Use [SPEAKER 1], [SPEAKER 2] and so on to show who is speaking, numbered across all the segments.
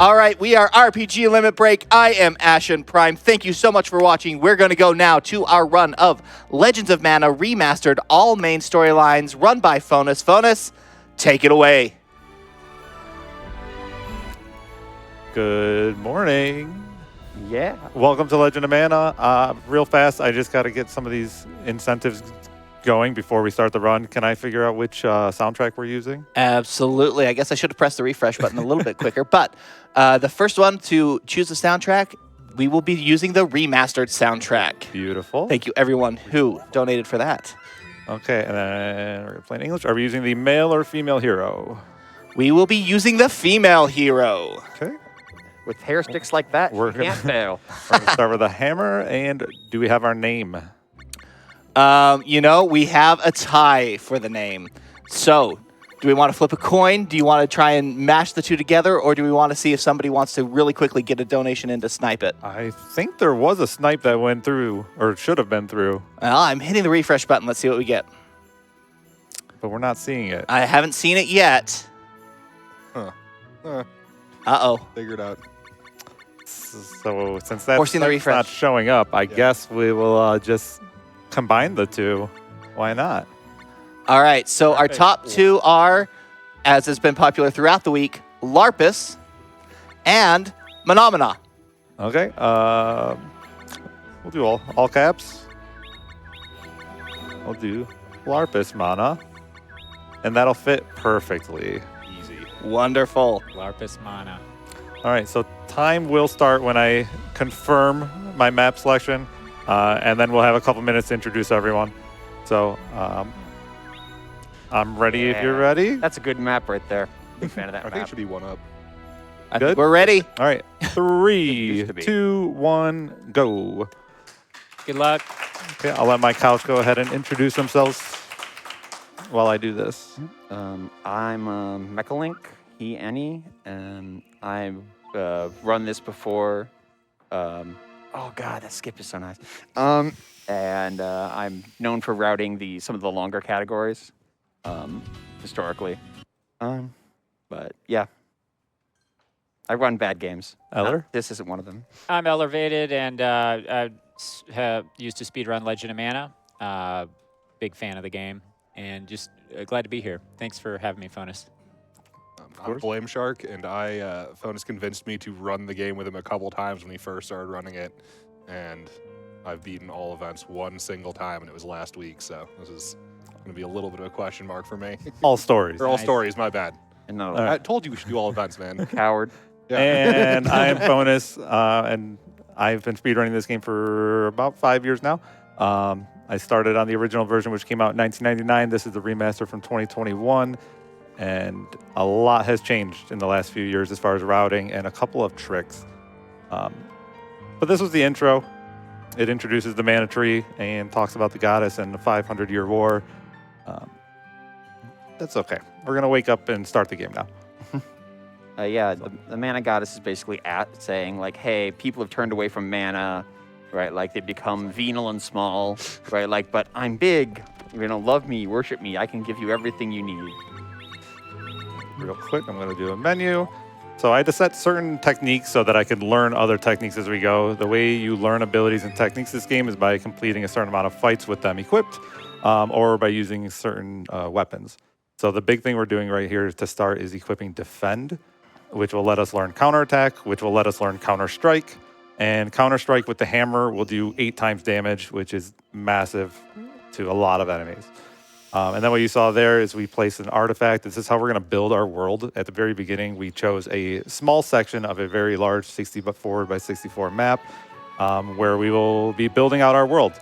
[SPEAKER 1] All right, we are RPG Limit Break. I am Ashen Prime. Thank you so much for watching. We're going to go now to our run of Legends of Mana Remastered, all main storylines, run by Phonis. Phonis, take it away.
[SPEAKER 2] Good morning.
[SPEAKER 3] Yeah.
[SPEAKER 2] Welcome to Legend of Mana. Real fast, I just got to get some of these incentives going before we start the run. Can I figure out which soundtrack we're using?
[SPEAKER 1] Absolutely. I guess I should have pressed the refresh button a little bit quicker. But the first one to choose the soundtrack, we will be using the Remastered soundtrack.
[SPEAKER 2] Beautiful.
[SPEAKER 1] Thank you, everyone who donated for that.
[SPEAKER 2] Okay, and then we're playing English. Are we using the male or female hero?
[SPEAKER 1] We will be using the female hero.
[SPEAKER 2] Okay.
[SPEAKER 3] With hair sticks like that,
[SPEAKER 2] We're
[SPEAKER 3] you can't fail.
[SPEAKER 2] We're going to start with a hammer. And do we have our name?
[SPEAKER 1] You know, we have a tie for the name. So, do we want to flip a coin? Do you want to try and mash the two together? Or do we want to see if somebody wants to really quickly get a donation in to snipe it?
[SPEAKER 2] I think there was a snipe that went through, or should have been through.
[SPEAKER 1] Well, I'm hitting the refresh button. Let's see what we get.
[SPEAKER 2] But we're not seeing it.
[SPEAKER 1] I haven't seen it yet.
[SPEAKER 4] Huh.
[SPEAKER 1] Uh-oh.
[SPEAKER 4] Figured out.
[SPEAKER 2] So since that's
[SPEAKER 1] Forcing the refresh.
[SPEAKER 2] not showing up, I guess we will just combine the two. Why not?
[SPEAKER 1] All right, so our top two are, as has been popular throughout the week, Larpus and Menomina.
[SPEAKER 2] Okay. We'll do all caps. I'll do Larpus Mana. And that'll fit perfectly.
[SPEAKER 4] Easy.
[SPEAKER 1] Wonderful.
[SPEAKER 5] Larpus Mana.
[SPEAKER 2] All right, so time will start when I confirm my map selection, and then we'll have a couple minutes to introduce everyone. So I'm ready if you're ready.
[SPEAKER 3] That's a good map right there. Big fan of that
[SPEAKER 4] I think it
[SPEAKER 3] map.
[SPEAKER 4] should be one up.
[SPEAKER 1] I
[SPEAKER 2] Good?
[SPEAKER 1] think we're ready.
[SPEAKER 2] All right, 3,
[SPEAKER 3] used to be.
[SPEAKER 2] 2, 1, go.
[SPEAKER 5] Good luck.
[SPEAKER 2] Okay, I'll let my couch go ahead and introduce themselves while I do this.
[SPEAKER 3] I'm mechalink, he, Annie, and I've run this before. Oh God, that skip is so nice. And I'm known for routing some of the longer categories, historically. But yeah, I run bad games.
[SPEAKER 2] Eller?
[SPEAKER 3] This isn't one of them.
[SPEAKER 5] I'm Ellervated, and I have used to speedrun Legend of Mana. Big fan of the game, and just glad to be here. Thanks for having me, Phonis.
[SPEAKER 4] I'm Blame Shark, and Phonis convinced me to run the game with him a couple times when he first started running it, and I've beaten all events one single time, and it was last week, so this is going to be a little bit of a question mark for me.
[SPEAKER 2] All stories.
[SPEAKER 4] Or all stories, my bad.
[SPEAKER 3] And no,
[SPEAKER 4] I told you we should do all events, man.
[SPEAKER 3] coward.
[SPEAKER 4] Yeah.
[SPEAKER 2] And I'm Phonis, and I've been speedrunning this game for about 5 years now. I started on the original version, which came out in 1999. This is the remaster from 2021. And a lot has changed in the last few years as far as routing and a couple of tricks. But this was the intro. It introduces the mana tree and talks about the goddess and the 500-year war. That's okay. We're going to wake up and start the game now.
[SPEAKER 3] Yeah, the mana goddess is basically saying, like, hey, people have turned away from mana, right? Like, they become venal and small, right? Like, but I'm big. You know, love me, worship me. I can give you everything you need.
[SPEAKER 2] Real quick, I'm going to do a menu. So I had to set certain techniques so that I could learn other techniques as we go. The way you learn abilities and techniques this game is by completing a certain amount of fights with them equipped, or by using certain weapons. So the big thing we're doing right here to start is equipping Defend, which will let us learn Counterattack, which will let us learn Counter-Strike. And Counter-Strike with the hammer will do 8 times damage, which is massive to a lot of enemies. And then what you saw there is we placed an artifact. This is how we're going to build our world. At the very beginning, we chose a small section of a very large 64 by 64 map where we will be building out our world.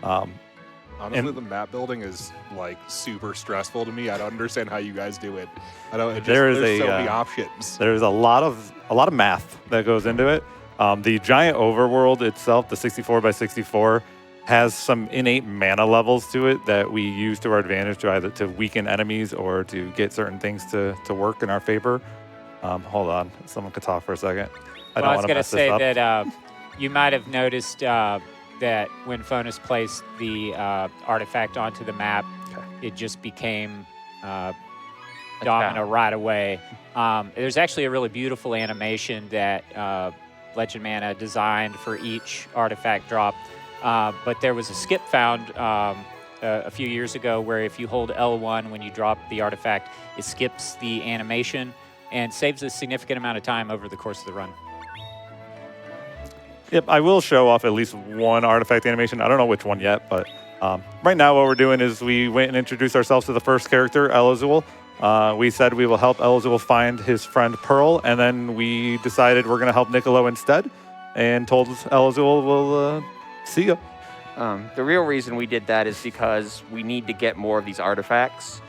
[SPEAKER 4] Honestly, the map building is like super stressful to me. I don't understand how you guys do it. I don't. It just, there's so many options.
[SPEAKER 2] There's a lot of math that goes into it. The giant overworld itself, the 64 by 64, has some innate mana levels to it that we use to our advantage to either to weaken enemies or to get certain things to work in our favor. Hold on, someone could talk for a second. I
[SPEAKER 5] was going to say that you might have noticed that when Phonis placed the artifact onto the map, it just became Domino right away. There's actually a really beautiful animation that Legend Mana designed for each artifact drop. But there was a skip found a few years ago where if you hold L1 when you drop the artifact, it skips the animation and saves a significant amount of time over the course of the run.
[SPEAKER 2] Yep, I will show off at least one artifact animation. I don't know which one yet, but right now what we're doing is we went and introduced ourselves to the first character, Elazul. We said we will help Elazul find his friend Pearl, and then we decided we're going to help Niccolo instead, and told Elazul we'll see you.
[SPEAKER 3] The real reason we did that is because we need to get more of these artifacts,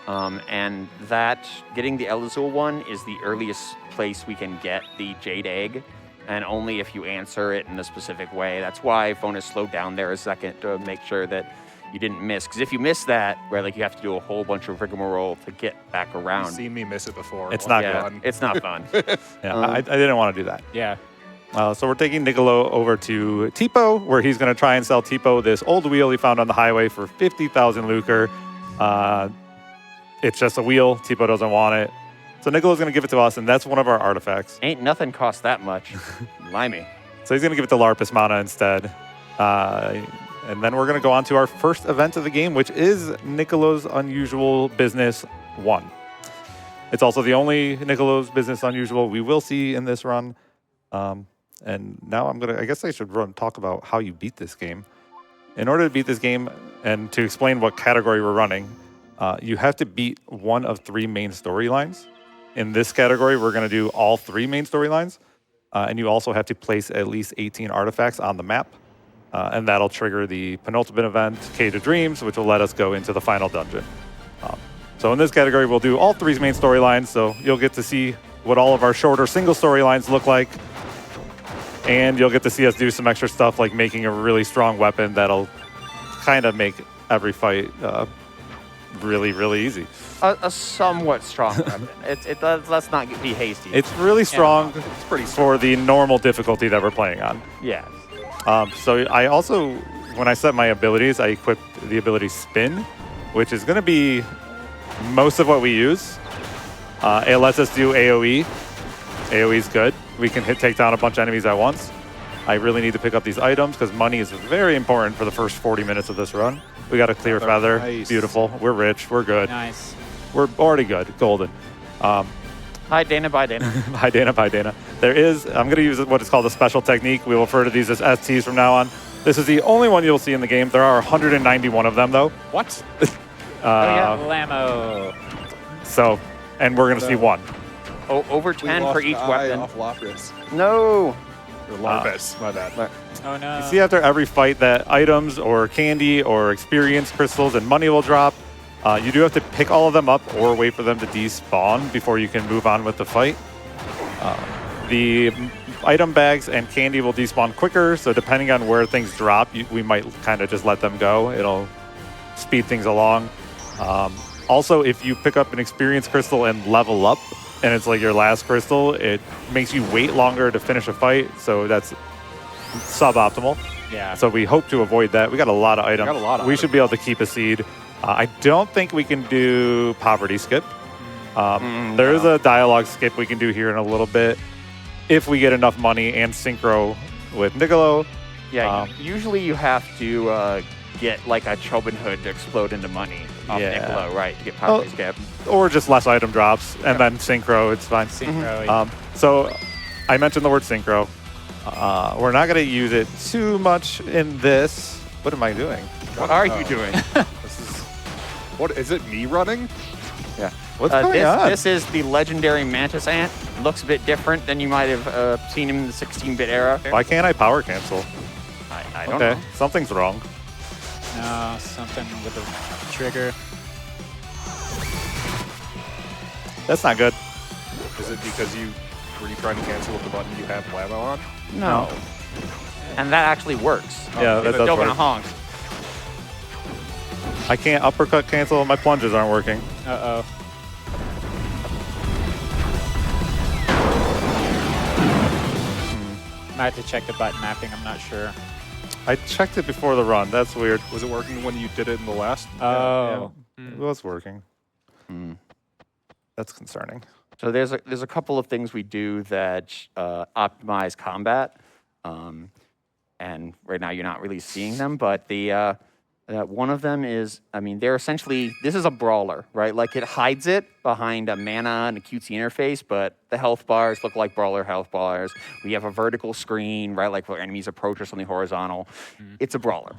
[SPEAKER 3] and that getting the Elazul one is the earliest place we can get the Jade Egg, and only if you answer it in a specific way. That's why Phonis slowed down there a second to make sure that you didn't miss. Because if you miss that, where like you have to do a whole bunch of rigmarole to get back around.
[SPEAKER 4] You've seen me miss it before.
[SPEAKER 2] It's not
[SPEAKER 3] Yeah,
[SPEAKER 2] fun.
[SPEAKER 3] it's not fun.
[SPEAKER 2] Yeah, I didn't want to do that.
[SPEAKER 5] Yeah.
[SPEAKER 2] So we're taking Niccolo over to Tipo, where he's going to try and sell Tipo this old wheel he found on the highway for 50,000 lucre. It's just a wheel. Tipo doesn't want it. So Niccolo's going to give it to us, and that's one of our artifacts.
[SPEAKER 3] Ain't nothing cost that much. Limey.
[SPEAKER 2] So he's going to give it to Larpus Mana instead. And then we're going to go on to our first event of the game, which is Niccolo's Unusual Business 1. It's also the only Niccolo's Business Unusual we will see in this run. And now I guess I should talk about how you beat this game. In order to beat this game and to explain what category we're running, you have to beat one of 3 main storylines. In this category, we're going to do all 3 main storylines. And you also have to place at least 18 artifacts on the map. And that'll trigger the penultimate event, Cage of Dreams, which will let us go into the final dungeon. So in this category, we'll do all 3 main storylines. So you'll get to see what all of our shorter single storylines look like. And you'll get to see us do some extra stuff like making a really strong weapon that'll kind of make every fight really, really easy.
[SPEAKER 3] A somewhat strong weapon. Let's not be hasty.
[SPEAKER 2] It's really strong
[SPEAKER 4] It's pretty
[SPEAKER 2] for the normal difficulty that we're playing on.
[SPEAKER 3] Yes.
[SPEAKER 2] So I also, when I set my abilities, I equipped the ability Spin, which is going to be most of what we use. It lets us do AoE. AoE is good. We can take down a bunch of enemies at once. I really need to pick up these items because money is very important for the first 40 minutes of this run. We got a clear feather.
[SPEAKER 4] Nice.
[SPEAKER 2] Beautiful. We're rich. We're good.
[SPEAKER 5] Nice.
[SPEAKER 2] We're already good. Golden.
[SPEAKER 3] Hi, Dana. Bye, Dana.
[SPEAKER 2] Hi, Dana. Bye, Dana. I'm going to use what is called a special technique. We will refer to these as STs from now on. This is the only one you'll see in the game. There are 191 of them, though.
[SPEAKER 4] What?
[SPEAKER 5] Lamo.
[SPEAKER 2] So, and we're going to see one.
[SPEAKER 3] Oh, over 10 for each weapon.
[SPEAKER 4] Off Lapras.
[SPEAKER 3] No.
[SPEAKER 4] Or Larpus, my bad.
[SPEAKER 5] Oh, no.
[SPEAKER 2] You see after every fight that items or candy or experience crystals and money will drop. You do have to pick all of them up or wait for them to despawn before you can move on with the fight. The item bags and candy will despawn quicker, so depending on where things drop, we might kind of just let them go. It'll speed things along. Also, if you pick up an experience crystal and level up, and it's like your last crystal, it makes you wait longer to finish a fight, so that's suboptimal.
[SPEAKER 5] Yeah.
[SPEAKER 2] So we hope to avoid that. We got a lot of items. We should be able to keep a seed. I don't think we can do poverty skip. There is a dialogue skip we can do here in a little bit if we get enough money and synchro with Niccolo.
[SPEAKER 3] Yeah, usually you have to get like a Chobin hood to explode into money off Niccolo, right, to get poverty skip.
[SPEAKER 2] Or just less item drops, and then synchro, it's fine.
[SPEAKER 5] Synchro.
[SPEAKER 2] So I mentioned the word synchro. We're not going to use it too much in this. What am I doing?
[SPEAKER 3] What are you doing?
[SPEAKER 4] What is it? Me running?
[SPEAKER 3] Yeah.
[SPEAKER 2] What's going on?
[SPEAKER 3] This is the legendary Mantis Ant. Looks a bit different than you might have seen him in the 16-bit era.
[SPEAKER 2] Why can't I power cancel?
[SPEAKER 3] I don't know.
[SPEAKER 2] Something's wrong.
[SPEAKER 5] No, something with the trigger.
[SPEAKER 2] That's not good.
[SPEAKER 4] Is it because were you trying to cancel with the button you have Lamo on?
[SPEAKER 3] No. And that actually works.
[SPEAKER 2] Yeah, that does
[SPEAKER 3] Still gonna
[SPEAKER 2] work.
[SPEAKER 3] honk.
[SPEAKER 2] I can't uppercut cancel. My plunges aren't working.
[SPEAKER 5] Uh-oh. Might have to check the button mapping. I'm not sure.
[SPEAKER 2] I checked it before the run. That's weird.
[SPEAKER 4] Was it working when you did it in the last?
[SPEAKER 5] Oh.
[SPEAKER 2] It was working. That's concerning.
[SPEAKER 3] So there's a couple of things we do that optimize combat, and right now you're not really seeing them. But the one of them is, I mean, they're essentially, this is a brawler, right? Like it hides it behind a mana and a cutesy interface, but the health bars look like brawler health bars. We have a vertical screen, right? Like where enemies approach us on the horizontal. It's a brawler.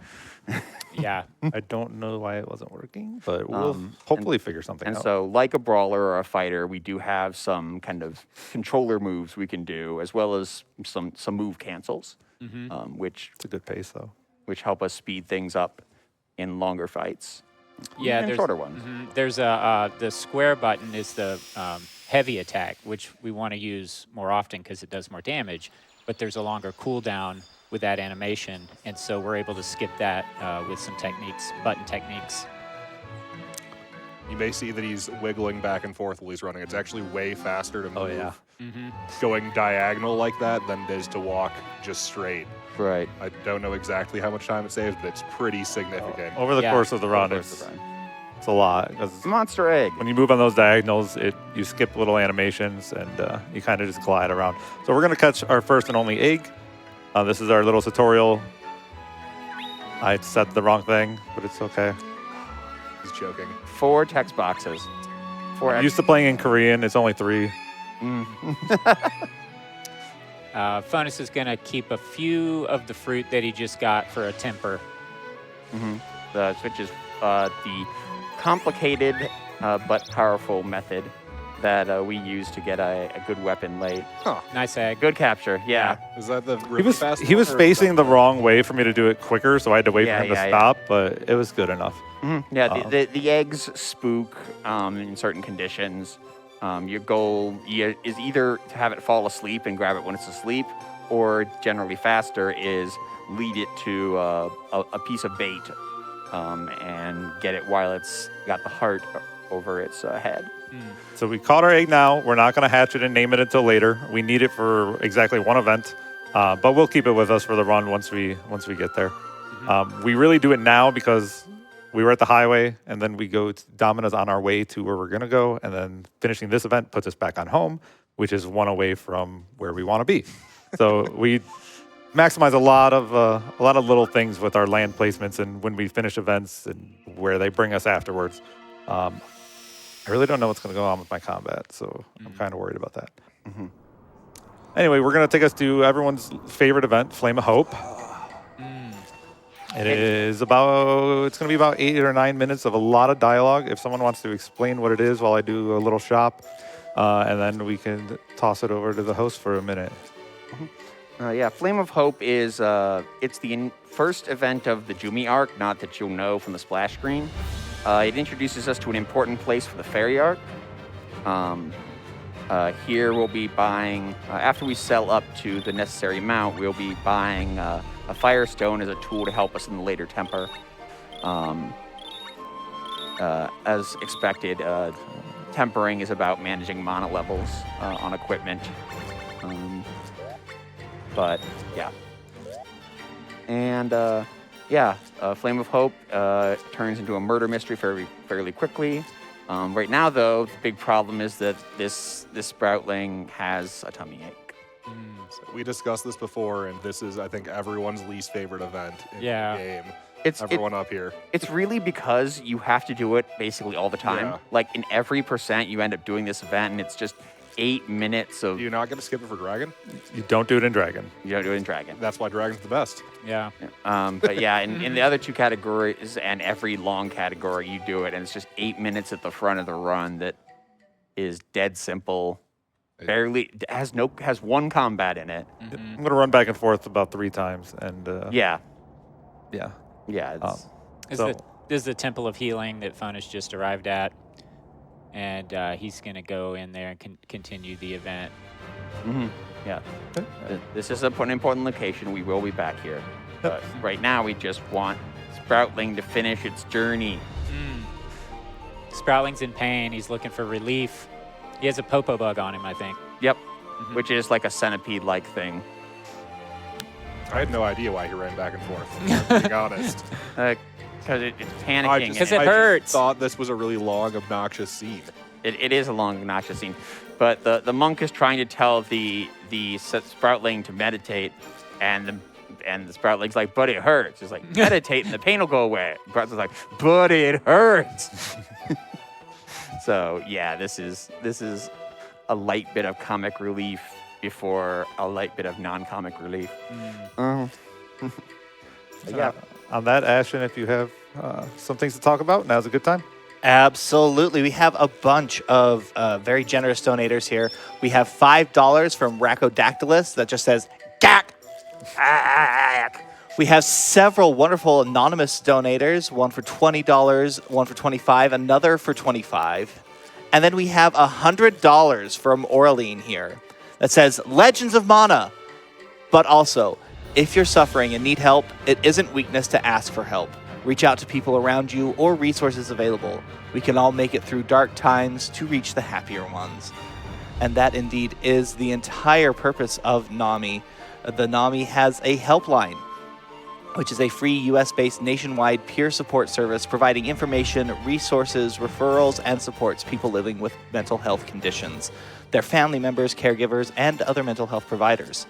[SPEAKER 5] Yeah.
[SPEAKER 2] I don't know why it wasn't working, but we'll hopefully figure something
[SPEAKER 3] And
[SPEAKER 2] out.
[SPEAKER 3] so, like a brawler or a fighter, we do have some kind of controller moves we can do, as well as some move cancels, which
[SPEAKER 2] It's a good pace, though.
[SPEAKER 3] help us speed things up in longer fights.
[SPEAKER 5] Yeah,
[SPEAKER 3] and
[SPEAKER 5] there's
[SPEAKER 3] shorter ones.
[SPEAKER 5] There's the square button is the heavy attack, which we want to use more often because it does more damage. But there's a longer cooldown with that animation, and so we're able to skip that with some techniques, button techniques.
[SPEAKER 4] You may see that he's wiggling back and forth while he's running. It's actually way faster to move
[SPEAKER 2] Oh, yeah.
[SPEAKER 4] going diagonal like that than it is to walk just straight.
[SPEAKER 3] Right.
[SPEAKER 4] I don't know exactly how much time it saves, but it's pretty significant.
[SPEAKER 2] Over the
[SPEAKER 5] Yeah.
[SPEAKER 2] course of the run,
[SPEAKER 3] Of course,
[SPEAKER 2] it's,
[SPEAKER 3] the run.
[SPEAKER 2] it's a lot. 'Cause
[SPEAKER 3] Monster egg.
[SPEAKER 2] when you move on those diagonals, you skip little animations and you kind of just glide around. So we're going to catch our first and only egg. This is our little tutorial. I said the wrong thing, but it's okay.
[SPEAKER 4] He's joking.
[SPEAKER 3] 4 text boxes. 4
[SPEAKER 2] I'm used to playing in Korean. It's only 3.
[SPEAKER 5] Phonis is going to keep a few of the fruit that he just got for a temper.
[SPEAKER 3] The switch is the complicated but powerful method that we use to get a good weapon late.
[SPEAKER 5] Nice egg.
[SPEAKER 3] Good capture, yeah.
[SPEAKER 4] Is that the
[SPEAKER 2] He was
[SPEAKER 4] fast
[SPEAKER 2] he was
[SPEAKER 4] one, or is
[SPEAKER 2] facing
[SPEAKER 4] that
[SPEAKER 2] the wrong way for me to do it quicker, so I had to wait
[SPEAKER 3] Yeah,
[SPEAKER 2] for him to
[SPEAKER 3] yeah,
[SPEAKER 2] stop, but it was good enough.
[SPEAKER 3] Yeah, the eggs spook in certain conditions. Your goal is either to have it fall asleep and grab it when it's asleep, or generally faster is lead it to a piece of bait and get it while it's got the heart over its head.
[SPEAKER 2] So we caught our egg now. We're not going to hatch it and name it until later. We need it for exactly one event, but we'll keep it with us for the run once we get there. We really do it now because we were at the highway, and then we go to Domino's on our way to where we're going to go, and then finishing this event puts us back on home, which is one away from where we want to be. So we maximize a lot of little things with our land placements and when we finish events and where they bring us afterwards. I really don't know what's going to go on with my combat, so I'm kind of worried about that. Anyway, we're going to take us to everyone's favorite event, Flame of Hope. It's going to be about 8 or 9 minutes of a lot of dialogue. If someone wants to explain what it is while I do a little shop, and then we can toss it over to the host for a minute.
[SPEAKER 3] Yeah, Flame of Hope is it's the first event of the Jumi arc, not that you'll know from the splash screen. It introduces us to an important place for the fairy arc. Here we'll be buying, after we sell up to the necessary amount, we'll be buying a Firestone as a tool to help us in the later temper. As expected, tempering is about managing mana levels on equipment. But yeah. And Flame of Hope turns into a murder mystery fairly quickly. Right now, though, the big problem is that this Sproutling has a tummy ache.
[SPEAKER 4] So we discussed this before, and this is, I think, everyone's least favorite event in the game. Everyone up here.
[SPEAKER 3] It's really because you have to do it basically all the time.
[SPEAKER 4] Yeah.
[SPEAKER 3] Like in every percent, you end up doing this event, and it's just 8 minutes of.
[SPEAKER 4] Do you not get to skip it for Dragon?
[SPEAKER 2] You don't do it in Dragon.
[SPEAKER 3] You don't do it in Dragon.
[SPEAKER 4] That's why Dragon's the best.
[SPEAKER 5] Yeah.
[SPEAKER 3] But yeah, in the other 2 categories and every long category, you do it, and it's just 8 minutes at the front of the run that is dead simple. Barely has one combat in it.
[SPEAKER 2] I'm going to run back and forth about 3 times, and
[SPEAKER 3] Yeah.
[SPEAKER 2] yeah.
[SPEAKER 3] It's,
[SPEAKER 5] This is the Temple of Healing that Phonis just arrived at, and he's going to go in there and continue the event.
[SPEAKER 3] yeah. This is an important location. We will be back here. But right now, we just want Sproutling to finish its journey.
[SPEAKER 5] Sproutling's in pain. He's looking for relief. He has a popo bug on him, I think.
[SPEAKER 3] Yep. Which is like a centipede-like thing.
[SPEAKER 4] I had no idea why he ran back and forth, being honest.
[SPEAKER 3] Because it's panicking.
[SPEAKER 5] Because it hurts.
[SPEAKER 4] I thought this was a really long, obnoxious scene.
[SPEAKER 3] It is a long, obnoxious scene. But the monk is trying to tell the Sproutling to meditate, and the Sproutling's like, but it hurts. It's like, meditate and the pain will go away. Sproutling's like, but it hurts. So yeah, this is a light bit of comic relief before a light bit of non-comic relief. Yeah.
[SPEAKER 2] On that, Ashton, if you have some things to talk about, now's a good time.
[SPEAKER 1] Absolutely. We have a bunch of very generous donators here. We have $5 from Racodactylus that just says, GAK! We have several wonderful anonymous donators, one for $20, one for $25, another for $25. And then we have $100 from Oraline here that says, Legends of Mana. But also, if you're suffering and need help, it isn't weakness to ask for help. Reach out to people around you or resources available. We can all make it through dark times to reach the happier ones. And that indeed is the entire purpose of NAMI. The NAMI has a helpline, which is a free US-based nationwide peer support service providing information, resources, referrals, and supports people living with mental health conditions, their family members, caregivers, and other mental health providers.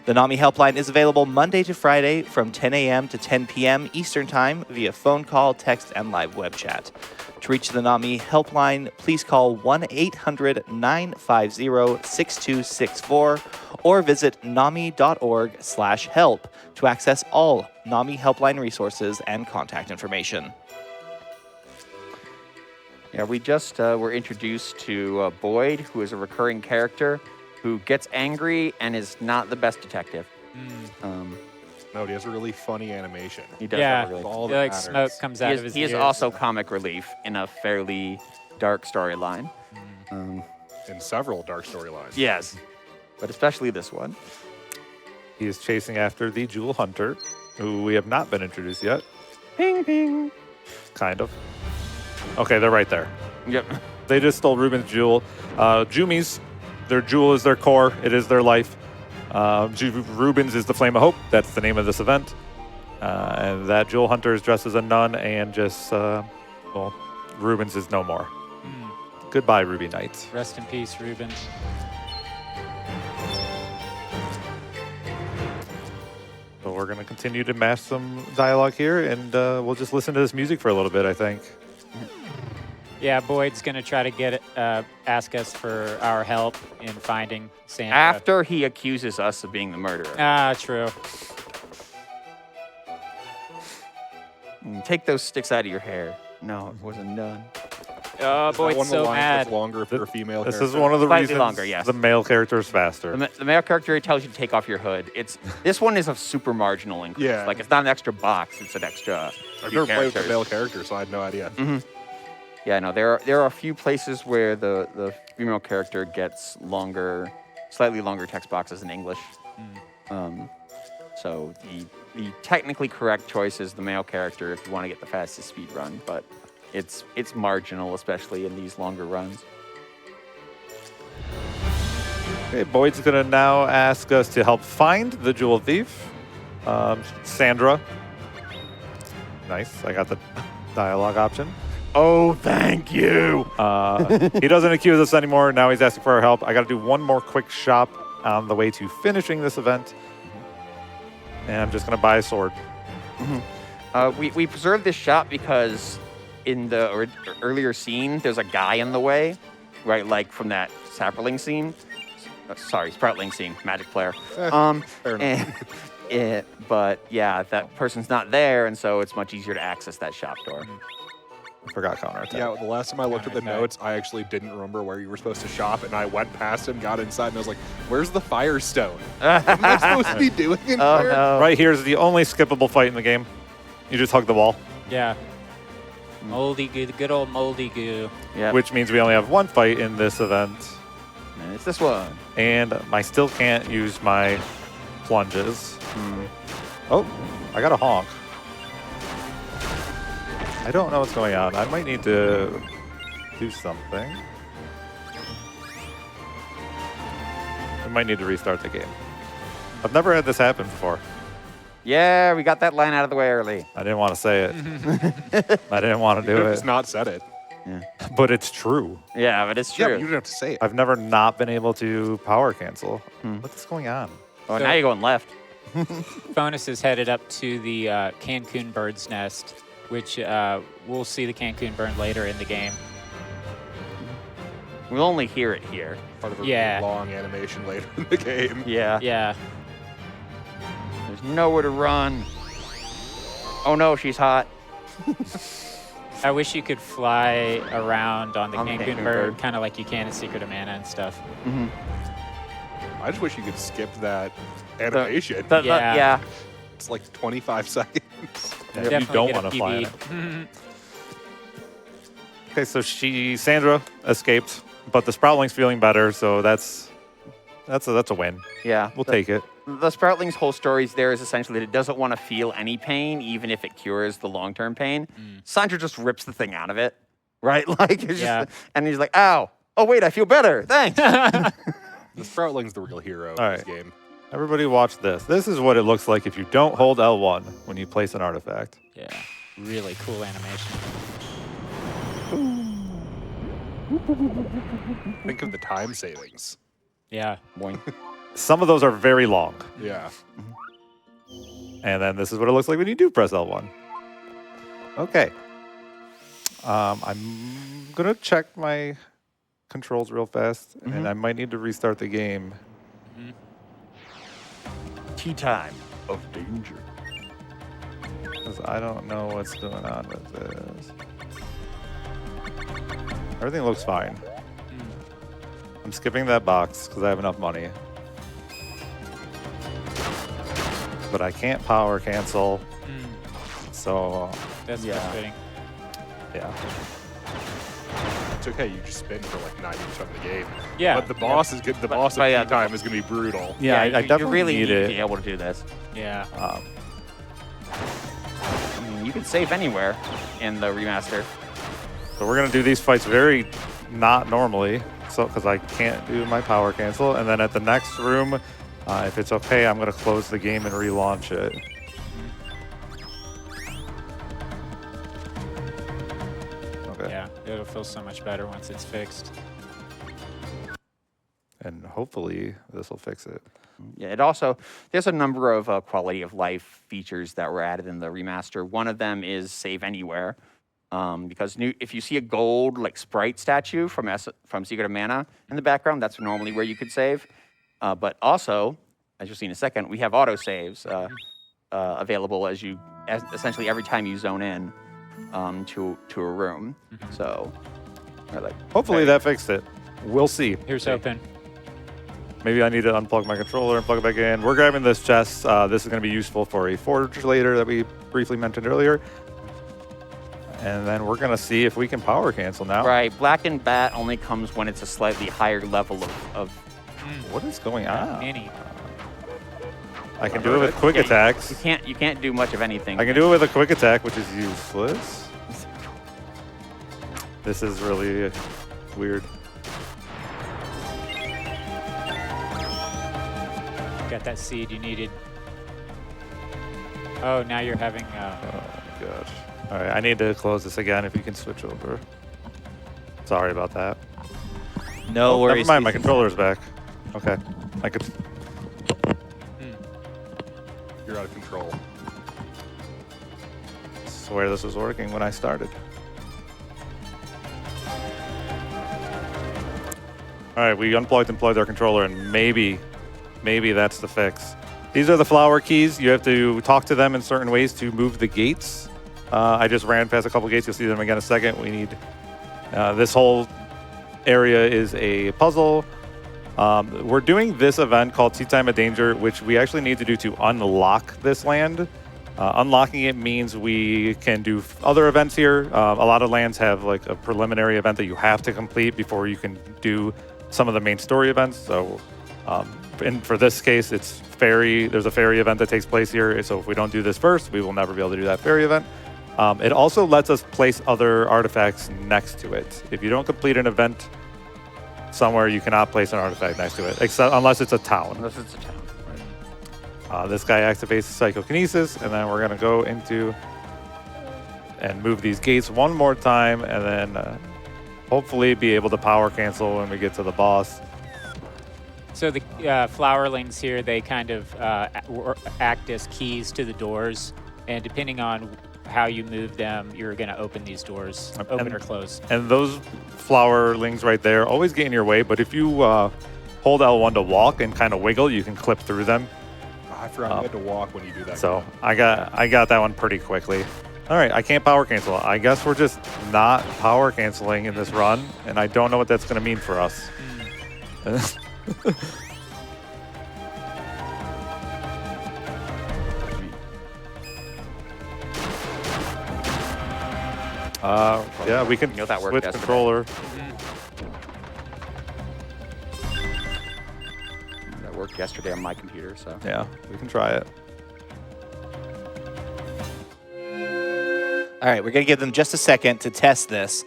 [SPEAKER 1] The NAMI helpline is available Monday to Friday from 10 a.m. to 10 p.m. Eastern Time via phone call, text, and live web chat. To reach the NAMI helpline, please call 1-800-950-6264 or visit nami.org/help to access all NAMI helpline resources and contact information.
[SPEAKER 3] Yeah, we just were introduced to Boyd, who is a recurring character who gets angry and is not the best detective.
[SPEAKER 4] No, he has a really funny animation.
[SPEAKER 3] He does
[SPEAKER 5] Yeah,
[SPEAKER 3] have a really
[SPEAKER 4] all
[SPEAKER 5] I
[SPEAKER 4] that
[SPEAKER 5] feel like
[SPEAKER 4] matters.
[SPEAKER 5] smoke comes out of his
[SPEAKER 3] he is
[SPEAKER 5] ears.
[SPEAKER 3] also comic relief in a fairly dark storyline.
[SPEAKER 4] In several dark storylines.
[SPEAKER 3] Yes, but especially this one.
[SPEAKER 2] He is chasing after the Jewel Hunter, who we have not been introduced yet.
[SPEAKER 3] Ping, ping.
[SPEAKER 2] Kind of. Okay, they're right there.
[SPEAKER 3] Yep.
[SPEAKER 2] They just stole Ruben's jewel. Jumi's, their jewel is their core. It is their life. Ruben's is the Flame of Hope. That's the name of this event. And that Jewel Hunter is dressed as a nun and just, well, Ruben's is no more. Goodbye, Ruby Knights.
[SPEAKER 5] Rest in peace, Ruben.
[SPEAKER 2] So we're going to continue to mash some dialogue here, and we'll just listen to this music for a little bit, I think.
[SPEAKER 5] Yeah, Boyd's gonna try to get ask us for our help in finding Sandra.
[SPEAKER 3] After he accuses us of being the murderer.
[SPEAKER 5] True.
[SPEAKER 3] Take those sticks out of your hair. No, it wasn't done.
[SPEAKER 5] Oh,
[SPEAKER 4] Is that
[SPEAKER 5] Boyd's
[SPEAKER 4] one of the
[SPEAKER 5] so
[SPEAKER 4] lines
[SPEAKER 5] mad.
[SPEAKER 4] that's longer if you're a female
[SPEAKER 2] This
[SPEAKER 4] character?
[SPEAKER 2] is one of the
[SPEAKER 3] Slightly
[SPEAKER 2] reasons
[SPEAKER 3] longer, yes.
[SPEAKER 2] the male character is faster.
[SPEAKER 3] The male character tells you to take off your hood. This one is a super marginal increase.
[SPEAKER 4] Yeah.
[SPEAKER 3] Like, it's not an extra box, it's an extra
[SPEAKER 4] I've
[SPEAKER 3] few
[SPEAKER 4] never played with a
[SPEAKER 3] characters.
[SPEAKER 4] male character, so I had no idea.
[SPEAKER 3] Yeah, no, there are a few places where the female character gets slightly longer text boxes in English. So the technically correct choice is the male character if you want to get the fastest speed run, but it's marginal, especially in these longer runs.
[SPEAKER 2] Okay, Boyd's going to now ask us to help find the jewel thief. Sandra. Nice, I got the dialogue option.
[SPEAKER 3] Oh, thank you.
[SPEAKER 2] He doesn't accuse us anymore. Now he's asking for our help. I got to do one more quick shop on the way to finishing this event. And I'm just going to buy a sword.
[SPEAKER 3] We preserved this shop because in the earlier scene, there's a guy in the way, right? Like from that Sapperling scene. Sproutling scene, magic player.
[SPEAKER 4] Fair enough.
[SPEAKER 3] But yeah, that person's not there, and so it's much easier to access that shop door.
[SPEAKER 2] I forgot counterattack.
[SPEAKER 4] Yeah, the last time I looked at the
[SPEAKER 5] Counterattack.
[SPEAKER 4] notes, I actually didn't remember where you were supposed to shop, and I went past him, got inside, and I was like, where's the Firestone? What am I supposed to be doing in
[SPEAKER 3] Oh
[SPEAKER 4] there?
[SPEAKER 3] no!
[SPEAKER 2] Right here is the only skippable fight in the game. You just hug the wall,
[SPEAKER 5] Yeah. Moldy goo, the good old moldy goo.
[SPEAKER 3] Yeah,
[SPEAKER 2] which means we only have one fight in this event.
[SPEAKER 3] and it's this one.
[SPEAKER 2] And I still can't use my plunges. Oh, I got a honk. I don't know what's going on. I might need to do something. I might need to restart the game. I've never had this happen before.
[SPEAKER 3] Yeah, we got that line out of the way early.
[SPEAKER 2] I didn't want to say it. I didn't want to
[SPEAKER 4] You
[SPEAKER 2] do
[SPEAKER 4] could have
[SPEAKER 2] it.
[SPEAKER 4] just not said it.
[SPEAKER 2] But it's true.
[SPEAKER 3] Yeah, but it's
[SPEAKER 4] Yeah,
[SPEAKER 3] true.
[SPEAKER 4] but you don't have to say it.
[SPEAKER 2] I've never not been able to power cancel. What's going on?
[SPEAKER 3] Oh,
[SPEAKER 5] So-
[SPEAKER 3] now you're going left.
[SPEAKER 5] Phonis is headed up to the Cancun bird's nest, which we'll see the Cancun bird later in the game.
[SPEAKER 3] We'll only hear it here.
[SPEAKER 4] Part of a
[SPEAKER 5] Yeah.
[SPEAKER 4] long animation later in the game.
[SPEAKER 3] Yeah.
[SPEAKER 5] Yeah.
[SPEAKER 3] There's nowhere to run. Oh no, she's hot.
[SPEAKER 5] I wish you could fly around on the
[SPEAKER 3] On the
[SPEAKER 5] Cancun
[SPEAKER 3] Cancun
[SPEAKER 5] bird,
[SPEAKER 3] bird.
[SPEAKER 5] kind of like you can in Secret of Mana and stuff.
[SPEAKER 4] I just wish you could skip that animation.
[SPEAKER 5] Yeah.
[SPEAKER 3] Yeah.
[SPEAKER 4] It's like 25 seconds.
[SPEAKER 2] Yeah, you
[SPEAKER 5] Definitely
[SPEAKER 2] don't
[SPEAKER 5] get a
[SPEAKER 2] want to fly it.
[SPEAKER 5] PB.
[SPEAKER 2] Okay, so Sandra escaped, but the Sproutling's feeling better, so that's a win.
[SPEAKER 3] Yeah.
[SPEAKER 2] We'll take it.
[SPEAKER 3] The Sproutling's whole story there is essentially that it doesn't want to feel any pain, even if it cures the long-term pain. Sandra just rips the thing out of it, right? Like, it's
[SPEAKER 5] Yeah.
[SPEAKER 3] just, and he's like, "Ow! Oh wait, I feel better. Thanks."
[SPEAKER 4] The Sproutling's the real hero of
[SPEAKER 2] All
[SPEAKER 4] this
[SPEAKER 2] right.
[SPEAKER 4] game.
[SPEAKER 2] Everybody watch this. This is what it looks like if you don't hold L1 when you place an artifact.
[SPEAKER 5] Yeah. Really cool animation.
[SPEAKER 4] Think of the time savings.
[SPEAKER 5] Yeah.
[SPEAKER 3] Boing.
[SPEAKER 2] Some of those are very long.
[SPEAKER 4] Yeah.
[SPEAKER 2] And then this is what it looks like when you do press L1. Okay. I'm going to check my controls real fast, and I might need to restart the game.
[SPEAKER 3] Tea time of danger.
[SPEAKER 2] Because I don't know what's going on with this. Everything looks fine. I'm skipping that box because I have enough money. But I can't power cancel. So,
[SPEAKER 5] That's
[SPEAKER 3] Yeah.
[SPEAKER 5] frustrating.
[SPEAKER 2] yeah.
[SPEAKER 4] It's okay. You just spin for like 90% of the game.
[SPEAKER 5] Yeah.
[SPEAKER 4] But the boss is good. The boss
[SPEAKER 3] but
[SPEAKER 4] at
[SPEAKER 3] yeah,
[SPEAKER 4] tea time is going to be brutal.
[SPEAKER 2] Yeah, I
[SPEAKER 3] you
[SPEAKER 2] definitely
[SPEAKER 3] really
[SPEAKER 2] need
[SPEAKER 3] to
[SPEAKER 2] it.
[SPEAKER 3] be able to do this.
[SPEAKER 5] Yeah.
[SPEAKER 3] I mean, you can save anywhere in the remaster.
[SPEAKER 2] So we're gonna do these fights very not normally, so because I can't do my power cancel. And then at the next room, if it's okay, I'm gonna close the game and relaunch it. Okay.
[SPEAKER 5] Yeah. It'll feel so much better once it's fixed.
[SPEAKER 2] And hopefully this will fix it.
[SPEAKER 3] Yeah, it also, there's a number of quality of life features that were added in the remaster. One of them is save anywhere. Because if you see a gold like sprite statue from Secret of Mana in the background, that's normally where you could save. But also, as you'll see in a second, we have auto saves available essentially every time you zone in to a room. So, or like,
[SPEAKER 2] Hopefully that fixed it. We'll see.
[SPEAKER 5] Here's hoping.
[SPEAKER 2] Maybe I need to unplug my controller and plug it back in. We're grabbing this chest. This is going to be useful for a forge later that we briefly mentioned earlier. And then we're going to see if we can power cancel now.
[SPEAKER 3] right, Black and Bat only comes when it's a slightly higher level of
[SPEAKER 2] What is going on?
[SPEAKER 5] Mini.
[SPEAKER 2] I can do it with quick attacks.
[SPEAKER 3] you can't do much of anything.
[SPEAKER 2] I can do it with a quick attack, which is useless. This is really weird.
[SPEAKER 5] Got that seed you needed. Oh, now you're having.
[SPEAKER 2] Oh my gosh. All right, I need to close this again if you can switch over. Sorry about that.
[SPEAKER 3] No
[SPEAKER 2] Oh,
[SPEAKER 3] worries.
[SPEAKER 2] never mind, my controller's back. Okay. I could.
[SPEAKER 4] You're out of control.
[SPEAKER 2] Swear this was working when I started. All right, we unplugged and plugged our controller, and maybe that's the fix. These are the flower keys. You have to talk to them in certain ways to move the gates. I just ran past a couple gates. You'll see them again in a second. We need this whole area is a puzzle. We're doing this event called Tea Time of Danger, which we actually need to do to unlock this land. Unlocking it means we can do other events here. A lot of lands have like a preliminary event that you have to complete before you can do some of the main story events. So, and for this case, it's ferry. There's a ferry event that takes place here. So if we don't do this first, we will never be able to do that ferry event. It also lets us place other artifacts next to it. If you don't complete an event somewhere, you cannot place an artifact next to it, except unless it's a town.
[SPEAKER 3] Unless it's a town.
[SPEAKER 2] This guy activates psychokinesis, and then we're gonna go into and move these gates one more time, and then hopefully be able to power cancel when we get to the boss.
[SPEAKER 5] So the flowerlings here, they kind of act as keys to the doors, and depending on how you move them, you're going to open these doors, open or close.
[SPEAKER 2] And those flowerlings right there always get in your way, but if you hold L1 to walk and kind of wiggle, you can clip through them.
[SPEAKER 4] Oh, I forgot you had to walk when you do that.
[SPEAKER 2] So I got that one pretty quickly. All right, I can't power cancel. I guess we're just not power canceling in this run, and I don't know what that's going to mean for us. Yeah, we can
[SPEAKER 3] that worked
[SPEAKER 2] switch
[SPEAKER 3] yesterday.
[SPEAKER 2] controller.
[SPEAKER 3] That worked yesterday on my computer, so.
[SPEAKER 2] Yeah, we can try it.
[SPEAKER 1] All right, we're going to give them just a second to test this.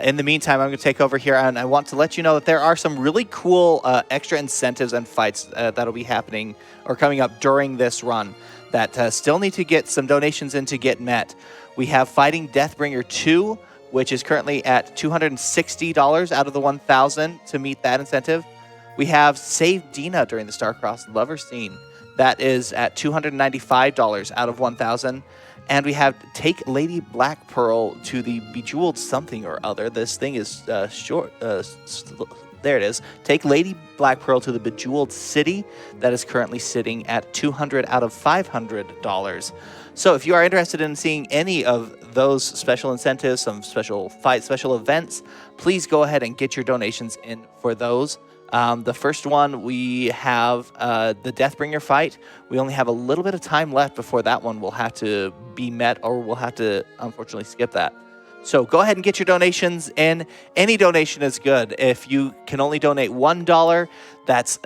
[SPEAKER 1] In the meantime, I'm going to take over here, and I want to let you know that there are some really cool extra incentives and fights that'll be happening or coming up during this run that still need to get some donations in to get met. We have Fighting Deathbringer 2, which is currently at $260 out of the 1,000 to meet that incentive. We have Save Dina during the Star-Crossed Lover Scene. That is at $295 out of 1,000. And we have Take Lady Black Pearl to the Bejeweled something or other. This thing is short. There it is. Take Lady Black Pearl to the Bejeweled City. That is currently sitting at $200 out of $500. So if you are interested in seeing any of those special incentives, some special fights, special events, please go ahead and get your donations in for those. The first one, we have the Deathbringer fight. We only have a little bit of time left before that one will have to be met, or we'll have to, unfortunately, skip that. So go ahead and get your donations in. Any donation is good. If you can only donate $1, that's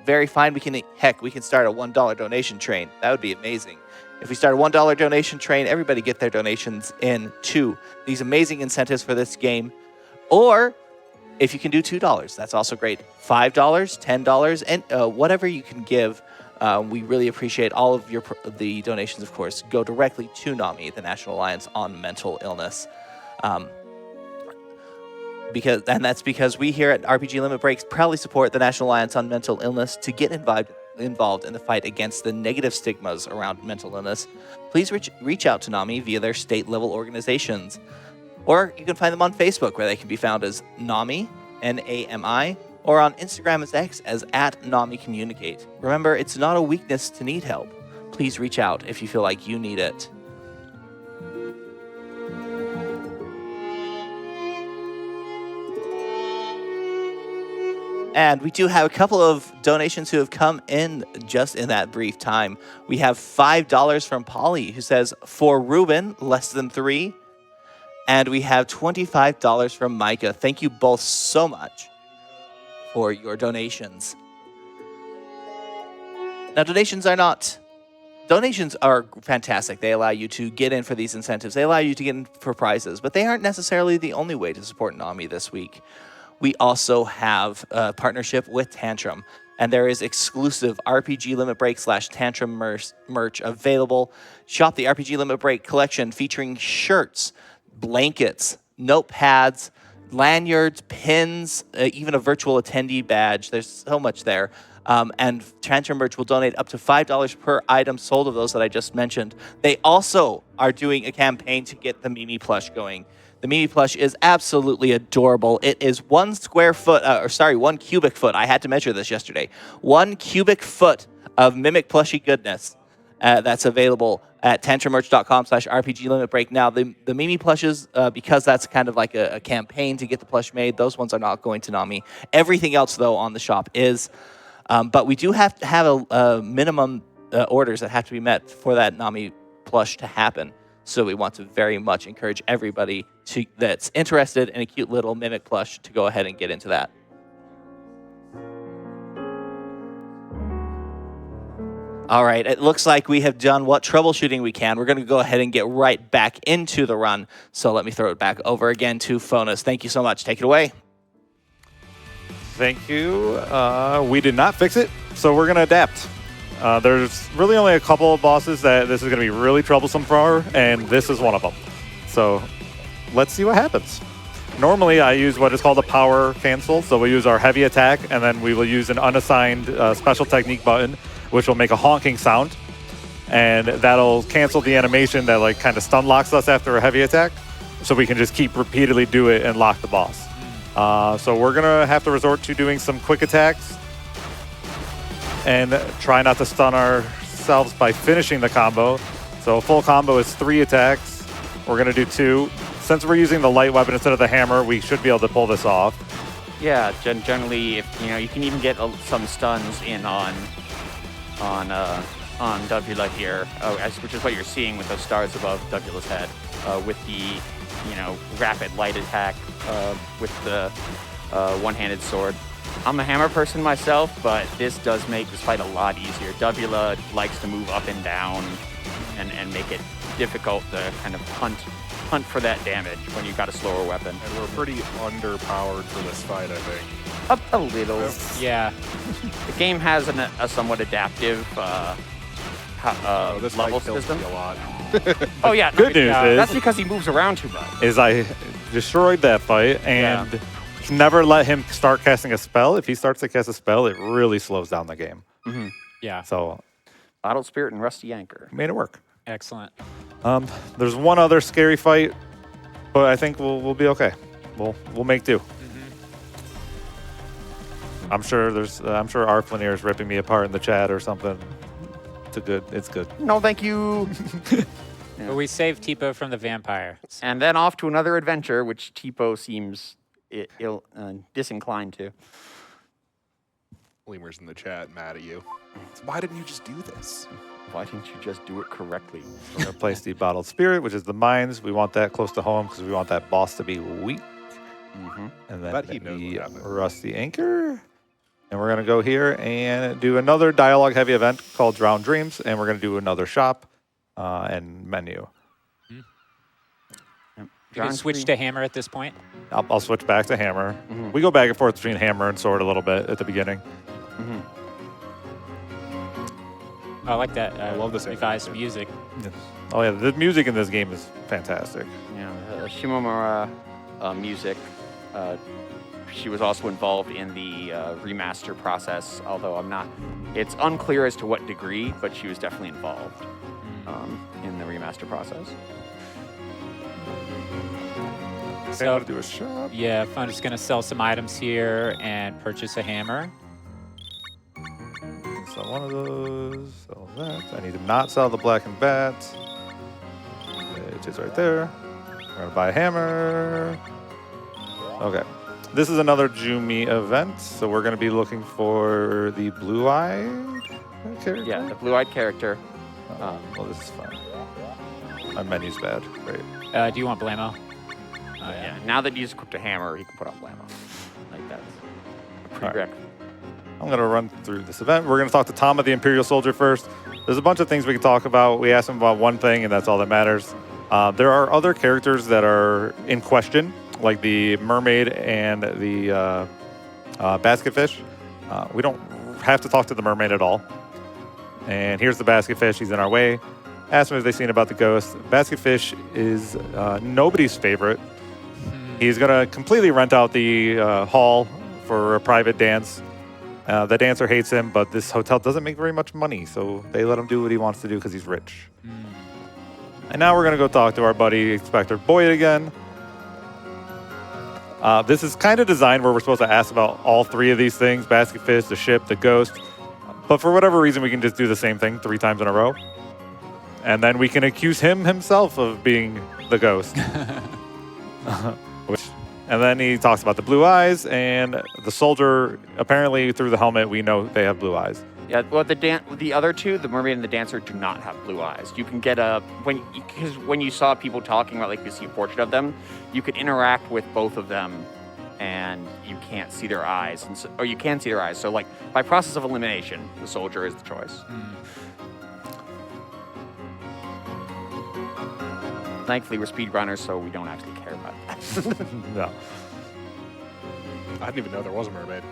[SPEAKER 1] very fine. We can start a $1 donation train. That would be amazing. If we start a $1 donation train, everybody get their donations in to these amazing incentives for this game. Or if you can do $2, that's also great. $5, $10, and whatever you can give. We really appreciate all of the donations, of course. Go directly to NAMI, the National Alliance on Mental Illness. That's because we here at RPG Limit Breaks proudly support the National Alliance on Mental Illness to get involved in the fight against the negative stigmas around mental illness. Please reach out to NAMI via their state-level organizations. Or you can find them on Facebook, where they can be found as NAMI, N-A-M-I, or on Instagram as X as @NAMICommunicate. Remember, it's not a weakness to need help. Please reach out if you feel like you need it. And we do have a couple of donations who have come in just in that brief time. We have $5 from Polly, who says, for Ruben, less than 3. And we have $25 from Micah. Thank you both so much for your donations. Now, donations are fantastic. They allow you to get in for these incentives. They allow you to get in for prizes, but they aren't necessarily the only way to support NAMI this week. We also have a partnership with Tantrum, and there is exclusive RPG Limit Break /Tantrum merch available. Shop the RPG Limit Break collection featuring shirts, blankets, notepads, lanyards, pins, even a virtual attendee badge. There's so much there. And Tantrum merch will donate up to $5 per item sold of those that I just mentioned. They also are doing a campaign to get the Mimi plush going. The Mimi plush is absolutely adorable. It is 1 cubic foot. I had to measure this yesterday. 1 cubic foot of Mimic plushie goodness. That's available at tantrummerch.com/RPG Limit Break. Now, the Mimi plushes, because that's kind of like a campaign to get the plush made, those ones are not going to NAMI. Everything else, though, on the shop is. But we do have to have a minimum orders that have to be met for that NAMI plush to happen. So we want to very much encourage everybody that's interested in a cute little Mimic plush to go ahead and get into that. All right, it looks like we have done what troubleshooting we can. We're going to go ahead and get right back into the run. So let me throw it back over again to Phonis. Thank you so much. Take it away.
[SPEAKER 2] Thank you. We did not fix it, so we're going to adapt. There's really only a couple of bosses that this is going to be really troublesome for, and this is one of them. So let's see what happens. Normally, I use what is called a power cancel. So we use our heavy attack, and then we will use an unassigned special technique button, which will make a honking sound. And that'll cancel the animation that like kind of stun locks us after a heavy attack. So we can just keep repeatedly do it and lock the boss. So we're going to have to resort to doing some quick attacks and try not to stun ourselves by finishing the combo. So a full combo is 3 attacks. We're going to do 2. Since we're using the light weapon instead of the hammer, we should be able to pull this off.
[SPEAKER 3] Yeah, generally, if you can even get some stuns in on Davila here, which is what you're seeing with those stars above Davila's head, with the rapid light attack with the one-handed sword. I'm a hammer person myself, but this does make this fight a lot easier. Davila likes to move up and down and make it difficult to kind of hunt for that damage when you've got a slower weapon.
[SPEAKER 4] And we're pretty underpowered for this fight, I think.
[SPEAKER 3] Up a little.
[SPEAKER 5] Yeah.
[SPEAKER 3] The game has a somewhat adaptive
[SPEAKER 4] This
[SPEAKER 3] level
[SPEAKER 4] fight kills
[SPEAKER 3] system.
[SPEAKER 4] me a lot.
[SPEAKER 3] Oh yeah,
[SPEAKER 2] Good news is-
[SPEAKER 3] that's because he moves around too much.
[SPEAKER 2] Is I destroyed that fight and never let him start casting a spell. If he starts to cast a spell, it really slows down the game.
[SPEAKER 5] Yeah.
[SPEAKER 2] So
[SPEAKER 3] Bottled Spirit and Rusty Anchor.
[SPEAKER 2] made it work.
[SPEAKER 5] Excellent.
[SPEAKER 2] There's one other scary fight, but I think we'll be okay. We'll make do. I'm sure Arflanier is ripping me apart in the chat or something. It's good.
[SPEAKER 3] No, thank you.
[SPEAKER 5] But we saved Tipo from the vampire.
[SPEAKER 3] And then off to another adventure, which Tipo seems disinclined to.
[SPEAKER 4] Lemur's in the chat mad at you. Why didn't you just do this?
[SPEAKER 3] Why didn't you just do it correctly?
[SPEAKER 2] We're going to place the Bottled Spirit, which is the mines. We want that close to home because we want that boss to be weak. And then
[SPEAKER 4] Bet he knows
[SPEAKER 2] the
[SPEAKER 4] what happened.
[SPEAKER 2] Rusty Anchor. And we're going to go here and do another dialogue-heavy event called Drowned Dreams. And we're going to do another shop and menu.
[SPEAKER 5] You can switch to hammer at this point.
[SPEAKER 2] I'll switch back to hammer. We go back and forth between hammer and sword a little bit at the beginning.
[SPEAKER 5] I like that. I
[SPEAKER 4] love this
[SPEAKER 5] revised
[SPEAKER 4] animation.
[SPEAKER 5] music.
[SPEAKER 2] Oh yeah, the music in this game is fantastic.
[SPEAKER 3] Yeah, Shimomura music. She was also involved in the remaster process, although it's unclear as to what degree, but she was definitely involved in the remaster process.
[SPEAKER 2] So I'm gonna do a shop.
[SPEAKER 5] Yeah, I'm just gonna sell some items here and purchase a hammer.
[SPEAKER 2] Sell one of those. Sell that. I need to not sell the blackened bat, which is right there. We're gonna buy a hammer. Okay. This is another Jumi event, so we're gonna be looking for the blue-eyed character.
[SPEAKER 3] Yeah, the blue-eyed character.
[SPEAKER 2] Well, this is fun. My menu's bad. Great.
[SPEAKER 5] Do you want Blamo? Oh,
[SPEAKER 3] Yeah. Now that he's equipped a hammer, he can put on blammo. Like that's a prereq.
[SPEAKER 2] I'm going to run through this event. We're going to talk to Tama, the Imperial Soldier, first. There's a bunch of things we can talk about. We asked him about one thing, and that's all that matters. There are other characters that are in question, like the mermaid and the basket fish. We don't have to talk to the mermaid at all. And here's the basket fish. He's in our way. Asked him if they've seen about the ghost. Basket fish is nobody's favorite. He's going to completely rent out the hall for a private dance. The dancer hates him, but this hotel doesn't make very much money, so they let him do what he wants to do because he's rich. And now we're going to go talk to our buddy Inspector Boyd again. This is kind of designed where we're supposed to ask about all 3 of these things, basket fish, the ship, the ghost. But for whatever reason, we can just do the same thing 3 times in a row. And then we can accuse him himself of being the ghost. And then he talks about the blue eyes and the soldier. Apparently, through the helmet, we know they have blue eyes.
[SPEAKER 3] Yeah, well, the other two, the mermaid and the dancer, do not have blue eyes. You can get because when you saw people talking about, like, you see a portrait of them, you could interact with both of them, and you can't see their eyes, or you can see their eyes. So, like, by process of elimination, the soldier is the choice. Thankfully, we're speedrunners, so we don't actually care about that.
[SPEAKER 2] No.
[SPEAKER 4] I didn't even know there was a mermaid.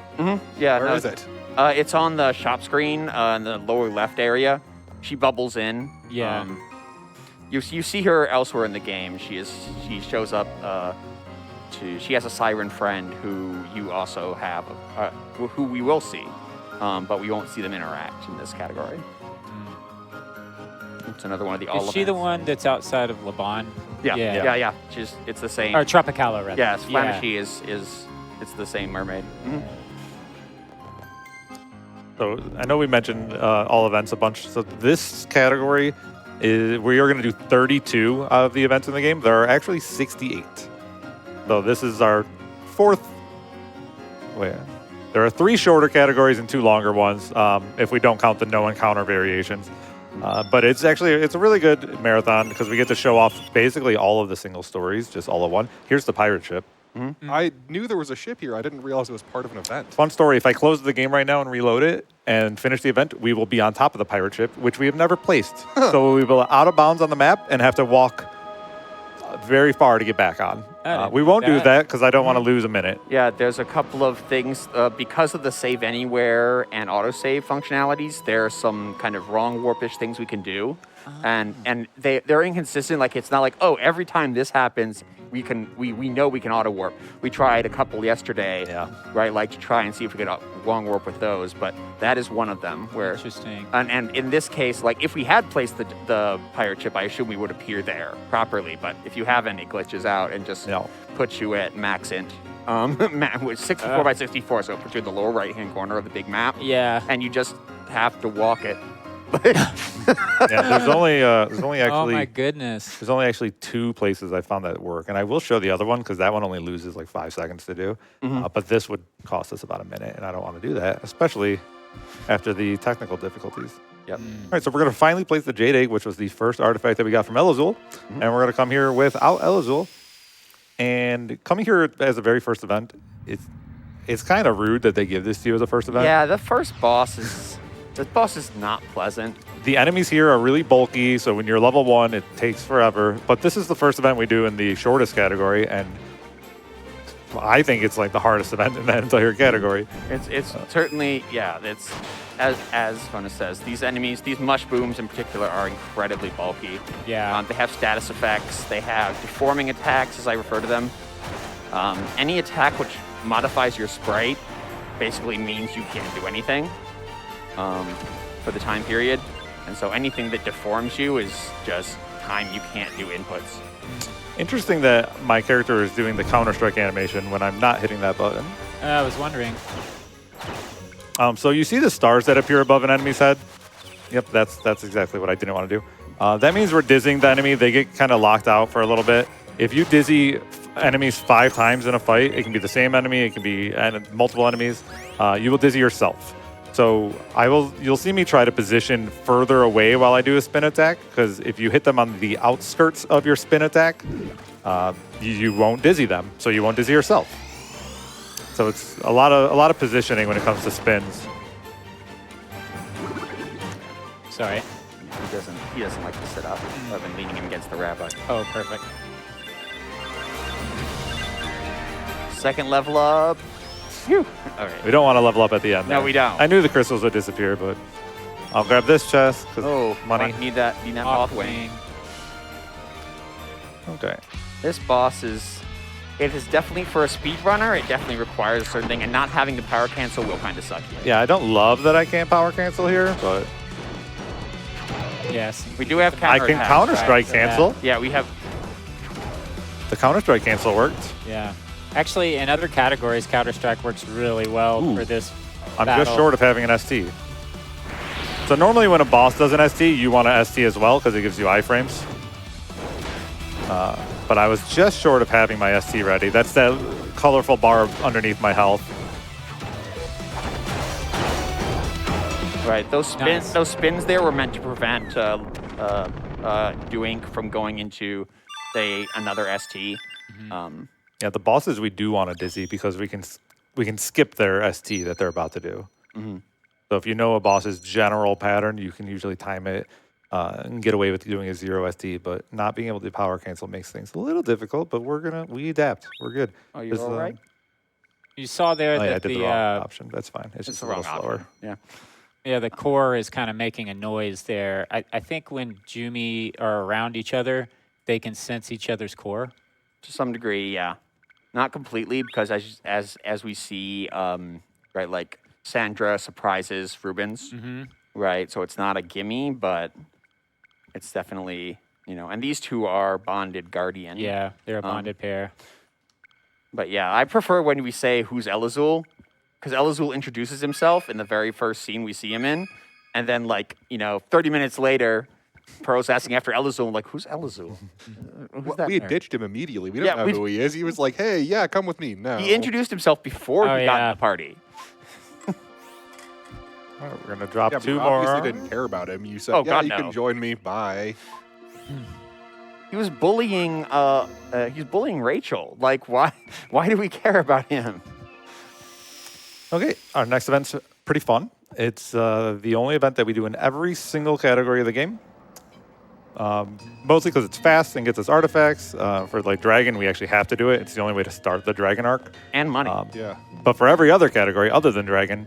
[SPEAKER 3] Yeah,
[SPEAKER 4] Where
[SPEAKER 3] no,
[SPEAKER 4] is it?
[SPEAKER 3] It's on the shop screen in the lower left area. She bubbles in.
[SPEAKER 5] Yeah.
[SPEAKER 3] You see her elsewhere in the game. She shows up she has a siren friend who you also have, who we will see, but we won't see them interact in this category. It's another one of the all
[SPEAKER 5] Is she the
[SPEAKER 3] events.
[SPEAKER 5] one that's outside of Laban?
[SPEAKER 3] Yeah. It's the same.
[SPEAKER 5] Or Tropicala, rather.
[SPEAKER 3] Yes, Flamashee is it's the same mermaid.
[SPEAKER 2] So I know we mentioned all events a bunch. So this category is we are going to do 32 of the events in the game. There are actually 68. So this is our fourth. Wait, there are 3 shorter categories and 2 longer ones if we don't count the no encounter variations. But it's a really good marathon because we get to show off basically all of the single stories, just all at one. Here's the pirate ship.
[SPEAKER 4] I knew there was a ship here. I didn't realize it was part of an event.
[SPEAKER 2] Fun story, if I close the game right now and reload it and finish the event, we will be on top of the pirate ship, which we have never placed. So we will out of bounds on the map and have to walk very far to get back on. We won't do that because I don't want to lose a minute.
[SPEAKER 3] Yeah, there's a couple of things because of the save anywhere and autosave functionalities. There are some kind of wrong warpish things we can do, and they're inconsistent. Like it's not like, oh, every time this happens, we know we can auto warp. We tried a couple yesterday, right? Like to try and see if we could wrong warp with those, but that is one of them. Where
[SPEAKER 5] Interesting.
[SPEAKER 3] And in this case, like if we had placed the pirate ship, I assume we would appear there properly. But if you have any glitches out and just put you at max int, with 64 by 64, so it puts you in the lower right-hand corner of the big map.
[SPEAKER 5] Yeah.
[SPEAKER 3] And you just have to walk it.
[SPEAKER 2] There's only actually.
[SPEAKER 5] Oh my goodness.
[SPEAKER 2] There's only actually 2 places I found that work, and I will show the other one because that one only loses like 5 seconds to do. But this would cost us about a minute, and I don't want to do that, especially after the technical difficulties.
[SPEAKER 3] Yep.
[SPEAKER 2] All right, so we're going to finally place the Jade Egg, which was the first artifact that we got from Elazul, and we're going to come here without Elazul. And coming here as the very first event, it's kind of rude that they give this to you as a first event.
[SPEAKER 3] Yeah, the first boss is not pleasant.
[SPEAKER 2] The enemies here are really bulky, so when you're level 1, it takes forever. But this is the first event we do in the shortest category, and I think it's like the hardest event in that entire category.
[SPEAKER 3] It's certainly, it's as Phonis says, these enemies, these mush booms in particular, are incredibly bulky.
[SPEAKER 5] Yeah.
[SPEAKER 3] They have status effects. They have deforming attacks, as I refer to them. Any attack which modifies your sprite basically means you can't do anything for the time period. And so anything that deforms you is just time you can't do inputs.
[SPEAKER 2] Interesting that my character is doing the Counter-Strike animation when I'm not hitting that button.
[SPEAKER 5] I was wondering.
[SPEAKER 2] So you see the stars that appear above an enemy's head? Yep, that's exactly what I didn't want to do. That means we're dizzying the enemy. They get kind of locked out for a little bit. If you dizzy enemies 5 times in a fight, it can be the same enemy, it can be multiple enemies, you will dizzy yourself. So you'll see me try to position further away while I do a spin attack, because if you hit them on the outskirts of your spin attack, you won't dizzy them, so you won't dizzy yourself. So it's a lot of positioning when it comes to spins.
[SPEAKER 5] Sorry.
[SPEAKER 3] He doesn't like to sit up. I've been leaning him against the rabbi.
[SPEAKER 5] Oh, perfect.
[SPEAKER 3] Second level up. Phew. All right.
[SPEAKER 2] We don't want to level up at the end.
[SPEAKER 3] No,
[SPEAKER 2] there.
[SPEAKER 3] we don't.
[SPEAKER 2] I knew the crystals would disappear, but I'll grab this chest because money.
[SPEAKER 3] Need that moth wing.
[SPEAKER 2] Okay.
[SPEAKER 3] This boss is definitely, for a speedrunner, it definitely requires a certain thing, and not having the power cancel will kind of suck you.
[SPEAKER 2] Yeah, I don't love that I can't power cancel here, but
[SPEAKER 5] Yes.
[SPEAKER 3] We do have
[SPEAKER 2] I
[SPEAKER 3] counter
[SPEAKER 2] can
[SPEAKER 3] attacks,
[SPEAKER 2] Counter-Strike
[SPEAKER 3] right?
[SPEAKER 2] cancel.
[SPEAKER 3] Yeah, we have.
[SPEAKER 2] The Counter-Strike cancel worked.
[SPEAKER 5] Yeah. Actually, in other categories, Counter-Strike works really well for this
[SPEAKER 2] I'm
[SPEAKER 5] battle.
[SPEAKER 2] just short of having an ST. So normally when a boss does an ST, you want an ST as well because it gives you iframes. But I was just short of having my ST ready. That's that colorful bar underneath my health.
[SPEAKER 3] Right, those spins there were meant to prevent Doink from going into, say, another ST.
[SPEAKER 2] Yeah, the bosses we do want to dizzy because we can skip their ST that they're about to do. So if you know a boss's general pattern, you can usually time it and get away with doing a 0 ST. But not being able to power cancel makes things a little difficult. But we adapt. We're good.
[SPEAKER 3] Oh, you're all right?
[SPEAKER 5] You saw there
[SPEAKER 2] I
[SPEAKER 5] that
[SPEAKER 2] did the wrong option. That's fine. It's just a little slower.
[SPEAKER 3] Yeah.
[SPEAKER 5] Yeah, the core is kind of making a noise there. I think when Jumi are around each other, they can sense each other's core.
[SPEAKER 3] To some degree, yeah. not completely, because as we see, right, like Sandra surprises Rubens, right? So it's not a gimme, but it's definitely, and these two are bonded guardian.
[SPEAKER 5] Yeah, they're a bonded pair.
[SPEAKER 3] But yeah, I prefer when we say who's Elazul, because Elazul introduces himself in the very first scene we see him in, and then 30 minutes later, Pearl's asking after Elazul. I'm like, who's Elazul? Who's that?
[SPEAKER 4] We had ditched him immediately. We don't know who he is. He was like, hey, yeah, come with me. No.
[SPEAKER 3] He introduced himself before he got in the party.
[SPEAKER 2] All right, we're gonna drop
[SPEAKER 4] Yeah,
[SPEAKER 2] two
[SPEAKER 4] but
[SPEAKER 2] more.
[SPEAKER 4] obviously didn't care about him. You said,
[SPEAKER 3] Oh,
[SPEAKER 4] yeah,
[SPEAKER 3] God,
[SPEAKER 4] you
[SPEAKER 3] no.
[SPEAKER 4] can join me. Bye.
[SPEAKER 3] He was bullying. He's bullying Rachel. Like, why? Why do we care about him?
[SPEAKER 2] Okay, our next event's pretty fun. It's the only event that we do in every single category of the game. Mostly because it's fast and gets us artifacts. For like Dragon, we actually have to do it. It's the only way to start the Dragon arc.
[SPEAKER 3] And money.
[SPEAKER 4] Yeah.
[SPEAKER 2] But for every other category other than Dragon,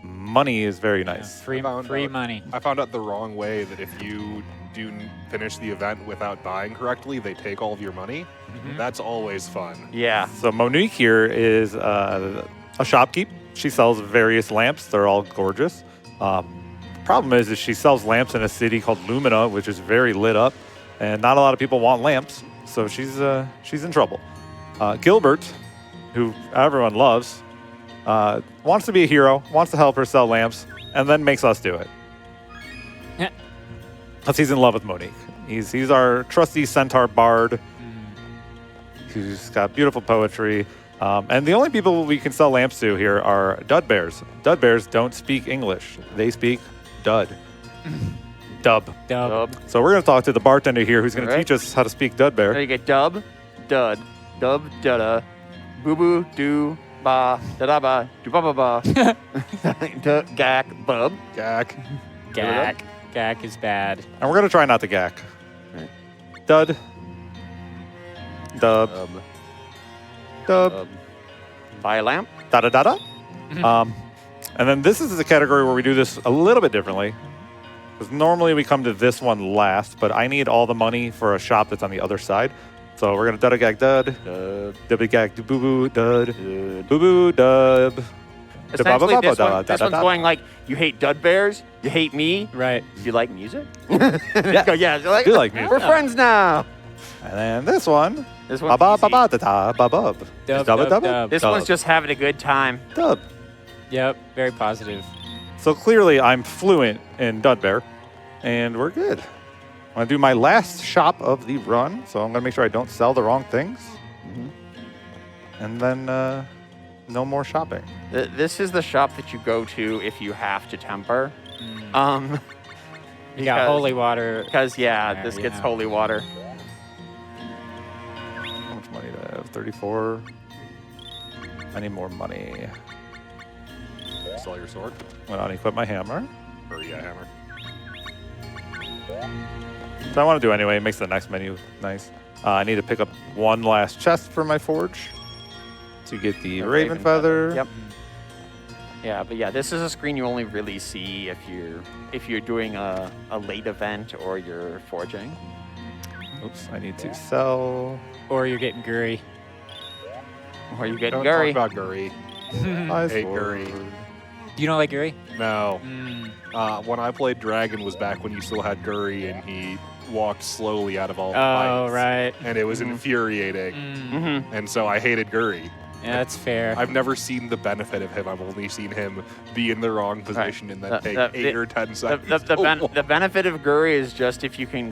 [SPEAKER 2] money is very nice.
[SPEAKER 5] Free money.
[SPEAKER 4] I found out the wrong way that if you do finish the event without buying correctly, they take all of your money. That's always fun.
[SPEAKER 3] Yeah.
[SPEAKER 2] So Monique here is a shopkeep. She sells various lamps. They're all gorgeous. Problem is she sells lamps in a city called Lumina, which is very lit up, and not a lot of people want lamps, so she's in trouble. Gilbert, who everyone loves, wants to be a hero, wants to help her sell lamps, and then makes us do it.
[SPEAKER 5] Yeah.
[SPEAKER 2] Because he's in love with Monique. He's our trusty centaur bard, who's got beautiful poetry. And the only people we can sell lamps to here are dud bears. Dud bears don't speak English. They speak dud. Dub. So we're going to talk to the bartender here who's going to teach us how to speak dud
[SPEAKER 3] There
[SPEAKER 2] bear.
[SPEAKER 3] you get dub, dud, dudda, boo boo, do, ba, da da ba, do ba ba ba, gak, bub.
[SPEAKER 4] Gak.
[SPEAKER 5] Gak is bad.
[SPEAKER 2] And we're going to try not to gack.
[SPEAKER 3] Right.
[SPEAKER 2] Dud. Dub. Dub.
[SPEAKER 3] Buy a lamp.
[SPEAKER 2] Da da da da. And then this is the category where we do this a little bit differently. Because normally we come to this one last, but I need all the money for a shop that's on the other side. So we're going to dud-a-gag dud. Dubby gag boo boo dud. Boo boo dub.
[SPEAKER 3] Essentially, this one's going like, you hate dud bears, you hate me.
[SPEAKER 5] Right.
[SPEAKER 3] Do you like music?
[SPEAKER 2] Yeah.
[SPEAKER 3] Yeah. You're like,
[SPEAKER 2] I do like music.
[SPEAKER 3] We're friends now.
[SPEAKER 2] And then this one.
[SPEAKER 3] This one's
[SPEAKER 2] Ba ba
[SPEAKER 3] easy.
[SPEAKER 2] ba da da ba bub.
[SPEAKER 5] Dub,
[SPEAKER 2] Dubba
[SPEAKER 5] dub,
[SPEAKER 2] dubba?
[SPEAKER 5] dub.
[SPEAKER 3] This one's just having a good time.
[SPEAKER 2] Dub.
[SPEAKER 5] Yep, very positive.
[SPEAKER 2] So clearly I'm fluent in dud bear, and we're good. I'm going to do my last shop of the run, so I'm going to make sure I don't sell the wrong things. And then no more shopping.
[SPEAKER 3] This is the shop that you go to if you have to temper.
[SPEAKER 5] You got
[SPEAKER 3] Because-
[SPEAKER 5] holy water.
[SPEAKER 3] Because, yeah,
[SPEAKER 5] There,
[SPEAKER 3] this gets
[SPEAKER 5] yeah.
[SPEAKER 3] holy water.
[SPEAKER 2] How much money do I have? 34. I need more money.
[SPEAKER 4] Sell your sword.
[SPEAKER 2] I'm going to unequip my hammer.
[SPEAKER 4] Or yeah, hammer.
[SPEAKER 2] So I want to do anyway. It makes the next menu nice. I need to pick up one last chest for my forge to get the raven feather.
[SPEAKER 3] Yep. Yeah, but yeah, this is a screen you only really see if you're doing a late event or you're forging.
[SPEAKER 2] Oops, I need to sell.
[SPEAKER 5] Or you're getting Guri.
[SPEAKER 3] Or you get
[SPEAKER 4] Don't
[SPEAKER 3] Guri.
[SPEAKER 4] talk about Guri.
[SPEAKER 2] my
[SPEAKER 4] Hate
[SPEAKER 2] sword.
[SPEAKER 4] Guri.
[SPEAKER 5] You don't like Guri?
[SPEAKER 4] No. When I played Dragon was back when you still had Guri and he walked slowly out of all the
[SPEAKER 5] Oh,
[SPEAKER 4] fights.
[SPEAKER 5] right.
[SPEAKER 4] And it was infuriating.
[SPEAKER 3] Mm-hmm.
[SPEAKER 4] And so I hated Guri.
[SPEAKER 5] Yeah, that's fair.
[SPEAKER 4] I've never seen the benefit of him. I've only seen him be in the wrong position and then take 8 or 10 seconds.
[SPEAKER 3] The benefit of Guri is just if you can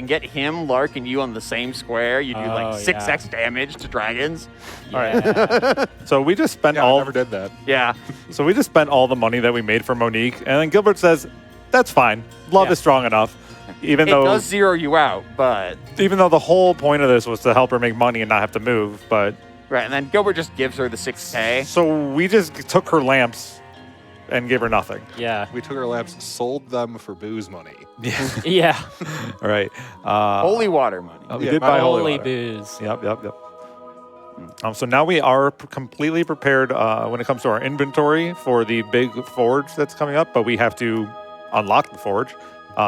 [SPEAKER 3] get him, Lark, and you on the same square, you do
[SPEAKER 5] Oh,
[SPEAKER 3] like 6x damage to dragons.
[SPEAKER 5] Yeah.
[SPEAKER 2] So we just spent
[SPEAKER 4] Yeah, I
[SPEAKER 2] all.
[SPEAKER 4] never did that.
[SPEAKER 3] Yeah.
[SPEAKER 2] So we just spent all the money that we made for Monique, and then Gilbert says, "That's fine. Love
[SPEAKER 3] Yeah.
[SPEAKER 2] is strong enough." Even
[SPEAKER 3] It
[SPEAKER 2] though
[SPEAKER 3] does zero you out, but
[SPEAKER 2] the whole point of this was to help her make money and not have to move, but
[SPEAKER 3] right, and then Gilbert just gives her the 6K.
[SPEAKER 2] so we just took her lamps and gave her nothing.
[SPEAKER 5] Yeah.
[SPEAKER 4] We took our lamps, sold them for booze money.
[SPEAKER 2] Yeah.
[SPEAKER 5] Yeah.
[SPEAKER 2] All right.
[SPEAKER 3] Holy water money.
[SPEAKER 2] We
[SPEAKER 4] Yeah,
[SPEAKER 2] did
[SPEAKER 4] not
[SPEAKER 2] buy
[SPEAKER 4] holy
[SPEAKER 5] Holy
[SPEAKER 4] water.
[SPEAKER 5] booze.
[SPEAKER 2] Yep. So now we are completely prepared when it comes to our inventory for the big forge that's coming up, but we have to unlock the forge.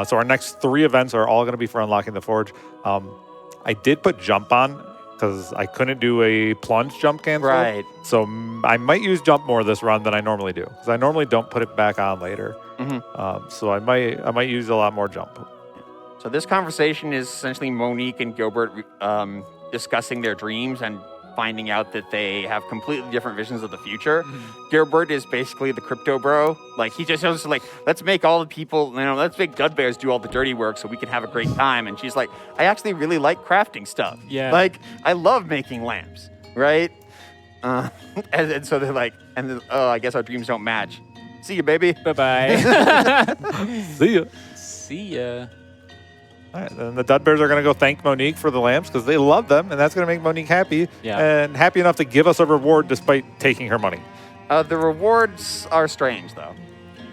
[SPEAKER 2] So our next 3 events are all going to be for unlocking the forge. I did put jump on because I couldn't do a plunge jump cancel.
[SPEAKER 3] Right.
[SPEAKER 2] So I might use jump more this run than I normally do, because I normally don't put it back on later. So I might use a lot more jump.
[SPEAKER 3] So this conversation is essentially Monique and Gilbert discussing their dreams and finding out that they have completely different visions of the future. Gilbert is basically the crypto bro. Like, he just goes like, let's make all the people, let's make Dudbears do all the dirty work so we can have a great time. And she's like, I actually really like crafting stuff.
[SPEAKER 5] Yeah.
[SPEAKER 3] Like, I love making lamps, right? And so they're like, I guess our dreams don't match. See you, baby.
[SPEAKER 5] Bye-bye.
[SPEAKER 2] See ya.
[SPEAKER 5] See ya.
[SPEAKER 2] All right, then the Dudbears are going to go thank Monique for the lamps because they love them, and that's going to make Monique happy.
[SPEAKER 5] Yeah.
[SPEAKER 2] And happy enough to give us a reward despite taking her money.
[SPEAKER 3] The rewards are strange, though.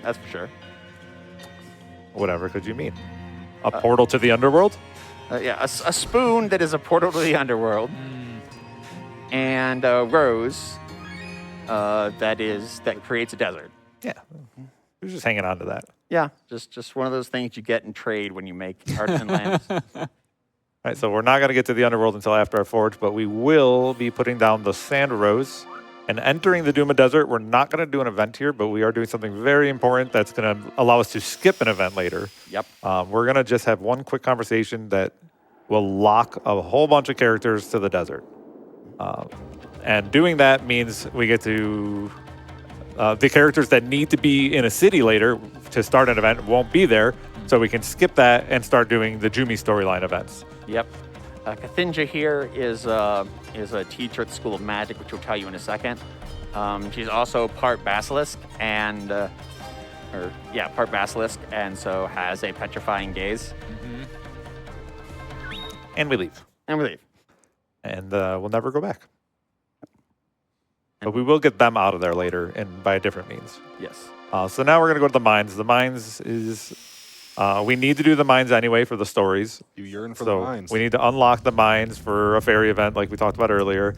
[SPEAKER 3] That's for sure.
[SPEAKER 2] Whatever could you mean? A portal to the underworld?
[SPEAKER 3] A spoon that is a portal to the underworld. And a rose that creates a desert.
[SPEAKER 2] Yeah. We're just hanging on to that.
[SPEAKER 3] Yeah, just one of those things you get in trade when you make artisan lamps.
[SPEAKER 2] All right, so we're not going to get to the underworld until after our forge, but we will be putting down the sand rose and entering the Duma Desert. We're not going to do an event here, but we are doing something very important that's going to allow us to skip an event later.
[SPEAKER 3] Yep.
[SPEAKER 2] We're going to just have one quick conversation that will lock a whole bunch of characters to the desert. And doing that means we get to... the characters that need to be in a city later to start an event won't be there, so we can skip that and start doing the Jumi storyline events.
[SPEAKER 3] Yep. Kathinja here is a teacher at the School of Magic, which we'll tell you in a second. She's also part basilisk part basilisk, and so has a petrifying gaze.
[SPEAKER 2] And we leave. And we'll never go back. But we will get them out of there later and by a different means.
[SPEAKER 3] Yes.
[SPEAKER 2] So now we're going to go to the mines. The mines is... we need to do the mines anyway for the stories.
[SPEAKER 4] You yearn for the mines.
[SPEAKER 2] We need to unlock the mines for a fairy event like we talked about earlier.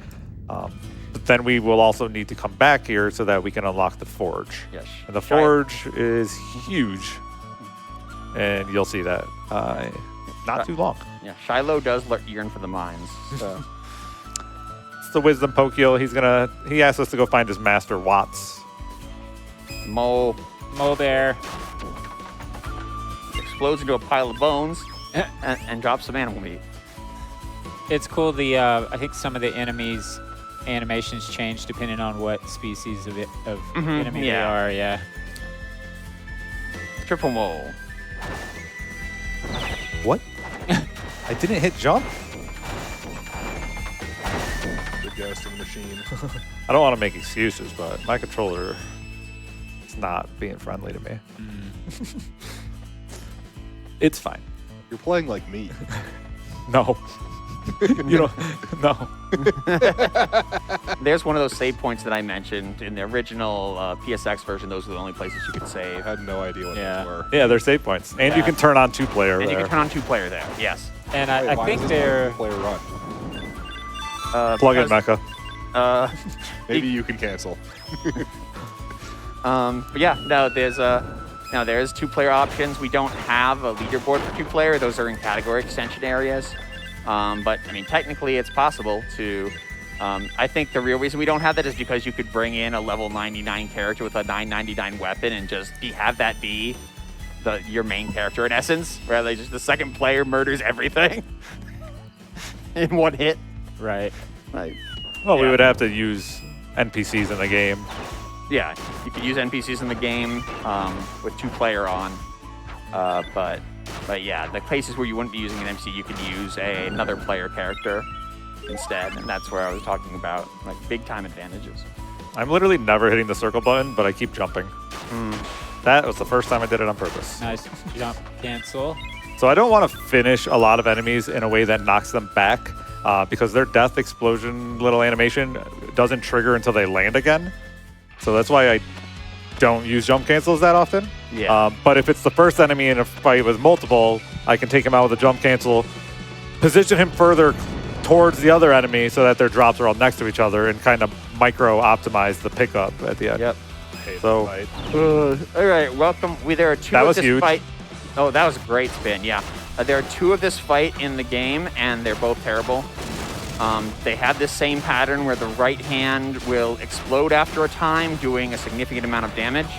[SPEAKER 2] But then we will also need to come back here so that we can unlock the forge.
[SPEAKER 3] Yes.
[SPEAKER 2] And the forge is huge. And you'll see that. Not too long.
[SPEAKER 3] Yeah, Shiloh does yearn for the mines. So.
[SPEAKER 2] It's the Wisdom Pokio. He asked us to go find his master, Watts.
[SPEAKER 3] Mole
[SPEAKER 5] there.
[SPEAKER 3] explodes into a pile of bones and drops some animal meat.
[SPEAKER 5] It's cool. I think some of the enemies' animations change depending on what species of enemy they are. Yeah.
[SPEAKER 3] Triple mole.
[SPEAKER 2] What? I didn't hit jump?
[SPEAKER 4] The ghosting machine.
[SPEAKER 2] I don't want to make excuses, but my controller is not being friendly to me. It's fine.
[SPEAKER 4] You're playing like me.
[SPEAKER 2] No. You don't. No.
[SPEAKER 3] There's one of those save points that I mentioned in the original PSX version. Those were the only places you could
[SPEAKER 4] I
[SPEAKER 3] save.
[SPEAKER 4] had no idea what those were.
[SPEAKER 2] Yeah, they're save points. And you can turn on two-player
[SPEAKER 3] And
[SPEAKER 2] there.
[SPEAKER 3] you can turn on two-player there. Yes.
[SPEAKER 5] And
[SPEAKER 4] Wait,
[SPEAKER 5] I
[SPEAKER 4] why
[SPEAKER 5] think
[SPEAKER 4] is this
[SPEAKER 5] they're...
[SPEAKER 4] not a player run?
[SPEAKER 2] Plug in
[SPEAKER 3] because,
[SPEAKER 2] Mecha.
[SPEAKER 4] Maybe you can cancel.
[SPEAKER 3] But yeah, no, there's two-player options. We don't have a leaderboard for two-player. Those are in category extension areas. But I mean, technically, it's possible to. I think the real reason we don't have that is because you could bring in a level 99 character with a 999 weapon and just have that be your main character in essence, rather than just the second player murders everything in one hit.
[SPEAKER 5] Right.
[SPEAKER 3] Like,
[SPEAKER 2] Well, we would have to use NPCs in the game.
[SPEAKER 3] yeah, you could use NPCs in the game with two-player on, But yeah, the places where you wouldn't be using an MC, you could use another player character instead, and that's where I was talking about, like, big time advantages.
[SPEAKER 2] I'm literally never hitting the circle button, but I keep jumping. That was the first time I did it on purpose.
[SPEAKER 5] Nice jump cancel.
[SPEAKER 2] So I don't want to finish a lot of enemies in a way that knocks them back because their death explosion little animation doesn't trigger until they land again. So that's why I don't use jump cancels that often.
[SPEAKER 3] Yeah.
[SPEAKER 2] But if it's the first enemy in a fight with multiple, I can take him out with a jump cancel, position him further towards the other enemy so that their drops are all next to each other and kind of micro optimize the pickup at the end.
[SPEAKER 3] Yep.
[SPEAKER 2] So
[SPEAKER 3] All right, welcome. There are two
[SPEAKER 2] That
[SPEAKER 3] of
[SPEAKER 2] was
[SPEAKER 3] this
[SPEAKER 2] huge.
[SPEAKER 3] fight. Oh, that was a great spin, yeah. There are two of this fight in the game, and they're both terrible. They have this same pattern where the right hand will explode after a time, doing a significant amount of damage.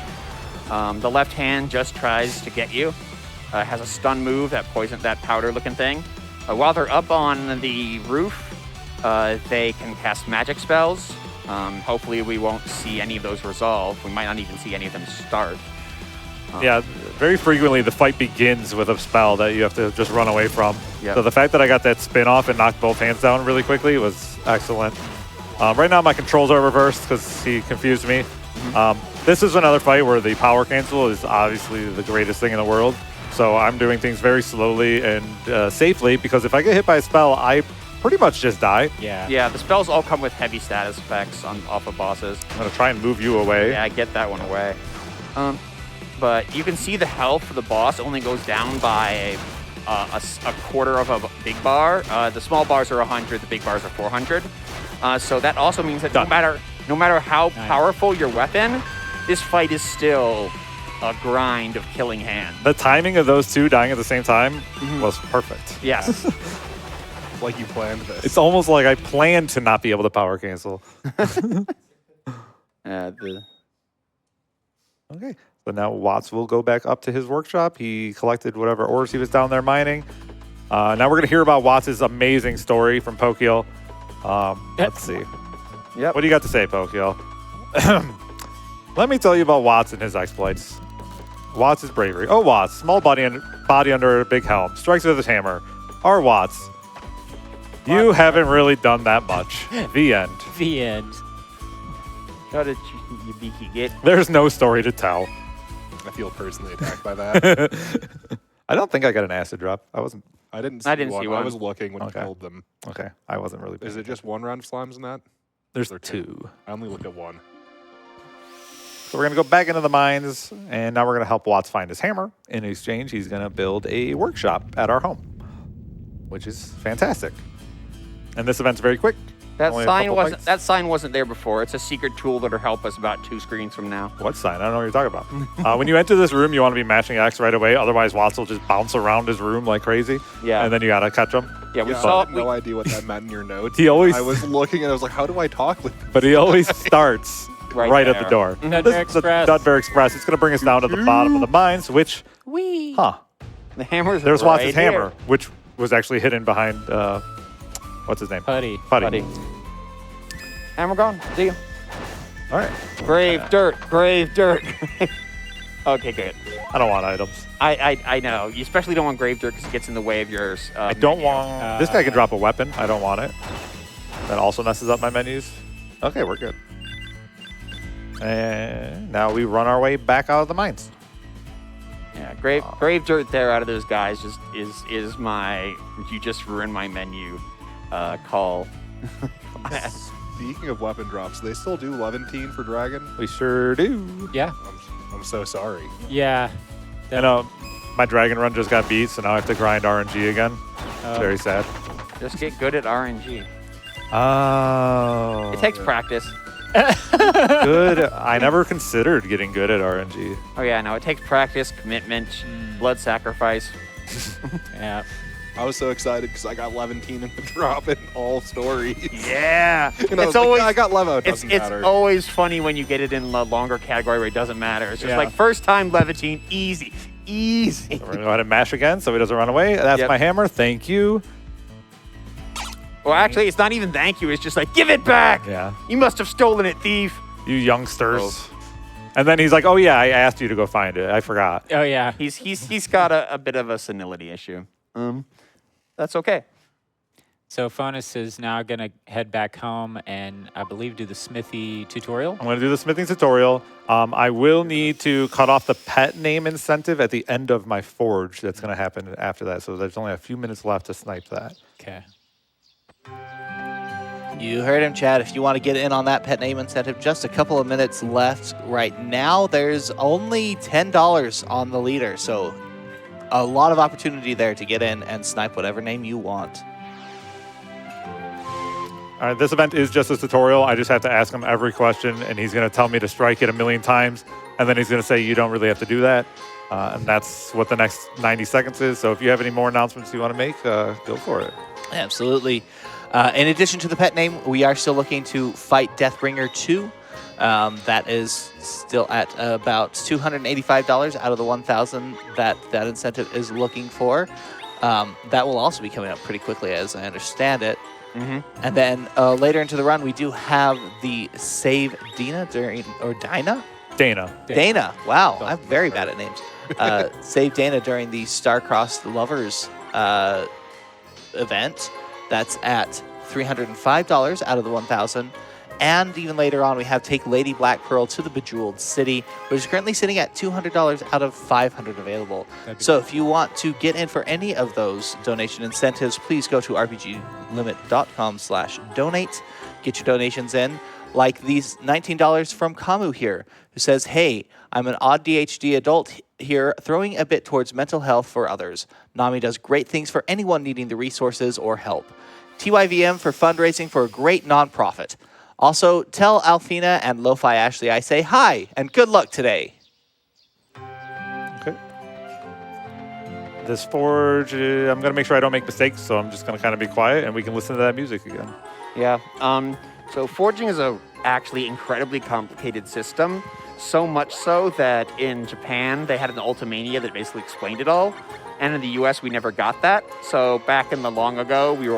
[SPEAKER 3] The left hand just tries to get you. Has a stun move, that powder-looking thing. While they're up on the roof, they can cast magic spells. Hopefully we won't see any of those resolve. We might not even see any of them start.
[SPEAKER 2] Yeah, very frequently the fight begins with a spell that you have to just run away from.
[SPEAKER 3] Yep.
[SPEAKER 2] So the fact that I got that spin off and knocked both hands down really quickly was excellent. Right now my controls are reversed because he confused me. This is another fight where the power cancel is obviously the greatest thing in the world. So I'm doing things very slowly and safely, because if I get hit by a spell, I pretty much just die.
[SPEAKER 5] Yeah.
[SPEAKER 3] Yeah, the spells all come with heavy status effects off of bosses.
[SPEAKER 2] I'm going to try and move you away.
[SPEAKER 3] Yeah, get that one away. But you can see the health for the boss only goes down by a quarter of a big bar. The small bars are 100, the big bars are 400. So that also means that no matter how powerful your weapon, this fight is still a grind of killing hand.
[SPEAKER 2] The timing of those two dying at the same time was perfect.
[SPEAKER 3] Yes.
[SPEAKER 4] Like you planned this.
[SPEAKER 2] It's almost like I planned to not be able to power cancel. Okay. So now Watts will go back up to his workshop. He collected whatever ores he was down there mining. Now we're going to hear about Watts' amazing story from Pokiel. Let's see.
[SPEAKER 3] Yep.
[SPEAKER 2] What do you got to say, Pokiel? Let me tell you about Watts and his exploits. Watts' bravery. Oh, Watts, small body under a big helm, strikes with his hammer. Our Watts, you haven't really done that much. The end.
[SPEAKER 5] The end.
[SPEAKER 3] How did you beaky get?
[SPEAKER 2] There's no story to tell.
[SPEAKER 4] I feel personally attacked by that.
[SPEAKER 2] I don't think I got an acid drop. I
[SPEAKER 4] didn't see
[SPEAKER 3] see one.
[SPEAKER 4] I was looking when you
[SPEAKER 2] Okay.
[SPEAKER 4] killed them.
[SPEAKER 2] Okay. I wasn't really.
[SPEAKER 4] Is it just one round of slimes in that?
[SPEAKER 2] There's
[SPEAKER 4] Or
[SPEAKER 2] two.
[SPEAKER 4] I only looked at one.
[SPEAKER 2] So we're going to go back into the mines, and now we're going to help Watts find his hammer. In exchange, he's going to build a workshop at our home, which is fantastic. And this event's very quick.
[SPEAKER 3] That
[SPEAKER 2] Only a
[SPEAKER 3] sign
[SPEAKER 2] couple
[SPEAKER 3] wasn't.
[SPEAKER 2] fights.
[SPEAKER 3] That sign wasn't there before. It's a secret tool that'll help us about 2 screens from now.
[SPEAKER 2] What sign? I don't know what you're talking about. When you enter this room, you want to be mashing X right away. Otherwise, Watts will just bounce around his room like crazy.
[SPEAKER 3] Yeah.
[SPEAKER 2] And then you got to catch him.
[SPEAKER 3] Yeah, we
[SPEAKER 4] Yeah, I
[SPEAKER 3] saw.
[SPEAKER 4] had no idea what that meant in your notes.
[SPEAKER 2] He always-
[SPEAKER 4] I was looking and I was like, how do I talk with
[SPEAKER 2] But he always starts right at the
[SPEAKER 3] there.
[SPEAKER 2] door.
[SPEAKER 5] Dudbear
[SPEAKER 2] This is the
[SPEAKER 5] Express.
[SPEAKER 2] Dudbear Express. It's going to bring us down to the bottom of the mines, which, huh.
[SPEAKER 3] The hammer's
[SPEAKER 2] There's
[SPEAKER 3] right
[SPEAKER 2] Watts'
[SPEAKER 3] here.
[SPEAKER 2] hammer, which was actually hidden behind, what's his name?
[SPEAKER 5] Putty.
[SPEAKER 2] Putty.
[SPEAKER 3] Hammer gone. See you.
[SPEAKER 2] All right.
[SPEAKER 3] Grave dirt. Grave dirt. Okay, good.
[SPEAKER 2] I don't want items.
[SPEAKER 3] I know. You especially don't want grave dirt because it gets in the way of yours.
[SPEAKER 2] I don't want... this guy can drop a weapon. I don't want it. That also messes up my menus. Okay, we're good. And now we run our way back out of the mines.
[SPEAKER 3] Yeah, grave dirt there out of those guys just is my you just ruined my menu call.
[SPEAKER 4] Speaking of weapon drops, they still do Levantine for Dragon?
[SPEAKER 2] We sure do.
[SPEAKER 5] Yeah.
[SPEAKER 4] I'm so sorry.
[SPEAKER 5] Yeah.
[SPEAKER 2] I know my dragon run just got beat, so now I have to grind RNG again. It's very sad.
[SPEAKER 3] Just get good at RNG.
[SPEAKER 2] Oh.
[SPEAKER 3] It takes practice.
[SPEAKER 2] Good. I never considered getting good at RNG.
[SPEAKER 3] Oh yeah, no, it takes practice, commitment, blood sacrifice.
[SPEAKER 5] Yeah.
[SPEAKER 4] I was so excited because I got Levantine in the drop in all stories.
[SPEAKER 3] Yeah,
[SPEAKER 4] And I was like, I got Levo. It
[SPEAKER 3] it's
[SPEAKER 4] doesn't matter.
[SPEAKER 3] always funny when you get it in the longer category where it doesn't matter. It's just
[SPEAKER 2] Yeah.
[SPEAKER 3] like first time Levantine, easy.
[SPEAKER 2] So we're going to go ahead and mash again so he doesn't run away. That's
[SPEAKER 3] Yep.
[SPEAKER 2] my hammer. Thank you.
[SPEAKER 3] Well, actually, it's not even thank you. It's just like, give it back.
[SPEAKER 2] Yeah.
[SPEAKER 3] You must have stolen it, thief.
[SPEAKER 2] You youngsters. And then he's like, oh, yeah, I asked you to go find it. I forgot.
[SPEAKER 5] Oh, yeah.
[SPEAKER 3] He's got a bit of a senility issue. That's okay.
[SPEAKER 5] So Phonis is now going to head back home and I believe do the smithy tutorial.
[SPEAKER 2] I'm going to do the smithing tutorial. I will need to cut off the pet name incentive at the end of my forge. That's going to happen after that. So there's only a few minutes left to snipe that.
[SPEAKER 5] Okay.
[SPEAKER 1] You heard him, Chad. If you want to get in on that pet name incentive, just a couple of minutes left. Right now, there's only $10 on the leader, so a lot of opportunity there to get in and snipe whatever name you want.
[SPEAKER 2] All right, this event is just a tutorial. I just have to ask him every question, and he's going to tell me to strike it 1,000,000 times, and then he's going to say, you don't really have to do that. And that's what the next 90 seconds is. So if you have any more announcements you want to make, go for it.
[SPEAKER 1] Absolutely. In addition to the pet name, we are still looking to fight Deathbringer 2. That is still at about $285 out of the $1,000 that incentive is looking for. That will also be coming up pretty quickly, as I understand it. And then later into the run, we do have the Save Dina Dinah? Dana. Wow, I'm very bad at names. Save Dana during the Star-Crossed Lovers event. That's at $305 out of the $1,000. And even later on, we have Take Lady Black Pearl to the Bejeweled City, which is currently sitting at $200 out of $500 available. So if you want to get in for any of those donation incentives, please go to rpglimit.com/donate. Get your donations in. Like these $19 from Kamu here, who says, hey, I'm an odd DHD adult here, throwing a bit towards mental health for others. NAMI does great things for anyone needing the resources or help. TYVM for fundraising for a great nonprofit. Also, tell Alfina and Lo-Fi Ashley I say hi and good luck today.
[SPEAKER 2] Okay. This Forge, I'm going to make sure I don't make mistakes, so I'm just going to kind of be quiet and we can listen to that music again.
[SPEAKER 3] Yeah. So forging is a actually incredibly complicated system. So much so that in Japan they had an Ultimania that basically explained it all, and in the U.S. we never got that. So back in the long ago, we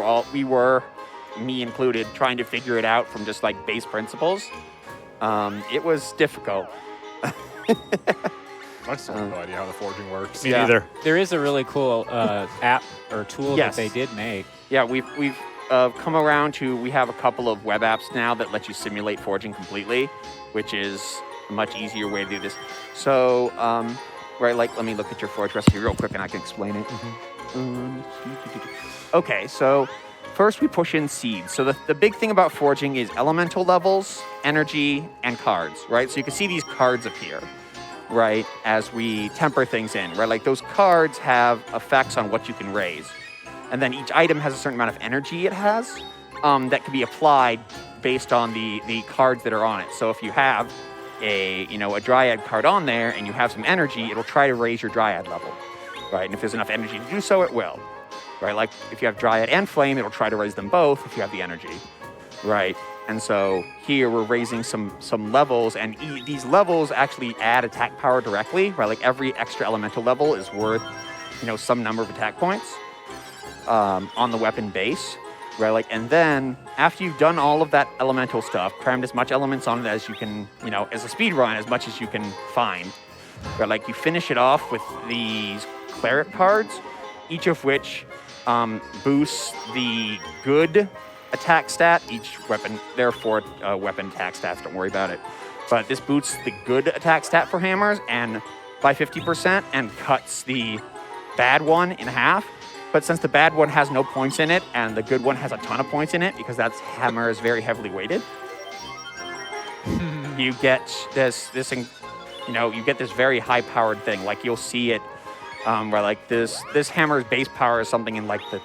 [SPEAKER 3] were, me included, trying to figure it out from just like base principles. It was difficult.
[SPEAKER 4] I still have no idea how the forging works.
[SPEAKER 2] Me neither.
[SPEAKER 5] There is a really cool app or tool that they did make.
[SPEAKER 3] Yeah, we've come around to, we have a couple of web apps now that let you simulate forging completely, which is a much easier way to do this. So, let me look at your forge recipe real quick and I can explain it. Okay, so first we push in seeds. So the big thing about forging is elemental levels, energy, and cards, right? So you can see these cards appear, right, as we temper things in, right? Like those cards have effects on what you can raise. And then each item has a certain amount of energy it has that can be applied based on the cards that are on it. So if you have a Dryad card on there and you have some energy, it'll try to raise your Dryad level, right? And if there's enough energy to do so, it will, right? Like if you have Dryad and Flame, it'll try to raise them both if you have the energy, right? And so here we're raising some levels, and these levels actually add attack power directly, right? Like every extra elemental level is worth, some number of attack points. On the weapon base, right? Like, and then after you've done all of that elemental stuff, crammed as much elements on it as you can, as a speed run, as much as you can find, right? Like you finish it off with these cleric cards, each of which boosts the good attack stat. Each weapon, there are 4 weapon attack stats. Don't worry about it. But this boosts the good attack stat for hammers and by 50% and cuts the bad one in half. But since the bad one has no points in it and the good one has a ton of points in it, because that hammer is very heavily weighted, you get this very high-powered thing. Like you'll see it, where like this hammer's base power is something in like the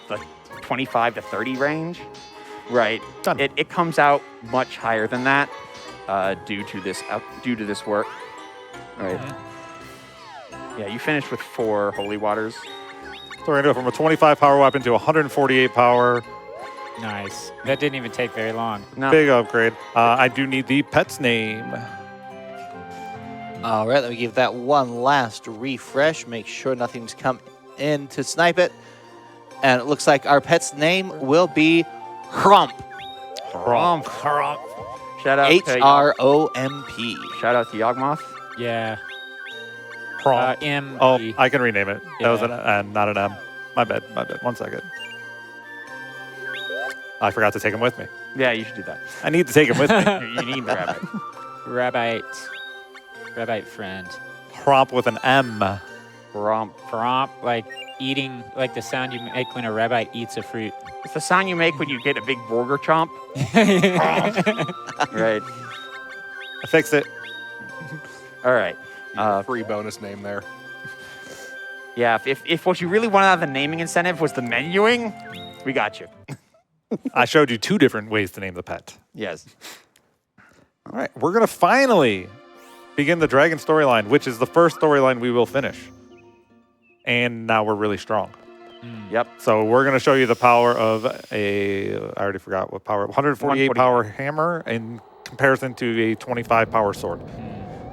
[SPEAKER 3] 25 to 30 range, right? It comes out much higher than that due to this work, right? Yeah, you finished with 4 holy waters.
[SPEAKER 2] So we're going to go from a 25 power weapon to 148 power.
[SPEAKER 5] Nice. That didn't even take very long.
[SPEAKER 3] No.
[SPEAKER 2] Big upgrade. I do need the pet's name.
[SPEAKER 1] All right, let me give that one last refresh. Make sure nothing's come in to snipe it. And it looks like our pet's name will be Hromp.
[SPEAKER 3] Hromp. Shout out
[SPEAKER 1] H-R-O-M-P.
[SPEAKER 3] Shout out to Yawgmoth.
[SPEAKER 5] Yeah. M.
[SPEAKER 2] Oh, I can rename it.
[SPEAKER 5] Yeah.
[SPEAKER 2] That was an N, not an M. My bad. 1 second. I forgot to take him with me.
[SPEAKER 3] Yeah, you should do that.
[SPEAKER 2] I need to take him with me.
[SPEAKER 3] You need the rabbit.
[SPEAKER 5] Rabbite friend.
[SPEAKER 2] Hromp with an M.
[SPEAKER 3] Hromp.
[SPEAKER 5] Like eating, like the sound you make when a rabbite eats a fruit.
[SPEAKER 3] It's the sound you make when you get a big burger chomp. Right.
[SPEAKER 2] I fixed it.
[SPEAKER 3] All right.
[SPEAKER 4] Free bonus name there.
[SPEAKER 3] Yeah, if what you really wanted out of the naming incentive was the menuing, we got you.
[SPEAKER 2] I showed you 2 different ways to name the pet.
[SPEAKER 3] Yes.
[SPEAKER 2] All right, we're going to finally begin the Dragon storyline, which is the first storyline we will finish. And now we're really strong.
[SPEAKER 3] Yep.
[SPEAKER 2] So we're going to show you the power of I already forgot what power, 148 power hammer in comparison to a 25 power sword.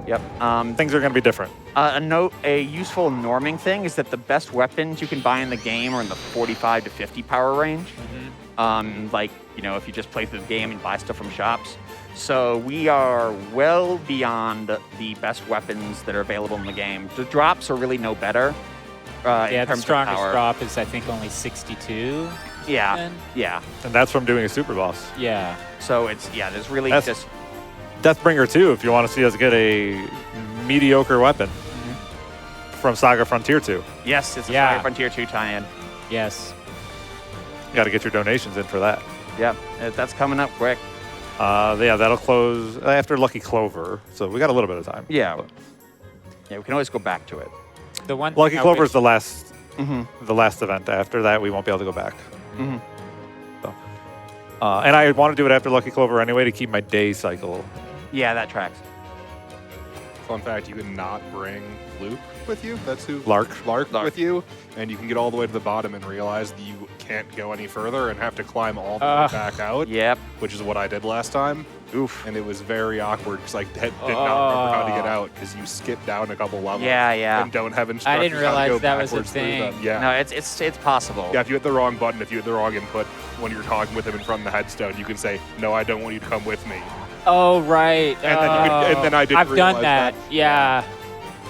[SPEAKER 3] Yep.
[SPEAKER 2] Things are going to be different.
[SPEAKER 3] A useful norming thing is that the best weapons you can buy in the game are in the 45 to 50 power range. Like, you know, if you just play through the game and buy stuff from shops. So we are well beyond the best weapons that are available in the game. The drops are really no better.
[SPEAKER 5] Yeah,
[SPEAKER 3] in
[SPEAKER 5] the
[SPEAKER 3] terms
[SPEAKER 5] strongest
[SPEAKER 3] of power.
[SPEAKER 5] drop is, I think, only 62.
[SPEAKER 3] Yeah,
[SPEAKER 5] then.
[SPEAKER 3] yeah.
[SPEAKER 2] And that's from doing a super boss.
[SPEAKER 5] Yeah.
[SPEAKER 3] So it's, yeah, there's really
[SPEAKER 2] That's-
[SPEAKER 3] just...
[SPEAKER 2] Deathbringer 2, if you want to see us get a mediocre weapon from Saga Frontier 2.
[SPEAKER 3] Yes, it's a
[SPEAKER 5] Yeah.
[SPEAKER 3] Saga Frontier 2 tie-in.
[SPEAKER 5] Yes.
[SPEAKER 2] You got to get your donations in for that.
[SPEAKER 3] Yep, that's coming up quick.
[SPEAKER 2] Yeah, that'll close after Lucky Clover, so we got a little bit of time.
[SPEAKER 3] Yeah. Yeah, we can always go back to it.
[SPEAKER 5] The one
[SPEAKER 2] Lucky
[SPEAKER 5] thing I
[SPEAKER 2] Clover
[SPEAKER 5] wish-
[SPEAKER 2] is the last
[SPEAKER 3] Mm-hmm.
[SPEAKER 2] event. After that, we won't be able to go back.
[SPEAKER 3] Mm-hmm.
[SPEAKER 2] And I want to do it after Lucky Clover anyway to keep my day cycle.
[SPEAKER 3] Yeah, that tracks.
[SPEAKER 4] Fun fact, you can not bring Luke with you. That's who
[SPEAKER 2] Lark.
[SPEAKER 4] Lark with you, and you can get all the way to the bottom and realize that you can't go any further and have to climb all the way back out,
[SPEAKER 3] Yep.
[SPEAKER 4] which is what I did last time.
[SPEAKER 3] Oof.
[SPEAKER 4] And it was very awkward because I did not remember how to get out because you skip down a couple levels
[SPEAKER 3] Yeah, yeah.
[SPEAKER 4] and don't have instructions how to
[SPEAKER 5] realize
[SPEAKER 4] go
[SPEAKER 5] that was a
[SPEAKER 4] backwards through
[SPEAKER 5] thing.
[SPEAKER 4] them. Yeah.
[SPEAKER 3] No, it's possible.
[SPEAKER 4] Yeah, if you hit the wrong button, if you hit the wrong input when you're talking with him in front of the headstone, you can say, "No, I don't want you to come with me."
[SPEAKER 5] Oh, right.
[SPEAKER 4] And then you could- and then I didn't
[SPEAKER 5] I've done
[SPEAKER 4] realize
[SPEAKER 5] that.
[SPEAKER 4] that.
[SPEAKER 5] Yeah.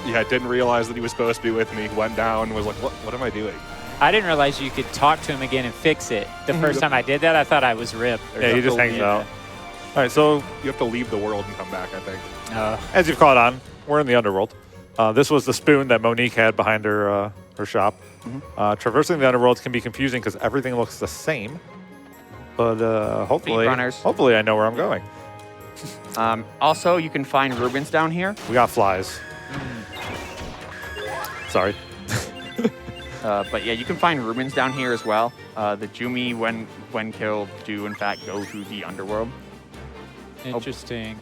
[SPEAKER 4] Yeah, I didn't realize that he was supposed to be with me. Went down and was like, "What am I doing?"
[SPEAKER 5] I didn't realize you could talk to him again and fix it. The first time I did that, I thought I was ripped. or
[SPEAKER 2] Yeah, he just
[SPEAKER 5] something.
[SPEAKER 2] hangs out. All right, so
[SPEAKER 4] You have to leave the world and come back, I think.
[SPEAKER 2] as you've caught on, we're in the underworld. This was the spoon that Monique had behind her shop. Traversing the underworld can be confusing because everything looks the same. But hopefully I know where I'm going.
[SPEAKER 3] Also, you can find rubies down here.
[SPEAKER 2] We got flies. Sorry.
[SPEAKER 3] But yeah, you can find rubies down here as well. The Jumi, when killed, do in fact go to the underworld.
[SPEAKER 5] Interesting.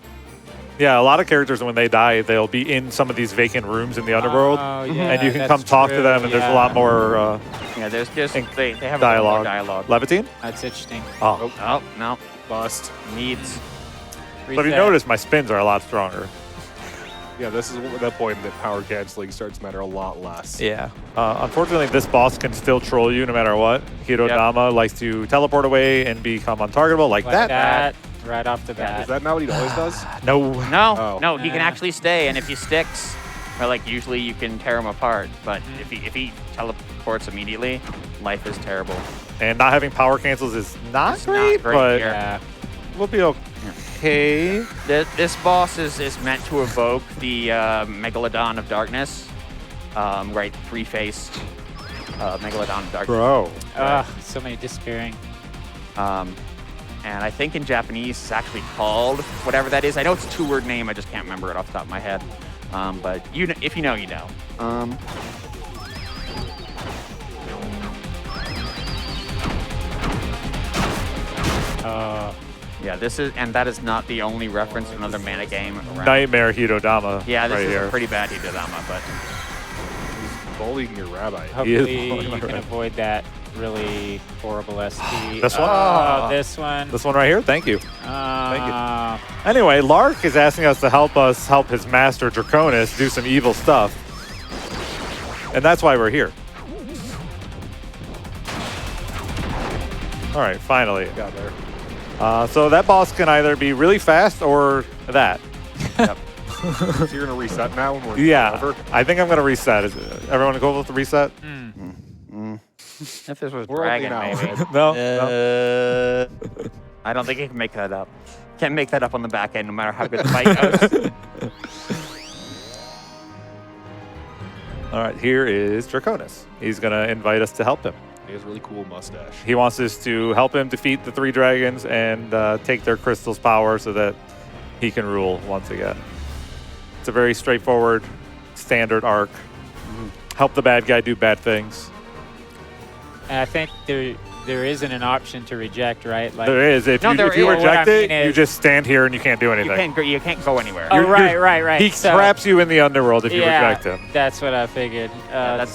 [SPEAKER 2] Yeah, a lot of characters, when they die, they'll be in some of these vacant rooms in the underworld.
[SPEAKER 5] Oh, yeah,
[SPEAKER 2] And you can
[SPEAKER 5] that's
[SPEAKER 2] come talk to
[SPEAKER 5] true,
[SPEAKER 2] them, and there's a lot more
[SPEAKER 3] Yeah, there's
[SPEAKER 2] And
[SPEAKER 3] they have a lot more
[SPEAKER 2] dialogue.
[SPEAKER 3] dialogue.
[SPEAKER 2] Levitine?
[SPEAKER 5] That's interesting.
[SPEAKER 2] Oh.
[SPEAKER 3] Oh no,
[SPEAKER 4] Bust.
[SPEAKER 3] needs.
[SPEAKER 2] But if you
[SPEAKER 5] Reset.
[SPEAKER 2] notice, my spins are a lot stronger.
[SPEAKER 4] Yeah, this is the point that power canceling starts to matter a lot less.
[SPEAKER 2] Yeah. Unfortunately, this boss can still troll you no matter what. Hirodama likes to teleport away and become untargetable like that.
[SPEAKER 5] Right off the bat.
[SPEAKER 4] Is that not what he always does?
[SPEAKER 2] No.
[SPEAKER 3] No,
[SPEAKER 4] Oh.
[SPEAKER 3] no, he can actually stay, and if he sticks, or like usually you can tear him apart. But if he teleports immediately, life is terrible.
[SPEAKER 2] And not having power cancels is not
[SPEAKER 3] It's not
[SPEAKER 2] great,
[SPEAKER 3] great
[SPEAKER 2] but
[SPEAKER 3] here.
[SPEAKER 5] Yeah.
[SPEAKER 2] we'll be okay.
[SPEAKER 3] This boss is meant to evoke the Megalodon of Darkness. Right, three-faced Megalodon of Darkness.
[SPEAKER 2] Bro.
[SPEAKER 5] So many disappearing.
[SPEAKER 3] And I think in Japanese it's actually called whatever that is. I know it's a two-word name. I just can't remember it off the top of my head. But if you know, you know. Yeah, that is not the only reference to another mana game around.
[SPEAKER 2] Nightmare Hirodama.
[SPEAKER 3] Yeah, this
[SPEAKER 2] right
[SPEAKER 3] is
[SPEAKER 2] here.
[SPEAKER 3] a pretty bad Hidodama, but
[SPEAKER 4] Bullying your rabbi.
[SPEAKER 5] Hopefully
[SPEAKER 2] is-
[SPEAKER 5] you can avoid that really horrible SP.
[SPEAKER 2] This one?
[SPEAKER 5] Oh, this one.
[SPEAKER 2] This one right here. Thank you.
[SPEAKER 5] Oh.
[SPEAKER 2] Anyway, Lark is asking us to help his master Draconis do some evil stuff. And that's why we're here. All right, finally.
[SPEAKER 4] Got there.
[SPEAKER 2] So that boss can either be really fast or that.
[SPEAKER 4] So you're gonna reset now when we're
[SPEAKER 2] Yeah,
[SPEAKER 4] over?
[SPEAKER 2] I think I'm going to reset. Is everyone cool with the reset?
[SPEAKER 3] if this was
[SPEAKER 4] We're only
[SPEAKER 3] Dragon,
[SPEAKER 4] now,
[SPEAKER 3] maybe.
[SPEAKER 4] right?
[SPEAKER 2] No?
[SPEAKER 3] I don't think he can make that up. Can't make that up on the back end, no matter how good the fight goes.
[SPEAKER 2] All right, here is Draconis. He's going to invite us to help him.
[SPEAKER 4] He has a really cool mustache.
[SPEAKER 2] He wants us to help him defeat the 3 dragons and take their crystal's power so that he can rule once again. It's a very straightforward, standard arc. Help the bad guy do bad things.
[SPEAKER 5] And I think there isn't an option to reject, right? Like,
[SPEAKER 2] There is. If
[SPEAKER 3] No,
[SPEAKER 2] you,
[SPEAKER 3] there
[SPEAKER 2] if you
[SPEAKER 3] is.
[SPEAKER 2] reject
[SPEAKER 5] What I
[SPEAKER 2] it,
[SPEAKER 5] mean
[SPEAKER 2] you
[SPEAKER 5] is-
[SPEAKER 2] just stand here and you can't do anything.
[SPEAKER 3] You can't go anywhere.
[SPEAKER 5] Oh, right.
[SPEAKER 2] He
[SPEAKER 5] So-
[SPEAKER 2] traps you in the underworld if you
[SPEAKER 5] yeah,
[SPEAKER 2] reject him.
[SPEAKER 5] that's what I figured.
[SPEAKER 3] Yeah,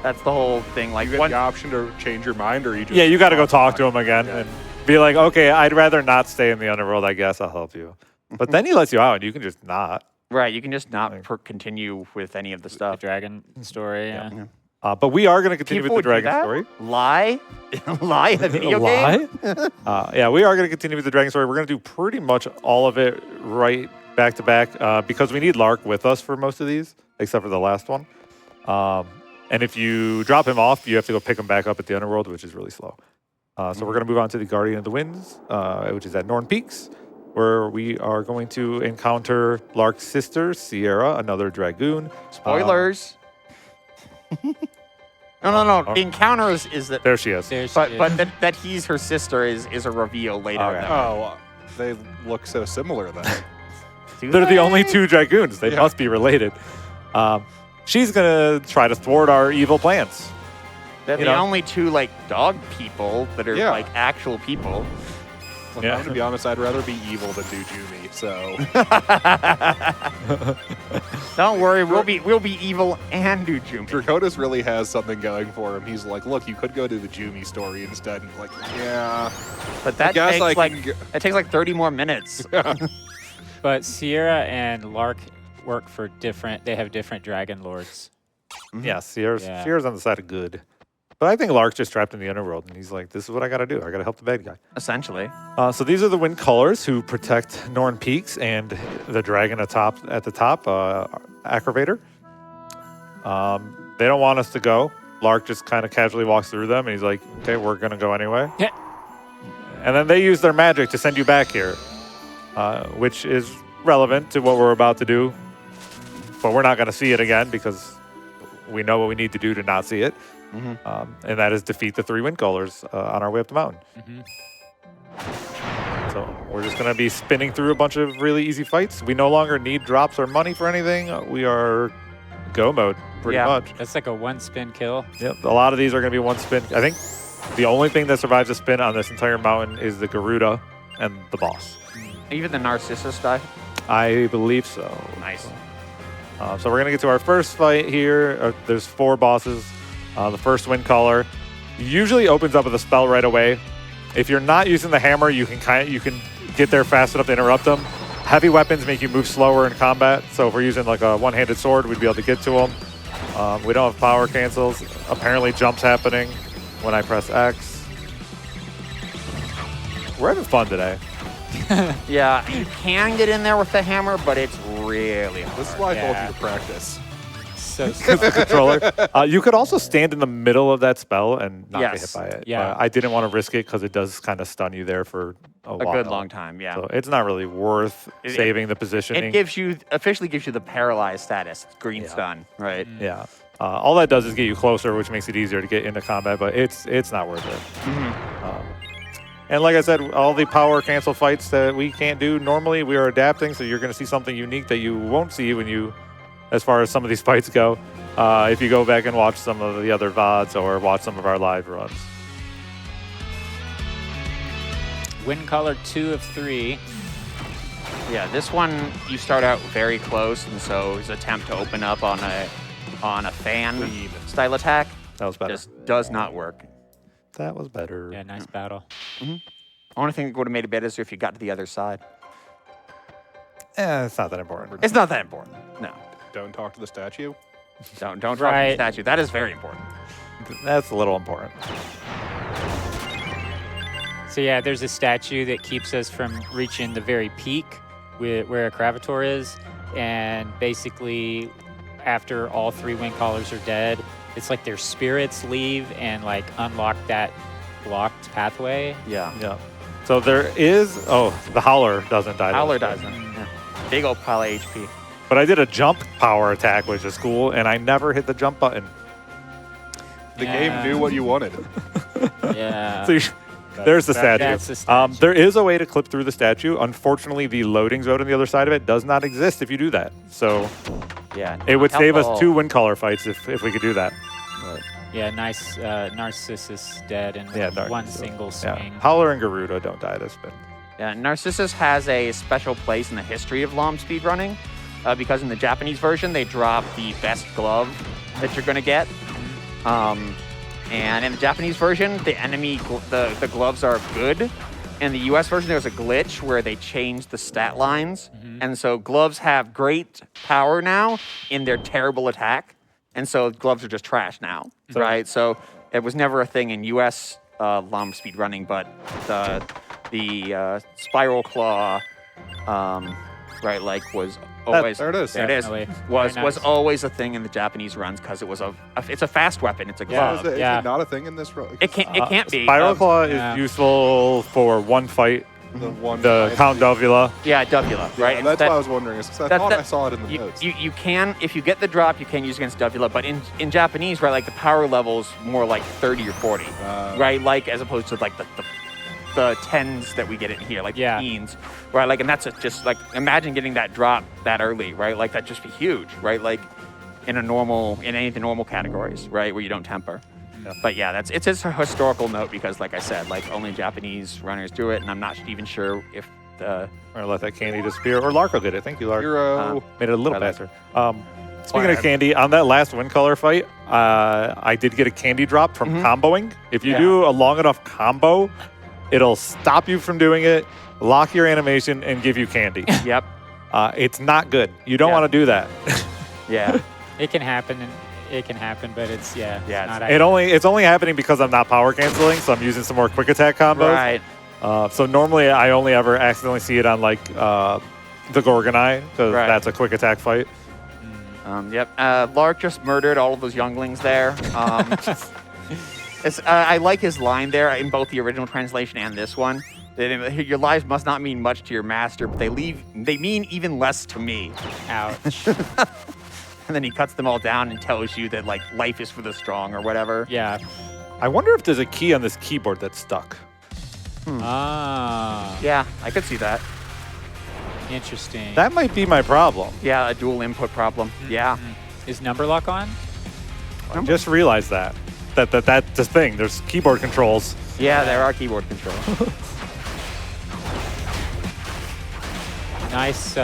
[SPEAKER 3] That's the whole thing. Like
[SPEAKER 4] You get the option to change your mind, or you just
[SPEAKER 2] Yeah, you got to go talk to him again
[SPEAKER 4] Yeah.
[SPEAKER 2] and be like, okay, I'd rather not stay in the underworld. I guess I'll help you. But then he lets you out, and you can just not.
[SPEAKER 3] right. You can just not continue with any of the
[SPEAKER 5] The
[SPEAKER 3] stuff.
[SPEAKER 5] dragon story. Yeah.
[SPEAKER 2] But we are going to continue
[SPEAKER 3] People
[SPEAKER 2] with the
[SPEAKER 3] would do
[SPEAKER 2] dragon
[SPEAKER 3] that?
[SPEAKER 2] story.
[SPEAKER 3] Lie, lie in a video game.
[SPEAKER 2] Yeah, we are going to continue with the dragon story. We're going to do pretty much all of it right back to back because we need Lark with us for most of these, except for the last one. And if you drop him off, you have to go pick him back up at the underworld, which is really slow. So we're going to move on to the Guardian of the Winds, which is at Norn Peaks, where we are going to encounter Lark's sister, Sierra, another dragoon.
[SPEAKER 3] Spoilers. No. The encounter is that,
[SPEAKER 2] There she is.
[SPEAKER 3] but that he's her sister is a reveal later.
[SPEAKER 2] Okay.
[SPEAKER 4] Oh, they look so similar then.
[SPEAKER 2] They're the only two dragoons. They must be related. She's going to try to thwart our evil plans.
[SPEAKER 3] They're
[SPEAKER 2] You
[SPEAKER 3] the
[SPEAKER 2] know?
[SPEAKER 3] only two like dog people that are
[SPEAKER 4] Yeah.
[SPEAKER 3] like actual people.
[SPEAKER 4] Look,
[SPEAKER 2] Yeah.
[SPEAKER 4] I'm gonna be honest, I'd rather be evil than do Jumi, so
[SPEAKER 3] Don't worry, we'll be evil and do Jumi.
[SPEAKER 4] Draconis really has something going for him. He's like, look, you could go to the Jumi story instead. And like, yeah.
[SPEAKER 3] But that
[SPEAKER 4] guess
[SPEAKER 3] takes
[SPEAKER 4] I
[SPEAKER 3] like
[SPEAKER 4] can
[SPEAKER 3] it takes like 30 more minutes.
[SPEAKER 5] But Sierra and Lark work for different. They have different dragon lords.
[SPEAKER 2] Yeah, Sierra's
[SPEAKER 5] Yeah.
[SPEAKER 2] on the side of good. But I think Lark's just trapped in the underworld, and he's like, this is what I got to do. I got to help the bad guy.
[SPEAKER 3] Essentially.
[SPEAKER 2] So these are the wind colors who protect Norn Peaks and the dragon at the top, Aggravator. They don't want us to go. Lark just kind of casually walks through them, and he's like, okay, we're going to go anyway.
[SPEAKER 5] Yeah.
[SPEAKER 2] And then they use their magic to send you back here, which is relevant to what we're about to do. But we're not going to see it again because we know what we need to do to not see it. And that is defeat the three wind colors on our way up the mountain. So we're just going to be spinning through a bunch of really easy fights. We no longer need drops or money for anything. We are go mode pretty
[SPEAKER 3] Yeah.
[SPEAKER 2] much.
[SPEAKER 5] That's like a one spin kill.
[SPEAKER 2] Yep. A lot of these are going to be one spin. I think the only thing that survives a spin on this entire mountain is the Garuda and the boss.
[SPEAKER 3] Even the Narcissus die.
[SPEAKER 2] I believe so.
[SPEAKER 3] Nice.
[SPEAKER 2] So we're going to get to our first fight here. There's 4 bosses. The first wind caller usually opens up with a spell right away. If you're not using the hammer, you can get there fast enough to interrupt them. Heavy weapons make you move slower in combat. So if we're using like a one-handed sword, we'd be able to get to them. We don't have power cancels. Apparently jumps happening when I press X. We're having fun today.
[SPEAKER 3] Yeah, you can get in there with the hammer, but it's really hard.
[SPEAKER 4] This is why I told
[SPEAKER 5] Yeah.
[SPEAKER 4] you to practice.
[SPEAKER 5] So
[SPEAKER 2] The controller. You could also stand in the middle of that spell and not get hit
[SPEAKER 3] Yes.
[SPEAKER 2] by it.
[SPEAKER 5] Yeah.
[SPEAKER 2] But I didn't want to risk it because it does kind of stun you there for a
[SPEAKER 3] A
[SPEAKER 2] while.
[SPEAKER 3] good long time, yeah.
[SPEAKER 2] So it's not really worth
[SPEAKER 3] It-
[SPEAKER 2] saving the positioning.
[SPEAKER 3] It officially gives you the paralyzed status, green
[SPEAKER 2] Yeah.
[SPEAKER 3] stun, right?
[SPEAKER 2] Yeah. All that does is get you closer, which makes it easier to get into combat, but it's not worth it. And like I said, all the power cancel fights that we can't do normally, we are adapting, so you're going to see something unique that you won't see when you, as far as some of these fights go, if you go back and watch some of the other VODs or watch some of our live runs.
[SPEAKER 5] wind color 2 of 3.
[SPEAKER 3] Yeah, this one you start out very close, and so his attempt to open up on a fan style attack
[SPEAKER 2] That was better.
[SPEAKER 3] just does not work.
[SPEAKER 2] That was better.
[SPEAKER 5] Yeah, nice battle.
[SPEAKER 3] Only thing that would have made it better is if you got to the other side.
[SPEAKER 2] It's not that important.
[SPEAKER 3] It's not that important. No,
[SPEAKER 4] Don't talk to the statue.
[SPEAKER 3] don't talk to the
[SPEAKER 5] Right.
[SPEAKER 3] statue. That is very important.
[SPEAKER 2] That's a little important.
[SPEAKER 5] So yeah, there's a statue that keeps us from reaching the very peak where a Cravator is, and basically after all 3 wind callers are dead, it's like their spirits leave and like unlock that blocked pathway.
[SPEAKER 3] Yeah,
[SPEAKER 2] Yeah. So there is, the Howler doesn't die.
[SPEAKER 3] Howler doesn't. Yeah. Big old pile of HP.
[SPEAKER 2] But I did a jump power attack, which is cool, and I never hit the jump button.
[SPEAKER 4] The
[SPEAKER 5] Yeah.
[SPEAKER 4] game knew what you wanted.
[SPEAKER 5] Yeah.
[SPEAKER 2] So there's the statue.
[SPEAKER 5] That's the statue.
[SPEAKER 2] There is a way to clip through the statue. Unfortunately, the loading zone on the other side of it does not exist if you do that. So
[SPEAKER 3] Yeah,
[SPEAKER 2] it would save us
[SPEAKER 3] helpful.
[SPEAKER 2] 2 wind caller fights if we could do that.
[SPEAKER 5] Yeah, nice Narcissus dead in
[SPEAKER 2] Yeah,
[SPEAKER 5] one
[SPEAKER 2] Narcissus.
[SPEAKER 5] single
[SPEAKER 2] Yeah.
[SPEAKER 5] swing.
[SPEAKER 2] Howler and Garuda don't die this spin.
[SPEAKER 3] Yeah, Narcissus has a special place in the history of LOM speedrunning because in the Japanese version, they drop the best glove that you're going to get. And in the Japanese version, the gloves are good. In the US version, there was a glitch where they changed the stat lines. And so gloves have great power now in their terrible attack. And so gloves are just trash now, right? So it was never a thing in US long speed running, but the spiral claw, right, like was always
[SPEAKER 4] there it is.
[SPEAKER 3] There it is.
[SPEAKER 5] Definitely.
[SPEAKER 3] Was
[SPEAKER 5] Very nice.
[SPEAKER 3] always a thing in the Japanese runs because it was it's a fast weapon. It's a glove.
[SPEAKER 4] Is
[SPEAKER 5] Yeah.
[SPEAKER 4] it not a thing in this?
[SPEAKER 3] It can't be.
[SPEAKER 2] Spiral Claw is
[SPEAKER 5] yeah.
[SPEAKER 2] useful for one fight.
[SPEAKER 4] The one.
[SPEAKER 2] The Count Dovula.
[SPEAKER 3] Yeah, Dovula, right?
[SPEAKER 4] Yeah, that's
[SPEAKER 3] That-
[SPEAKER 4] why I was wondering. Is 'cause I
[SPEAKER 3] that-
[SPEAKER 4] thought
[SPEAKER 3] that-
[SPEAKER 4] I saw it in the notes.
[SPEAKER 3] You can, if you get the drop, you can use against Dovula, but in Japanese, right, like the power level's more like 30 or 40, right? Like as opposed to like the tens that we get in here, like
[SPEAKER 5] Yeah.
[SPEAKER 3] teens, right? Like, and that's just like, imagine getting that drop that early, right? Like that'd just be huge, right? Like in any of the normal categories, right, where you don't temper.
[SPEAKER 2] Yeah.
[SPEAKER 3] But yeah, it's a historical note because, like I said, like only Japanese runners do it, and I'm not even sure if the
[SPEAKER 2] Or let that candy disappear. Or Larko did it. Thank you, Larko.
[SPEAKER 4] Hero.
[SPEAKER 2] Made it a little
[SPEAKER 3] I like
[SPEAKER 2] faster. Speaking of candy, on that last wind color fight, I did get a candy drop from comboing. If you do a long enough combo, it'll stop you from doing it, lock your animation, and give you candy.
[SPEAKER 3] Yep.
[SPEAKER 2] It's not good. You don't
[SPEAKER 3] Yeah.
[SPEAKER 2] want to do that.
[SPEAKER 3] Yeah.
[SPEAKER 5] It can happen, but it's not
[SPEAKER 2] It's only happening because I'm not power canceling, so I'm using some more quick attack combos.
[SPEAKER 3] Right.
[SPEAKER 2] So normally I only ever accidentally see it on like the Gorgonite because
[SPEAKER 3] Right.
[SPEAKER 2] that's a quick attack fight.
[SPEAKER 3] Yep. Lark just murdered all of those younglings there. I like his line there in both the original translation and this one. Your lives must not mean much to your master, but they mean even less to me.
[SPEAKER 5] ouch.
[SPEAKER 3] And then he cuts them all down and tells you that like life is for the strong or whatever.
[SPEAKER 5] Yeah.
[SPEAKER 2] I wonder if there's a key on this keyboard that's stuck.
[SPEAKER 5] Ah,
[SPEAKER 3] Yeah, I could see that.
[SPEAKER 5] interesting.
[SPEAKER 2] That might be my problem.
[SPEAKER 3] Yeah, a dual input problem. Yeah.
[SPEAKER 5] Is number lock on?
[SPEAKER 2] I just realized that's the thing. There's keyboard controls.
[SPEAKER 3] Yeah, there are keyboard controls.
[SPEAKER 5] Nice,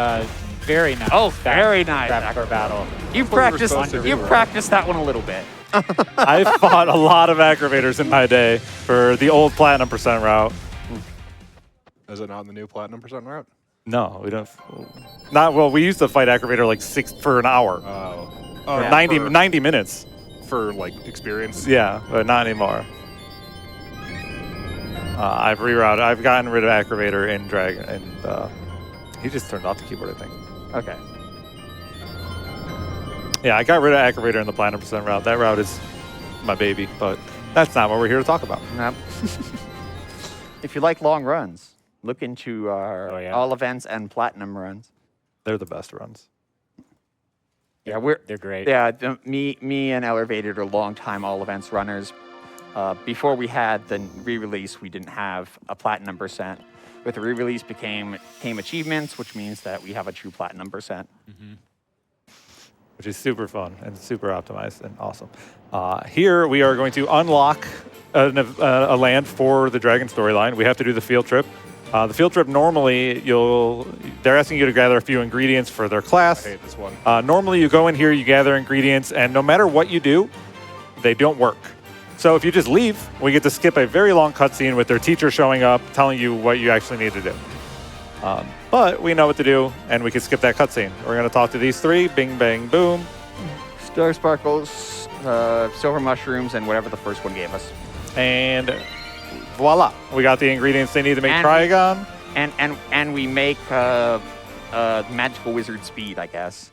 [SPEAKER 5] very nice.
[SPEAKER 3] Oh, very nice.
[SPEAKER 5] Grab for battle.
[SPEAKER 3] You
[SPEAKER 4] what we were
[SPEAKER 3] practiced.
[SPEAKER 4] supposed to do,
[SPEAKER 3] You
[SPEAKER 4] right?
[SPEAKER 3] practiced that one a little bit.
[SPEAKER 2] I fought a lot of aggravators in my day for the old platinum % route.
[SPEAKER 4] Is it not in the new platinum % route?
[SPEAKER 2] No, we don't. Not well. We used to fight aggravator like 6 for an hour,
[SPEAKER 4] Oh,
[SPEAKER 3] Yeah.
[SPEAKER 2] 90 minutes.
[SPEAKER 4] for like experience.
[SPEAKER 2] Yeah, but not anymore. I've rerouted. I've gotten rid of aggravator in Dragon, and he just turned off the keyboard, I think.
[SPEAKER 3] Okay.
[SPEAKER 2] Yeah, I got rid of aggravator in the platinum % route. That route is my baby, but that's not what we're here to talk about.
[SPEAKER 3] Yep. If you like long runs, look into our
[SPEAKER 5] Oh, yeah.
[SPEAKER 3] all events and platinum runs.
[SPEAKER 2] They're the best runs.
[SPEAKER 3] Yeah,
[SPEAKER 5] They're great.
[SPEAKER 3] Yeah, me and Ellervated are longtime all events runners. Before we had the re-release, we didn't have a platinum %. With the re-release came achievements, which means that we have a true platinum %.
[SPEAKER 2] Which is super fun and super optimized and awesome. Here we are going to unlock a land for the Dragon storyline. We have to do the field trip. The field trip normally they're asking you to gather a few ingredients for their class.
[SPEAKER 4] I hate this one.
[SPEAKER 2] Normally you go in here, you gather ingredients, and no matter what you do, they don't work. So if you just leave, we get to skip a very long cutscene with their teacher showing up, telling you what you actually need to do. But we know what to do, and we can skip that cutscene. We're going to talk to these three. Bing, bang, boom.
[SPEAKER 3] Star sparkles, silver mushrooms, and whatever the first one gave us.
[SPEAKER 2] And voila. We got the ingredients they need to make
[SPEAKER 3] And-
[SPEAKER 2] Trigon.
[SPEAKER 3] And we make magical wizard speed, I guess.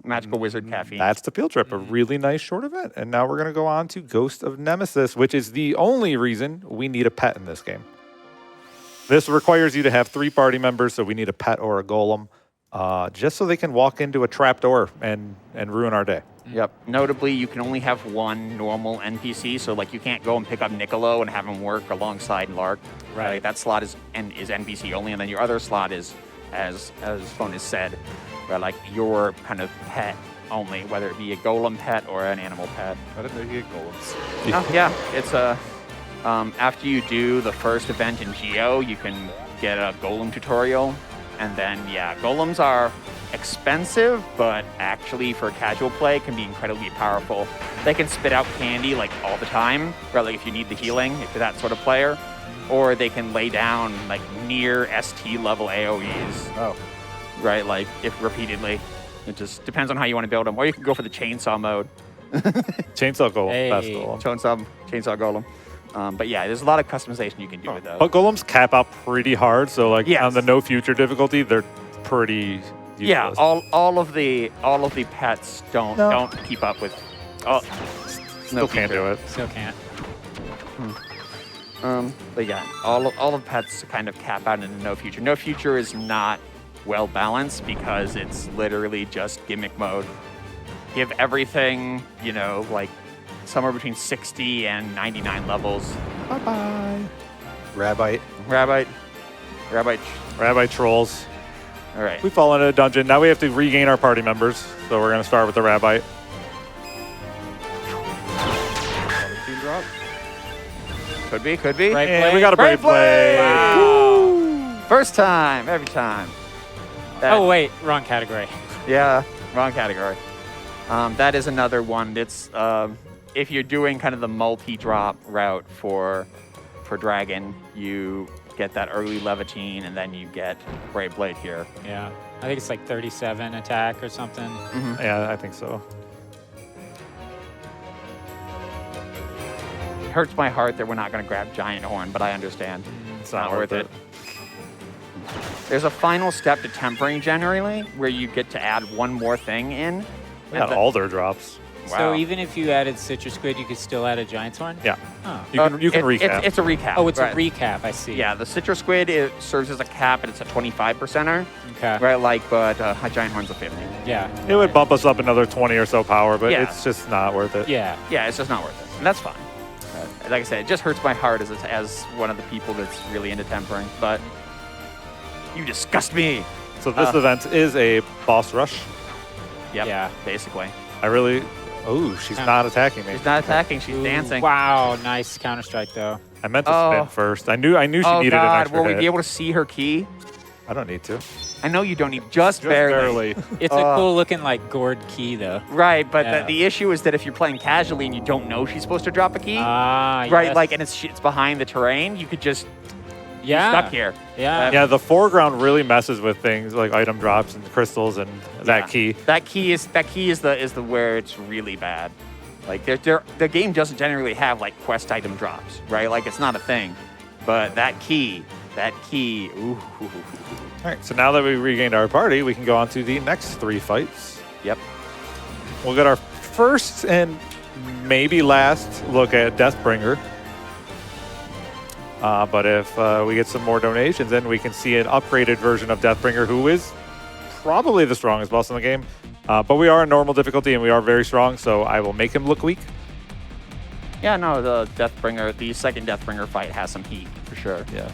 [SPEAKER 3] Magical wizard caffeine.
[SPEAKER 2] That's the field trip, a really nice short event. And now we're going to go on to Ghost of Nemesis, which is the only reason we need a pet in this game. This requires you to have 3 party members, so we need a pet or a golem, just so they can walk into a trapdoor and ruin our day.
[SPEAKER 3] Yep. Notably, you can only have one normal NPC, so like you can't go and pick up Niccolo and have him work alongside Lark.
[SPEAKER 5] Right.
[SPEAKER 3] That slot is NPC only, and then your other slot is, as Phonis said, like your kind of pet only, whether it be a golem pet or an animal pet.
[SPEAKER 4] I didn't know you get golems.
[SPEAKER 3] Oh, yeah, it's a. After you do the first event in Geo, you can get a golem tutorial, and then yeah, golems are expensive, but actually for casual play can be incredibly powerful. They can spit out candy like all the time, right? Like if you need the healing, if you're that sort of player, or they can lay down like near ST level AoEs,
[SPEAKER 4] Oh,
[SPEAKER 3] right? Like if repeatedly. It just depends on how you want to build them. Or you can go for the chainsaw mode.
[SPEAKER 2] Chainsaw Golem.
[SPEAKER 5] Hey.
[SPEAKER 2] Best Golem.
[SPEAKER 3] Chainsaw golem. But yeah, there's a lot of customization you can do with those.
[SPEAKER 2] But golems cap out pretty hard, so like
[SPEAKER 3] Yes.
[SPEAKER 2] on the no future difficulty, they're pretty useless.
[SPEAKER 3] Yeah, all of the pets don't keep up with. Oh,
[SPEAKER 2] Still can't do it.
[SPEAKER 5] Still can't.
[SPEAKER 3] But yeah, all of pets kind of cap out into no future. No future is not well balanced because it's literally just gimmick mode. Give everything, you know, like somewhere between 60 and 99 levels.
[SPEAKER 2] Bye-bye.
[SPEAKER 4] Rabbite.
[SPEAKER 3] Rabbite.
[SPEAKER 2] Trolls.
[SPEAKER 3] All right.
[SPEAKER 2] We fall into a dungeon. Now we have to regain our party members. So we're going to start with the Rabbite.
[SPEAKER 4] Team drop.
[SPEAKER 3] Could be.
[SPEAKER 5] Right
[SPEAKER 2] And
[SPEAKER 5] play.
[SPEAKER 2] we got a brave play.
[SPEAKER 5] Wow.
[SPEAKER 3] First time, every time.
[SPEAKER 5] Oh wait, wrong category.
[SPEAKER 3] Yeah, wrong category. That is another one. It's if you're doing kind of the multi-drop route for Dragon, you get that early Levitine, and then you get Brave Blade here.
[SPEAKER 5] Yeah, I think it's like 37 attack or something.
[SPEAKER 2] Yeah, I think so.
[SPEAKER 3] It hurts my heart that we're not going to grab Giant Horn, but I understand.
[SPEAKER 2] It's not worth it.
[SPEAKER 3] There's a final step to tempering generally, where you get to add one more thing in.
[SPEAKER 2] We got all their drops.
[SPEAKER 5] So even if you added Citrus Squid, you could still add a Giant Horn?
[SPEAKER 2] Yeah.
[SPEAKER 5] Oh.
[SPEAKER 2] You can recap.
[SPEAKER 3] It's a recap.
[SPEAKER 5] Oh, it's
[SPEAKER 3] right.
[SPEAKER 5] a recap. I see.
[SPEAKER 3] Yeah, the Citrus Squid, it serves as a cap, and it's a 25%er.
[SPEAKER 5] Okay.
[SPEAKER 3] Right, like, but Giant Horn's a 50.
[SPEAKER 5] Yeah.
[SPEAKER 2] It would bump us up another 20 or so power, but
[SPEAKER 3] Yeah.
[SPEAKER 2] it's just not worth it.
[SPEAKER 5] Yeah.
[SPEAKER 3] Yeah, it's just not worth it, and that's fine. Like I said, it just hurts my heart as one of the people that's really into tempering, but you disgust me.
[SPEAKER 2] So this event is a boss rush.
[SPEAKER 3] Yep,
[SPEAKER 5] Yeah.
[SPEAKER 3] basically.
[SPEAKER 2] I really... Oh, she's not attacking me.
[SPEAKER 3] She's not attacking, she's
[SPEAKER 5] Ooh,
[SPEAKER 3] dancing.
[SPEAKER 5] Wow, nice Counter Strike though.
[SPEAKER 2] I meant to
[SPEAKER 3] Oh.
[SPEAKER 2] spin first. I knew she
[SPEAKER 3] Oh
[SPEAKER 2] needed an
[SPEAKER 3] God,
[SPEAKER 2] extra
[SPEAKER 3] will we
[SPEAKER 2] hit.
[SPEAKER 3] be able to see her key?
[SPEAKER 2] I don't need to.
[SPEAKER 3] I know you don't need, just barely.
[SPEAKER 5] It's a cool looking like gourd key though.
[SPEAKER 3] Right, but
[SPEAKER 5] Yeah.
[SPEAKER 3] the issue is that if you're playing casually and you don't know she's supposed to drop a key,
[SPEAKER 5] Ah,
[SPEAKER 3] right,
[SPEAKER 5] yes.
[SPEAKER 3] like, and it's behind the terrain, you could just be
[SPEAKER 5] yeah.
[SPEAKER 3] stuck here.
[SPEAKER 5] Yeah.
[SPEAKER 2] Yeah, the foreground really messes with things like item drops and crystals and that key.
[SPEAKER 3] That key is the where it's really bad. Like the game doesn't generally have like quest item drops, right? Like it's not a thing. But that key, ooh.
[SPEAKER 2] All right, so now that we regained our party, we can go on to the next 3 fights.
[SPEAKER 3] Yep.
[SPEAKER 2] We'll get our first and maybe last look at Deathbringer. But if we get some more donations, then we can see an upgraded version of Deathbringer, who is probably the strongest boss in the game. But we are in normal difficulty, and we are very strong, so I will make him look weak.
[SPEAKER 3] Yeah, no, the second Deathbringer fight has some heat for sure.
[SPEAKER 2] Yeah.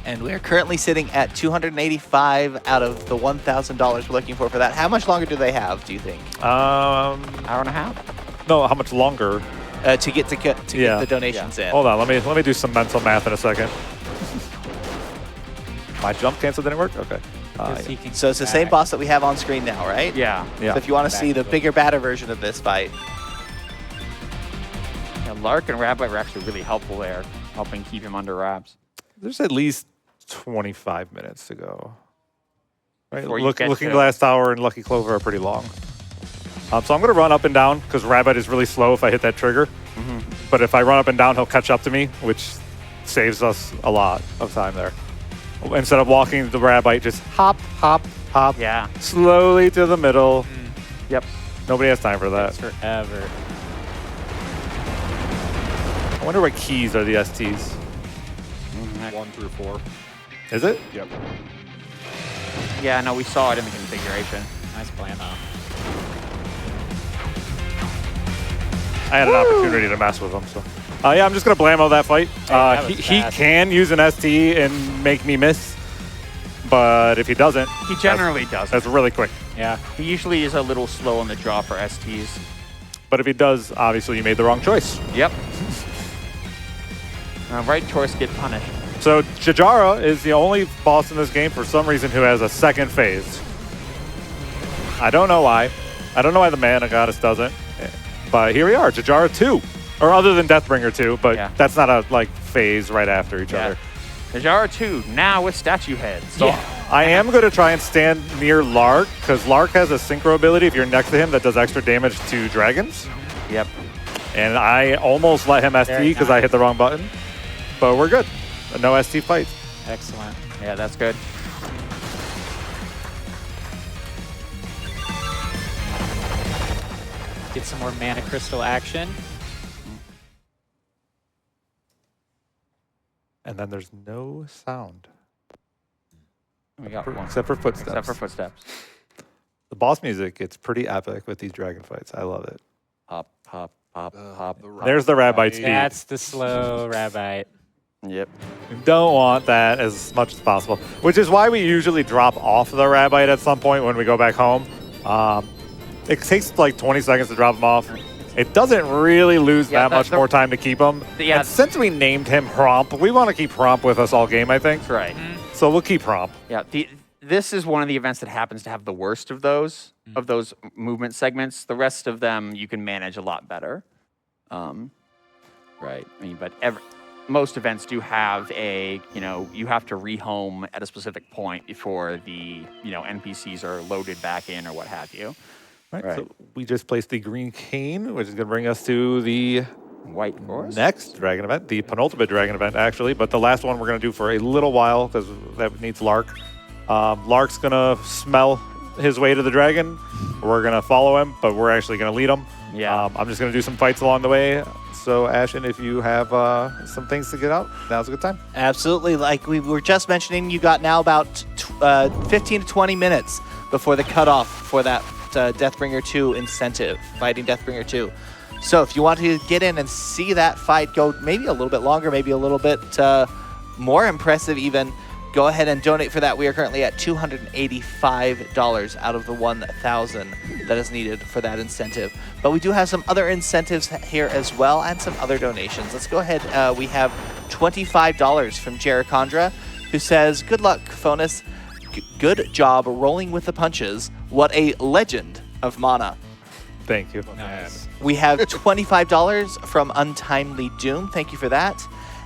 [SPEAKER 1] And we're currently sitting at $285 out of the $1,000 we're looking for that. How much longer do they have, do you think?
[SPEAKER 3] Hour and a half?
[SPEAKER 2] No, how much longer?
[SPEAKER 1] To get the donations in.
[SPEAKER 2] Hold on, let me do some mental math in a second. My jump cancel didn't work? Okay.
[SPEAKER 5] Because he can
[SPEAKER 1] So it's the
[SPEAKER 5] come
[SPEAKER 1] same
[SPEAKER 5] back.
[SPEAKER 1] boss that we have on screen now, right?
[SPEAKER 3] Yeah.
[SPEAKER 2] Yeah.
[SPEAKER 1] So if you want to
[SPEAKER 5] Back
[SPEAKER 1] see the
[SPEAKER 5] to it.
[SPEAKER 1] bigger, badder version of this fight,
[SPEAKER 3] Yeah, Lark and Rabbit were actually really helpful there, helping keep him under wraps.
[SPEAKER 2] There's at least 25 minutes to go. Right?
[SPEAKER 3] Before you get
[SPEAKER 2] Looking
[SPEAKER 3] to-
[SPEAKER 2] Glass Tower and Lucky Clover are pretty long. So I'm going to run up and down because Rabbit is really slow if I hit that trigger. But if I run up and down, he'll catch up to me, which saves us a lot of time there. Instead of walking the Rabbite, just hop, hop, hop,
[SPEAKER 3] Yeah.
[SPEAKER 2] slowly to the middle.
[SPEAKER 3] Yep.
[SPEAKER 2] Nobody has time for that.
[SPEAKER 5] Takes forever.
[SPEAKER 2] I wonder what keys are the STs.
[SPEAKER 4] 1 through 4.
[SPEAKER 2] Is it?
[SPEAKER 4] Yep.
[SPEAKER 3] Yeah, no, we saw it in the configuration.
[SPEAKER 5] Nice plan though.
[SPEAKER 2] I had an opportunity to mess with him, so. Yeah, I'm just going to blammo that fight.
[SPEAKER 5] that was
[SPEAKER 2] He
[SPEAKER 5] fast.
[SPEAKER 2] can use an ST and make me miss, but if he doesn't,
[SPEAKER 3] He generally doesn't.
[SPEAKER 2] that's really quick.
[SPEAKER 5] Yeah.
[SPEAKER 3] He usually is a little slow on the draw for STs.
[SPEAKER 2] But if he does, obviously you made the wrong choice.
[SPEAKER 3] Yep. Right choice get punished.
[SPEAKER 2] So Jajara is the only boss in this game for some reason who has a second phase. I don't know why. I don't know why the Mana Goddess doesn't. But here we are, Jajara 2. Or other than Deathbringer 2, but
[SPEAKER 3] Yeah.
[SPEAKER 2] that's not a like phase right after each other.
[SPEAKER 3] Najara 2, now with statue heads.
[SPEAKER 2] So I am going to try and stand near Lark, because Lark has a synchro ability if you're next to him that does extra damage to dragons.
[SPEAKER 3] Yep.
[SPEAKER 2] And I almost let him ST because I hit the wrong button. But we're good. No ST fights.
[SPEAKER 5] Excellent.
[SPEAKER 3] Yeah, that's good.
[SPEAKER 5] Get some more mana crystal action.
[SPEAKER 2] And then there's no sound.
[SPEAKER 3] We got one.
[SPEAKER 2] Except for footsteps.
[SPEAKER 3] Except for footsteps.
[SPEAKER 2] The boss music, it's pretty epic with these dragon fights. I love it.
[SPEAKER 3] Pop, pop, pop, pop.
[SPEAKER 2] There's the Rabite speed.
[SPEAKER 5] That's the slow rabbite.
[SPEAKER 3] Yep.
[SPEAKER 2] We don't want that as much as possible, which is why we usually drop off the Rabite at some point when we go back home. It takes like 20 seconds to drop him off. It doesn't really lose that much more time to keep him.
[SPEAKER 3] Yeah.
[SPEAKER 2] And since we named him Hromp, we want to keep Hromp with us all game, I think.
[SPEAKER 3] That's right.
[SPEAKER 2] So we'll keep Hromp.
[SPEAKER 3] Yeah. This is one of the events that happens to have the worst of those movement segments. The rest of them you can manage a lot better. Right. I mean, but most events do have you have to rehome at a specific point before the NPCs are loaded back in or what have you.
[SPEAKER 2] Right. So we just placed the green cane, which is going to bring us to the
[SPEAKER 3] White Forest?
[SPEAKER 2] next dragon event, the penultimate dragon event, actually. But the last one we're going to do for a little while because that needs Lark. Lark's going to smell his way to the dragon. We're going to follow him, but we're actually going to lead him.
[SPEAKER 3] Yeah.
[SPEAKER 2] I'm just going to do some fights along the way. So, Ashen, if you have some things to get out, now's a good time.
[SPEAKER 1] Absolutely. Like we were just mentioning, you got now about 15 to 20 minutes before the cutoff for that Deathbringer 2 incentive, fighting Deathbringer 2. So if you want to get in and see that fight go maybe a little bit longer, maybe a little bit more impressive even, go ahead and donate for that. We are currently at $285 out of the $1,000 that is needed for that incentive. But we do have some other incentives here as well and some other donations. Let's go ahead. We have $25 from Jericondra, who says, "Good luck, Phonis. Good job rolling with the punches. What a legend of mana."
[SPEAKER 2] Thank you.
[SPEAKER 5] Nice.
[SPEAKER 1] We have $25 from Untimely Doom. Thank you for that.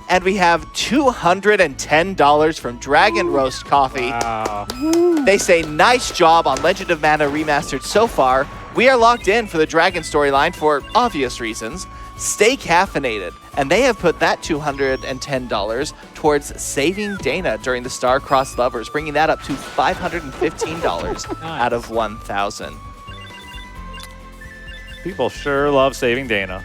[SPEAKER 1] And we have $210 from Dragon Roast Coffee.
[SPEAKER 5] Wow.
[SPEAKER 1] They say, "Nice job on Legend of Mana Remastered so far. We are locked in for the Dragon storyline for obvious reasons. Stay caffeinated." And they have put that $210 towards saving Dana during the Star-Crossed Lovers, bringing that up to $515 out of 1,000.
[SPEAKER 2] People sure love saving Dana.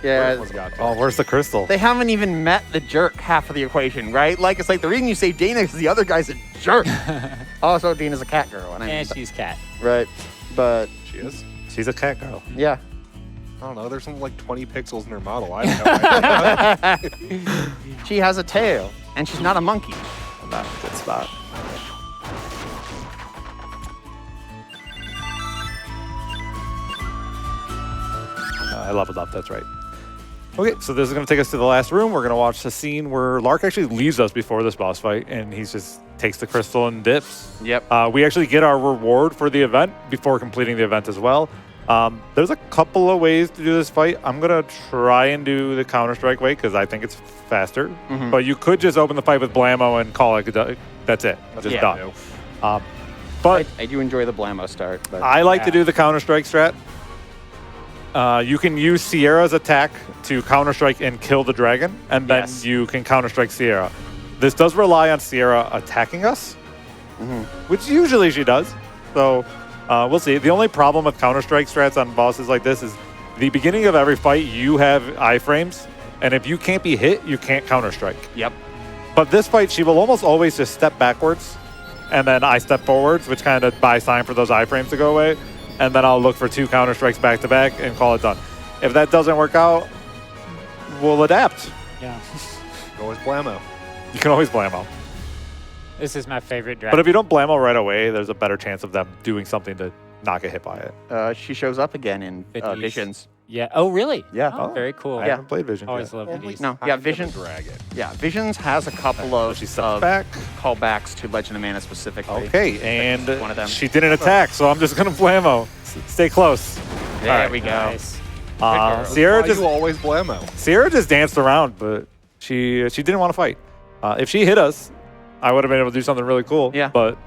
[SPEAKER 3] Yeah.
[SPEAKER 2] Oh, where's the crystal?
[SPEAKER 3] They haven't even met the jerk half of the equation, right? Like, it's like the reason you save Dana is the other guy's a jerk. Also, Dana's a cat girl.
[SPEAKER 5] And she's cat.
[SPEAKER 3] Right. But,
[SPEAKER 4] She is?
[SPEAKER 2] She's a cat girl.
[SPEAKER 3] yeah.
[SPEAKER 4] I don't know. There's something like 20 pixels in her model. I have no idea.
[SPEAKER 3] She has a tail, and she's not a monkey.
[SPEAKER 2] I'm not in a good spot. I leveled up, that's right. Okay, so this is going to take us to the last room. We're going to watch the scene where Lark actually leaves us before this boss fight, and he just takes the crystal and dips.
[SPEAKER 3] Yep.
[SPEAKER 2] We actually get our reward for the event before completing the event as well. There's a couple of ways to do this fight. I'm going to try and do the Counter-Strike way because I think it's faster. But you could just open the fight with Blammo and call it, that's it, just done. But
[SPEAKER 3] I do enjoy the Blammo start. But
[SPEAKER 2] I like to do the Counter-Strike strat. You can use Sierra's attack to Counter-Strike and kill the dragon, and then you can Counter-Strike Sierra. This does rely on Sierra attacking us, which usually she does. So we'll see. The only problem with Counter-Strike strats on bosses like this is the beginning of every fight, you have iframes, and if you can't be hit, you can't Counter-Strike.
[SPEAKER 3] Yep.
[SPEAKER 2] But this fight, she will almost always just step backwards, and then I step forwards, which kind of buys time for those iframes to go away. And then I'll look for 2 Counter-Strikes back-to-back and call it done. If that doesn't work out, we'll adapt.
[SPEAKER 5] Yeah.
[SPEAKER 4] Always Blammo.
[SPEAKER 2] You can always Blammo.
[SPEAKER 5] This is my favorite dragon.
[SPEAKER 2] But if you don't Blammo right away, there's a better chance of them doing something to not get hit by it.
[SPEAKER 3] She shows up again in
[SPEAKER 5] Visions.
[SPEAKER 3] Visions.
[SPEAKER 5] Yeah. Oh, really?
[SPEAKER 3] Yeah.
[SPEAKER 5] Oh, very cool.
[SPEAKER 2] I haven't played Visions
[SPEAKER 5] Always
[SPEAKER 2] yet.
[SPEAKER 5] loved
[SPEAKER 1] Only
[SPEAKER 5] these.
[SPEAKER 3] No, yeah,
[SPEAKER 4] Kind of a
[SPEAKER 3] Vision.
[SPEAKER 4] dragon.
[SPEAKER 3] Yeah, Visions has a couple of,
[SPEAKER 2] She steps back.
[SPEAKER 3] callbacks to Legend of Mana specifically.
[SPEAKER 2] Okay, and
[SPEAKER 3] One of them.
[SPEAKER 2] she didn't attack, so I'm just gonna blammo. Stay close.
[SPEAKER 3] There
[SPEAKER 2] All right.
[SPEAKER 3] we go.
[SPEAKER 5] Nice.
[SPEAKER 3] girl.
[SPEAKER 2] Sierra
[SPEAKER 4] Why
[SPEAKER 2] just
[SPEAKER 4] you always blammo.
[SPEAKER 2] Sierra just danced around, but she didn't want to fight. If she hit us, I would have been able to do something really cool.
[SPEAKER 3] Yeah.
[SPEAKER 2] But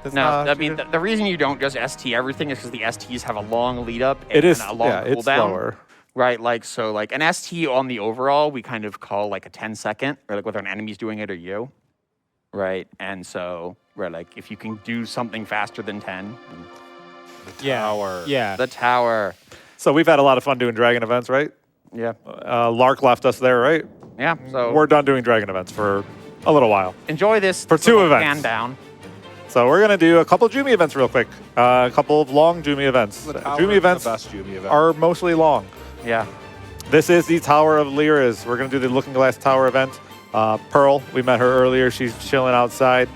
[SPEAKER 2] that's
[SPEAKER 3] No,
[SPEAKER 2] not-
[SPEAKER 3] I
[SPEAKER 2] she
[SPEAKER 3] mean,
[SPEAKER 2] didn't.
[SPEAKER 3] the reason you don't just ST everything is because the STs have a long lead up and
[SPEAKER 2] It is
[SPEAKER 3] a long
[SPEAKER 2] it's
[SPEAKER 3] cooldown.
[SPEAKER 2] slower.
[SPEAKER 3] Right, like, so like an ST on the overall, we kind of call like a 10-second, or like whether an enemy's doing it or you. Right, and so, right, like if you can do something faster than 10,
[SPEAKER 5] Yeah.
[SPEAKER 4] Tower.
[SPEAKER 5] Yeah.
[SPEAKER 3] the tower.
[SPEAKER 2] So we've had a lot of fun doing dragon events, right?
[SPEAKER 3] Yeah.
[SPEAKER 2] Lark left us there, right?
[SPEAKER 3] Yeah, so
[SPEAKER 2] We're done doing dragon events for a little while.
[SPEAKER 3] enjoy this
[SPEAKER 2] For two
[SPEAKER 3] little
[SPEAKER 2] events.
[SPEAKER 3] hand down.
[SPEAKER 2] So we're gonna do a couple Jumi events real quick. A couple of long Jumi events.
[SPEAKER 4] The tower
[SPEAKER 2] Jumi
[SPEAKER 4] is
[SPEAKER 2] events
[SPEAKER 4] the best Jumi event.
[SPEAKER 2] are mostly long.
[SPEAKER 3] Yeah.
[SPEAKER 2] This is the Tower of Lyras. We're gonna do the Looking Glass Tower event. Pearl, we met her earlier. She's chilling outside.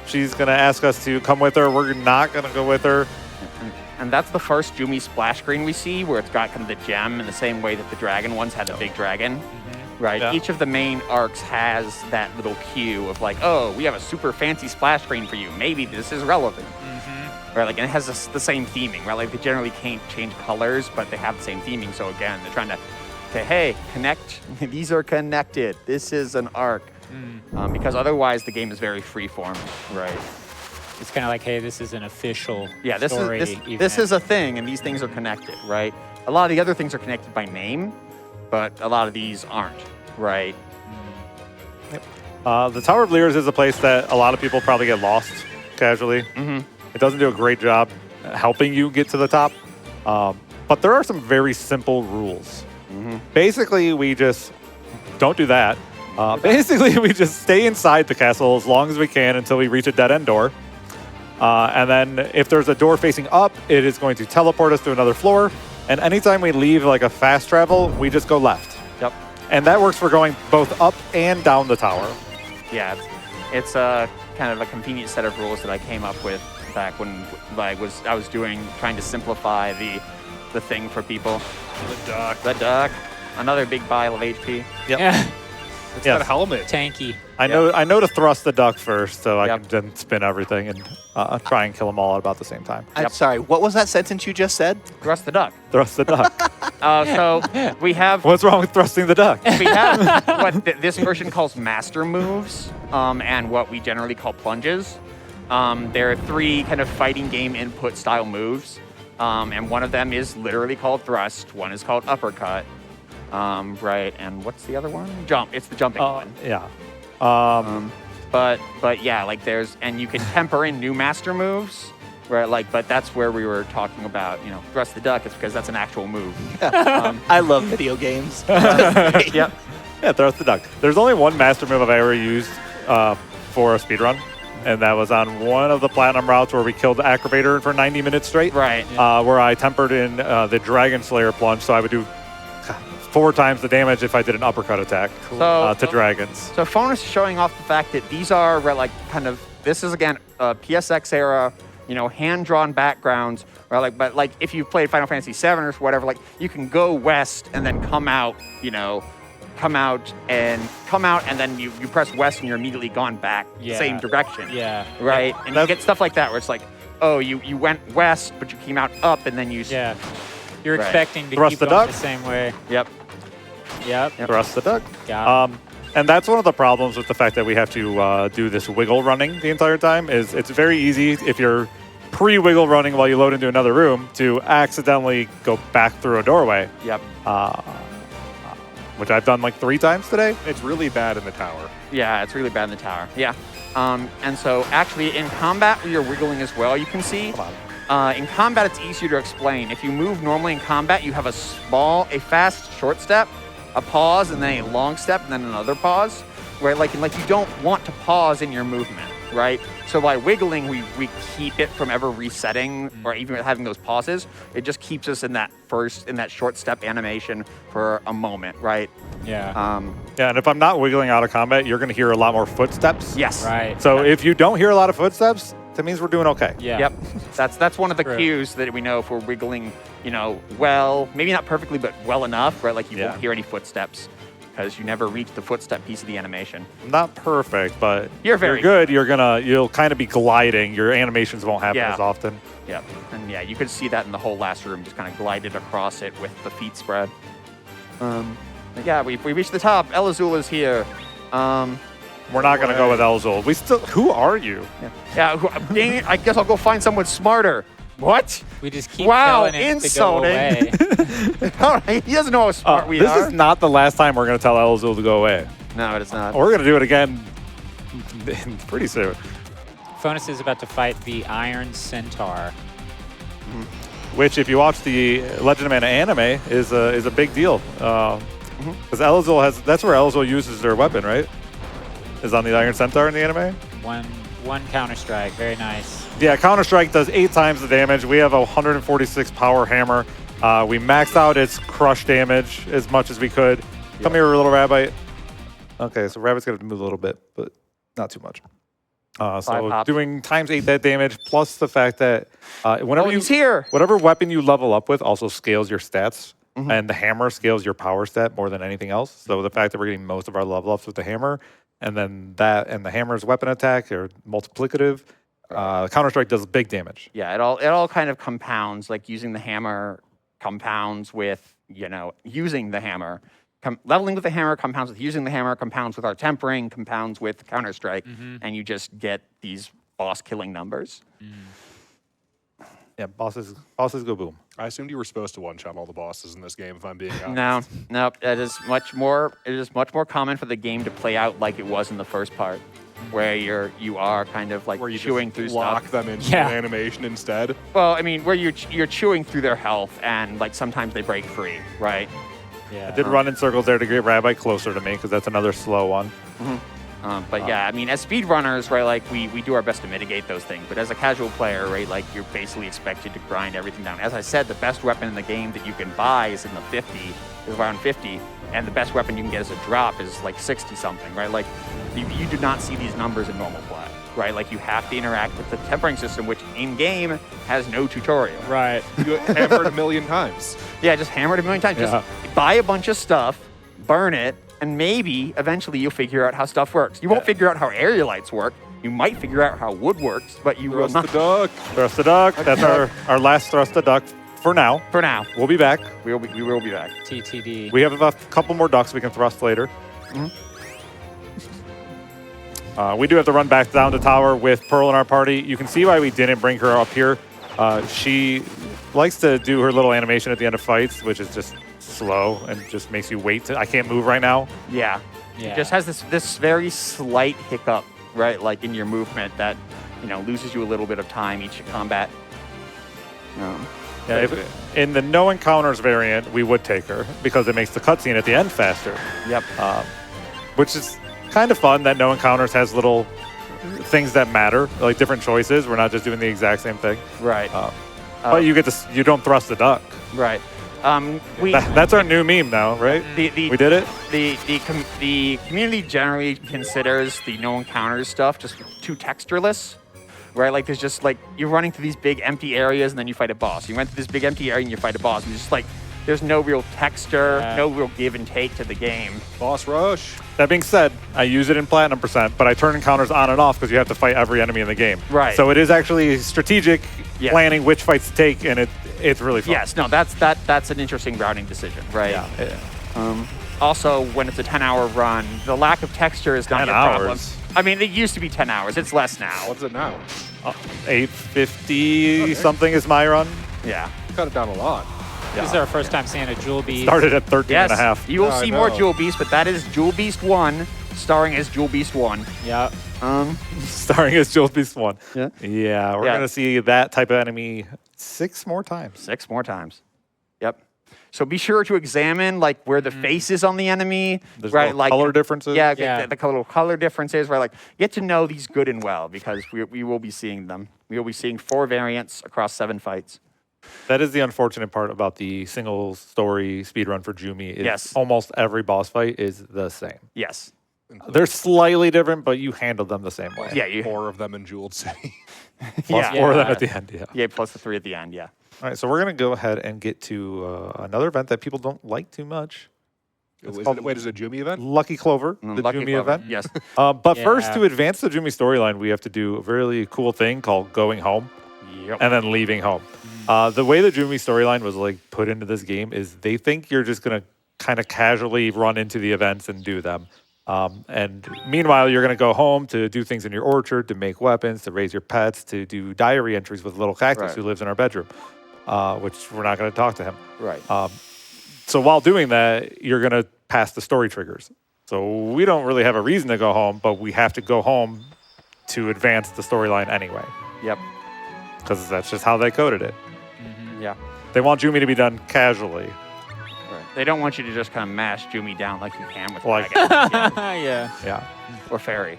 [SPEAKER 2] She's gonna ask us to come with her. We're not gonna go with her.
[SPEAKER 3] And that's the first Jumi splash screen we see, where it's got kind of the gem in the same way that the dragon ones had the big dragon. Right.
[SPEAKER 2] Yeah.
[SPEAKER 3] Each of the main arcs has that little cue of like, oh, we have a super fancy splash screen for you. Maybe this is relevant. Right. Like, and it has the same theming. Right. Like they generally can't change colors, but they have the same theming. So again, they're trying to say, hey, connect. These are connected. This is an arc. Because otherwise, the game is very freeform. Right.
[SPEAKER 5] It's kind of like, hey, this is an official
[SPEAKER 3] Yeah. This
[SPEAKER 5] story
[SPEAKER 3] is
[SPEAKER 5] event.
[SPEAKER 3] this is a thing, and these things are connected. Right. A lot of the other things are connected by name, but a lot of these aren't. Right.
[SPEAKER 2] The Tower of Lyras is a place that a lot of people probably get lost casually. It doesn't do a great job helping you get to the top. But there are some very simple rules. Basically, we just don't do that. Basically, we just stay inside the castle as long as we can until we reach a dead-end door. And then if there's a door facing up, it is going to teleport us to another floor. And anytime we leave like a fast travel, we just go left.
[SPEAKER 3] Yep.
[SPEAKER 2] And that works for going both up and down the tower.
[SPEAKER 3] Yeah, it's a kind of a convenient set of rules that I came up with back when I was trying to simplify the thing for people.
[SPEAKER 4] The duck.
[SPEAKER 3] The duck, another big pile of HP.
[SPEAKER 5] Yeah.
[SPEAKER 4] It's
[SPEAKER 2] Yes.
[SPEAKER 4] that helmet.
[SPEAKER 5] Tanky.
[SPEAKER 2] I know to thrust the duck first, so I
[SPEAKER 3] Yep.
[SPEAKER 2] can then spin everything and try and kill them all at about the same time.
[SPEAKER 1] I'm
[SPEAKER 3] Yep.
[SPEAKER 1] sorry, what was that sentence you just said?
[SPEAKER 3] Thrust the duck.
[SPEAKER 2] Thrust the duck.
[SPEAKER 3] So we have
[SPEAKER 2] What's wrong with thrusting the duck?
[SPEAKER 3] what this version calls master moves, and what we generally call plunges. There are three kind of fighting game input style moves, and one of them is literally called thrust. One is called uppercut. Right, and what's the other one? Jump. It's the jumping one.
[SPEAKER 2] Yeah.
[SPEAKER 3] But yeah, like and you can temper in new master moves, right? Like, but that's where we were talking about, thrust the duck. It's because that's an actual move.
[SPEAKER 1] I love video games.
[SPEAKER 3] Yep.
[SPEAKER 2] Yeah, thrust the duck. There's only one master move I've ever used for a speedrun, and that was on one of the platinum routes where we killed the Acrobator for 90 minutes straight.
[SPEAKER 3] Right.
[SPEAKER 2] Where I tempered in the Dragon Slayer plunge, so I would do 4 times the damage if I did an uppercut attack to dragons.
[SPEAKER 3] So Phonis is showing off the fact that these are like kind of, this is again PSX era, hand-drawn backgrounds, right? Like, but like if you've played Final Fantasy VII or whatever, like you can go west and then come out, come out and then you press west and you're immediately gone back
[SPEAKER 5] Yeah.
[SPEAKER 3] same direction.
[SPEAKER 5] Yeah.
[SPEAKER 3] Right. And you get stuff like that where it's like, oh, you went west, but you came out up and then you.
[SPEAKER 5] Yeah. You're
[SPEAKER 3] Right.
[SPEAKER 5] expecting to
[SPEAKER 2] Thrust
[SPEAKER 5] keep
[SPEAKER 2] the
[SPEAKER 5] going
[SPEAKER 2] duck?
[SPEAKER 5] the same way.
[SPEAKER 3] Yep.
[SPEAKER 5] Yep.
[SPEAKER 2] Thrust the duck.
[SPEAKER 5] Got it.
[SPEAKER 2] And that's one of the problems with the fact that we have to do this wiggle running the entire time. Is it's very easy if you're pre-wiggle running while you load into another room to accidentally go back through a doorway,
[SPEAKER 3] Yep.
[SPEAKER 2] which I've done like 3 times today.
[SPEAKER 4] It's really bad in the tower.
[SPEAKER 3] Yeah, it's really bad in the tower. Yeah. And so actually in combat where you're wiggling as well, you can see. In combat, it's easier to explain. If you move normally in combat, you have a fast short step, a pause, and then a long step, and then another pause, right? Like you don't want to pause in your movement, right? So by wiggling, we keep it from ever resetting or even having those pauses. It just keeps us in that short step animation for a moment, right?
[SPEAKER 5] Yeah.
[SPEAKER 2] Yeah, and if I'm not wiggling out of combat, you're going to hear a lot more footsteps.
[SPEAKER 3] Yes.
[SPEAKER 5] Right.
[SPEAKER 2] So if you don't hear a lot of footsteps, that means we're doing okay.
[SPEAKER 5] Yeah.
[SPEAKER 3] Yep. That's one of the
[SPEAKER 5] True.
[SPEAKER 3] cues that we know if we're wiggling, well, maybe not perfectly, but well enough, right? Like you
[SPEAKER 2] Yeah.
[SPEAKER 3] won't hear any footsteps because you never reach the footstep piece of the animation.
[SPEAKER 2] Not perfect, but
[SPEAKER 3] You're very
[SPEAKER 2] good. You'll kind of be gliding. Your animations won't happen
[SPEAKER 3] Yeah.
[SPEAKER 2] as often.
[SPEAKER 3] Yep. And yeah, you could see that in the whole last room, just kind of glided across it with the feet spread. But yeah, we reached the top. Elazul is here.
[SPEAKER 2] We're not going to go with Elzul. Who are you?
[SPEAKER 3] Dang it, I guess I'll go find someone smarter. What?
[SPEAKER 5] We just keep
[SPEAKER 3] Wow,
[SPEAKER 5] telling him
[SPEAKER 3] insulting.
[SPEAKER 5] to go away.
[SPEAKER 3] All right, he doesn't know how smart we
[SPEAKER 2] this
[SPEAKER 3] are.
[SPEAKER 2] is not the last time we're going to tell Elzul to go away.
[SPEAKER 3] No, it is not.
[SPEAKER 2] We're going to do it again pretty soon.
[SPEAKER 5] Phonis is about to fight the Iron Centaur.
[SPEAKER 2] Which, if you watch the Legend of Mana anime, is a big deal. Because Elazul that's where Elazul uses their weapon, right? Is on the Iron Centaur in the anime?
[SPEAKER 5] One counter strike. Very nice.
[SPEAKER 2] Yeah, Counter-Strike does 8 times the damage. We have a 146 power hammer. We maxed out its crush damage as much as we could. Come here, little rabbit. Okay, so rabbit's going to move a little bit, but not too much. So
[SPEAKER 3] hops.
[SPEAKER 2] doing times 8 that damage, plus the fact that whenever
[SPEAKER 3] He's here.
[SPEAKER 2] whatever weapon you level up with also scales your stats. And the hammer scales your power stat more than anything else. So the fact that we're getting most of our level ups with the hammer, and then the hammer's weapon attack are multiplicative. Counter-Strike does big damage.
[SPEAKER 3] Yeah, it all kind of compounds. Like using the hammer compounds with using the hammer. Leveling with the hammer compounds with using the hammer, compounds with our tempering, compounds with Counter-Strike, and you just get these boss killing numbers.
[SPEAKER 2] Yeah, bosses go boom.
[SPEAKER 4] I assumed you were supposed to one-shot all the bosses in this game, if I'm being honest.
[SPEAKER 3] No, it is much more common for the game to play out like it was in the first part, where you are kind of like
[SPEAKER 4] Where you
[SPEAKER 3] chewing
[SPEAKER 4] just
[SPEAKER 3] through
[SPEAKER 4] lock
[SPEAKER 3] stuff.
[SPEAKER 4] them into
[SPEAKER 5] Yeah.
[SPEAKER 4] an animation instead.
[SPEAKER 3] Well, I mean, where you're chewing through their health, and like sometimes they break free, right?
[SPEAKER 5] Yeah.
[SPEAKER 2] I did run in circles there to get Rabbi closer to me, because that's another slow one.
[SPEAKER 3] But yeah, I mean, as speedrunners, right, like we do our best to mitigate those things. But as a casual player, right, like you're basically expected to grind everything down. As I said, the best weapon in the game that you can buy is around 50, and the best weapon you can get as a drop is like 60 something, right? Like you do not see these numbers in normal play, right? Like you have to interact with the tempering system, which in game has no tutorial.
[SPEAKER 5] Right.
[SPEAKER 4] You hammered a million times.
[SPEAKER 3] Yeah, just hammer it a million times.
[SPEAKER 2] Yeah.
[SPEAKER 3] Just buy a bunch of stuff, burn it, and maybe eventually you'll figure out how stuff works. You won't figure out how area lights work. You might figure out how wood works, but you will
[SPEAKER 4] Thrust
[SPEAKER 3] not.
[SPEAKER 4] the duck.
[SPEAKER 2] Thrust the duck. That's our last thrust the duck for now.
[SPEAKER 3] For now,
[SPEAKER 2] We'll be back.
[SPEAKER 3] we will be back.
[SPEAKER 5] TTD.
[SPEAKER 2] We have a couple more ducks we can thrust later. We do have to run back down to tower with Pearl in our party. You can see why we didn't bring her up here. She likes to do her little animation at the end of fights, which is just slow and just makes you wait. I can't move right now.
[SPEAKER 3] Yeah.
[SPEAKER 5] Yeah.
[SPEAKER 3] It just has this very slight hiccup, right? Like in your movement that, loses you a little bit of time each combat.
[SPEAKER 2] Yeah, in the no encounters variant, we would take her because it makes the cutscene at the end faster,
[SPEAKER 3] Yep.
[SPEAKER 2] which is kind of fun that no encounters has little things that matter, like different choices. We're not just doing the exact same thing.
[SPEAKER 3] Right.
[SPEAKER 2] But you don't thrust the duck.
[SPEAKER 3] Right. We
[SPEAKER 2] That's our new meme now, right?
[SPEAKER 3] the
[SPEAKER 2] We did it?
[SPEAKER 3] the community generally considers the no encounters stuff just too textureless, right? Like there's just like you're running through these big empty areas and then you fight a boss. You went through this big empty area and you fight a boss, and it's just like there's no real texture, no real give and take to the game.
[SPEAKER 4] Boss rush.
[SPEAKER 2] That being said, I use it in Platinum %, but I turn encounters on and off because you have to fight every enemy in the game.
[SPEAKER 3] Right.
[SPEAKER 2] So it is actually strategic planning which fights to take, and it's really fun.
[SPEAKER 3] Yes, no, that's an interesting routing decision, right?
[SPEAKER 2] Yeah.
[SPEAKER 3] Also, when it's a 10-hour run, the lack of texture is not
[SPEAKER 2] 10
[SPEAKER 3] your problem.
[SPEAKER 2] hours.
[SPEAKER 3] I mean, it used to be 10 hours. It's less now.
[SPEAKER 4] What's it now?
[SPEAKER 2] 850 something is my run.
[SPEAKER 3] Yeah.
[SPEAKER 4] Cut it down a lot.
[SPEAKER 5] This is our first time seeing a Jewel Beast.
[SPEAKER 2] Started at 13
[SPEAKER 3] Yes.
[SPEAKER 2] and a half.
[SPEAKER 3] You will
[SPEAKER 4] I
[SPEAKER 3] see more
[SPEAKER 4] know.
[SPEAKER 3] Jewel Beast, but that is Jewel Beast 1, starring as Jewel Beast 1.
[SPEAKER 5] Yeah.
[SPEAKER 2] Starring as Jules Beast 1.
[SPEAKER 3] Yeah.
[SPEAKER 2] Yeah, we're
[SPEAKER 3] Yeah.
[SPEAKER 2] going to see that type of enemy 6 more times.
[SPEAKER 3] 6 more times. Yep. So be sure to examine like where the face is on the enemy,
[SPEAKER 2] There's
[SPEAKER 3] right?
[SPEAKER 2] little
[SPEAKER 3] Like
[SPEAKER 2] color differences.
[SPEAKER 3] Yeah,
[SPEAKER 5] Yeah.
[SPEAKER 3] the little color differences, right? Like get to know these good and well because we will be seeing them. We will be seeing 4 variants across 7 fights.
[SPEAKER 2] That is the unfortunate part about the single story speedrun for Jumi. Is
[SPEAKER 3] Yes.
[SPEAKER 2] almost every boss fight is the same.
[SPEAKER 3] Yes.
[SPEAKER 2] They're slightly different, but you handle them the same way.
[SPEAKER 3] Yeah. You.
[SPEAKER 4] 4 of them in Jeweled City.
[SPEAKER 2] Plus
[SPEAKER 3] Yeah.
[SPEAKER 2] 4 of them at the end, yeah.
[SPEAKER 3] Yeah, plus the 3 at the end, yeah.
[SPEAKER 2] All right, so we're going to go ahead and get to another event that people don't like too much. It's
[SPEAKER 4] Wait,
[SPEAKER 2] called
[SPEAKER 4] is it a Jumi event?
[SPEAKER 2] Lucky Clover, the
[SPEAKER 3] Lucky
[SPEAKER 2] Jumi
[SPEAKER 3] Clover,
[SPEAKER 2] event.
[SPEAKER 3] Yes.
[SPEAKER 2] But first,
[SPEAKER 5] Yeah.
[SPEAKER 2] to advance the Jumi storyline, we have to do a really cool thing called going home
[SPEAKER 3] Yep.
[SPEAKER 2] and then leaving home. The way the Jumi storyline was like put into this game is they think you're just going to kind of casually run into the events and do them. And meanwhile, you're going to go home to do things in your orchard, to make weapons, to raise your pets, to do diary entries with little cactus
[SPEAKER 3] Right.
[SPEAKER 2] who lives in our bedroom, which we're not going to talk to him.
[SPEAKER 3] Right.
[SPEAKER 2] So while doing that, you're going to pass the story triggers. So we don't really have a reason to go home, but we have to go home to advance the storyline anyway,
[SPEAKER 3] Yep.
[SPEAKER 2] because that's just how they coded it.
[SPEAKER 3] Yeah.
[SPEAKER 2] They want Jumi to be done casually.
[SPEAKER 3] Right. They don't want you to just kind of mash Jumi down like you can with
[SPEAKER 2] Like-
[SPEAKER 3] Dragon. Yeah.
[SPEAKER 5] Yeah.
[SPEAKER 2] Yeah.
[SPEAKER 3] Or Fairy.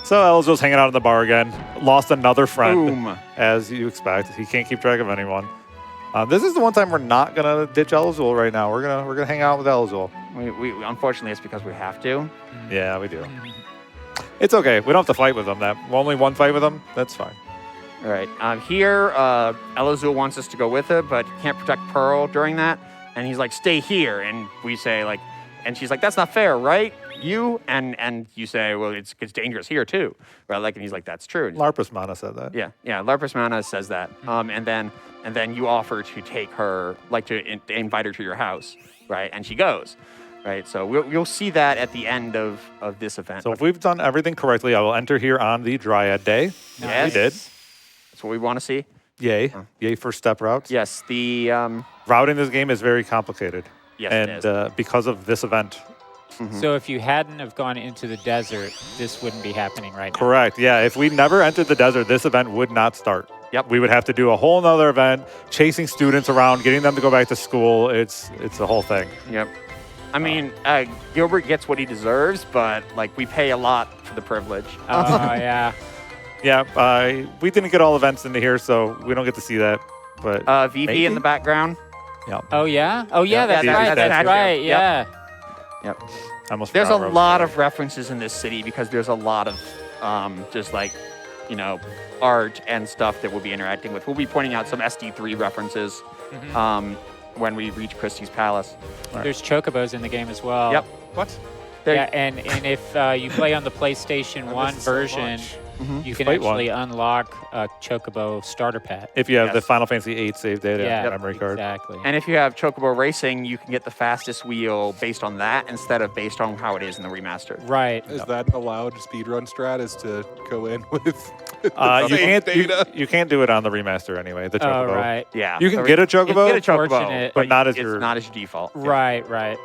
[SPEAKER 2] So Elzo's hanging out in the bar again. Lost another friend,
[SPEAKER 3] Boom.
[SPEAKER 2] as you expect. He can't keep track of anyone. This is the one time we're not gonna ditch Elzul right now. We're gonna hang out with Elzul.
[SPEAKER 3] We unfortunately it's because we have to.
[SPEAKER 2] Yeah, we do. It's okay. We don't have to fight with them. Only one fight with them. That's fine.
[SPEAKER 3] All right. Here, Elazul wants us to go with her, but he can't protect Pearl during that, and he's like, "Stay here." And we say like, and she's like, "That's not fair, right? You?" And you say, "Well, it's dangerous here too, right?" Like, and he's like, "That's true."
[SPEAKER 2] Larpus Mana said that.
[SPEAKER 3] Yeah, Larpus Mana says that. And then you offer to take her, like to invite her to your house, right? And she goes, right? So you'll see that at the end of this event.
[SPEAKER 2] So if we've done everything correctly, I will enter here on the Dryad Day.
[SPEAKER 3] Yes.
[SPEAKER 2] We did.
[SPEAKER 3] That's what we want to see.
[SPEAKER 2] Yay. Yay for step routes.
[SPEAKER 3] Yes, the
[SPEAKER 2] Routing this game is very complicated.
[SPEAKER 3] yes, it is.
[SPEAKER 2] And because of this event.
[SPEAKER 5] So if you hadn't have gone into the desert, this wouldn't be happening right now.
[SPEAKER 2] Correct. Yeah. If we never entered the desert, this event would not start.
[SPEAKER 3] Yep.
[SPEAKER 2] We would have to do a whole nother event, chasing students around, getting them to go back to school. It's a whole thing.
[SPEAKER 3] Yep. I mean, Gilbert gets what he deserves, but like we pay a lot for the privilege.
[SPEAKER 5] Oh, yeah.
[SPEAKER 2] Yeah. We didn't get all events into here, so we don't get to see that. But
[SPEAKER 3] VP
[SPEAKER 2] maybe?
[SPEAKER 3] in the background.
[SPEAKER 2] yeah.
[SPEAKER 5] Oh, yeah? Oh, yeah,
[SPEAKER 2] Yeah,
[SPEAKER 5] that's
[SPEAKER 3] that-
[SPEAKER 5] right.
[SPEAKER 3] that-
[SPEAKER 5] That's
[SPEAKER 3] that's
[SPEAKER 5] right.
[SPEAKER 3] true.
[SPEAKER 5] Yeah.
[SPEAKER 3] Yep.
[SPEAKER 2] I almost
[SPEAKER 3] There's a
[SPEAKER 2] forgot where I was
[SPEAKER 3] lot
[SPEAKER 2] going.
[SPEAKER 3] of references in this city because there's a lot of just like, art and stuff that we'll be interacting with. We'll be pointing out some SD3 references when we reach Christie's Palace.
[SPEAKER 5] There's chocobos in the game as well.
[SPEAKER 3] Yep.
[SPEAKER 4] What?
[SPEAKER 3] There-
[SPEAKER 5] Yeah, and if you play on the PlayStation
[SPEAKER 4] I
[SPEAKER 5] 1
[SPEAKER 4] missed so
[SPEAKER 5] version,
[SPEAKER 4] much.
[SPEAKER 5] you can
[SPEAKER 2] Fight one.
[SPEAKER 5] actually unlock a chocobo starter pack.
[SPEAKER 2] If you have the
[SPEAKER 3] Yes.
[SPEAKER 2] Final Fantasy VIII save data
[SPEAKER 5] Yeah,
[SPEAKER 2] memory card.
[SPEAKER 5] exactly.
[SPEAKER 3] And if you have Chocobo Racing, you can get the fastest wheel based on that instead of based on how it is in the remastered.
[SPEAKER 5] Right.
[SPEAKER 4] Is that allowed speedrun strat? Is to go in with
[SPEAKER 2] You
[SPEAKER 4] same
[SPEAKER 2] can't
[SPEAKER 4] data?
[SPEAKER 2] you can't do it on the remaster anyway. The
[SPEAKER 5] Oh,
[SPEAKER 2] Chocobo.
[SPEAKER 5] right.
[SPEAKER 3] Yeah.
[SPEAKER 2] You can
[SPEAKER 3] so
[SPEAKER 2] get a
[SPEAKER 3] you can
[SPEAKER 2] Chocobo,
[SPEAKER 3] get a Chocobo,
[SPEAKER 5] Fortunate.
[SPEAKER 2] but not as
[SPEAKER 3] it's
[SPEAKER 2] your-
[SPEAKER 3] not as your default.
[SPEAKER 5] Right, right.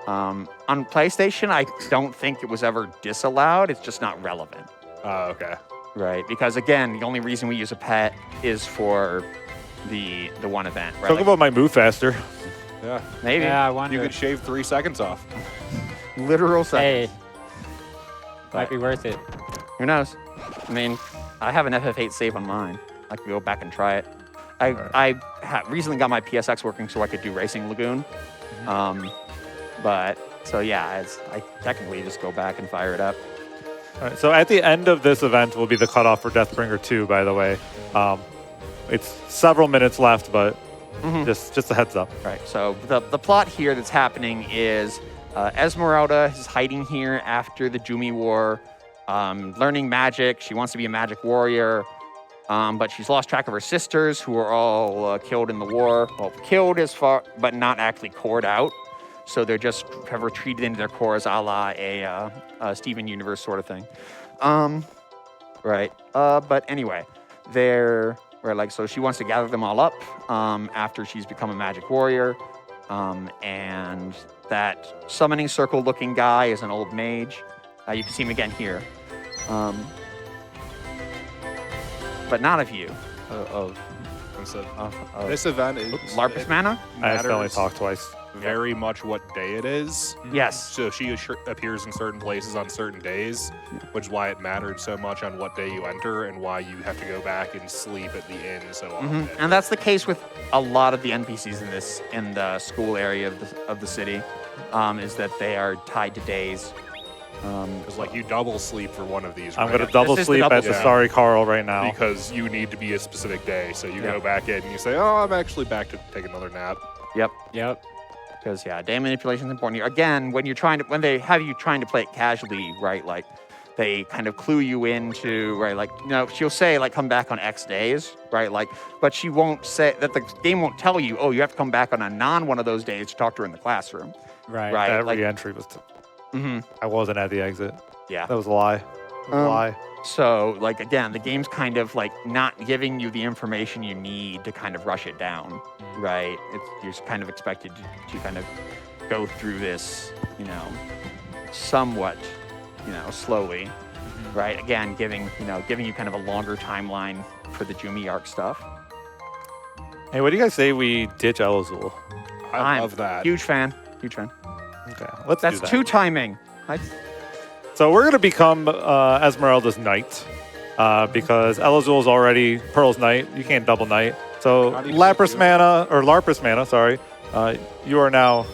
[SPEAKER 3] On PlayStation, I don't think it was ever disallowed. It's just not relevant.
[SPEAKER 4] Oh, okay.
[SPEAKER 3] Right. Because again, the only reason we use a pet is for the one event. Right. Like,
[SPEAKER 2] Chocobo might move faster.
[SPEAKER 4] Yeah.
[SPEAKER 3] maybe.
[SPEAKER 5] Yeah, I
[SPEAKER 4] You
[SPEAKER 5] wonder.
[SPEAKER 4] could shave 3 seconds off.
[SPEAKER 3] Literal seconds.
[SPEAKER 5] Hey, might be worth it.
[SPEAKER 3] Who knows? I mean, I have an FF8 save on mine. I could go back and try it. I recently got my PSX working so I could do Racing Lagoon. But so yeah, I technically just go back and fire it up.
[SPEAKER 2] All right, so at the end of this event will be the cutoff for Deathbringer 2, by the way. It's several minutes left, but just a heads up.
[SPEAKER 3] Right. So the plot here that's happening is Esmeralda is hiding here after the Jumi War, learning magic. She wants to be a magic warrior, but she's lost track of her sisters, who were all killed in the war. Well, killed as far, but not actually cored out. So they're just have retreated into their cores, a la a Steven Universe sort of thing. Right. But anyway, they're like, so she wants to gather them all up after she's become a magic warrior. And that summoning circle looking guy is an old mage. You can see him again here. But not of you.
[SPEAKER 4] So
[SPEAKER 3] Of
[SPEAKER 4] this event is
[SPEAKER 3] Larpus Mana?
[SPEAKER 2] I accidentally
[SPEAKER 4] matters
[SPEAKER 2] talked twice.
[SPEAKER 4] very much what day it is.
[SPEAKER 3] Yes.
[SPEAKER 4] So she appears in certain places on certain days, which is why it mattered so much on what day you enter and why you have to go back and sleep at the inn so often.
[SPEAKER 3] And that's the case with a lot of the NPCs in the school area of the city, is that they are tied to days.
[SPEAKER 4] Because like you double sleep for one of these.
[SPEAKER 2] I'm
[SPEAKER 4] right?
[SPEAKER 2] going to double
[SPEAKER 3] This is the
[SPEAKER 2] sleep
[SPEAKER 3] double
[SPEAKER 2] at the
[SPEAKER 4] sleep.
[SPEAKER 2] Sorry Carl right now.
[SPEAKER 4] Because you need to be a specific day. So you
[SPEAKER 3] Yeah.
[SPEAKER 4] go back in and you say, oh, I'm actually back to take another nap.
[SPEAKER 3] Yep.
[SPEAKER 5] Yep.
[SPEAKER 3] Because day manipulation is important. Again, when they have you trying to play it casually, right? Like they kind of clue you into, right? Like she'll say like come back on X days, right? Like, but she won't say that the game won't tell you, oh, you have to come back on a one of those days to talk to her in the classroom,
[SPEAKER 5] Right.
[SPEAKER 3] right?
[SPEAKER 2] That
[SPEAKER 3] Like,
[SPEAKER 2] re-entry was...
[SPEAKER 3] mhm.
[SPEAKER 2] I wasn't at the exit.
[SPEAKER 3] Yeah.
[SPEAKER 2] That was a lie. That was a lie.
[SPEAKER 3] So, like, again, the game's kind of like not giving you the information you need to kind of rush it down, right? You're kind of expected to kind of go through this, somewhat, slowly, right? Again, giving you kind of a longer timeline for the Jumi arc stuff.
[SPEAKER 2] Hey, what do you guys say we ditch Elazul?
[SPEAKER 4] I
[SPEAKER 3] I'm
[SPEAKER 4] love that.
[SPEAKER 3] Huge fan.
[SPEAKER 2] Okay, let's
[SPEAKER 3] That's
[SPEAKER 2] do that.
[SPEAKER 3] two timing.
[SPEAKER 2] So we're going to become Esmeralda's knight because Elazul is already Pearl's knight. You can't double knight. So
[SPEAKER 4] How do you
[SPEAKER 2] Lapras
[SPEAKER 4] do it?
[SPEAKER 2] mana, or Larpras mana, sorry. You are now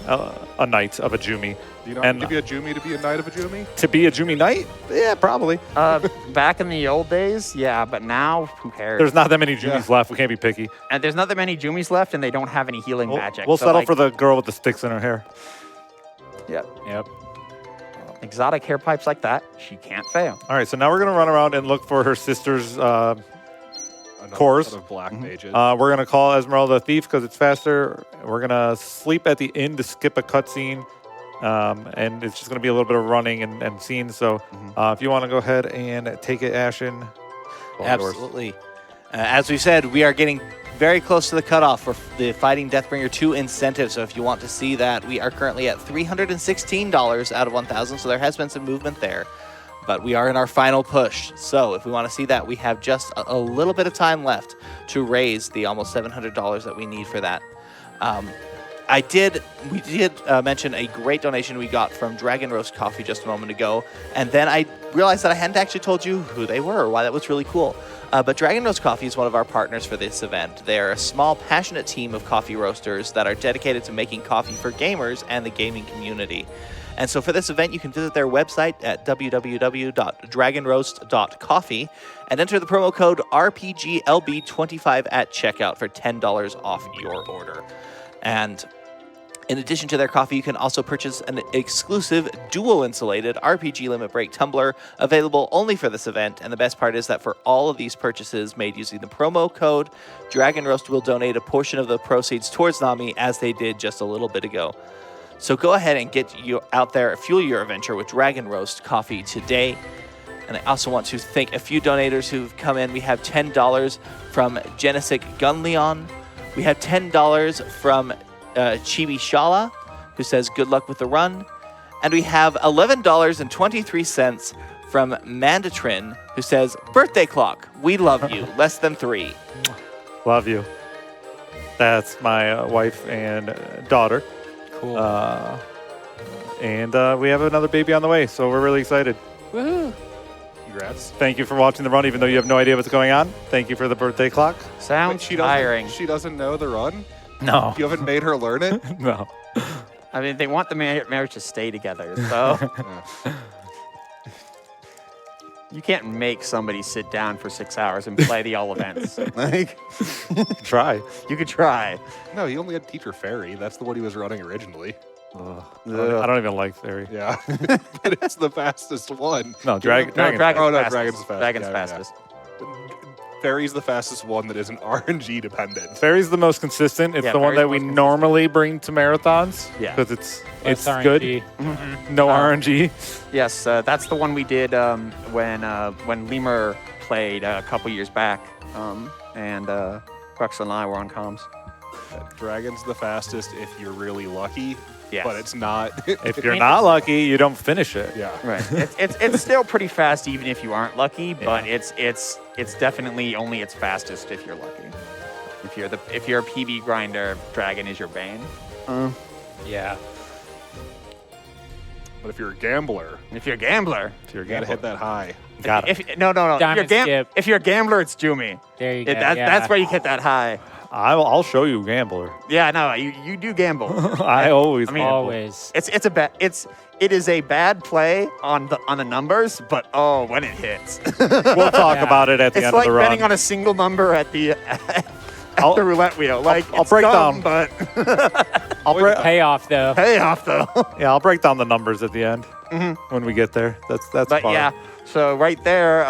[SPEAKER 2] a knight of a Jumi.
[SPEAKER 4] Do you not
[SPEAKER 2] And-
[SPEAKER 4] need to be a Jumi to be a knight of a Jumi?
[SPEAKER 2] To be a Jumi knight? Yeah, probably.
[SPEAKER 3] Back in the old days, yeah, but now, who cares?
[SPEAKER 2] There's not that many Jumis left. We can't be picky.
[SPEAKER 3] And there's not that many Jumis left, and they don't have any healing magic.
[SPEAKER 2] We'll
[SPEAKER 3] so,
[SPEAKER 2] settle
[SPEAKER 3] like,
[SPEAKER 2] for the girl with the sticks in her hair.
[SPEAKER 3] Yep.
[SPEAKER 5] Yep.
[SPEAKER 3] Exotic hair pipes like that, she can't fail.
[SPEAKER 2] All right, so now we're going to run around and look for her sister's...
[SPEAKER 4] Another
[SPEAKER 2] Course.
[SPEAKER 4] set of black mages.
[SPEAKER 2] we're going to call Esmeralda a thief because it's faster. We're going to sleep at the inn to skip a cutscene. And it's just going to be a little bit of running and scenes. So if you want to go ahead and take it, Ashen. all yours.
[SPEAKER 1] Absolutely. As we said, we are getting very close to the cutoff for the Fighting Deathbringer 2 incentive. So if you want to see that, we are currently at $316 out of 1,000. So there has been some movement there. But we are in our final push. So if we want to see that, we have just a little bit of time left to raise the almost $700 that we need for that. We did mention a great donation we got from Dragon Roast Coffee just a moment ago, and then I realized that I hadn't actually told you who they were or why that was really cool. But Dragon Roast Coffee is one of our partners for this event. They're a small, passionate team of coffee roasters that are dedicated to making coffee for gamers and the gaming community. And so for this event, you can visit their website at www.dragonroast.coffee and enter the promo code RPGLB25 at checkout for $10 off your order. And in addition to their coffee, you can also purchase an exclusive dual-insulated RPG Limit Break tumbler available only for this event. And the best part is that for all of these purchases made using the promo code, Dragon Roast will donate a portion of the proceeds towards NAMI as they did just a little bit ago. So go ahead and get you out there, fuel your adventure with Dragon Roast Coffee today. And I also want to thank a few donators who've come in. We have $10 from Genesic Gunleon. We have $10 from Chibi Shala, who says good luck with the run. And we have $11.23 from Mandatrin, who says birthday clock, we love you, less than 3.
[SPEAKER 2] Love you. That's my wife and daughter.
[SPEAKER 5] Cool.
[SPEAKER 2] And we have another baby on the way, so we're really excited.
[SPEAKER 5] Woohoo.
[SPEAKER 4] Congrats.
[SPEAKER 2] Thank you for watching the run, even though you have no idea what's going on. Thank you for the birthday clock.
[SPEAKER 3] Sounds
[SPEAKER 4] She
[SPEAKER 3] tiring.
[SPEAKER 4] doesn't know the run?
[SPEAKER 2] No.
[SPEAKER 4] You haven't made her learn it?
[SPEAKER 2] No.
[SPEAKER 3] I mean, they want the marriage to stay together, so you can't make somebody sit down for 6 hours and play the all events. Like,
[SPEAKER 2] Try.
[SPEAKER 3] you could try.
[SPEAKER 4] No, he only had Teacher Fairy. That's the one he was running originally.
[SPEAKER 2] I don't even like Fairy.
[SPEAKER 4] Yeah. But it's the fastest one.
[SPEAKER 2] No, Dragon.
[SPEAKER 3] No, Dragon's
[SPEAKER 4] Oh, no,
[SPEAKER 3] fastest.
[SPEAKER 4] Dragon's fast.
[SPEAKER 3] Dragon's
[SPEAKER 4] Yeah, yeah.
[SPEAKER 3] fastest.
[SPEAKER 4] Fairy's the fastest one that isn't RNG dependent.
[SPEAKER 2] Fairy's the most consistent. It's
[SPEAKER 3] Yeah,
[SPEAKER 2] the one
[SPEAKER 3] Fairy's
[SPEAKER 2] that
[SPEAKER 3] the
[SPEAKER 2] we
[SPEAKER 3] most consistent.
[SPEAKER 2] normally bring to marathons.
[SPEAKER 3] Yeah.
[SPEAKER 2] Because it's
[SPEAKER 5] Less
[SPEAKER 2] good.
[SPEAKER 5] RNG.
[SPEAKER 2] No RNG.
[SPEAKER 3] Yes, that's the one we did when Lemur played a couple years back, and Crux and I were on comms.
[SPEAKER 4] Dragon's the fastest if you're really lucky,
[SPEAKER 3] Yes.
[SPEAKER 4] but it's not.
[SPEAKER 2] If you're not lucky, you don't finish it.
[SPEAKER 4] Yeah.
[SPEAKER 3] Right. It's still pretty fast even if you aren't lucky, but it's definitely only its fastest if you're lucky. If you're a PB grinder, Dragon is your bane.
[SPEAKER 5] Yeah.
[SPEAKER 4] But if you're a gambler,
[SPEAKER 3] If you're a gambler,
[SPEAKER 2] If you're
[SPEAKER 4] you gotta hit that high.
[SPEAKER 2] Got it.
[SPEAKER 3] no.
[SPEAKER 5] Diamond skip.
[SPEAKER 3] If you're a gambler, it's Jumi.
[SPEAKER 5] There you go.
[SPEAKER 3] That's where you hit that high.
[SPEAKER 2] I'll show you, gambler.
[SPEAKER 3] Yeah, no, you do gamble.
[SPEAKER 2] I always.
[SPEAKER 3] I mean,
[SPEAKER 2] gamble.
[SPEAKER 5] Always.
[SPEAKER 3] It is a bad play on the numbers, but oh, when it hits.
[SPEAKER 2] We'll talk
[SPEAKER 5] Yeah.
[SPEAKER 2] about it at the
[SPEAKER 3] It's
[SPEAKER 2] end
[SPEAKER 3] like
[SPEAKER 2] of the run.
[SPEAKER 3] betting on a single number at the
[SPEAKER 2] I'll-
[SPEAKER 3] the roulette wheel. Like
[SPEAKER 2] I'll
[SPEAKER 3] it's
[SPEAKER 2] break
[SPEAKER 3] dumb,
[SPEAKER 2] down.
[SPEAKER 3] but
[SPEAKER 5] Payoff though.
[SPEAKER 3] payoff though.
[SPEAKER 2] Yeah, I'll break down the numbers at the end when we get there. That's
[SPEAKER 3] But
[SPEAKER 2] fine.
[SPEAKER 3] yeah, so right there,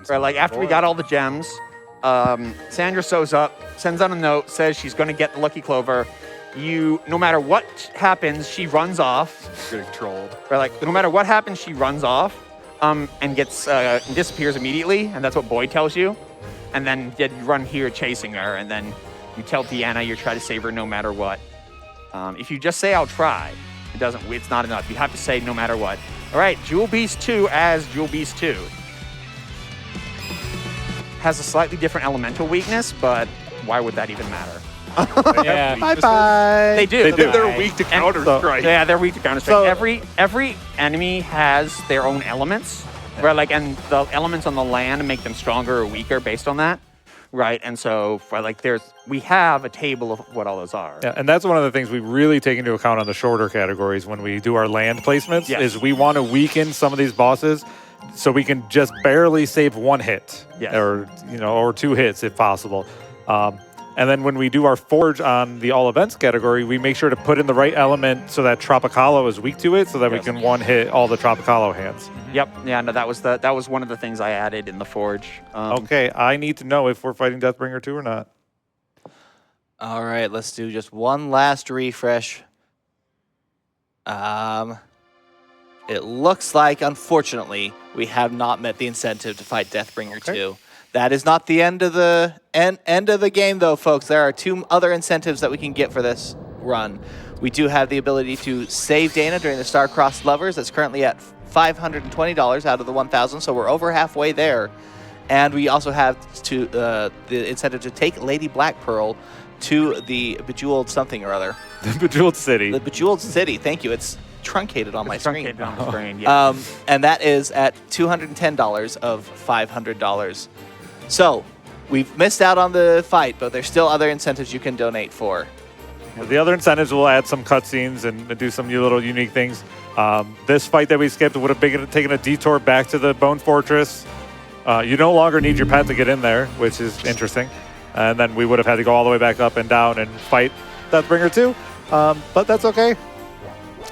[SPEAKER 3] or like after we got all the gems, Sandra sews up, sends out a note, says she's going to get the Lucky Clover. No matter what happens, she runs off.
[SPEAKER 4] Getting trolled.
[SPEAKER 3] Or like, no matter what happens, she runs off, and gets disappears immediately, and that's what Boyd tells you. And then you run here chasing her, and then you tell Deanna you try to save her no matter what. If you just say I'll try, it's not enough. You have to say no matter what. All right, Jewel Beast 2 as Jewel Beast 2. Has a slightly different elemental weakness, but why would that even matter?
[SPEAKER 5] Yeah.
[SPEAKER 2] Bye.
[SPEAKER 3] They do.
[SPEAKER 2] They do.
[SPEAKER 4] They're weak to Counter Strike.
[SPEAKER 3] Yeah, they're weak to Counter Strike.
[SPEAKER 2] So-
[SPEAKER 3] every enemy has their own elements, right? Like, and the elements on the land make them stronger or weaker based on that, right? And so, for like, we have a table of what all those are.
[SPEAKER 2] Yeah, and that's one of the things we really take into account on the shorter categories when we do our land placements.
[SPEAKER 3] Yes.
[SPEAKER 2] Is we want to weaken some of these bosses so we can just barely save one hit,
[SPEAKER 3] Yes.
[SPEAKER 2] or 2 hits if possible. And then when we do our forge on the all events category, we make sure to put in the right element so that Tropicalo is weak to it, so that
[SPEAKER 3] Yes.
[SPEAKER 2] we can one hit all the Tropicalo hands.
[SPEAKER 3] Yep. Yeah. No, that was one of the things I added in the Forge.
[SPEAKER 2] Okay, I need to know if we're fighting Deathbringer 2 or not.
[SPEAKER 1] All right, let's do just one last refresh. It looks like, unfortunately, we have not met the incentive to fight Deathbringer 2. That is not the end of the end of the game, though, folks. There are 2 other incentives that we can get for this run. We do have the ability to save Dana during the Star-Crossed Lovers. That's currently at $520 out of the 1,000, so we're over halfway there. And we also have the incentive to take Lady Black Pearl to the Bejeweled something or other.
[SPEAKER 2] The Bejeweled City.
[SPEAKER 1] The Bejeweled City. Thank you. It's truncated on my screen.
[SPEAKER 3] Truncated on the screen. Yeah.
[SPEAKER 1] And that is at $210 of $500. So we've missed out on the fight, but there's still other incentives you can donate for.
[SPEAKER 2] The other incentives will add some cutscenes and do some little unique things. This fight that we skipped would have taken a detour back to the Bone Fortress. You no longer need your pet to get in there, which is interesting. And then we would have had to go all the way back up and down and fight Deathbringer 2. But that's okay.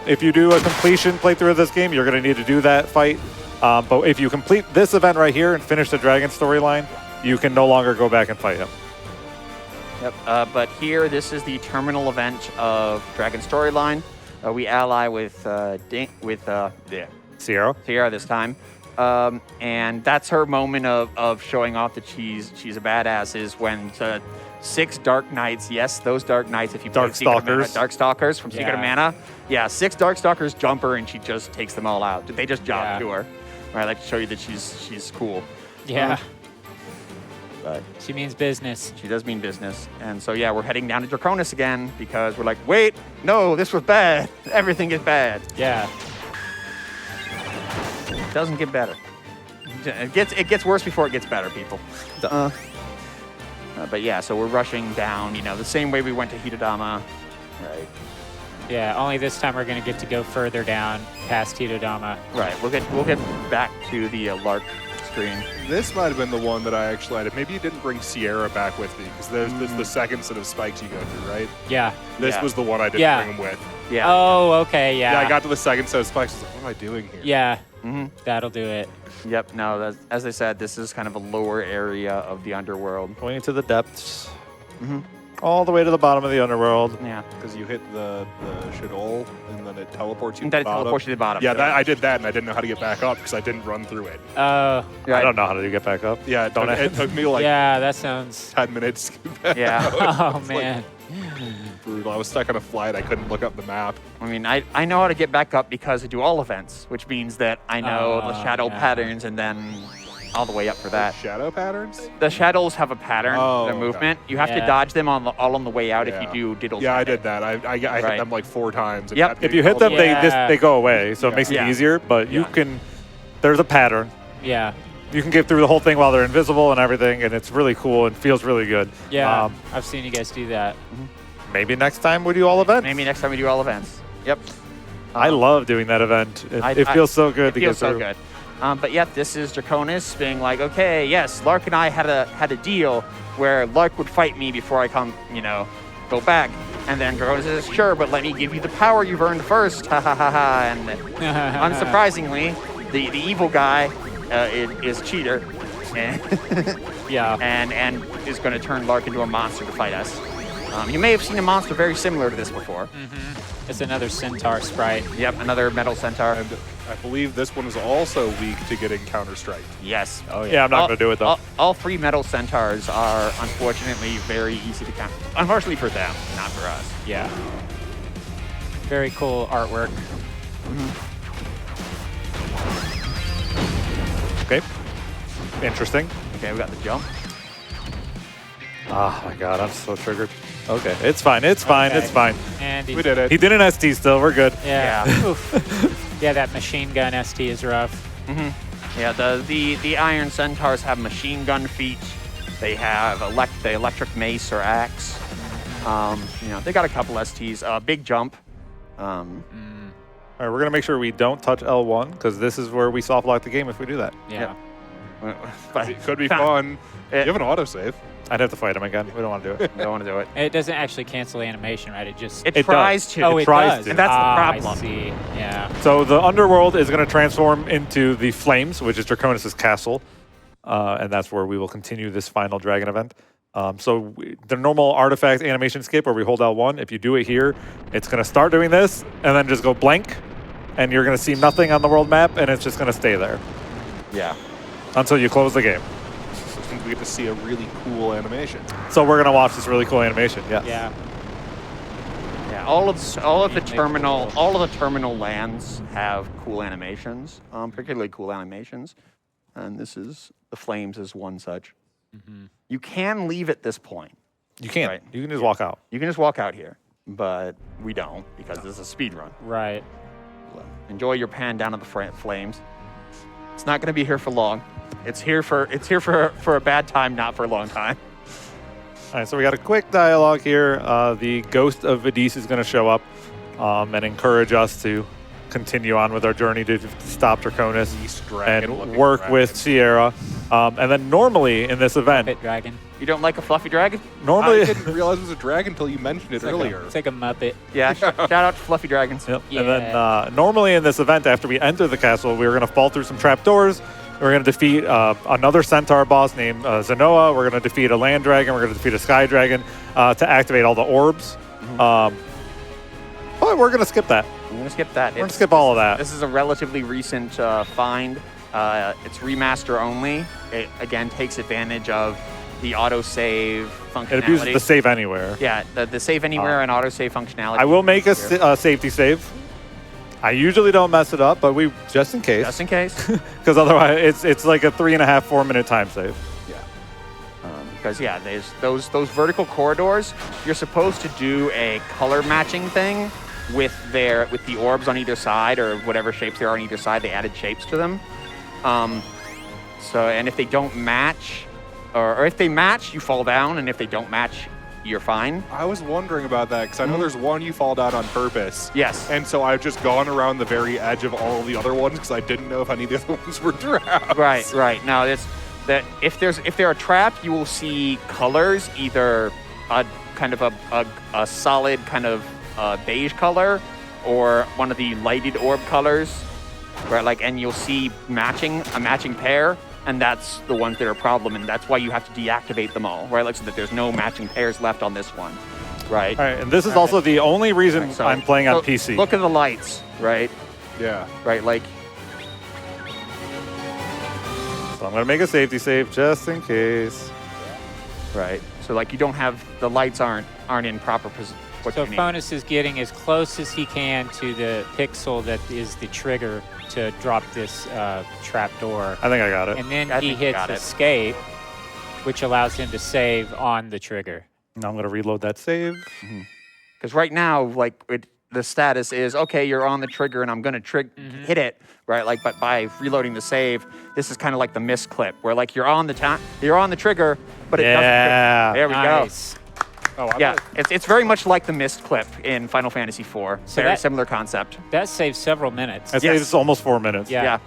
[SPEAKER 2] If you do a completion playthrough of this game, you're going to need to do that fight. But if you complete this event right here and finish the dragon storyline, you can no longer go back and fight him.
[SPEAKER 3] Yep. But here, this is the terminal event of Dragon Storyline. We ally with
[SPEAKER 2] Sierra.
[SPEAKER 3] Sierra this time. And that's her moment of showing off that she's a badass is when 6 Dark Knights, yes, those Dark Knights, if you play Secret of Mana, Darkstalkers from Secret of Mana. Yeah, 6 Darkstalkers jump her and she just takes them all out. They just jump to her. Right, like to show you that she's cool.
[SPEAKER 5] Yeah.
[SPEAKER 3] But
[SPEAKER 5] She means business.
[SPEAKER 3] she does mean business. And so, yeah, we're heading down to Draconis again because we're like, wait, no, this was bad. Everything is bad.
[SPEAKER 5] Yeah.
[SPEAKER 3] It doesn't get better. It gets worse before it gets better, people. But yeah, so we're rushing down, the same way we went to Hitodama. Right.
[SPEAKER 5] Yeah, only this time we're going to get to go further down past Hitodama.
[SPEAKER 3] Right. We'll get back to the Lark screen.
[SPEAKER 4] This might have been the one that I actually added. Maybe you didn't bring Sierra back with me because there's the second set of spikes you go through, right?
[SPEAKER 5] Yeah.
[SPEAKER 4] This
[SPEAKER 3] Yeah.
[SPEAKER 4] was the one I didn't bring them with.
[SPEAKER 3] Yeah.
[SPEAKER 5] Oh, okay, yeah.
[SPEAKER 4] Yeah, I got to the second set of spikes. I was like, what am I doing here?
[SPEAKER 5] Yeah,
[SPEAKER 3] Mm-hmm.
[SPEAKER 5] that'll do it.
[SPEAKER 3] Yep. No, as I said, this is kind of a lower area of the underworld.
[SPEAKER 2] Going into the depths.
[SPEAKER 3] Mhm.
[SPEAKER 2] All the way to the bottom of the underworld.
[SPEAKER 3] Yeah.
[SPEAKER 4] Because you hit the Shadol and then it teleports you
[SPEAKER 3] And
[SPEAKER 4] to
[SPEAKER 3] then
[SPEAKER 4] the
[SPEAKER 3] it
[SPEAKER 4] bottom.
[SPEAKER 3] teleports you to the bottom.
[SPEAKER 4] Yeah, I did that and I didn't know how to get back up because I didn't run through it.
[SPEAKER 2] I don't know how to get back up.
[SPEAKER 4] Yeah, it took me like
[SPEAKER 5] Yeah, that sounds...
[SPEAKER 4] 10 minutes to get back
[SPEAKER 3] Yeah.
[SPEAKER 4] out.
[SPEAKER 5] Oh,
[SPEAKER 4] It's, like,
[SPEAKER 5] man.
[SPEAKER 4] brutal. I was stuck on a flight. I couldn't look up the map.
[SPEAKER 3] I mean, I know how to get back up because I do all events, which means that I know the shadow
[SPEAKER 5] yeah.
[SPEAKER 3] patterns and then all the way up for that.
[SPEAKER 4] Shadow patterns?
[SPEAKER 3] The shadows have a pattern,
[SPEAKER 4] Oh,
[SPEAKER 3] their
[SPEAKER 4] okay.
[SPEAKER 3] movement. You have to
[SPEAKER 5] Yeah.
[SPEAKER 3] dodge them all on the way out if
[SPEAKER 4] Yeah.
[SPEAKER 3] you do diddle.
[SPEAKER 4] Yeah, I
[SPEAKER 3] shadow.
[SPEAKER 4] did that. I hit
[SPEAKER 3] Right.
[SPEAKER 4] them like 4 times. and
[SPEAKER 3] Yep.
[SPEAKER 4] kept
[SPEAKER 2] If you
[SPEAKER 4] getting
[SPEAKER 2] hit them,
[SPEAKER 4] called.
[SPEAKER 5] Yeah.
[SPEAKER 2] they go away, so it makes it
[SPEAKER 3] Yeah.
[SPEAKER 2] easier. But you
[SPEAKER 4] Yeah.
[SPEAKER 2] can. There's a pattern.
[SPEAKER 5] Yeah.
[SPEAKER 2] you can get through the whole thing while they're invisible and everything, and it's really cool and feels really good.
[SPEAKER 5] Yeah, I've seen you guys do that.
[SPEAKER 2] Maybe next time we do all events.
[SPEAKER 3] Maybe next time we do all events. Yep.
[SPEAKER 2] I love doing that event. It feels so good to get through.
[SPEAKER 3] It feels so good. But yeah, this is Draconis being like, okay, yes, Lark and I had a deal where Lark would fight me before I come, go back. And then Draconis says, sure, but let me give you the power you've earned first. Ha ha ha ha. And unsurprisingly, the evil guy is Cheater. And
[SPEAKER 5] Yeah.
[SPEAKER 3] and is going to turn Lark into a monster to fight us. You may have seen a monster very similar to this before.
[SPEAKER 5] It's another centaur sprite.
[SPEAKER 3] Yep, another metal centaur.
[SPEAKER 4] And I believe this one is also weak to getting counter-strike.
[SPEAKER 3] Yes.
[SPEAKER 5] Oh,
[SPEAKER 2] Yeah, I'm not going to do it, though.
[SPEAKER 3] All 3 metal centaurs are unfortunately very easy to counter. Unfortunately for them, not for us.
[SPEAKER 5] Yeah. Very cool artwork.
[SPEAKER 2] Okay. Interesting.
[SPEAKER 3] Okay, we got the jump.
[SPEAKER 2] Oh my god, I'm so triggered. Okay, it's fine. It's fine.
[SPEAKER 5] Okay.
[SPEAKER 2] It's fine.
[SPEAKER 5] And
[SPEAKER 4] We did it.
[SPEAKER 2] He did an ST still. We're good.
[SPEAKER 5] Yeah.
[SPEAKER 3] Yeah.
[SPEAKER 5] Oof. Yeah, that machine gun ST is rough.
[SPEAKER 3] Yeah, the Iron Centaurs have machine gun feet. They have the electric mace or axe. They got a couple STs. Big jump.
[SPEAKER 2] All right, we're gonna make sure we don't touch L1 because this is where we soft lock the game if we do that.
[SPEAKER 5] Yeah.
[SPEAKER 3] But
[SPEAKER 4] It could be fun. You have an autosave.
[SPEAKER 2] I'd have to fight him again. We don't want to do it.
[SPEAKER 3] I don't want to do it.
[SPEAKER 5] It doesn't actually cancel animation, right? It just...
[SPEAKER 3] It
[SPEAKER 2] It
[SPEAKER 3] tries
[SPEAKER 2] does.
[SPEAKER 3] to.
[SPEAKER 5] oh, it
[SPEAKER 2] tries
[SPEAKER 5] does.
[SPEAKER 2] to.
[SPEAKER 3] And that's the
[SPEAKER 5] I
[SPEAKER 3] problem.
[SPEAKER 5] see. Yeah.
[SPEAKER 2] So the underworld is going to transform into the flames, which is Draconis' castle, and that's where we will continue this final dragon event. The normal artifact animation skip where we hold L1, if you do it here, it's going to start doing this and then just go blank, and you're going to see nothing on the world map, and it's just going to stay there
[SPEAKER 3] Yeah.
[SPEAKER 2] until you close the game.
[SPEAKER 4] I think we get to see a really cool animation.
[SPEAKER 2] So we're going to watch this really cool animation. Yeah.
[SPEAKER 5] Yeah.
[SPEAKER 3] Yeah, all of the terminal lands have cool animations, particularly cool animations, and this is the flames is one such. You can leave at this point.
[SPEAKER 2] You can't.
[SPEAKER 3] Right.
[SPEAKER 2] You can just walk out.
[SPEAKER 3] You can just walk out here, but we don't because this is a speed run.
[SPEAKER 5] Right.
[SPEAKER 3] Enjoy your pan down at the flames. It's not going to be here for long. It's here for a bad time, not for a long time.
[SPEAKER 2] All right, so we got a quick dialogue here. The ghost of Vidis is going to show up and encourage us to continue on with our journey to stop Draconis
[SPEAKER 4] Beast
[SPEAKER 2] and
[SPEAKER 4] dragon-looking
[SPEAKER 2] work
[SPEAKER 4] dragon.
[SPEAKER 2] with Sierra. And then normally in this event,
[SPEAKER 5] Pit dragon.
[SPEAKER 3] You don't like a fluffy dragon?
[SPEAKER 2] normally,
[SPEAKER 4] I didn't realize it was a dragon until you mentioned it earlier.
[SPEAKER 5] It's like a Muppet.
[SPEAKER 3] Yeah. Shout out to fluffy dragons.
[SPEAKER 2] Yep.
[SPEAKER 5] Yeah.
[SPEAKER 2] And then normally in this event, after we enter the castle, we're going to fall through some trapdoors. We're going to defeat another centaur boss named Zenoa. We're going to defeat a land dragon. We're going to defeat a sky dragon to activate all the orbs. But we're going to skip that.
[SPEAKER 3] I'm going to skip that.
[SPEAKER 2] We're going to skip all of that.
[SPEAKER 3] This is a relatively recent find. It's remaster only. It, again, takes advantage of the autosave functionality.
[SPEAKER 2] It abuses the save anywhere.
[SPEAKER 3] Yeah, the save anywhere and autosave functionality.
[SPEAKER 2] I will make a safety save. I usually don't mess it up, but we just in case.
[SPEAKER 3] Just in case.
[SPEAKER 2] Because otherwise, it's like a 3.5, 4 minute time save.
[SPEAKER 3] Because yeah, there's those vertical corridors. You're supposed to do a color matching thing with the orbs on either side or whatever shapes there are on either side. They added shapes to them. And if they don't match, or if they match, you fall down, and if they don't match, you're fine.
[SPEAKER 4] I was wondering about that because I know there's one you fall down on purpose.
[SPEAKER 3] Yes.
[SPEAKER 4] And so I've just gone around the very edge of all the other ones because I didn't know if any of the other ones were trapped.
[SPEAKER 3] Right. Now it's that if they're trapped, you will see colors, either a kind of a solid kind of beige color, or one of the lighted orb colors, right? And you'll see a matching pair. And that's the ones that are a problem, and that's why you have to deactivate them all, right? So that there's no matching pairs left on this one, right?
[SPEAKER 2] All right, and this is also the only reason
[SPEAKER 3] So-
[SPEAKER 2] I'm playing on
[SPEAKER 3] so
[SPEAKER 2] PC.
[SPEAKER 3] Look at the lights, right?
[SPEAKER 4] Yeah.
[SPEAKER 3] Right,
[SPEAKER 2] So I'm going to make a safety save just in case.
[SPEAKER 3] right. So you don't have the lights aren't in proper position.
[SPEAKER 5] So Phonis is getting as close as he can to the pixel that is the trigger to drop this trap door.
[SPEAKER 2] I think I got it.
[SPEAKER 5] And then
[SPEAKER 3] I
[SPEAKER 5] he
[SPEAKER 3] think you
[SPEAKER 5] hits
[SPEAKER 3] got it.
[SPEAKER 5] escape, which allows him to save on the trigger.
[SPEAKER 2] Now I'm going to reload that save.
[SPEAKER 3] Because right now, the status is, okay, you're on the trigger and I'm going to hit it, right? Like, but by reloading the save, this is kind of like the miss clip where like you're on the trigger, but it doesn't. There we
[SPEAKER 5] Nice.
[SPEAKER 4] Oh, I
[SPEAKER 3] Yeah,
[SPEAKER 4] bet.
[SPEAKER 3] it's very much like the missed clip in Final Fantasy IV.
[SPEAKER 5] So
[SPEAKER 3] Very
[SPEAKER 5] that-
[SPEAKER 3] similar concept.
[SPEAKER 5] That saves several minutes.
[SPEAKER 2] That
[SPEAKER 3] Yes.
[SPEAKER 2] saves almost 4 minutes.
[SPEAKER 5] Yeah.
[SPEAKER 3] Yeah.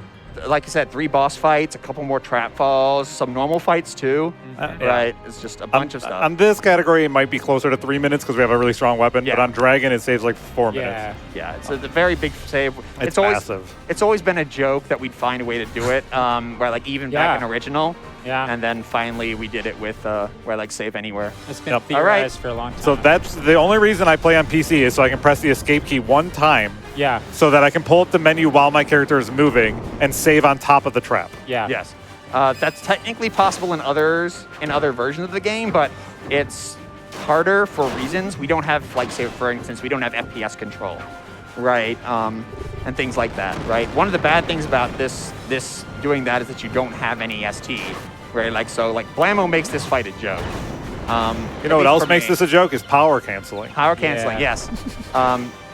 [SPEAKER 3] Like I said, 3 boss fights, a couple more trap falls, some normal fights too.
[SPEAKER 2] Yeah.
[SPEAKER 3] Right? It's just a bunch of stuff.
[SPEAKER 2] On this category, it might be closer to 3 minutes because we have a really strong weapon.
[SPEAKER 3] Yeah.
[SPEAKER 2] But on Dragon, it saves like 4
[SPEAKER 5] Yeah.
[SPEAKER 2] minutes.
[SPEAKER 3] Yeah, it's a very big save.
[SPEAKER 2] It's
[SPEAKER 3] always
[SPEAKER 2] massive.
[SPEAKER 3] It's always been a joke that we'd find a way to do it. Where like even back in
[SPEAKER 5] Yeah.
[SPEAKER 3] original,
[SPEAKER 5] Yeah.
[SPEAKER 3] and then finally we did it with where like save anywhere.
[SPEAKER 5] It's been
[SPEAKER 2] Yep.
[SPEAKER 3] All right.
[SPEAKER 5] theorized for a long time.
[SPEAKER 2] So that's the only reason I play on PC is so I can press the escape key one time
[SPEAKER 5] yeah.
[SPEAKER 2] so that I can pull up the menu while my character is moving and save on top of the trap.
[SPEAKER 5] Yeah.
[SPEAKER 3] Yes, that's technically possible in other versions of the game, but it's harder for reasons. We don't have, like, say for instance, we don't have FPS control, right? And things like that, right? One of the bad things about this doing that is that you don't have any ST, right? Like, so like Blammo makes this fight a joke.
[SPEAKER 2] You know what else makes this a joke is power canceling.
[SPEAKER 3] power canceling?
[SPEAKER 5] Yeah.
[SPEAKER 3] Yes.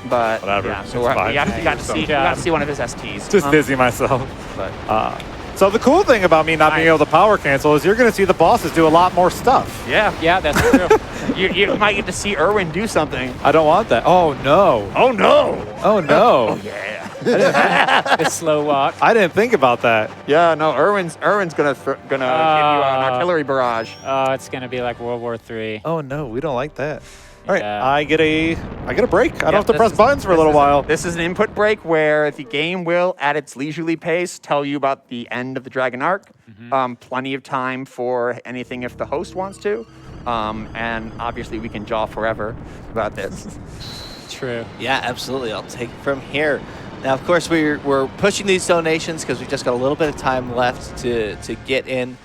[SPEAKER 3] But
[SPEAKER 2] Whatever,
[SPEAKER 3] yeah, so
[SPEAKER 2] it's fine.
[SPEAKER 3] we got to
[SPEAKER 5] Good
[SPEAKER 3] see
[SPEAKER 5] job.
[SPEAKER 3] one of his STs.
[SPEAKER 2] Just dizzy myself.
[SPEAKER 3] But
[SPEAKER 2] So the cool thing about me not being able to power cancel is you're going to see the bosses do a lot more stuff.
[SPEAKER 3] yeah,
[SPEAKER 5] Yeah, that's true.
[SPEAKER 3] you might get to see Erwin do something.
[SPEAKER 2] I don't want that. Oh no.
[SPEAKER 3] Oh no!
[SPEAKER 2] Oh no.
[SPEAKER 3] Yeah.
[SPEAKER 5] The slow walk.
[SPEAKER 2] I didn't think about that.
[SPEAKER 3] Yeah, no, Erwin's gonna give you an artillery barrage.
[SPEAKER 5] Oh, it's gonna be like World War III.
[SPEAKER 2] Oh no, we don't like that. All right,
[SPEAKER 5] Yeah.
[SPEAKER 2] I get a break. I don't have to
[SPEAKER 3] this
[SPEAKER 2] press
[SPEAKER 3] is-
[SPEAKER 2] buttons for a
[SPEAKER 3] this
[SPEAKER 2] little
[SPEAKER 3] is
[SPEAKER 2] while.
[SPEAKER 3] This is an input break where the game will, at its leisurely pace, tell you about the end of the Dragon arc. Plenty of time for anything if the host wants to. And obviously we can jaw forever about this.
[SPEAKER 5] True.
[SPEAKER 1] Yeah, absolutely. I'll take it from here. Now, of course, we're pushing these donations because we've just got a little bit of time left to get in.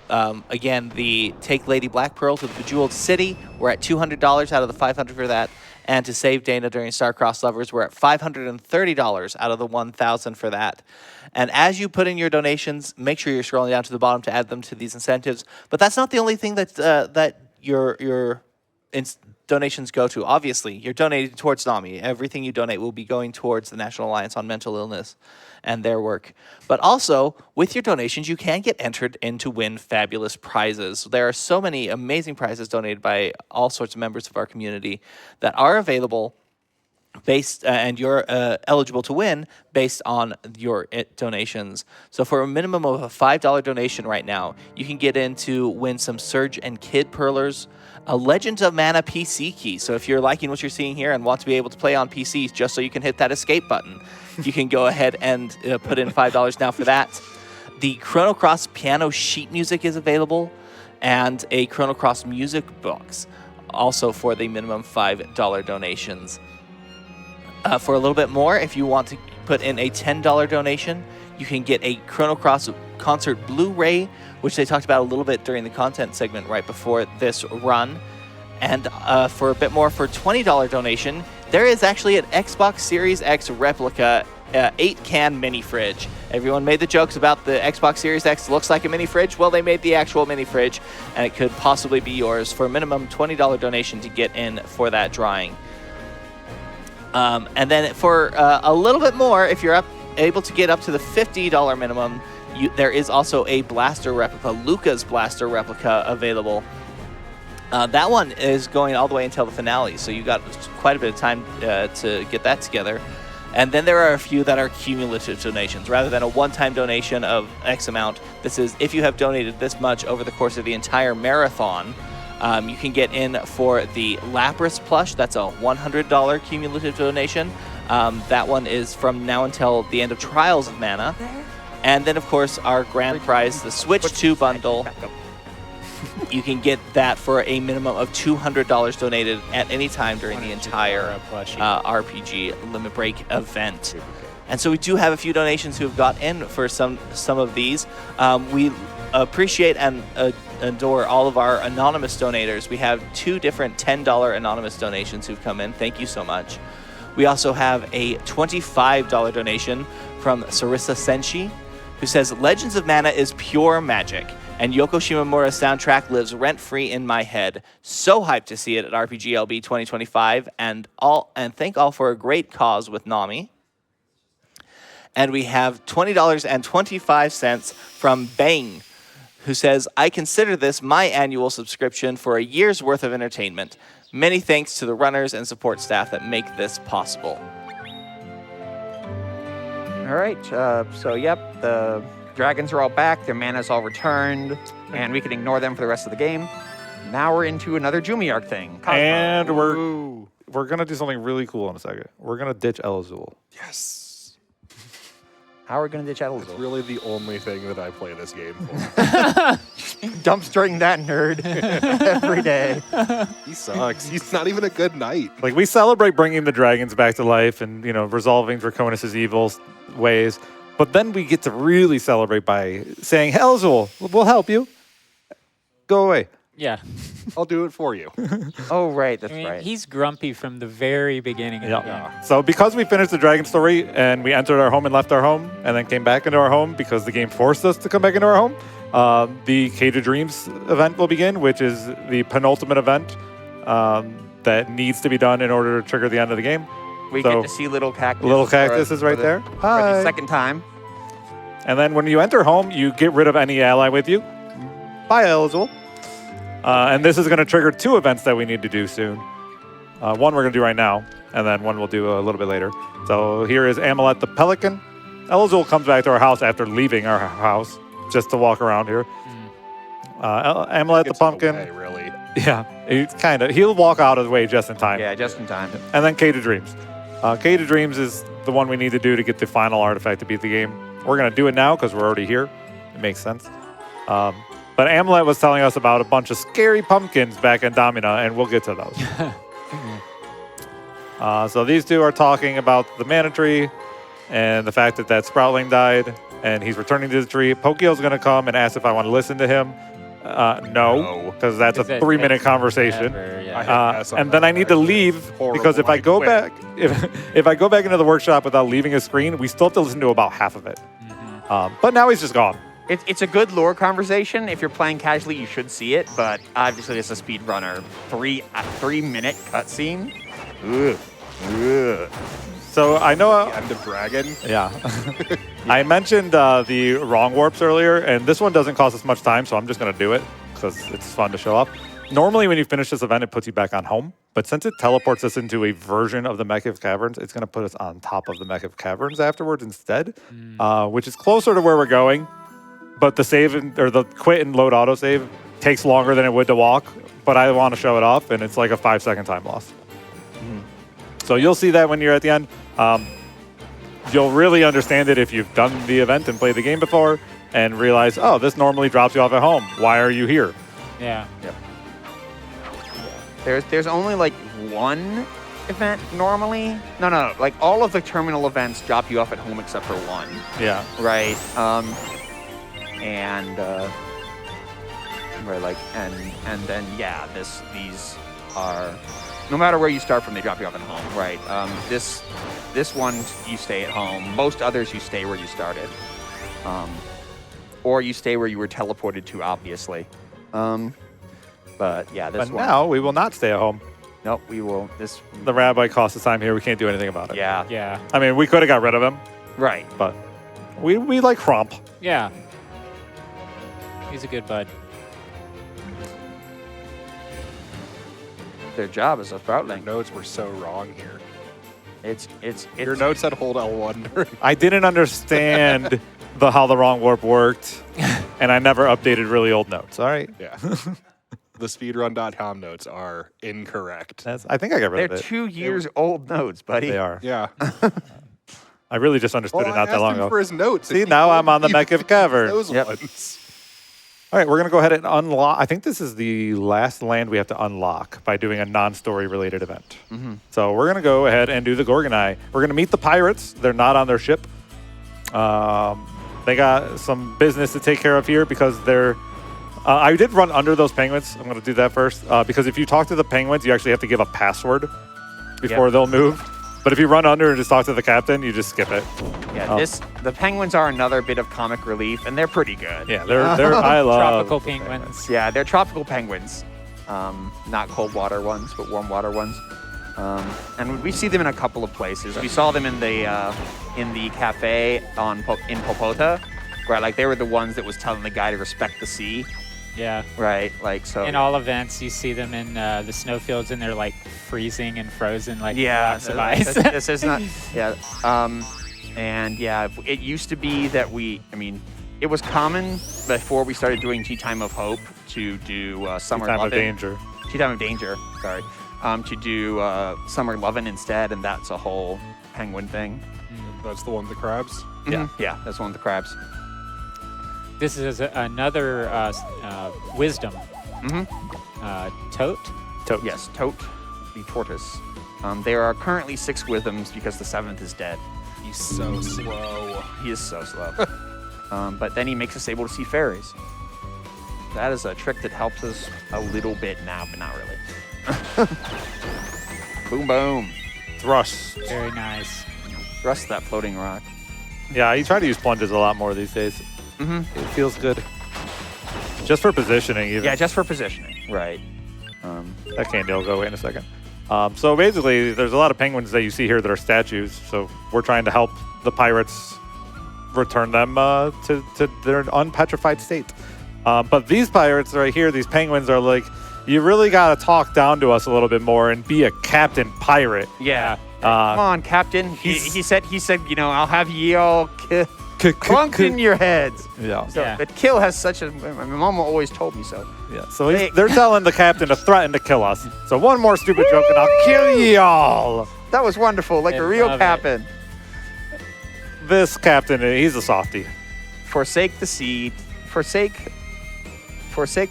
[SPEAKER 1] Again, the Take Lady Black Pearl to the Bejeweled City. We're at $200 out of the $500 for that. And to save Dana during Starcross Lovers, we're at $530 out of the $1,000 for that. And as you put in your donations, make sure you're scrolling down to the bottom to add them to these incentives. But that's not the only thing that your donations go to. Obviously, you're donating towards NAMI. Everything you donate will be going towards the National Alliance on Mental Illness and their work. But also, with your donations, you can get entered in to win fabulous prizes. There are so many amazing prizes donated by all sorts of members of our community that are available based and you're eligible to win based on your donations. So for a minimum of a $5 donation right now, you can get in to win some Surge and Kid Pearlers, a Legends of Mana PC key. So if you're liking what you're seeing here and want to be able to play on PCs just so you can hit that escape button, you can go ahead and put in $5 now for that. The Chrono Cross piano sheet music is available, and a Chrono Cross music box, also for the minimum $5 donations. For a little bit more, if you want to put in a $10 donation, you can get a Chrono Cross concert Blu-ray, which they talked about a little bit during the content segment right before this run. And for a bit more, for a $20 donation, there is actually an Xbox Series X replica 8-can mini fridge. Everyone made the jokes about the Xbox Series X looks like a mini fridge. Well, they made the actual mini fridge, and it could possibly be yours for a minimum $20 donation to get in for that drawing. And then for a little bit more, if you're able to get up to the $50 minimum, there is also a blaster replica, Luca's blaster replica, available. That one is going all the way until the finale, so you got quite a bit of time to get that together. And then there are a few that are cumulative donations. Rather than a one-time donation of X amount, this is if you have donated this much over the course of the entire marathon, you can get in for the Lapras plush. That's a $100 cumulative donation. That one is from now until the end of Trials of Mana. And then, of course, our grand prize, the Switch 2 bundle. You can get that for a minimum of $200 donated at any time during the entire RPG Limit Break event. And so we do have a few donations who have got in for some of these. We appreciate and adore all of our anonymous donators. We have 2 different $10 anonymous donations who've come in. Thank you so much. We also have a $25 donation from Sarissa Senshi, who says, Legends of Mana is pure magic. and Yoko Shimomura's soundtrack lives rent-free in my head. So hyped to see it at RPGLB 2025, and thank all for a great cause with Nami. And we have $20.25 from Bang, who says, I consider this my annual subscription for a year's worth of entertainment. Many thanks to the runners and support staff that make this possible.
[SPEAKER 3] All right. So, yep, the dragons are all back. Their mana's all returned, and we can ignore them for the rest of the game. Now we're into another Jumiarch thing. Cosmo.
[SPEAKER 2] And we're going to do something really cool in a second. We're going to ditch Elazul.
[SPEAKER 4] Yes.
[SPEAKER 3] How are we going to ditch
[SPEAKER 4] It's
[SPEAKER 3] Elazul?
[SPEAKER 4] really the only thing that I play this game for.
[SPEAKER 3] Dumpstering that nerd every day.
[SPEAKER 4] He sucks. He's not even a good knight.
[SPEAKER 2] Like, we celebrate bringing the dragons back to life and, resolving Draconis' evil ways. But then we get to really celebrate by saying, Elazul, we'll help you. Go away.
[SPEAKER 5] Yeah.
[SPEAKER 4] I'll do it for you.
[SPEAKER 3] Oh, right. That's
[SPEAKER 5] I mean,
[SPEAKER 3] right.
[SPEAKER 5] he's grumpy from the very beginning of the game.
[SPEAKER 2] So because we finished the dragon story and we entered our home and left our home and then came back into our home because the game forced us to come back into our home, the Cage of Dreams event will begin, which is the penultimate event that needs to be done in order to trigger the end of the game.
[SPEAKER 3] We
[SPEAKER 2] So,
[SPEAKER 3] get to see little cactus.
[SPEAKER 2] Little cactus is right there.
[SPEAKER 3] For
[SPEAKER 2] Hi.
[SPEAKER 3] the second time.
[SPEAKER 2] And then when you enter home, you get rid of any ally with you. Bye, Elazul. And this is going to trigger 2 events that we need to do soon. One we're going to do right now, and then one we'll do a little bit later. So here is Amulet the Pelican. Elazul comes back to our house after leaving our house, just to walk around here. Amulet the
[SPEAKER 4] Gets in
[SPEAKER 2] Pumpkin.
[SPEAKER 4] way, really.
[SPEAKER 2] Yeah, he'll walk out of the way just in time.
[SPEAKER 3] Yeah, just in time.
[SPEAKER 2] And then Cage of Dreams. Cage of Dreams is the one we need to do to get the final artifact to beat the game. We're going to do it now because we're already here. It makes sense. But Amulet was telling us about a bunch of scary pumpkins back in Domina, and we'll get to those. So these two are talking about the mana tree and the fact that Sproutling died, and he's returning to the tree. Pokio's going to come and ask if I want to listen to him. No, because that's a 3-minute conversation. And then I need to leave because if I go back, if I go back into the workshop without leaving a screen, we still have to listen to about half of it. But now he's just gone.
[SPEAKER 3] It's a good lore conversation. If you're playing casually, you should see it. But obviously, it's a speedrunner. 3-minute cutscene.
[SPEAKER 2] So I know.
[SPEAKER 4] End of Dragon.
[SPEAKER 2] Yeah. I mentioned the wrong warps earlier, and this one doesn't cost us much time, so I'm just going to do it because it's fun to show up. Normally, when you finish this event, it puts you back on home. But since it teleports us into a version of the Mechalink Caverns, it's going to put us on top of the Mechalink Caverns afterwards instead, which is closer to where we're going. But the save or the quit and load autosave takes longer than it would to walk. But I want to show it off, and it's like a 5-second time loss. So you'll see that when you're at the end. You'll really understand it if you've done the event and played the game before and realize, oh, this normally drops you off at home. Why are you here?
[SPEAKER 5] Yeah.
[SPEAKER 3] Yep. There's only like one event normally. No. Like all of the terminal events drop you off at home except for one.
[SPEAKER 2] Yeah.
[SPEAKER 3] Right. And we're like, and then yeah, these are. No matter where you start from, they drop you off at home, right? This one, you stay at home. Most others, you stay where you started. Or you stay where you were teleported to, obviously. But yeah, this
[SPEAKER 2] But
[SPEAKER 3] one.
[SPEAKER 2] now we will not stay at home.
[SPEAKER 3] Nope, we will.
[SPEAKER 2] The rabbi cost us time here. We can't do anything about it.
[SPEAKER 3] Yeah.
[SPEAKER 5] Yeah.
[SPEAKER 2] I mean, we could have got rid of him,
[SPEAKER 3] Right.
[SPEAKER 2] but we like Crump.
[SPEAKER 5] Yeah. He's a good bud.
[SPEAKER 3] Their job is a
[SPEAKER 4] Your
[SPEAKER 3] Sproutling.
[SPEAKER 4] notes were so wrong here.
[SPEAKER 3] It's
[SPEAKER 4] Your notes said hold L1 during.
[SPEAKER 2] I didn't understand how the wrong warp worked, and I never updated really old notes. All right.
[SPEAKER 4] Yeah. The speedrun.com notes are incorrect.
[SPEAKER 2] I think I got rid
[SPEAKER 3] they're
[SPEAKER 2] of it.
[SPEAKER 3] 2 years old notes, buddy.
[SPEAKER 2] They are.
[SPEAKER 4] Yeah.
[SPEAKER 2] I really just understood
[SPEAKER 4] Well,
[SPEAKER 2] it not
[SPEAKER 4] I
[SPEAKER 2] that
[SPEAKER 4] asked
[SPEAKER 2] long
[SPEAKER 4] him
[SPEAKER 2] ago.
[SPEAKER 4] for his notes.
[SPEAKER 2] See,
[SPEAKER 4] and he
[SPEAKER 2] now I'm
[SPEAKER 4] told
[SPEAKER 2] on the
[SPEAKER 4] me
[SPEAKER 2] Mech of Cavern.
[SPEAKER 4] Those
[SPEAKER 3] Yep.
[SPEAKER 4] ones.
[SPEAKER 2] All right, we're going to go ahead and unlock. I think this is the last land we have to unlock by doing a non-story related event. So we're going to go ahead and do the Gorgonai. We're going to meet the pirates. They're not on their ship. They got some business to take care of here because they're... I did run under those penguins. I'm going to do that first. Because if you talk to the penguins, you actually have to give a password before they'll move. But if you run under and just talk to the captain, you just skip it.
[SPEAKER 3] Yeah,
[SPEAKER 2] Oh.
[SPEAKER 3] the penguins are another bit of comic relief, and they're pretty good.
[SPEAKER 2] Yeah, they're I love
[SPEAKER 5] Tropical
[SPEAKER 2] the
[SPEAKER 5] penguins.
[SPEAKER 3] Yeah, they're tropical penguins. Not cold water ones, but warm water ones. And we see them in a couple of places. We saw them in the cafe in Popota, where like they were the ones that was telling the guy to respect the sea,
[SPEAKER 5] Yeah.
[SPEAKER 3] right? Like so.
[SPEAKER 5] In all events, you see them in the snowfields, and they're like freezing and frozen, like
[SPEAKER 3] yeah,
[SPEAKER 5] blocks of ice.
[SPEAKER 3] this is not. Yeah. And yeah, it used to be that it was common before we started doing Tea Time of Hope to do Summer
[SPEAKER 2] Time of
[SPEAKER 3] Lovin'.
[SPEAKER 2] Danger.
[SPEAKER 3] Tea Time of Danger, sorry. To do Summer Lovin' instead, and that's a whole penguin thing.
[SPEAKER 4] That's the one with the crabs.
[SPEAKER 3] Yeah, yeah, that's one of the crabs.
[SPEAKER 5] This is another wisdom. Tote.
[SPEAKER 2] Totes.
[SPEAKER 3] Yes, Tote, the tortoise. There are currently 6 wisdoms because the 7th is dead.
[SPEAKER 4] He's so slow.
[SPEAKER 3] He is so slow. But then he makes us able to see fairies. That is a trick that helps us a little bit now, but not really. Boom, boom.
[SPEAKER 2] Thrust.
[SPEAKER 5] Very nice.
[SPEAKER 3] Thrust that floating rock.
[SPEAKER 2] Yeah, you try to use plunges a lot more these days.
[SPEAKER 3] Mm-hmm.
[SPEAKER 2] It feels good. Just for positioning, even.
[SPEAKER 3] Yeah, just for positioning. Right.
[SPEAKER 2] That candy will go away in a second. So basically, there's a lot of penguins that you see here that are statues. So we're trying to help the pirates return them to their unpetrified state. But these pirates right here, these penguins, are like, you really got to talk down to us a little bit more and be a captain pirate.
[SPEAKER 3] Yeah. Come on, Captain. He said, I'll have ye all clunked in your heads.
[SPEAKER 2] Yeah.
[SPEAKER 3] So,
[SPEAKER 5] Yeah.
[SPEAKER 3] But kill has such a. My mama always told me so.
[SPEAKER 2] Yeah. So they're telling the captain to threaten to kill us. So one more stupid joke and I'll kill ye all.
[SPEAKER 3] That was wonderful, like
[SPEAKER 5] I
[SPEAKER 3] a real
[SPEAKER 5] love it.
[SPEAKER 3] captain.
[SPEAKER 2] This captain, he's a softie.
[SPEAKER 3] Forsake the sea. Forsake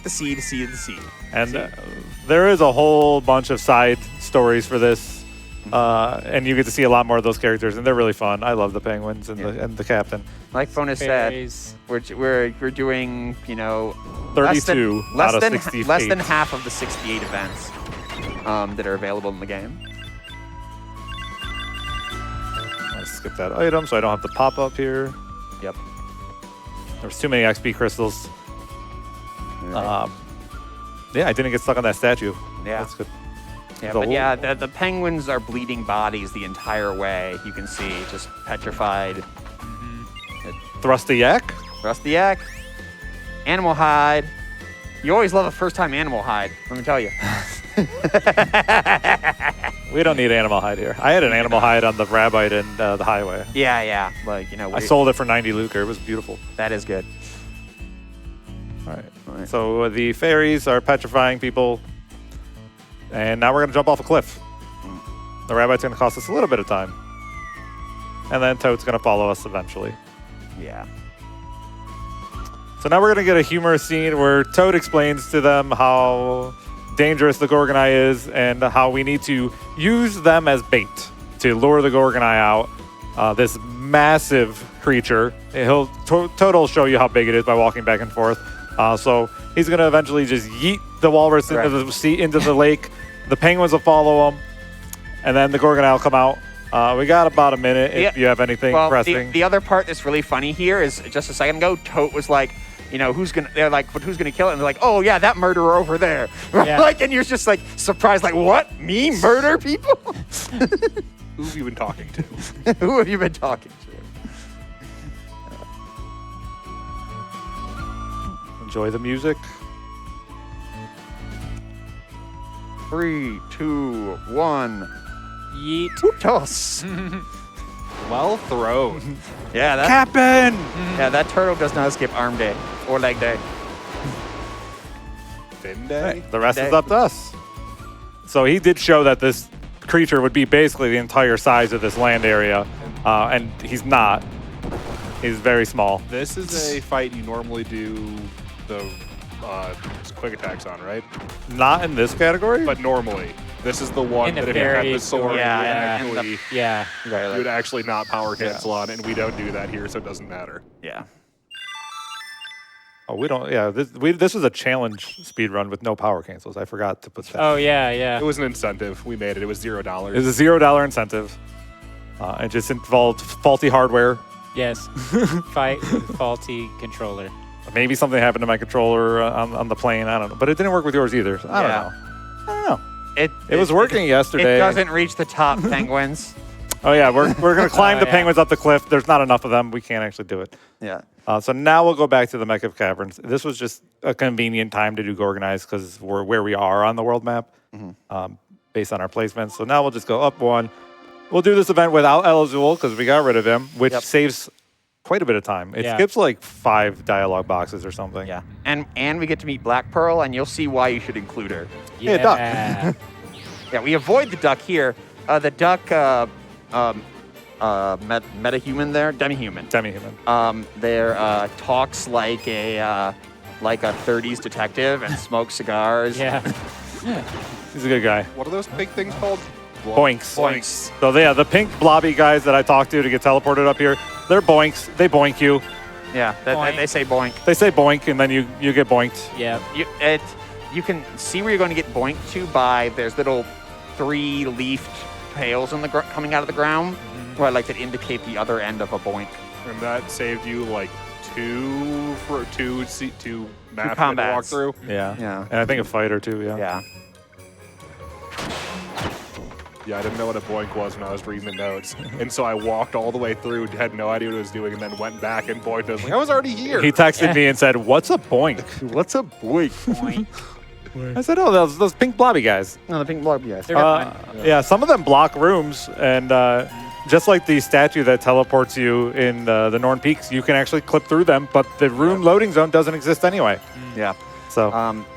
[SPEAKER 3] the sea to see the sea.
[SPEAKER 2] And there is a whole bunch of side stories for this. And you get to see a lot more of those characters, and they're really fun. I love the penguins and the captain.
[SPEAKER 3] Like Phonis said,
[SPEAKER 5] Fairies.
[SPEAKER 3] we're doing
[SPEAKER 2] 32 out of 68.
[SPEAKER 3] less than half of the 68 events that are available in the game.
[SPEAKER 2] Let's skip that item so I don't have to pop up here.
[SPEAKER 3] Yep.
[SPEAKER 2] There's too many XP crystals.
[SPEAKER 3] Right.
[SPEAKER 2] Yeah, I didn't get stuck on that statue.
[SPEAKER 3] Yeah.
[SPEAKER 2] That's good.
[SPEAKER 3] Yeah,
[SPEAKER 2] The
[SPEAKER 3] but
[SPEAKER 2] whole-
[SPEAKER 3] yeah, the penguins are bleeding bodies the entire way. You can see just petrified.
[SPEAKER 2] Thrusty yak?
[SPEAKER 3] Rusty yak, animal hide. You always love a first-time animal hide. Let me tell you.
[SPEAKER 2] We don't need animal hide here. I had an animal hide on the rabbite and the highway.
[SPEAKER 3] Yeah. Like
[SPEAKER 2] I sold it for 90 lucre. It was beautiful.
[SPEAKER 3] that is good.
[SPEAKER 2] All right.
[SPEAKER 3] Right.
[SPEAKER 2] So the fairies are petrifying people. And now we're going to jump off a cliff. The rabbite's going to cost us a little bit of time. And then Toad's going to follow us eventually.
[SPEAKER 3] Yeah.
[SPEAKER 2] So now we're going to get a humorous scene where Toad explains to them how dangerous the Gorgonite is and how we need to use them as bait to lure the Gorgonite out. This massive creature. Toad will show you how big it is by walking back and forth. So he's going to eventually just yeet the walrus into the sea, into the lake. The penguins will follow him. And then the Gorgonite will come out. We got about a minute if you have anything pressing.
[SPEAKER 3] The other part that's really funny here is just a second ago, Tote was like, they're like, but who's gonna kill it? And they're like, oh yeah, that murderer over there.
[SPEAKER 5] Yeah.
[SPEAKER 3] Like, and you're just like surprised, like, what? Me murder people?
[SPEAKER 4] Who have you been talking to?
[SPEAKER 3] Who have you been talking to?
[SPEAKER 2] Enjoy the music.
[SPEAKER 3] 3, 2, 1.
[SPEAKER 5] Yeet.
[SPEAKER 3] Toss.
[SPEAKER 4] Well thrown.
[SPEAKER 3] Yeah, that
[SPEAKER 2] Captain!
[SPEAKER 3] that turtle does not skip arm day or leg day.
[SPEAKER 4] Fin day?
[SPEAKER 2] The rest is up to us. So he did show that this creature would be basically the entire size of this land area, and he's not. He's very small.
[SPEAKER 4] This is a fight you normally do the quick attacks on, right?
[SPEAKER 2] Not in this category?
[SPEAKER 4] But normally. This is the one
[SPEAKER 5] In the
[SPEAKER 4] that if you had the
[SPEAKER 5] fairies
[SPEAKER 4] sword,
[SPEAKER 5] or-
[SPEAKER 4] you would
[SPEAKER 3] Yeah,
[SPEAKER 4] actually,
[SPEAKER 5] Yeah.
[SPEAKER 3] Right,
[SPEAKER 4] you would actually not power cancel on, and we don't do that here, so it doesn't matter.
[SPEAKER 3] yeah.
[SPEAKER 2] Oh, we don't. Yeah, this was a challenge speed run with no power cancels. I forgot to put that.
[SPEAKER 5] Oh yeah.
[SPEAKER 4] It was an incentive. We made it. It was $0.
[SPEAKER 2] It was a $0 incentive. It just involved faulty hardware.
[SPEAKER 5] Yes. Fight with faulty controller.
[SPEAKER 2] Maybe something happened to my controller on the plane. I don't know. But it didn't work with yours either. So I don't know. It was working yesterday.
[SPEAKER 3] It doesn't reach the top, penguins.
[SPEAKER 2] Oh, yeah. We're going to climb the
[SPEAKER 5] yeah.
[SPEAKER 2] penguins up the cliff. There's not enough of them. We can't actually do it.
[SPEAKER 3] Yeah.
[SPEAKER 2] So now we'll go back to the Mech of Caverns. This was just a convenient time to do organized because we're where we are on the world map based on our placements. So now we'll just go up one. We'll do this event without El Azul because we got rid of him, which saves quite a bit of time. It skips like 5 dialogue boxes or something.
[SPEAKER 3] Yeah. And we get to meet Black Pearl, and you'll see why you should include her.
[SPEAKER 2] Yeah, duck.
[SPEAKER 3] Yeah, we avoid the duck here. The duck, metahuman there, demi-human.
[SPEAKER 2] Demi-human.
[SPEAKER 3] There talks like a 30s detective and smokes cigars.
[SPEAKER 5] Yeah.
[SPEAKER 2] He's a good guy.
[SPEAKER 4] What are those big things called?
[SPEAKER 2] Boinks. So the pink blobby guys that I talked to get teleported up here, they're boinks. They boink you.
[SPEAKER 3] Yeah, they say boink.
[SPEAKER 2] They say boink, and then you get boinked.
[SPEAKER 5] Yeah.
[SPEAKER 3] You can see where you're going to get boinked to by there's little 3-leafed tails in the coming out of the ground, right, like that indicate the other end of a boink.
[SPEAKER 4] And that saved you like two maps to walk
[SPEAKER 3] combats.
[SPEAKER 4] through.
[SPEAKER 2] Yeah.
[SPEAKER 3] Yeah.
[SPEAKER 2] And I think a fight or two,
[SPEAKER 3] Yeah.
[SPEAKER 4] Yeah, I didn't know what a boink was when I was reading the notes. And so I walked all the way through, had no idea what I was doing, and then went back and boinked. I was like, I was already here.
[SPEAKER 2] He texted me and said, "What's a boink?"
[SPEAKER 3] What's a boink?
[SPEAKER 2] I said, "Oh, those pink blobby guys."
[SPEAKER 3] No, the pink blob, yes.
[SPEAKER 5] They're fine.
[SPEAKER 2] Yeah, some of them block rooms, and just like the statue that teleports you in the Norn Peaks, you can actually clip through them, but the room loading zone doesn't exist anyway.
[SPEAKER 3] Yeah.
[SPEAKER 2] So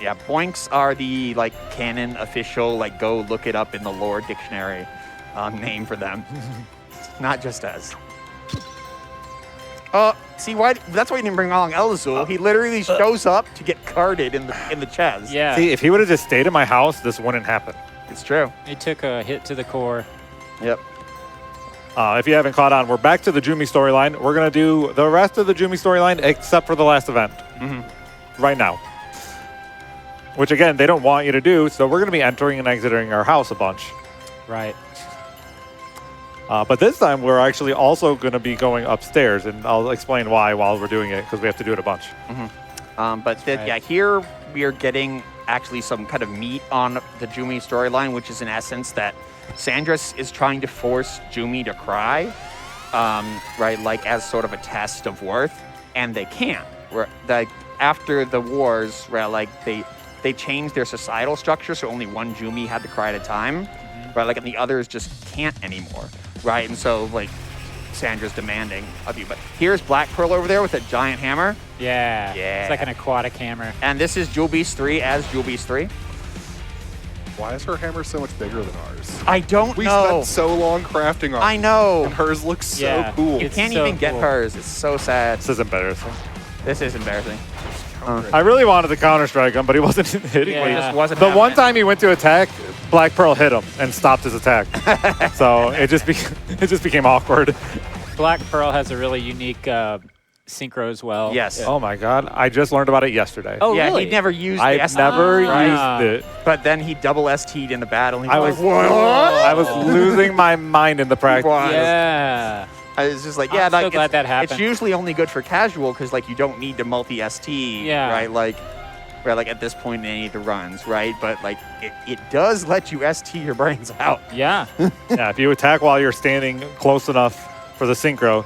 [SPEAKER 3] Yeah, boinks are the canon official go look it up in the lore dictionary name for them. Not just us. See why? That's why he didn't bring along El Azul. He literally shows up to get carded in the chest.
[SPEAKER 5] Yeah.
[SPEAKER 2] see, if he would have just stayed in my house, this wouldn't happen.
[SPEAKER 3] It's true.
[SPEAKER 5] He took a hit to the core.
[SPEAKER 3] Yep.
[SPEAKER 2] If you haven't caught on, we're back to the Jumi storyline. We're gonna do the rest of the Jumi storyline except for the last event right now. Which again, they don't want you to do, so we're going to be entering and exiting our house a bunch.
[SPEAKER 5] Right.
[SPEAKER 2] But this time, we're actually also going to be going upstairs, and I'll explain why while we're doing it, because we have to do it a bunch.
[SPEAKER 3] Here we are getting actually some kind of meat on the Jumi storyline, which is in essence that Sandras is trying to force Jumi to cry, right, as sort of a test of worth, and they can't. After the wars, right, they changed their societal structure, so only one Jumi had to cry at a time, right? And the others just can't anymore, right? And so, Sandra's demanding of you. But here's Black Pearl over there with a giant hammer.
[SPEAKER 5] Yeah.
[SPEAKER 3] Yeah.
[SPEAKER 5] It's like an aquatic hammer.
[SPEAKER 3] And this is Jewel Beast 3 as Jewel Beast 3.
[SPEAKER 4] Why is her hammer so much bigger than ours?
[SPEAKER 3] I don't
[SPEAKER 4] We
[SPEAKER 3] know.
[SPEAKER 4] spent so long crafting ours.
[SPEAKER 3] I know.
[SPEAKER 4] And hers looks so
[SPEAKER 5] Yeah.
[SPEAKER 4] cool.
[SPEAKER 3] You
[SPEAKER 5] It's
[SPEAKER 3] can't
[SPEAKER 5] so
[SPEAKER 3] even get
[SPEAKER 5] cool.
[SPEAKER 3] hers. It's so sad.
[SPEAKER 2] This is embarrassing.
[SPEAKER 3] This is embarrassing.
[SPEAKER 2] I really wanted to counter-strike him, but he wasn't hitting
[SPEAKER 5] Yeah.
[SPEAKER 2] me.
[SPEAKER 3] Just wasn't
[SPEAKER 2] The
[SPEAKER 3] having
[SPEAKER 2] one
[SPEAKER 3] it.
[SPEAKER 2] time he went to attack, Black Pearl hit him and stopped his attack. So it just became awkward.
[SPEAKER 5] Black Pearl has a really unique synchro as well.
[SPEAKER 3] Yes.
[SPEAKER 2] Oh my God, I just learned about it yesterday.
[SPEAKER 5] Oh,
[SPEAKER 3] yeah,
[SPEAKER 5] really?
[SPEAKER 3] he never used the
[SPEAKER 2] I've
[SPEAKER 3] ST,
[SPEAKER 2] never
[SPEAKER 3] right?
[SPEAKER 2] used it.
[SPEAKER 3] But then he double ST'd in the battle. And he
[SPEAKER 2] I
[SPEAKER 3] was
[SPEAKER 2] was
[SPEAKER 3] like, what?
[SPEAKER 2] I was losing my mind in the practice.
[SPEAKER 3] Was.
[SPEAKER 5] Yeah.
[SPEAKER 3] I was just like,
[SPEAKER 5] I'm
[SPEAKER 3] yeah,
[SPEAKER 5] so
[SPEAKER 3] it's-
[SPEAKER 5] glad that happened.
[SPEAKER 3] It's usually only good for casual because you don't need to multi-ST,
[SPEAKER 5] Yeah.
[SPEAKER 3] right? At this point in any of the runs, right? But it does let you ST your brains out.
[SPEAKER 5] Yeah.
[SPEAKER 2] Yeah, if you attack while you're standing close enough for the synchro,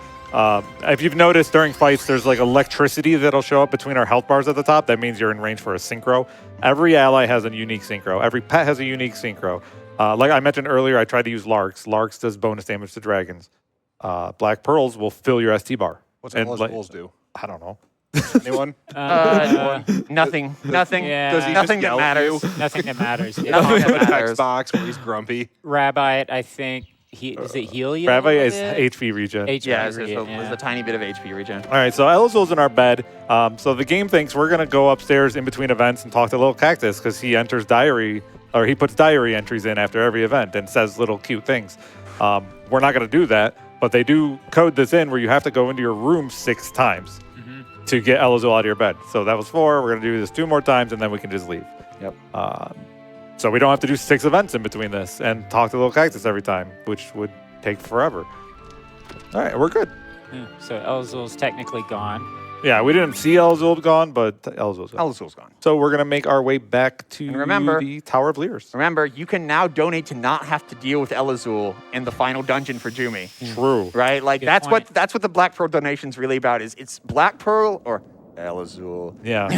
[SPEAKER 2] if you've noticed during fights, there's electricity that'll show up between our health bars at the top. That means you're in range for a synchro. Every ally has a unique synchro. Every pet has a unique synchro. Like I mentioned earlier, I tried to use Larks. Larks does bonus damage to dragons. Black Pearls will fill your ST bar.
[SPEAKER 4] What's
[SPEAKER 2] And,
[SPEAKER 4] all
[SPEAKER 2] like-
[SPEAKER 4] his wolves do?
[SPEAKER 2] I don't know.
[SPEAKER 4] Anyone?
[SPEAKER 3] Nothing.
[SPEAKER 5] Yeah.
[SPEAKER 4] Does he
[SPEAKER 3] Nothing
[SPEAKER 4] just
[SPEAKER 3] that
[SPEAKER 4] yell at
[SPEAKER 3] matters.
[SPEAKER 4] you?
[SPEAKER 5] Nothing that matters. Yeah.
[SPEAKER 3] Nothing that
[SPEAKER 4] In a text
[SPEAKER 3] matters.
[SPEAKER 4] box where he's grumpy.
[SPEAKER 5] Rabbite, I think, does it heal you? a
[SPEAKER 2] Rabbi
[SPEAKER 5] little
[SPEAKER 2] is
[SPEAKER 5] bit?
[SPEAKER 2] HP regen.
[SPEAKER 5] HP
[SPEAKER 3] Yeah, there's
[SPEAKER 5] regen,
[SPEAKER 3] there's a tiny bit of HP regen.
[SPEAKER 2] All right, so Elazul's in our bed. So the game thinks we're going to go upstairs in between events and talk to Little Cactus because he enters diary, or he puts diary entries in after every event and says little cute things. We're not going to do that, but they do code this in where you have to go into your room 6 times to get Elazul out of your bed. So that was 4. We're going to do this 2 more times, and then we can just leave.
[SPEAKER 3] Yep.
[SPEAKER 2] So we don't have to do 6 events in between this and talk to Little Cactus every time, which would take forever. All right, we're good.
[SPEAKER 5] Yeah, so Elzul's technically gone.
[SPEAKER 2] Yeah, we didn't see Elzul gone, but Elzul's gone.
[SPEAKER 3] Elzul's gone.
[SPEAKER 2] So we're going to make our way back to
[SPEAKER 3] And remember-
[SPEAKER 2] the Tower of Leers.
[SPEAKER 3] Remember, you can now donate to not have to deal with Elazul in the final dungeon for Jumi.
[SPEAKER 2] True.
[SPEAKER 3] Right? Like
[SPEAKER 5] Good
[SPEAKER 3] that's
[SPEAKER 5] point.
[SPEAKER 3] what the Black Pearl donation's really about. Is it's Black Pearl or Elazul.
[SPEAKER 2] Yeah.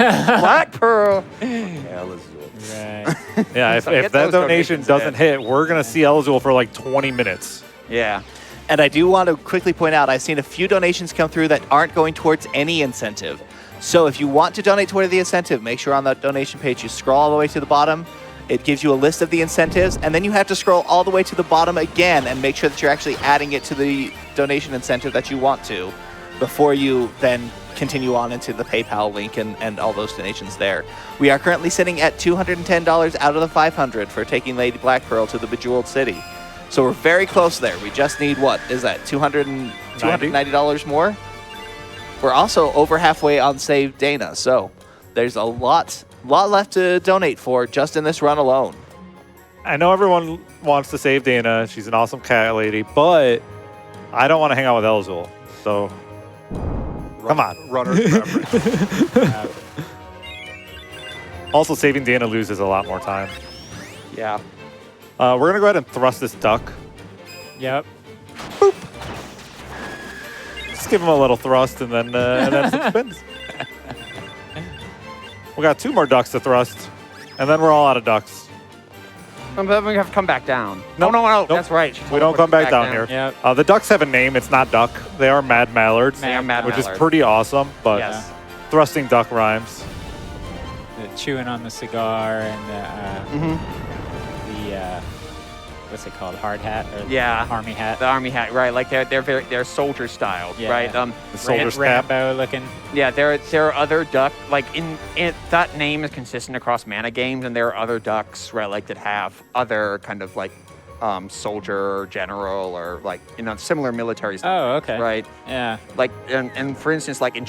[SPEAKER 3] Black Pearl. Elazul.
[SPEAKER 5] Right.
[SPEAKER 2] Yeah,
[SPEAKER 3] So
[SPEAKER 2] if
[SPEAKER 3] get
[SPEAKER 2] that
[SPEAKER 3] those
[SPEAKER 2] donation
[SPEAKER 3] donations
[SPEAKER 2] doesn't
[SPEAKER 3] in.
[SPEAKER 2] hit, we're going to see Elzul for like 20 minutes.
[SPEAKER 3] Yeah.
[SPEAKER 1] And I do want to quickly point out, I've seen a few donations come through that aren't going towards any incentive. So if you want to donate toward the incentive, make sure on that donation page you scroll all the way to the bottom. It gives you a list of the incentives, and then you have to scroll all the way to the bottom again and make sure that you're actually adding it to the donation incentive that you want to before you then continue on into the PayPal link and all those donations there. We are currently sitting at $210 out of the 500 for taking Lady Black Pearl to the Bejeweled City. So we're very close there. We just need, what is that, $290 more? We're also over halfway on Save Dana, so there's a lot left to donate for just in this run alone.
[SPEAKER 2] I know everyone wants to save Dana. She's an awesome cat lady, but I don't want to hang out with Elzul. So come on.
[SPEAKER 4] Runner's preference.
[SPEAKER 2] Also, saving Dana loses a lot more time.
[SPEAKER 3] Yeah.
[SPEAKER 2] We're going to go ahead and thrust this duck.
[SPEAKER 5] Yep.
[SPEAKER 2] Just give him a little thrust and then some spins. We got 2 more ducks to thrust, and then we're all out of ducks.
[SPEAKER 3] Then we have to come back down.
[SPEAKER 2] Nope.
[SPEAKER 3] No.
[SPEAKER 2] Nope.
[SPEAKER 3] That's right.
[SPEAKER 2] We don't come back down here.
[SPEAKER 5] Yep.
[SPEAKER 2] The ducks have a name. It's not duck. They are mad mallards,
[SPEAKER 3] They are mad
[SPEAKER 2] which is
[SPEAKER 3] mallards.
[SPEAKER 2] pretty awesome. But
[SPEAKER 3] Yes.
[SPEAKER 2] thrusting duck rhymes.
[SPEAKER 5] The chewing on the cigar and the what's it called? Hard hat or
[SPEAKER 3] Yeah.
[SPEAKER 5] army hat.
[SPEAKER 3] The army hat, right? Like they're soldier styled,
[SPEAKER 5] Yeah.
[SPEAKER 3] right?
[SPEAKER 2] The soldier's cap.
[SPEAKER 5] Rambo looking.
[SPEAKER 3] Yeah, there are other duck like in that name is consistent across mana games, and there are other ducks, right? Like that have other kind of like soldier or general or like similar military stuff.
[SPEAKER 5] Oh, okay.
[SPEAKER 3] Right.
[SPEAKER 5] Yeah.
[SPEAKER 3] Like and for instance, like in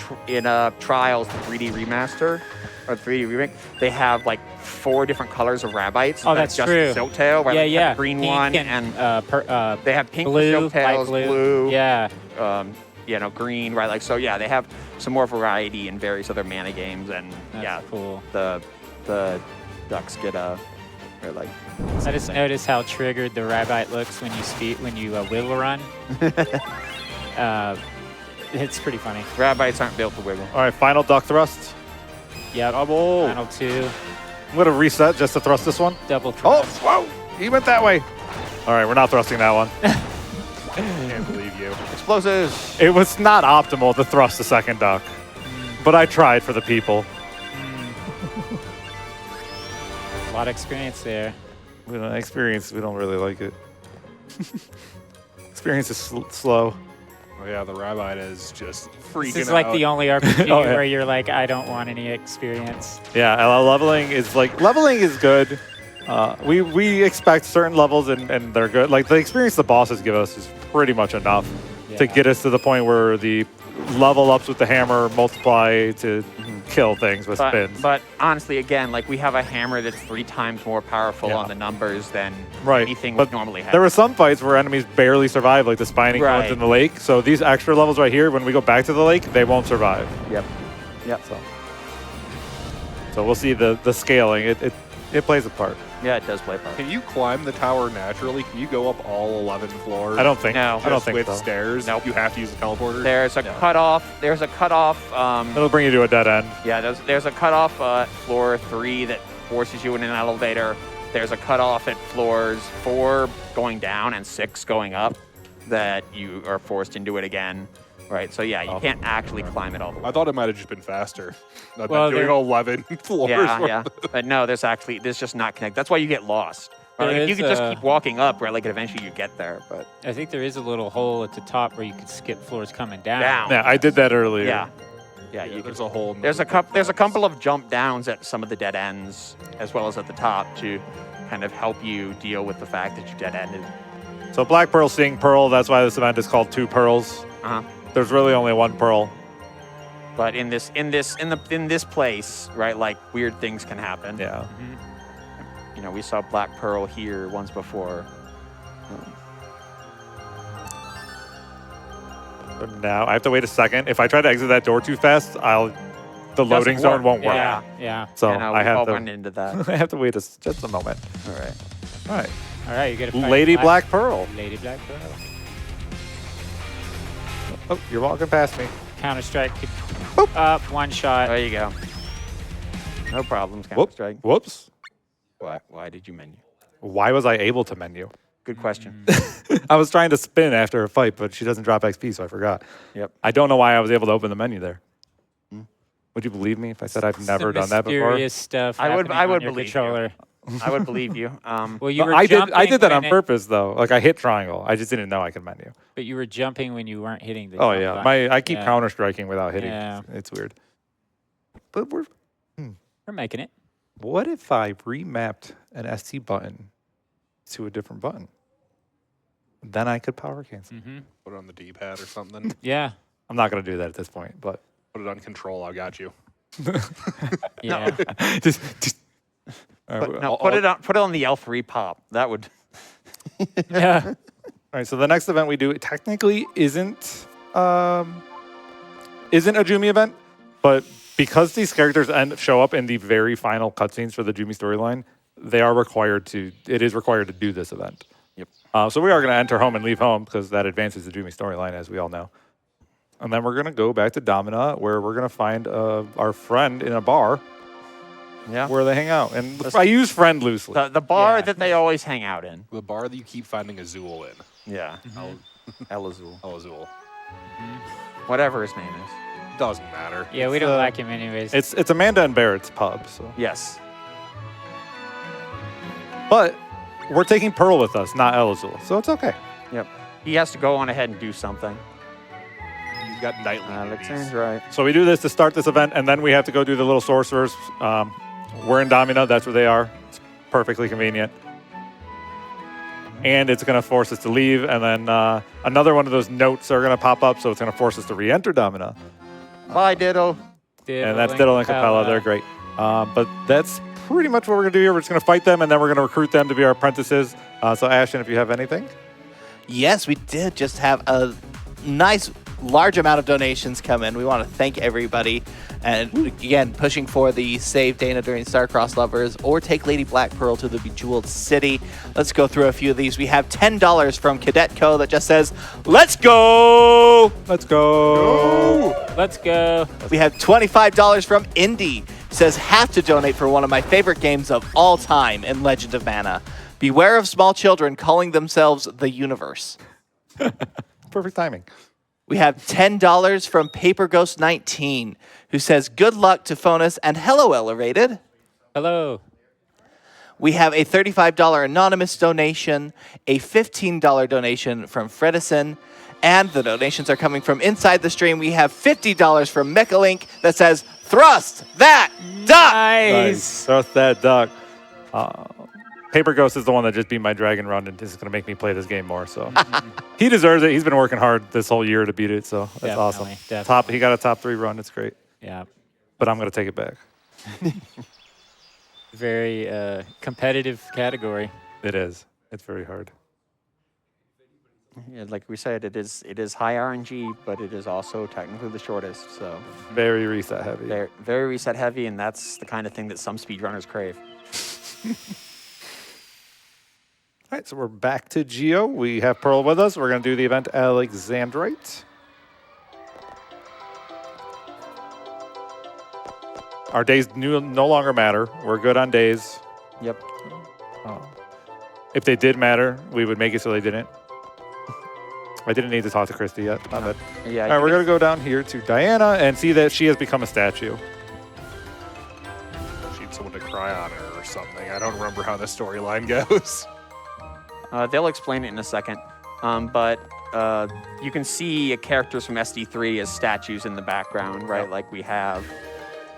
[SPEAKER 3] Trials, the 3D remaster or 3D remake, they have like 4 different colors of rabbits.
[SPEAKER 5] Oh, that's
[SPEAKER 3] just
[SPEAKER 5] true.
[SPEAKER 3] Silktail, right?
[SPEAKER 5] Yeah,
[SPEAKER 3] Like,
[SPEAKER 5] yeah.
[SPEAKER 3] green
[SPEAKER 5] Pink
[SPEAKER 3] one
[SPEAKER 5] and
[SPEAKER 3] they have pink
[SPEAKER 5] blue,
[SPEAKER 3] Silktails,
[SPEAKER 5] light blue. Yeah.
[SPEAKER 3] green, right? Like so, yeah, they have some more variety in various other mana games, and
[SPEAKER 5] That's
[SPEAKER 3] yeah,
[SPEAKER 5] cool.
[SPEAKER 3] the ducks get they're like.
[SPEAKER 5] I just noticed how triggered the rabbit looks when you wiggle run. It's pretty funny.
[SPEAKER 3] Rabbits aren't built to wiggle.
[SPEAKER 2] All right, final duck thrust.
[SPEAKER 5] Yep.
[SPEAKER 3] Double.
[SPEAKER 5] Final 2.
[SPEAKER 2] I'm going to reset just to thrust this one.
[SPEAKER 5] Double
[SPEAKER 2] Oh,
[SPEAKER 5] thrust.
[SPEAKER 2] whoa! He went that way. All right, we're not thrusting that one.
[SPEAKER 4] Can't believe you.
[SPEAKER 3] Explosives.
[SPEAKER 2] It was not optimal to thrust the second duck, but I tried for the people.
[SPEAKER 5] A lot of experience there.
[SPEAKER 2] We don't experience. We don't really like it. Experience is slow.
[SPEAKER 4] Oh yeah, the rabbit is just freaking
[SPEAKER 5] This is like
[SPEAKER 4] out.
[SPEAKER 5] the only RPG
[SPEAKER 2] Oh, yeah.
[SPEAKER 5] where you're like, I don't want any experience.
[SPEAKER 2] Yeah, leveling is good. We expect certain levels and they're good. Like the experience the bosses give us is pretty much enough to
[SPEAKER 5] Yeah.
[SPEAKER 2] get us to the point where the level ups with the hammer multiply to kill things with spins.
[SPEAKER 3] But honestly, again, like we have a hammer that's 3 times more powerful
[SPEAKER 2] Yeah.
[SPEAKER 3] on the numbers than
[SPEAKER 2] Right,
[SPEAKER 3] anything
[SPEAKER 2] but
[SPEAKER 3] would normally have.
[SPEAKER 2] There were some fights where enemies barely survive, like the spining
[SPEAKER 3] Right.
[SPEAKER 2] ones in the lake. So these extra levels right here, when we go back to the lake, they won't survive.
[SPEAKER 3] Yep.
[SPEAKER 2] So we'll see the scaling. It plays a part.
[SPEAKER 3] Yeah, it does play a part.
[SPEAKER 4] Can you climb the tower naturally? Can you go up all 11 floors?
[SPEAKER 2] I don't think.
[SPEAKER 3] No.
[SPEAKER 2] I don't
[SPEAKER 4] Just
[SPEAKER 2] think
[SPEAKER 4] with
[SPEAKER 2] so.
[SPEAKER 4] stairs.
[SPEAKER 3] Nope.
[SPEAKER 4] You have to use the teleporter.
[SPEAKER 3] There's a cutoff. There's a cutoff.
[SPEAKER 2] It'll bring you to a dead end.
[SPEAKER 3] Yeah, there's a cutoff at floor 3 that forces you in an elevator. There's a cutoff at floors 4 going down and 6 going up that you are forced into it again. Right, so yeah, you can't actually climb it all the way.
[SPEAKER 4] I thought it might have just been faster. Not
[SPEAKER 5] Well,
[SPEAKER 4] doing
[SPEAKER 5] there-
[SPEAKER 4] 11 floors.
[SPEAKER 3] Yeah,
[SPEAKER 4] worth
[SPEAKER 3] yeah. But no, there's just not connected. That's why you get lost. Right?
[SPEAKER 5] There
[SPEAKER 3] Like, you
[SPEAKER 5] is
[SPEAKER 3] could just
[SPEAKER 5] a-
[SPEAKER 3] keep walking up, right? Like eventually you get there, but
[SPEAKER 5] I think there is a little hole at the top where you could skip floors coming down.
[SPEAKER 3] down.
[SPEAKER 2] Yeah, I did that earlier.
[SPEAKER 3] Yeah.
[SPEAKER 4] Yeah,
[SPEAKER 3] Yeah, you could.
[SPEAKER 4] there's a whole.
[SPEAKER 3] There's a couple of jump downs at some of the dead ends, as well as at the top, to kind of help you deal with the fact that you dead ended.
[SPEAKER 2] So Black Pearl seeing Pearl, that's why this event is called 2 Pearls.
[SPEAKER 3] Uh-huh.
[SPEAKER 2] There's really only 1 Pearl.
[SPEAKER 3] But in this place, right? Like weird things can happen.
[SPEAKER 2] Yeah.
[SPEAKER 3] You know, we saw Black Pearl here once before.
[SPEAKER 2] But now I have to wait a second. If I try to exit that door too fast, the loading zone won't work.
[SPEAKER 5] Yeah, yeah.
[SPEAKER 2] So
[SPEAKER 3] And,
[SPEAKER 2] I
[SPEAKER 3] we all
[SPEAKER 2] have to.
[SPEAKER 3] went into that.
[SPEAKER 2] I have to wait just a moment.
[SPEAKER 3] All right.
[SPEAKER 2] All right.
[SPEAKER 5] All right, you get a
[SPEAKER 2] Lady Black Pearl.
[SPEAKER 5] Lady Black Pearl.
[SPEAKER 2] Oh, you're walking past me.
[SPEAKER 5] Counter Strike. Up, one shot.
[SPEAKER 3] There you go. No problems,
[SPEAKER 2] Whoop.
[SPEAKER 3] Counter-Strike.
[SPEAKER 2] Whoops.
[SPEAKER 3] Why did you menu?
[SPEAKER 2] Why was I able to menu?
[SPEAKER 3] Good question.
[SPEAKER 2] I was trying to spin after a fight, but she doesn't drop XP, so I forgot.
[SPEAKER 3] Yep.
[SPEAKER 2] I don't know why I was able to open the menu there. Would you believe me if I said I've never done that before?
[SPEAKER 5] Mysterious stuff.
[SPEAKER 3] I would
[SPEAKER 5] happening on your
[SPEAKER 3] believe you.
[SPEAKER 5] controller.
[SPEAKER 3] I would believe you.
[SPEAKER 5] Well, you were
[SPEAKER 2] I did
[SPEAKER 5] jumping
[SPEAKER 2] that on
[SPEAKER 5] when it-
[SPEAKER 2] purpose though. Like I hit triangle. I just didn't know I could menu.
[SPEAKER 5] But you were jumping when you weren't hitting the.
[SPEAKER 2] Oh
[SPEAKER 5] jump
[SPEAKER 2] yeah,
[SPEAKER 5] button.
[SPEAKER 2] I keep
[SPEAKER 5] Yeah.
[SPEAKER 2] counter striking without hitting.
[SPEAKER 5] Yeah.
[SPEAKER 2] It's weird. But
[SPEAKER 5] We're making it.
[SPEAKER 2] what if I remapped an ST button to a different button? Then I could power cancel.
[SPEAKER 5] Mm-hmm.
[SPEAKER 4] Put it on the D-pad or something.
[SPEAKER 5] Yeah.
[SPEAKER 2] I'm not gonna do that at this point, but
[SPEAKER 4] Put it on control. I got you.
[SPEAKER 5] Yeah.
[SPEAKER 2] just all right,
[SPEAKER 3] But no, put it on the L3 pop. That would.
[SPEAKER 5] Yeah.
[SPEAKER 2] All right, so the next event we do technically isn't a Jumi event, but because these characters show up in the very final cutscenes for the Jumi storyline, it is required to do this event.
[SPEAKER 3] Yep.
[SPEAKER 2] So we are going to enter home and leave home because that advances the Jumi storyline, as we all know. And then we're going to go back to Domina, where we're going to find our friend in a bar
[SPEAKER 3] Yeah.
[SPEAKER 2] where they hang out. And I use friend loosely.
[SPEAKER 3] The bar
[SPEAKER 5] Yeah.
[SPEAKER 3] that they always hang out in.
[SPEAKER 4] The bar that you keep finding Azul in.
[SPEAKER 3] Yeah.
[SPEAKER 2] Mm-hmm.
[SPEAKER 3] El Azul.
[SPEAKER 4] Oh, Azul.
[SPEAKER 3] Whatever his name is.
[SPEAKER 4] Doesn't matter.
[SPEAKER 5] Yeah, we
[SPEAKER 2] It's,
[SPEAKER 5] don't like him anyways.
[SPEAKER 2] It's Amanda and Barrett's pub. So,
[SPEAKER 3] Yes.
[SPEAKER 2] but we're taking Pearl with us, not El Azul, so it's okay.
[SPEAKER 3] Yep. He has to go on ahead and do something.
[SPEAKER 4] You've got nightly duties.
[SPEAKER 3] Alexandrite.
[SPEAKER 2] So we do this to start this event, and then we have to go do the little sorcerers. We're in Domina. That's where they are. It's perfectly convenient. And it's going to force us to leave, and then another one of those notes are going to pop up, so it's going to force us to re-enter Domina.
[SPEAKER 3] Bye, Diddle.
[SPEAKER 2] And that's Diddle and Capella. They're great. But that's pretty much what we're going to do here. We're just going to fight them, and then we're going to recruit them to be our apprentices. So Ashton, if you have anything.
[SPEAKER 1] Yes, we did just have a nice large amount of donations come in. We want to thank everybody. And again, pushing for the Save Dana during Starcross Lovers or take Lady Black Pearl to the Bejeweled City. Let's go through a few of these. We have $10 from Cadet Co. that just says, let's go!
[SPEAKER 2] Let's go.
[SPEAKER 5] Let's go.
[SPEAKER 1] We have $25 from Indy. Says, have to donate for one of my favorite games of all time in Legend of Mana. Beware of small children calling themselves the universe.
[SPEAKER 2] Perfect timing.
[SPEAKER 1] We have $10 from Paper Ghost 19, who says, good luck to Phonis and hello, Ellervated.
[SPEAKER 5] Hello.
[SPEAKER 1] We have a $35 anonymous donation, a $15 donation from Fredison, and the donations are coming from inside the stream. We have $50 from mechalink that says, thrust that duck!
[SPEAKER 5] Nice.
[SPEAKER 2] Thrust that duck. Paper Ghost is the one that just beat my dragon run and is going to make me play this game more. So he deserves it. He's been working hard this whole year to beat it. So that's awesome.
[SPEAKER 5] Definitely.
[SPEAKER 2] He got a top 3 run. It's great.
[SPEAKER 5] Yeah.
[SPEAKER 2] But I'm going to take it back.
[SPEAKER 5] Very competitive category.
[SPEAKER 2] It is. It's very hard.
[SPEAKER 3] Yeah, like we said, it is high RNG, but it is also technically the shortest. So
[SPEAKER 2] Very reset heavy.
[SPEAKER 3] they're very reset heavy, and that's the kind of thing that some speedrunners crave.
[SPEAKER 2] All right, so we're back to Geo. We have Pearl with us. We're going to do the event Alexandrite. Our days no longer matter. We're good on days.
[SPEAKER 3] Yep.
[SPEAKER 2] If they did matter, we would make it so they didn't. I didn't need to talk to Christy yet. Not bad.
[SPEAKER 3] Yeah.
[SPEAKER 2] All right, we're going to go down here to Diana and see that she has become a statue.
[SPEAKER 4] She needs someone to cry on her or something. I don't remember how the storyline goes.
[SPEAKER 3] They'll explain it in a second. But you can see characters from SD3 as statues in the background, right?
[SPEAKER 2] Yep.
[SPEAKER 3] Like we have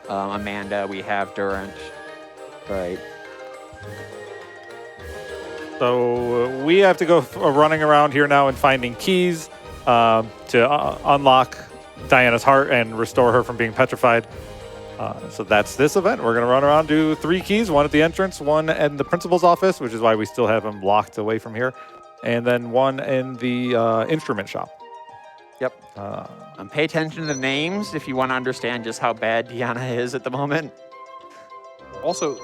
[SPEAKER 3] Amanda, we have Durant, right?
[SPEAKER 2] So we have to go running around here now and finding keys to unlock Diana's heart and restore her from being petrified. So that's this event. We're going to run around, do 3 keys, one at the entrance, one in the principal's office, which is why we still have him locked away from here, and then one in the instrument shop.
[SPEAKER 3] Yep. Pay attention to the names if you want to understand just how bad Deanna is at the moment.
[SPEAKER 4] Also,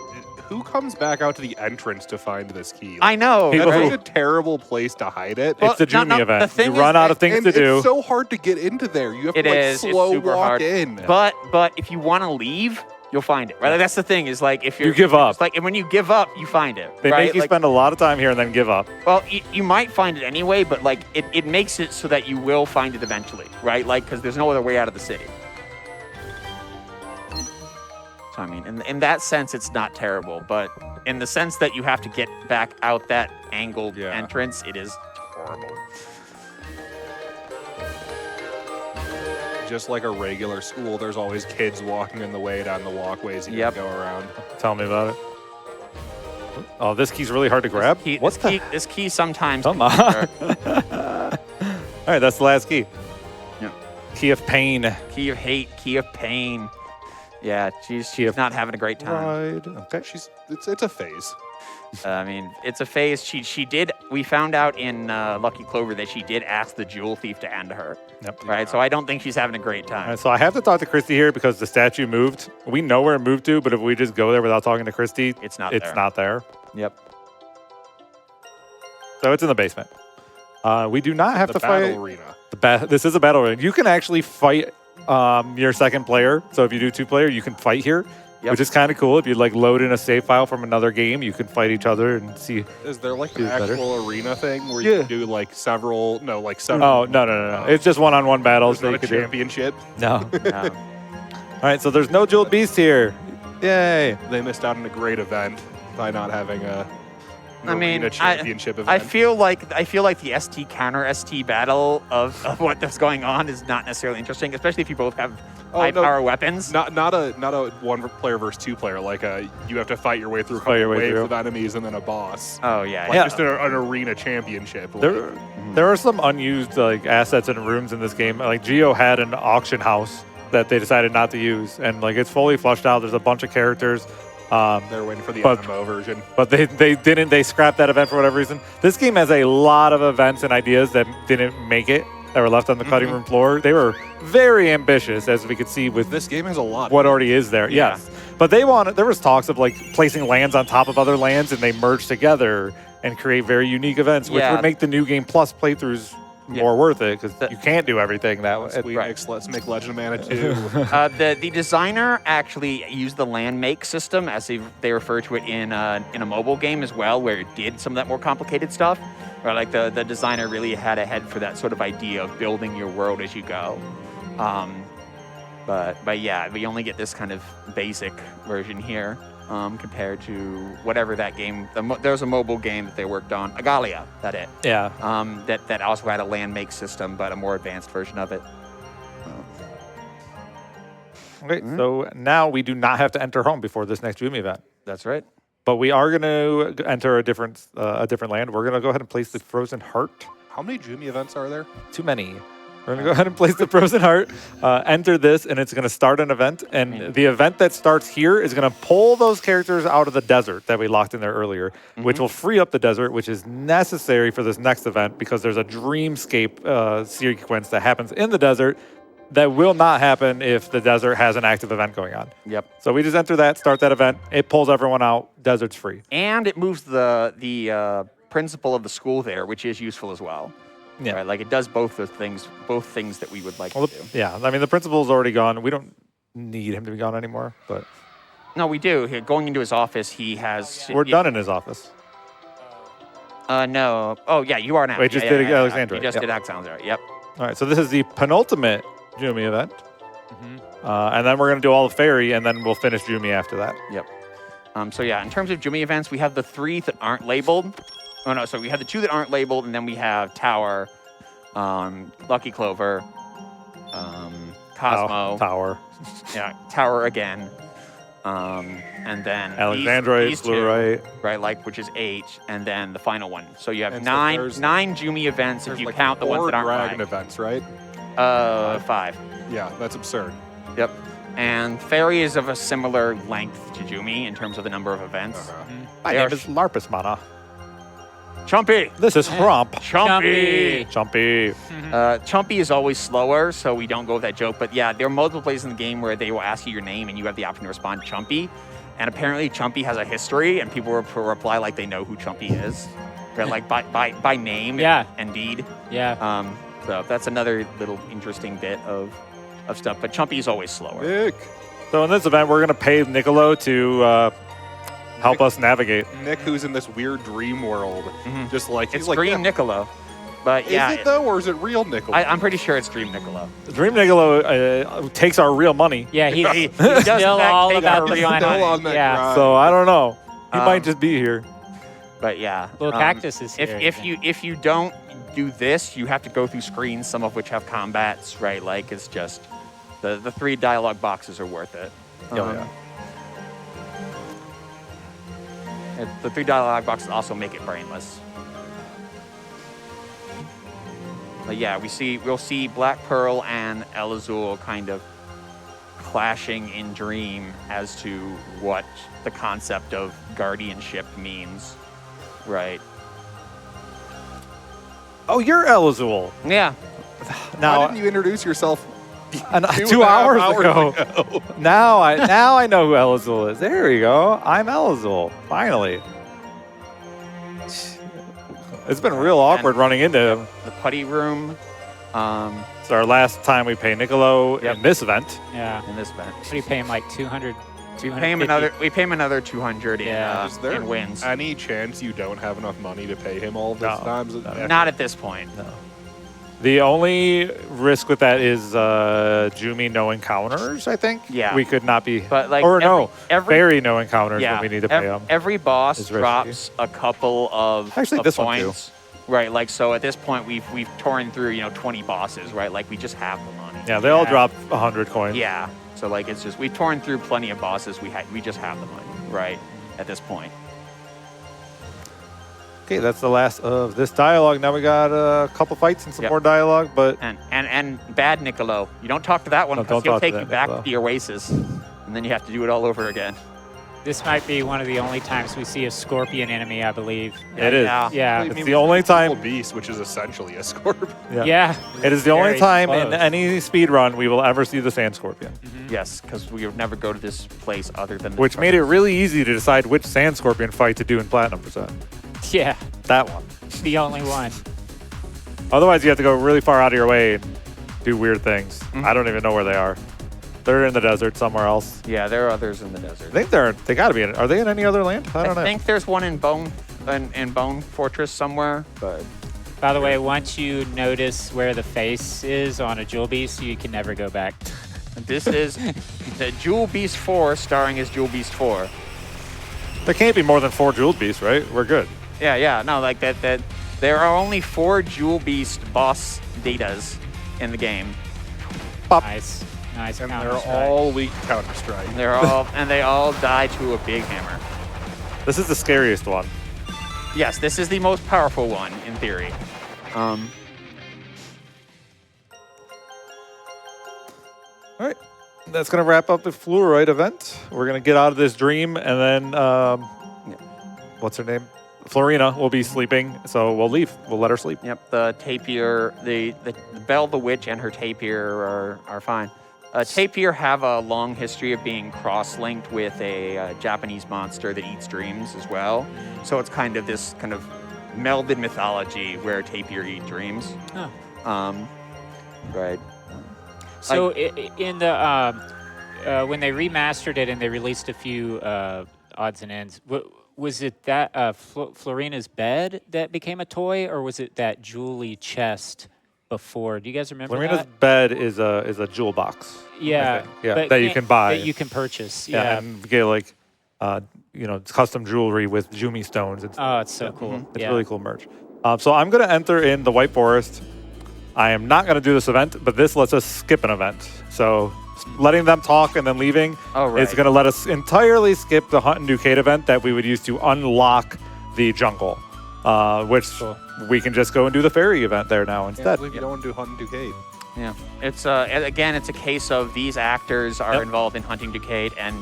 [SPEAKER 4] who comes back out to the entrance to find this key?
[SPEAKER 3] I know.
[SPEAKER 2] People
[SPEAKER 4] That's
[SPEAKER 2] who-
[SPEAKER 4] such a terrible place to hide it.
[SPEAKER 3] Well,
[SPEAKER 2] It's the Jumi
[SPEAKER 3] the
[SPEAKER 2] event.
[SPEAKER 3] thing
[SPEAKER 2] You run
[SPEAKER 3] is-
[SPEAKER 2] out of things
[SPEAKER 4] and
[SPEAKER 2] to do.
[SPEAKER 4] it's so hard to get into there. You have
[SPEAKER 3] It
[SPEAKER 4] to like
[SPEAKER 3] is. It's
[SPEAKER 4] slow
[SPEAKER 3] super
[SPEAKER 4] walk
[SPEAKER 3] hard.
[SPEAKER 4] in.
[SPEAKER 3] But if you want to leave, you'll find it. Right? Like, that's the thing. Is like if
[SPEAKER 2] You
[SPEAKER 3] you're
[SPEAKER 2] give up.
[SPEAKER 3] It's like, and when you give up, you find it.
[SPEAKER 2] They
[SPEAKER 3] right?
[SPEAKER 2] make you
[SPEAKER 3] Like,
[SPEAKER 2] spend a lot of time here and then give up.
[SPEAKER 3] well, you might find it anyway, but like it makes it so that you will find it eventually, right? Like because there's no other way out of the city. So I mean, in that sense, it's not terrible, but in the sense that you have to get back out that angled
[SPEAKER 4] Yeah.
[SPEAKER 3] entrance, it is horrible.
[SPEAKER 4] Just like a regular school, there's always kids walking in the way down the walkways you
[SPEAKER 3] Yep.
[SPEAKER 4] can go around.
[SPEAKER 2] Tell me about it. Oh, this key's really hard to grab.
[SPEAKER 3] This key sometimes.
[SPEAKER 2] Come
[SPEAKER 3] can be
[SPEAKER 2] on.
[SPEAKER 3] hard.
[SPEAKER 2] All right, that's the last key.
[SPEAKER 3] Yeah.
[SPEAKER 2] Key of pain.
[SPEAKER 3] Key of hate, key of pain. Yeah, she's
[SPEAKER 2] Key of
[SPEAKER 3] not having a great time.
[SPEAKER 2] Pride. Okay.
[SPEAKER 4] It's a phase.
[SPEAKER 3] I mean, it's a phase. She did. We found out in Lucky Clover that she did ask the jewel thief to end her.
[SPEAKER 2] Yep.
[SPEAKER 3] Right. So I don't think she's having a great
[SPEAKER 2] All
[SPEAKER 3] time.
[SPEAKER 2] right, so I have to talk to Christy here because the statue moved. We know where it moved to, but if we just go there without talking to Christy,
[SPEAKER 3] It's not
[SPEAKER 2] it's
[SPEAKER 3] there.
[SPEAKER 2] not there.
[SPEAKER 3] Yep.
[SPEAKER 2] So it's in the basement. We do not have
[SPEAKER 4] The
[SPEAKER 2] to fight.
[SPEAKER 4] battle arena.
[SPEAKER 2] This is a battle arena. You can actually fight your second player. So if you do 2-player, you can fight here,
[SPEAKER 3] Yep.
[SPEAKER 2] which is kind of cool. If you like load in a save file from another game, you can fight each other and see.
[SPEAKER 4] Is there like an
[SPEAKER 2] Is better.
[SPEAKER 4] actual arena thing where
[SPEAKER 2] Yeah.
[SPEAKER 4] you can do like several? No, like several.
[SPEAKER 2] Oh no! It's just one-on-one battles
[SPEAKER 4] There's
[SPEAKER 2] that
[SPEAKER 4] not
[SPEAKER 2] you
[SPEAKER 4] a
[SPEAKER 2] can do.
[SPEAKER 4] championship.
[SPEAKER 2] No.
[SPEAKER 3] Um,
[SPEAKER 2] All right, so there's no jeweled beast here. Yay!
[SPEAKER 4] They missed out on a great event by not having a.
[SPEAKER 3] I mean,
[SPEAKER 4] arena championship event.
[SPEAKER 3] I feel like the ST counter ST battle of what that's going on is not necessarily interesting, especially if you both have high power weapons.
[SPEAKER 4] Not a one player versus 2-player. Like you have to fight your way through a
[SPEAKER 2] Fight your
[SPEAKER 4] couple
[SPEAKER 2] way
[SPEAKER 4] waves
[SPEAKER 2] through.
[SPEAKER 4] of enemies and then a boss.
[SPEAKER 3] Oh yeah.
[SPEAKER 4] Like
[SPEAKER 2] Yeah.
[SPEAKER 4] just an arena championship. Like,
[SPEAKER 2] There are some unused like assets and rooms in this game. Like Geo had an auction house that they decided not to use, and like it's fully flushed out. There's a bunch of characters.
[SPEAKER 4] they're waiting for the
[SPEAKER 2] but-
[SPEAKER 4] MMO version.
[SPEAKER 2] But they didn't. They scrapped that event for whatever reason. This game has a lot of events and ideas that didn't make it, that were left on the cutting room floor. They were very ambitious, as we could see with
[SPEAKER 4] This game has a lot.
[SPEAKER 2] what already is there.
[SPEAKER 3] Yeah.
[SPEAKER 2] Yes, but there was talks of like placing lands on top of other lands, and they merge together and create very unique events, which
[SPEAKER 3] Yeah.
[SPEAKER 2] would make the new game plus playthroughs more worth it because you can't do everything that way.
[SPEAKER 4] Let's make Legend of Mana 2.
[SPEAKER 3] The designer actually used the land make system, as they refer to it in a mobile game as well, where it did some of that more complicated stuff. Or like the designer really had a head for that sort of idea of building your world as you go. But yeah, we only get this kind of basic version here compared to whatever that game. There's a mobile game that they worked on, Agalia, it.
[SPEAKER 2] Yeah.
[SPEAKER 3] That also had a land make system, but a more advanced version of it.
[SPEAKER 2] Okay, so now we do not have to enter home before this next Jumi event.
[SPEAKER 3] That's right.
[SPEAKER 2] But we are going to enter a different land. We're going to go ahead and place the Frozen Heart.
[SPEAKER 4] How many Jumi events are there?
[SPEAKER 2] Too many. We're going to go ahead and place the Frozen Heart, enter this, and it's going to start an event. And the event that starts here is going to pull those characters out of the desert that we locked in there earlier, which will free up the desert, which is necessary for this next event because there's a dreamscape sequence that happens in the desert that will not happen if the desert has an active event going on.
[SPEAKER 3] Yep.
[SPEAKER 2] So we just enter that, start that event. It pulls everyone out. Desert's free.
[SPEAKER 3] And it moves the principal of the school there, which is useful as well.
[SPEAKER 2] Yeah.
[SPEAKER 3] Right? Like it does both things that we would like
[SPEAKER 2] Well,
[SPEAKER 3] to do.
[SPEAKER 2] yeah. I mean, the principal's already gone. We don't need him to be gone anymore, but
[SPEAKER 3] No, we do. Going into his office, he has.
[SPEAKER 2] we're done in his office.
[SPEAKER 3] No. Oh, yeah, you are now.
[SPEAKER 2] Wait, just
[SPEAKER 3] yeah,
[SPEAKER 2] did Alexandria.
[SPEAKER 3] You just
[SPEAKER 2] Yep.
[SPEAKER 3] did Alexandria. Yep.
[SPEAKER 2] All right. So this is the penultimate Jumi event. And then we're going to do all the fairy, and then we'll finish Jumi after that.
[SPEAKER 3] Yep. So yeah, in terms of Jumi events, we have the 3 that aren't labeled. Oh no, so we have the 2 that aren't labeled, and then we have Tower, Lucky Clover, Cosmo,
[SPEAKER 2] Tower.
[SPEAKER 3] yeah, Tower again, and then
[SPEAKER 2] Alexandria,
[SPEAKER 3] these
[SPEAKER 2] Blue
[SPEAKER 3] 2,
[SPEAKER 2] Right.
[SPEAKER 3] right, like which is 8, and then the final one. So you have
[SPEAKER 4] And so
[SPEAKER 3] nine
[SPEAKER 4] there's-
[SPEAKER 3] Jumi events if
[SPEAKER 4] There's
[SPEAKER 3] you
[SPEAKER 4] like
[SPEAKER 3] count the ones
[SPEAKER 4] 4
[SPEAKER 3] that aren't
[SPEAKER 4] Dragon
[SPEAKER 3] ranked.
[SPEAKER 4] events, right?
[SPEAKER 3] 5.
[SPEAKER 4] Yeah, that's absurd.
[SPEAKER 3] Yep. And Fairy is of a similar length to Jumi in terms of the number of events.
[SPEAKER 2] My
[SPEAKER 3] They
[SPEAKER 2] name
[SPEAKER 3] are
[SPEAKER 2] is Larpus Mana.
[SPEAKER 3] Chumpy.
[SPEAKER 2] This is Hromp.
[SPEAKER 3] Chumpy.
[SPEAKER 2] Chumpy.
[SPEAKER 3] Chumpy is always slower, so we don't go with that joke. But yeah, there are multiple places in the game where they will ask you your name and you have the option to respond Chumpy. And apparently Chumpy has a history, and people will reply like they know who Chumpy is. Right, like by name and deed.
[SPEAKER 5] Yeah.
[SPEAKER 3] So that's another little interesting bit of stuff. But Chumpy is always slower.
[SPEAKER 4] Nick.
[SPEAKER 2] So in this event, we're going to pay Niccolo to help us navigate.
[SPEAKER 4] Nick, who's in this weird dream world, just like
[SPEAKER 3] It's
[SPEAKER 4] he's like,
[SPEAKER 3] Dream Niccolo. But yeah,
[SPEAKER 4] is it though, or is it real Niccolo?
[SPEAKER 3] I'm pretty sure it's Dream Niccolo.
[SPEAKER 2] Dream Niccolo takes our real money.
[SPEAKER 5] Yeah, he's
[SPEAKER 3] He does
[SPEAKER 5] still
[SPEAKER 3] in fact
[SPEAKER 5] all
[SPEAKER 3] take
[SPEAKER 5] about
[SPEAKER 3] our
[SPEAKER 5] the
[SPEAKER 3] real
[SPEAKER 5] money.
[SPEAKER 3] money.
[SPEAKER 4] on that
[SPEAKER 5] Yeah.
[SPEAKER 4] grind.
[SPEAKER 2] So I don't know. He
[SPEAKER 3] Um,
[SPEAKER 2] might just be here.
[SPEAKER 3] But yeah,
[SPEAKER 5] Little cactus is here.
[SPEAKER 3] if you don't do this, you have to go through screens, some of which have combats, right? Like it's just the 3 dialogue boxes are worth it. The 3 dialogue boxes also make it brainless. But yeah, we'll see Black Pearl and El Azul kind of clashing in Dream as to what the concept of guardianship means, right?
[SPEAKER 2] Oh, you're El Azul.
[SPEAKER 3] Yeah.
[SPEAKER 4] Why
[SPEAKER 2] Now,
[SPEAKER 4] didn't you introduce yourself
[SPEAKER 2] 2 hours ago.
[SPEAKER 4] ago?
[SPEAKER 2] Now I know who El Azul is. There we go. I'm El Azul. Finally. It's been real awkward running into him.
[SPEAKER 3] The putty room
[SPEAKER 2] It's our last time we pay Niccolo in this event.
[SPEAKER 5] yeah.
[SPEAKER 3] in this event.
[SPEAKER 5] What do you pay him, like 200?
[SPEAKER 3] We pay him another 200
[SPEAKER 5] Yeah.
[SPEAKER 4] Is there
[SPEAKER 3] in wins.
[SPEAKER 4] any chance you don't have enough money to pay him all of these
[SPEAKER 2] No.
[SPEAKER 4] times?
[SPEAKER 3] Not at this point.
[SPEAKER 2] The only risk with that is Jumi no encounters, I think.
[SPEAKER 3] Yeah.
[SPEAKER 2] We could not be.
[SPEAKER 3] But like
[SPEAKER 2] or no,
[SPEAKER 3] every
[SPEAKER 2] fairy no encounters
[SPEAKER 3] yeah,
[SPEAKER 2] when we need to pay them.
[SPEAKER 3] every boss
[SPEAKER 2] is risky.
[SPEAKER 3] drops a couple of,
[SPEAKER 2] Actually,
[SPEAKER 3] of
[SPEAKER 2] this one too.
[SPEAKER 3] points. Right, like so at this point we've torn through 20 bosses, right? Like we just have the money.
[SPEAKER 2] Yeah, they all drop 100 coins.
[SPEAKER 3] Yeah. So like it's just we've torn through plenty of bosses. We just have the money, right? At this point.
[SPEAKER 2] Okay, that's the last of this dialogue. Now we got a couple fights and some
[SPEAKER 3] Yep.
[SPEAKER 2] more dialogue, but
[SPEAKER 3] And bad Niccolo. You don't talk to that one
[SPEAKER 2] No,
[SPEAKER 3] because
[SPEAKER 2] don't
[SPEAKER 3] he'll
[SPEAKER 2] talk to
[SPEAKER 3] take you
[SPEAKER 2] that
[SPEAKER 3] back
[SPEAKER 2] Niccolo.
[SPEAKER 3] to the Oasis, and then you have to do it all over again.
[SPEAKER 5] This might be one of the only times we see a scorpion enemy, I believe.
[SPEAKER 2] it is.
[SPEAKER 3] Yeah.
[SPEAKER 5] Yeah.
[SPEAKER 2] It's the only time.
[SPEAKER 4] Beast, which is essentially a scorpion.
[SPEAKER 5] Yeah.
[SPEAKER 2] It is the only
[SPEAKER 5] Very
[SPEAKER 2] time
[SPEAKER 5] close.
[SPEAKER 2] in any speed run we will ever see the sand scorpion,
[SPEAKER 3] Yes, because we would never go to this place other than.
[SPEAKER 2] which made it really easy to decide which sand scorpion fight to do in Platinum percent.
[SPEAKER 5] Yeah.
[SPEAKER 2] That one.
[SPEAKER 5] The only one.
[SPEAKER 2] Otherwise, you have to go really far out of your way and do weird things. I don't even know where they are. They're in the desert somewhere else.
[SPEAKER 3] Yeah, there are others in the desert.
[SPEAKER 2] I think they got to be in. Are they in any other land? I don't know.
[SPEAKER 3] I think there's one in Bone Fortress somewhere, but
[SPEAKER 5] By the way, once you notice where the face is on a Jewel Beast, you can never go back.
[SPEAKER 3] this is the Jewel Beast 4 starring as Jewel Beast 4.
[SPEAKER 2] There can't be more than 4 jeweled beasts, right? We're good.
[SPEAKER 3] Yeah, no, like that there are only 4 Jewel Beast boss datas in the game.
[SPEAKER 5] Nice. Nice
[SPEAKER 4] And
[SPEAKER 5] counter
[SPEAKER 4] they're
[SPEAKER 5] strike.
[SPEAKER 4] all weak to Counter-Strike.
[SPEAKER 3] And they all die to a big hammer.
[SPEAKER 2] This is the scariest one.
[SPEAKER 3] Yes, this is the most powerful one in theory.
[SPEAKER 2] All right. That's going to wrap up the fluoride event. We're going to get out of this dream, and then, what's her name? Florina will be sleeping, so we'll leave. We'll let her sleep.
[SPEAKER 3] Yep, the tapir, the Belle the Witch and her tapir are fine. Tapir have a long history of being cross-linked with a Japanese monster that eats dreams as well. So it's kind of this kind of melded mythology where tapir eat dreams.
[SPEAKER 5] Oh.
[SPEAKER 3] Right.
[SPEAKER 5] So in the when they remastered it and they released a few odds and ends, was it that Florina's bed that became a toy, or was it that jewelry chest before? Do you guys remember
[SPEAKER 2] Florina's
[SPEAKER 5] that?
[SPEAKER 2] bed is a jewel box.
[SPEAKER 5] Yeah,
[SPEAKER 2] Yeah, that you can buy.
[SPEAKER 5] that you can purchase. Yeah.
[SPEAKER 2] And get like, custom jewelry with Jumi stones and stuff.
[SPEAKER 5] Oh, it's so cool.
[SPEAKER 2] It's
[SPEAKER 5] Yeah.
[SPEAKER 2] really cool merch. So I'm going to enter in the White Forest. I am not going to do this event, but this lets us skip an event. So letting them talk and then leaving is going to let us entirely skip the Hunt and Ducade event that we would use to unlock the jungle, which we can just go and do the fairy event there now
[SPEAKER 4] Can't
[SPEAKER 2] instead.
[SPEAKER 4] believe you don't want to do Hunt and Ducade.
[SPEAKER 3] Yeah. It's again, it's a case of these actors are involved in hunting Ducade, and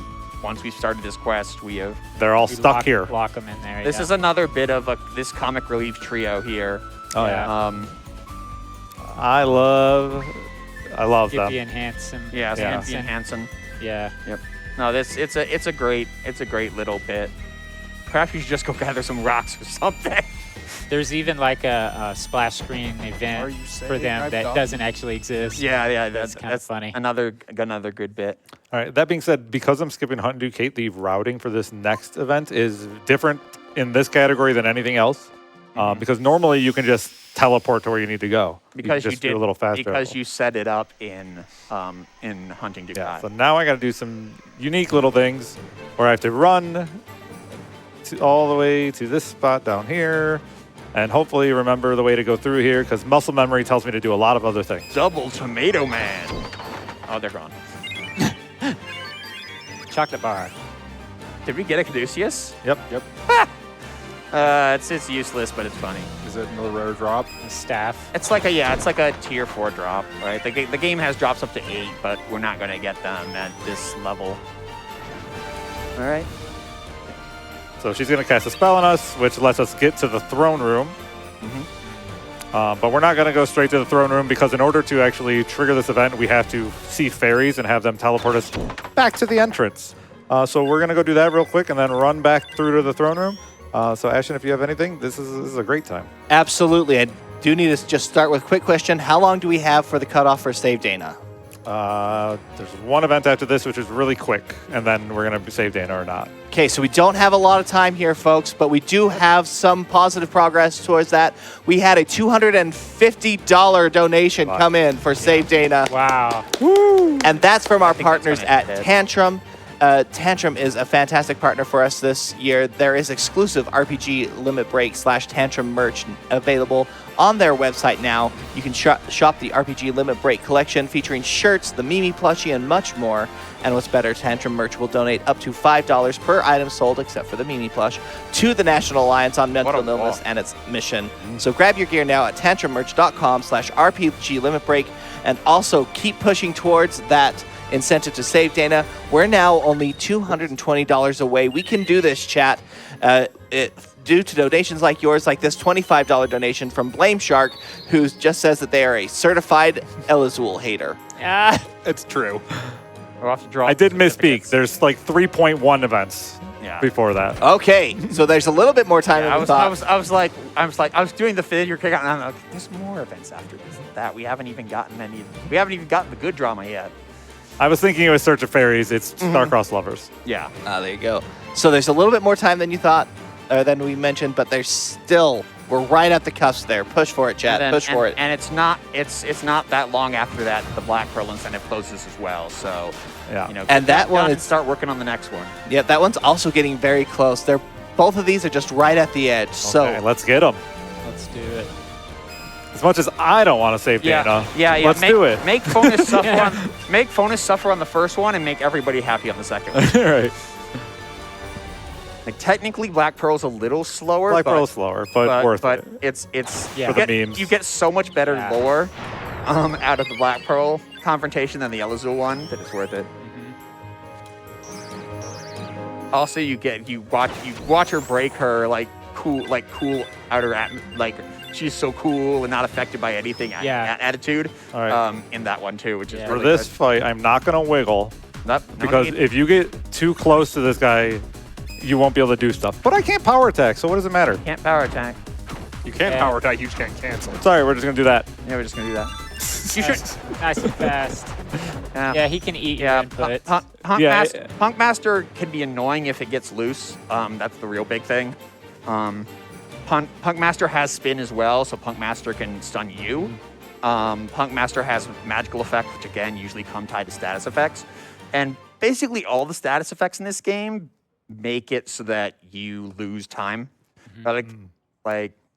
[SPEAKER 3] once we've started this quest, we have.
[SPEAKER 2] They're all
[SPEAKER 5] We
[SPEAKER 2] stuck here.
[SPEAKER 5] Lock them in there.
[SPEAKER 3] This is another bit of this comic relief trio here.
[SPEAKER 2] Oh yeah. I love them.
[SPEAKER 5] Skippy and Hanson.
[SPEAKER 3] Yeah,
[SPEAKER 2] Yeah.
[SPEAKER 3] Skippy and Hanson.
[SPEAKER 5] Yeah.
[SPEAKER 3] Yep. No, it's a great little bit. Perhaps you should just go gather some rocks or something.
[SPEAKER 5] There's even like a splash screen
[SPEAKER 4] Are
[SPEAKER 5] event
[SPEAKER 4] you
[SPEAKER 5] for
[SPEAKER 4] saying
[SPEAKER 5] them
[SPEAKER 4] I'm
[SPEAKER 5] that
[SPEAKER 4] dumb?
[SPEAKER 5] doesn't actually exist.
[SPEAKER 3] Yeah,
[SPEAKER 5] That's kinda funny.
[SPEAKER 3] Another good bit.
[SPEAKER 2] All right. That being said, because I'm skipping Hunt and Do Kate, the routing for this next event is different in this category than anything else. Because normally you can just teleport to where you need to go.
[SPEAKER 3] Because
[SPEAKER 2] you
[SPEAKER 3] you
[SPEAKER 2] just do
[SPEAKER 3] did
[SPEAKER 2] a little faster.
[SPEAKER 3] because you set it up in Hunting to
[SPEAKER 2] Yeah.
[SPEAKER 3] God.
[SPEAKER 2] So now I got to do some unique little things where I have to run all the way to this spot down here, and hopefully remember the way to go through here because muscle memory tells me to do a lot of other things.
[SPEAKER 3] Double Tomato Man. Oh, they're gone.
[SPEAKER 5] Chocolate bar.
[SPEAKER 3] Did we get a Caduceus?
[SPEAKER 2] Yep.
[SPEAKER 3] It's useless, but it's funny.
[SPEAKER 4] Is it another rare drop?
[SPEAKER 5] The staff.
[SPEAKER 3] It's like a tier 4 drop, right? The game has drops up to 8, but we're not gonna get them at this level. All right.
[SPEAKER 2] So she's going to cast a spell on us, which lets us get to the throne room. But we're not going to go straight to the throne room because in order to actually trigger this event, we have to see fairies and have them teleport us back to the entrance. So we're going to go do that real quick and then run back through to the throne room. So Ashton, if you have anything, this is a great time.
[SPEAKER 1] Absolutely. I do need to just start with a quick question. How long do we have for the cutoff for Save Dana?
[SPEAKER 2] There's one event after this, which is really quick, and then we're going to save Dana or not.
[SPEAKER 1] Okay, so we don't have a lot of time here, folks, but we do have some positive progress towards that. We had a $250 donation come in for Save Dana,
[SPEAKER 5] Wow.
[SPEAKER 1] and that's from our
[SPEAKER 3] think that's
[SPEAKER 1] partners
[SPEAKER 3] gonna
[SPEAKER 1] at
[SPEAKER 3] hit.
[SPEAKER 1] Tantrum. Tantrum is a fantastic partner for us this year. There is exclusive RPG Limit Break / Tantrum merch available on their website now. You can shop the RPG Limit Break collection featuring shirts, the Mimi plushie, and much more. And what's better, Tantrum merch will donate up to $5 per item sold, except for the Mimi plush, to the National Alliance on Mental
[SPEAKER 3] What a
[SPEAKER 1] Illness
[SPEAKER 3] walk.
[SPEAKER 1] and its mission. So grab your gear now at tantrummerch.com / RPG Limit Break, and also keep pushing towards that incentive to save Dana. We're now only $220 away. We can do this, chat. Due to donations like yours, like this $25 donation from Blame Shark, who just says that they are a certified Elazul hater.
[SPEAKER 4] It's true.
[SPEAKER 3] We'll have to draw.
[SPEAKER 2] I did misspeak.
[SPEAKER 3] certificates.
[SPEAKER 2] There's like 3.1 events
[SPEAKER 3] Yeah.
[SPEAKER 2] before that.
[SPEAKER 1] Okay, so there's a little bit more time
[SPEAKER 3] Yeah,
[SPEAKER 1] than
[SPEAKER 3] I
[SPEAKER 1] we
[SPEAKER 3] was,
[SPEAKER 1] thought.
[SPEAKER 3] I was doing the figure kick out, and I'm like, there's more events after this than that. We haven't even gotten the good drama yet.
[SPEAKER 2] I was thinking it was Search of Fairies. It's Starcross Lovers.
[SPEAKER 3] Yeah.
[SPEAKER 1] There you go. So there's a little bit more time than you thought, than we mentioned, but we're right at the cusp there. Push for it, chat. Push for it.
[SPEAKER 3] And it's not that long after that the Black Pearl incentive closes as well. So
[SPEAKER 2] Yeah.
[SPEAKER 3] you know,
[SPEAKER 1] And that one
[SPEAKER 3] is
[SPEAKER 1] is-
[SPEAKER 3] start working on the next one.
[SPEAKER 1] Yeah, that one's also getting very close. Both of these are just right at the edge.
[SPEAKER 2] Okay,
[SPEAKER 1] So
[SPEAKER 2] let's get them.
[SPEAKER 5] Let's do it.
[SPEAKER 2] As much as I don't want to save Dana, let's do it.
[SPEAKER 3] Make Phonis suffer make Phonis suffer on the first one and make everybody happy on the second one.
[SPEAKER 2] Right.
[SPEAKER 3] Like technically, Black Pearl's a little slower.
[SPEAKER 2] Black
[SPEAKER 3] but,
[SPEAKER 2] Pearl's slower, but worth
[SPEAKER 3] but
[SPEAKER 2] it.
[SPEAKER 3] it's
[SPEAKER 5] Yeah.
[SPEAKER 3] you
[SPEAKER 2] For the
[SPEAKER 3] get,
[SPEAKER 2] memes.
[SPEAKER 3] you get so much better
[SPEAKER 5] Yeah.
[SPEAKER 3] lore out of the Black Pearl confrontation than the Elazul one that it's worth it. Also, you watch her break her cool outer she's so cool and not affected by anything attitude.
[SPEAKER 2] All right.
[SPEAKER 3] In that one too, which is
[SPEAKER 5] Yeah.
[SPEAKER 2] For
[SPEAKER 3] really
[SPEAKER 2] this
[SPEAKER 3] good.
[SPEAKER 2] fight, I'm not going to wiggle
[SPEAKER 3] Nope, no
[SPEAKER 2] because
[SPEAKER 3] need.
[SPEAKER 2] if you get too close to this guy, you won't be able to do stuff. But I can't power attack, so what does it matter?
[SPEAKER 3] Can't power attack.
[SPEAKER 4] You can't
[SPEAKER 5] Yeah.
[SPEAKER 4] power attack, you just can't cancel.
[SPEAKER 2] Sorry, we're just going to do that.
[SPEAKER 3] Yeah, we're just gonna do that. You should.
[SPEAKER 5] Nice and fast. Yeah, he can eat your
[SPEAKER 3] Yeah,
[SPEAKER 5] input.
[SPEAKER 2] Yeah,
[SPEAKER 3] Punk Master can be annoying if it gets loose. That's the real big thing. Punk Master has spin as well, so Punk Master can stun you. Punk Master has magical effect, which again usually come tied to status effects. And basically all the status effects in this game make it so that you lose time. Like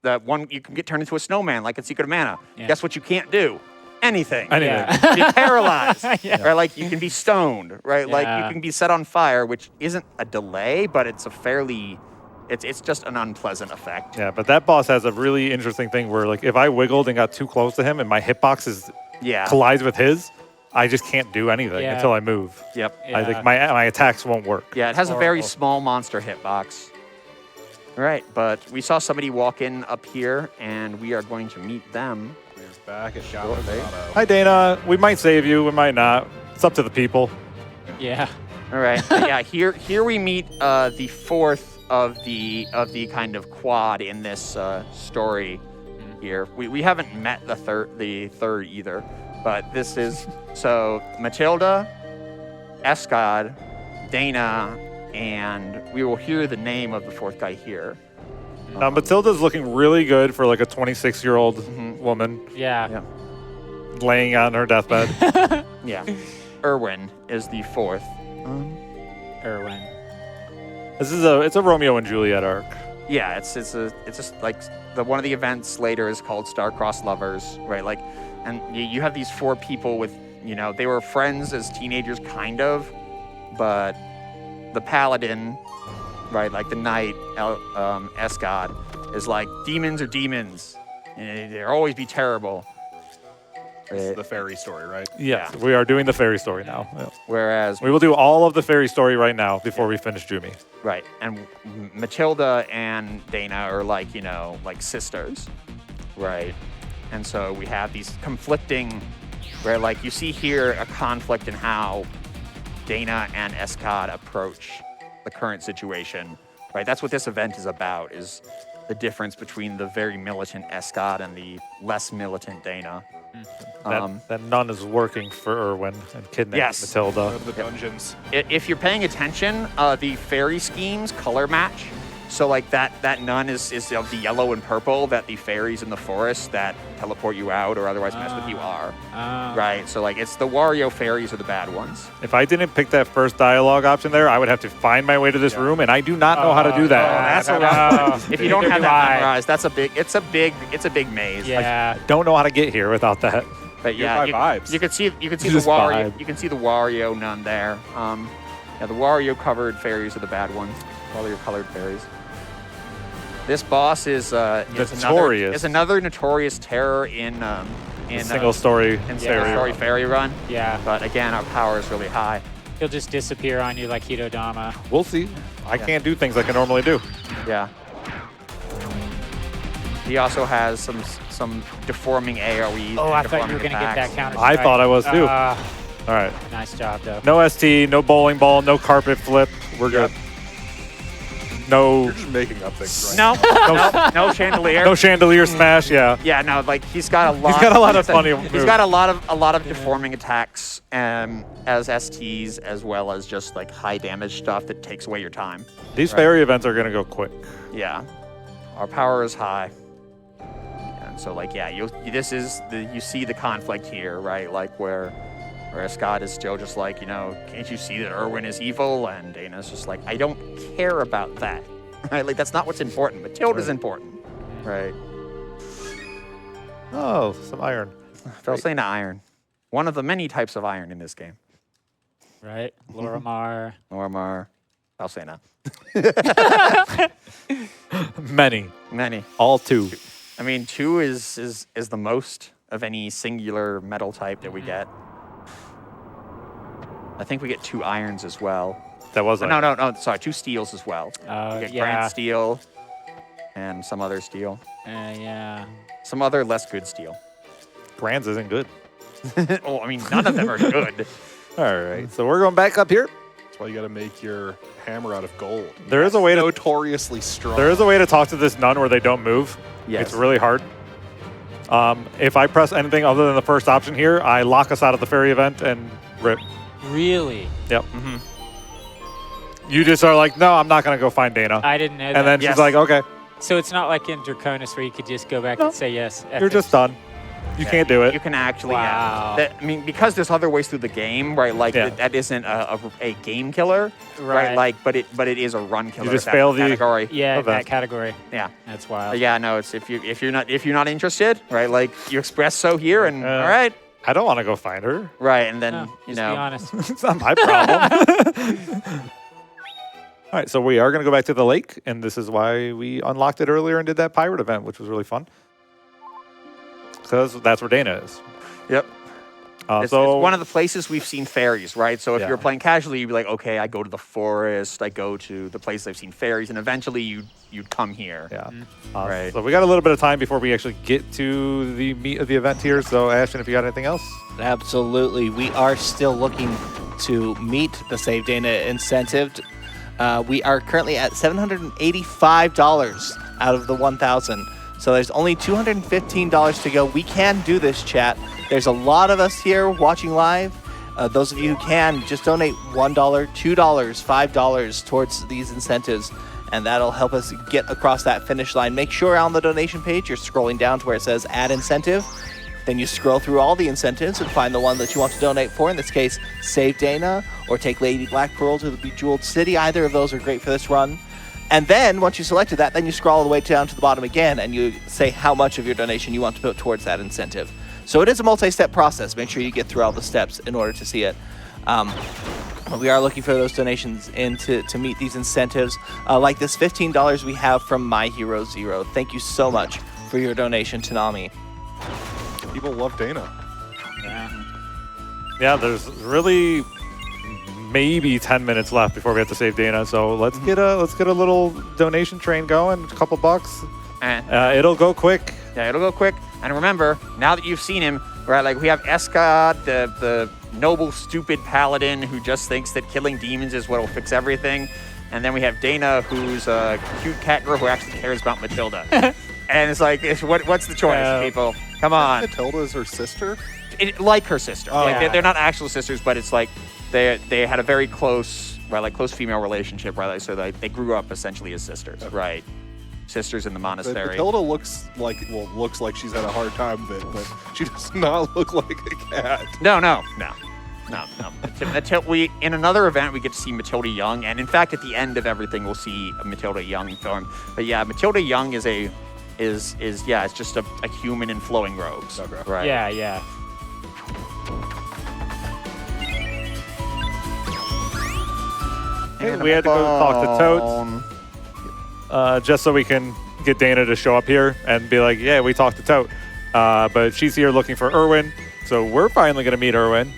[SPEAKER 3] that one, you can get turned into a snowman like in Secret of Mana.
[SPEAKER 5] Yeah.
[SPEAKER 3] Guess what you can't do? Anything.
[SPEAKER 2] Anything.
[SPEAKER 3] Be paralyzed,
[SPEAKER 5] Yeah.
[SPEAKER 3] right? Like you can be stoned, right? Like
[SPEAKER 5] Yeah.
[SPEAKER 3] you can be set on fire, which isn't a delay, but it's a fairly, it's just an unpleasant effect.
[SPEAKER 2] Yeah, but that boss has a really interesting thing where, like, if I wiggled and got too close to him and my hitbox
[SPEAKER 3] Yeah.
[SPEAKER 2] collides with his, I just can't do anything
[SPEAKER 5] Yeah.
[SPEAKER 2] until I move.
[SPEAKER 3] Yep.
[SPEAKER 2] I think my attacks won't work.
[SPEAKER 3] Yeah, it has a very
[SPEAKER 5] Horrible.
[SPEAKER 3] small monster hitbox. All right, but we saw somebody walk in up here, and we are going to meet them.
[SPEAKER 4] We're back at
[SPEAKER 3] Shortly.
[SPEAKER 4] Gallo.
[SPEAKER 2] Hi, Dana. We might save you. We might not. It's up to the people.
[SPEAKER 5] Yeah.
[SPEAKER 3] All right. Yeah, here we meet the fourth of the kind of quad in this story. Here we haven't met the third either, but this is so Matilda, Escad, Dana, and we will hear the name of the fourth guy here.
[SPEAKER 2] Now, Matilda's looking really good for like a 26-year-old woman
[SPEAKER 5] Yeah.
[SPEAKER 2] laying on her deathbed.
[SPEAKER 3] Yeah, Erwin is the fourth.
[SPEAKER 5] Erwin.
[SPEAKER 2] It's a Romeo and Juliet arc.
[SPEAKER 3] Yeah, it's just like one of the events later is called Star-Crossed Lovers, right? Like, and you have these four people with, they were friends as teenagers, kind of, but the paladin, right, like the knight, Escad, is like, demons are demons, and they'll always be terrible.
[SPEAKER 4] It's the fairy story, right?
[SPEAKER 2] Yes, we are doing the fairy story now. Yeah.
[SPEAKER 3] Whereas,
[SPEAKER 2] We will do all of the fairy story right now before we finish Jumi.
[SPEAKER 3] right, and Matilda and Dana are like, like sisters, right? And so we have these conflicting, where like you see here a conflict in how Dana and Escad approach the current situation, right? That's what this event is about, is the difference between the very militant Escad and the less militant Dana.
[SPEAKER 2] That nun is working for Erwin and kidnapped
[SPEAKER 3] Yes.
[SPEAKER 2] Matilda.
[SPEAKER 4] Out of the dungeons.
[SPEAKER 3] If you're paying attention, the fairy schemes color match. So like that nun is of the yellow and purple that the fairies in the forest that teleport you out or otherwise mess with you are. Right, so like it's the Wario fairies are the bad ones.
[SPEAKER 2] If I didn't pick that first dialogue option there, I would have to find my way to this room, and I do not know how to do that.
[SPEAKER 3] That's a rough. If you don't have that memorized, that's a big. It's a big maze.
[SPEAKER 5] Yeah.
[SPEAKER 2] I don't know how to get here without that.
[SPEAKER 3] But
[SPEAKER 4] You're
[SPEAKER 3] yeah,
[SPEAKER 4] by vibes.
[SPEAKER 3] you can see the
[SPEAKER 2] Just
[SPEAKER 3] Wario.
[SPEAKER 2] vibe.
[SPEAKER 3] You can see the Wario nun there. Yeah, the Wario covered fairies are the bad ones. Wario colored fairies. This boss is
[SPEAKER 2] Notorious.
[SPEAKER 3] another notorious terror in
[SPEAKER 2] Single story
[SPEAKER 3] in
[SPEAKER 2] fairy
[SPEAKER 3] single story
[SPEAKER 2] run.
[SPEAKER 3] fairy run.
[SPEAKER 5] Yeah.
[SPEAKER 3] But again, our power is really high.
[SPEAKER 5] He'll just disappear on you like Hitodama.
[SPEAKER 2] We'll see. I can't do things like I normally do.
[SPEAKER 3] Yeah. He also has some deforming AoEs.
[SPEAKER 5] Oh,
[SPEAKER 3] and
[SPEAKER 5] I thought you
[SPEAKER 3] deforming
[SPEAKER 5] were going to get that
[SPEAKER 3] attacks.
[SPEAKER 5] counter.
[SPEAKER 2] I thought I was too. All right.
[SPEAKER 5] Nice job, though.
[SPEAKER 2] No ST, no bowling ball, no carpet flip. We're good. No,
[SPEAKER 4] You're just making up things right
[SPEAKER 3] No chandelier.
[SPEAKER 2] no chandelier smash. Yeah.
[SPEAKER 3] Yeah, no, like he's got a lot.
[SPEAKER 2] He's got a lot of funny
[SPEAKER 3] He's
[SPEAKER 2] moves.
[SPEAKER 3] got a lot of deforming attacks, as STs as well as just like high damage stuff that takes away your time.
[SPEAKER 2] These fairy events are gonna go quick.
[SPEAKER 3] Yeah, our power is high, and so like yeah, you see the conflict here, right? Like where Scott is still just like, can't you see that Erwin is evil? And Dana's just like, I don't care about that. Right? Like, that's not what's important. Matilda's important. Right.
[SPEAKER 2] Oh, some iron.
[SPEAKER 3] Felsaina iron. One of the many types of iron in this game.
[SPEAKER 5] Right? Lorimar.
[SPEAKER 3] Normar. Felsaina.
[SPEAKER 2] Many. All two.
[SPEAKER 3] I mean, 2 is the most of any singular metal type that we get. I think we get 2 irons as well.
[SPEAKER 2] That was like,
[SPEAKER 3] No, sorry, 2 steels as well. We get
[SPEAKER 5] Yeah.
[SPEAKER 3] Grant steel and some other steel.
[SPEAKER 5] Yeah.
[SPEAKER 3] Some other less good steel.
[SPEAKER 2] Grands isn't good.
[SPEAKER 3] Oh, I mean, none of them are good.
[SPEAKER 2] All right, so we're going back up here.
[SPEAKER 4] That's why you got to make your hammer out of gold.
[SPEAKER 2] There is a way to
[SPEAKER 4] Notoriously strong.
[SPEAKER 2] There is a way to talk to this nun where they don't move.
[SPEAKER 3] Yes.
[SPEAKER 2] It's really hard. If I press anything other than the first option here, I lock us out of the fairy event and rip.
[SPEAKER 5] Really?
[SPEAKER 2] Yep. You just are like, no, I'm not going to go find Dana.
[SPEAKER 5] I didn't know that.
[SPEAKER 2] And then
[SPEAKER 3] Yes.
[SPEAKER 2] she's like, okay,
[SPEAKER 5] So it's not like in Draconis where you could just go back and say yes.
[SPEAKER 2] you're just done. You can't do it.
[SPEAKER 3] You can actually,
[SPEAKER 5] Wow.
[SPEAKER 3] I mean, because there's other ways through the game, right? Like
[SPEAKER 2] Yeah.
[SPEAKER 3] that isn't a game killer, right?
[SPEAKER 5] Right.
[SPEAKER 3] Like, but it is a run killer.
[SPEAKER 2] just
[SPEAKER 3] that
[SPEAKER 2] fail the-
[SPEAKER 3] category.
[SPEAKER 5] Yeah,
[SPEAKER 2] Okay.
[SPEAKER 5] that category.
[SPEAKER 3] Yeah.
[SPEAKER 5] That's wild.
[SPEAKER 3] But yeah, no, it's if you're not interested, right? Like you express so here, and all right,
[SPEAKER 2] I don't want to go find her.
[SPEAKER 3] right, and then
[SPEAKER 5] No,
[SPEAKER 3] you
[SPEAKER 5] just
[SPEAKER 3] know,
[SPEAKER 5] be honest.
[SPEAKER 2] It's not my problem. All right, so we are going to go back to the lake, and this is why we unlocked it earlier and did that pirate event, which was really fun. Because that's where Dana is.
[SPEAKER 3] Yep. It's one of the places we've seen fairies, right? So if
[SPEAKER 2] Yeah.
[SPEAKER 3] you're playing casually, you'd be like, okay, I go to the forest, I go to the place I've seen fairies, and eventually you'd come here.
[SPEAKER 2] Yeah.
[SPEAKER 3] Right.
[SPEAKER 2] So we got a little bit of time before we actually get to the meat of the event here. So Ashton, if you got anything else?
[SPEAKER 1] Absolutely. We are still looking to meet the Save Dana incentive. We are currently at $785 out of the 1,000. So there's only $215 to go. We can do this, chat. There's a lot of us here watching live. Those of you who can, just donate $1, $2, $5 towards these incentives, and that'll help us get across that finish line. Make sure on the donation page you're scrolling down to where it says Add Incentive. Then you scroll through all the incentives and find the one that you want to donate for. In this case, Save Dana or take Lady Black Pearl to the Bejeweled City. Either of those are great for this run. And then once you selected that, then you scroll all the way down to the bottom again and you say how much of your donation you want to put towards that incentive. So it is a multi-step process. Make sure you get through all the steps in order to see it. We are looking for those donations in to meet these incentives. Like this $15 we have from My Hero Zero. Thank you so much for your donation, Tanami.
[SPEAKER 4] People love Dana.
[SPEAKER 2] Yeah, there's really maybe 10 minutes left before we have to save Dana. So let's get a little donation train going. A couple bucks.
[SPEAKER 3] And
[SPEAKER 2] It'll go quick.
[SPEAKER 3] yeah, it'll go quick. And remember, now that you've seen him, right? Like we have Escad, the noble, stupid paladin who just thinks that killing demons is what will fix everything. And then we have Dana, who's a cute cat girl who actually cares about Matilda. And it's like, what's the choice, people? Come on.
[SPEAKER 4] Matilda is her sister?
[SPEAKER 3] Like her sister.
[SPEAKER 4] Oh,
[SPEAKER 3] Like
[SPEAKER 5] yeah.
[SPEAKER 3] they're not actual sisters, but it's like they had a very close, right, like close female relationship, right? Like, so they grew up essentially as sisters, right? Sisters in the monastery.
[SPEAKER 4] Matilda looks like she's had a hard time of it, but she does not look like a cat.
[SPEAKER 3] No. We in another event we get to see Matilda Young, and in fact at the end of everything we'll see a Matilda Young film. But yeah, Matilda Young is it's just a human in flowing robes.
[SPEAKER 4] Okay.
[SPEAKER 3] Right.
[SPEAKER 5] Yeah.
[SPEAKER 3] And
[SPEAKER 2] We had to go talk to Toads.
[SPEAKER 3] phone.
[SPEAKER 2] Just so we can get Dana to show up here and be like, yeah, we talked to Tote. But she's here looking for Erwin. So we're finally going to meet Erwin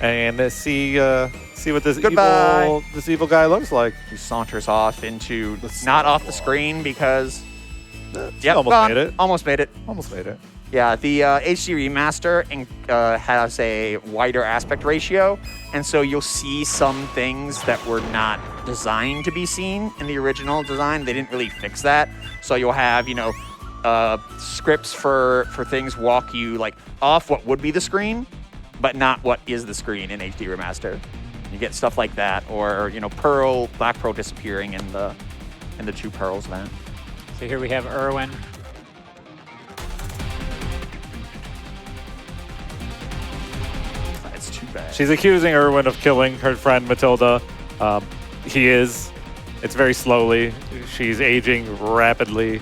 [SPEAKER 2] and see what this
[SPEAKER 3] Goodbye.
[SPEAKER 2] evil guy looks like.
[SPEAKER 3] He saunters off into
[SPEAKER 4] The
[SPEAKER 3] not off the
[SPEAKER 4] sidewalk.
[SPEAKER 3] screen because
[SPEAKER 2] almost
[SPEAKER 3] gone.
[SPEAKER 2] made it.
[SPEAKER 3] Almost made it.
[SPEAKER 2] Almost made it.
[SPEAKER 3] Yeah, the HD remaster has a wider aspect ratio, and so you'll see some things that were not designed to be seen in the original design. They didn't really fix that, so you'll have scripts for things walk you like off what would be the screen, but not what is the screen in HD remaster. You get stuff like that, or Black Pearl disappearing in the Two Pearls event.
[SPEAKER 5] So here we have Erwin.
[SPEAKER 3] It's too bad.
[SPEAKER 2] She's accusing Erwin of killing her friend Matilda. He is. It's very slowly. She's aging rapidly.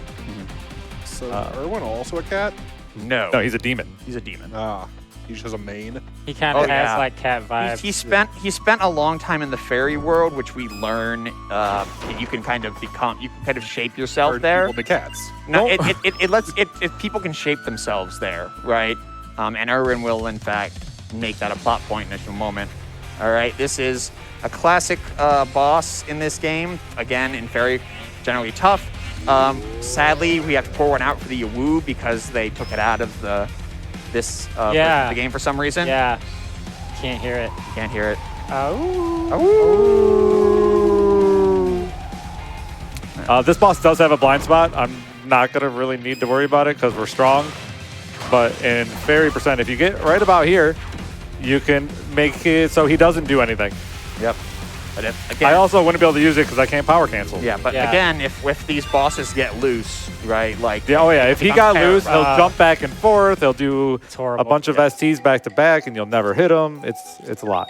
[SPEAKER 4] So Erwin also a cat?
[SPEAKER 3] No,
[SPEAKER 2] No, he's a demon.
[SPEAKER 3] he's a demon.
[SPEAKER 4] Ah, he just has a mane.
[SPEAKER 5] He kind of
[SPEAKER 3] Oh,
[SPEAKER 5] has
[SPEAKER 3] yeah.
[SPEAKER 5] like cat vibes.
[SPEAKER 3] He spent a long time in the fairy world, which we learn that you can kind of shape yourself
[SPEAKER 4] Turn
[SPEAKER 3] there.
[SPEAKER 4] people to cats.
[SPEAKER 3] No, it people can shape themselves there, right? And Erwin will in fact make that a plot point in a moment. All right, this is a classic boss in this game. Again, in fairy, generally tough. Sadly, we have to pour one out for the Yawoo because they took it out of this version of the game for some reason.
[SPEAKER 5] Yeah. Can't hear it.
[SPEAKER 3] You can't hear it.
[SPEAKER 2] This boss does have a blind spot. I'm not going to really need to worry about it because we're strong. But in Fairy Percent, if you get right about here, you can make it so he doesn't do anything.
[SPEAKER 3] Yep. But again,
[SPEAKER 2] I also wouldn't be able to use it because I can't power cancel.
[SPEAKER 3] yeah, but
[SPEAKER 5] Yeah.
[SPEAKER 3] again, if these bosses get loose, right, like
[SPEAKER 2] Yeah, oh yeah, if he
[SPEAKER 3] become
[SPEAKER 2] got
[SPEAKER 3] terrible.
[SPEAKER 2] loose, he'll jump back and forth. He'll do
[SPEAKER 5] It's horrible.
[SPEAKER 2] a bunch of STs back to back, and you'll never hit him. It's a lot.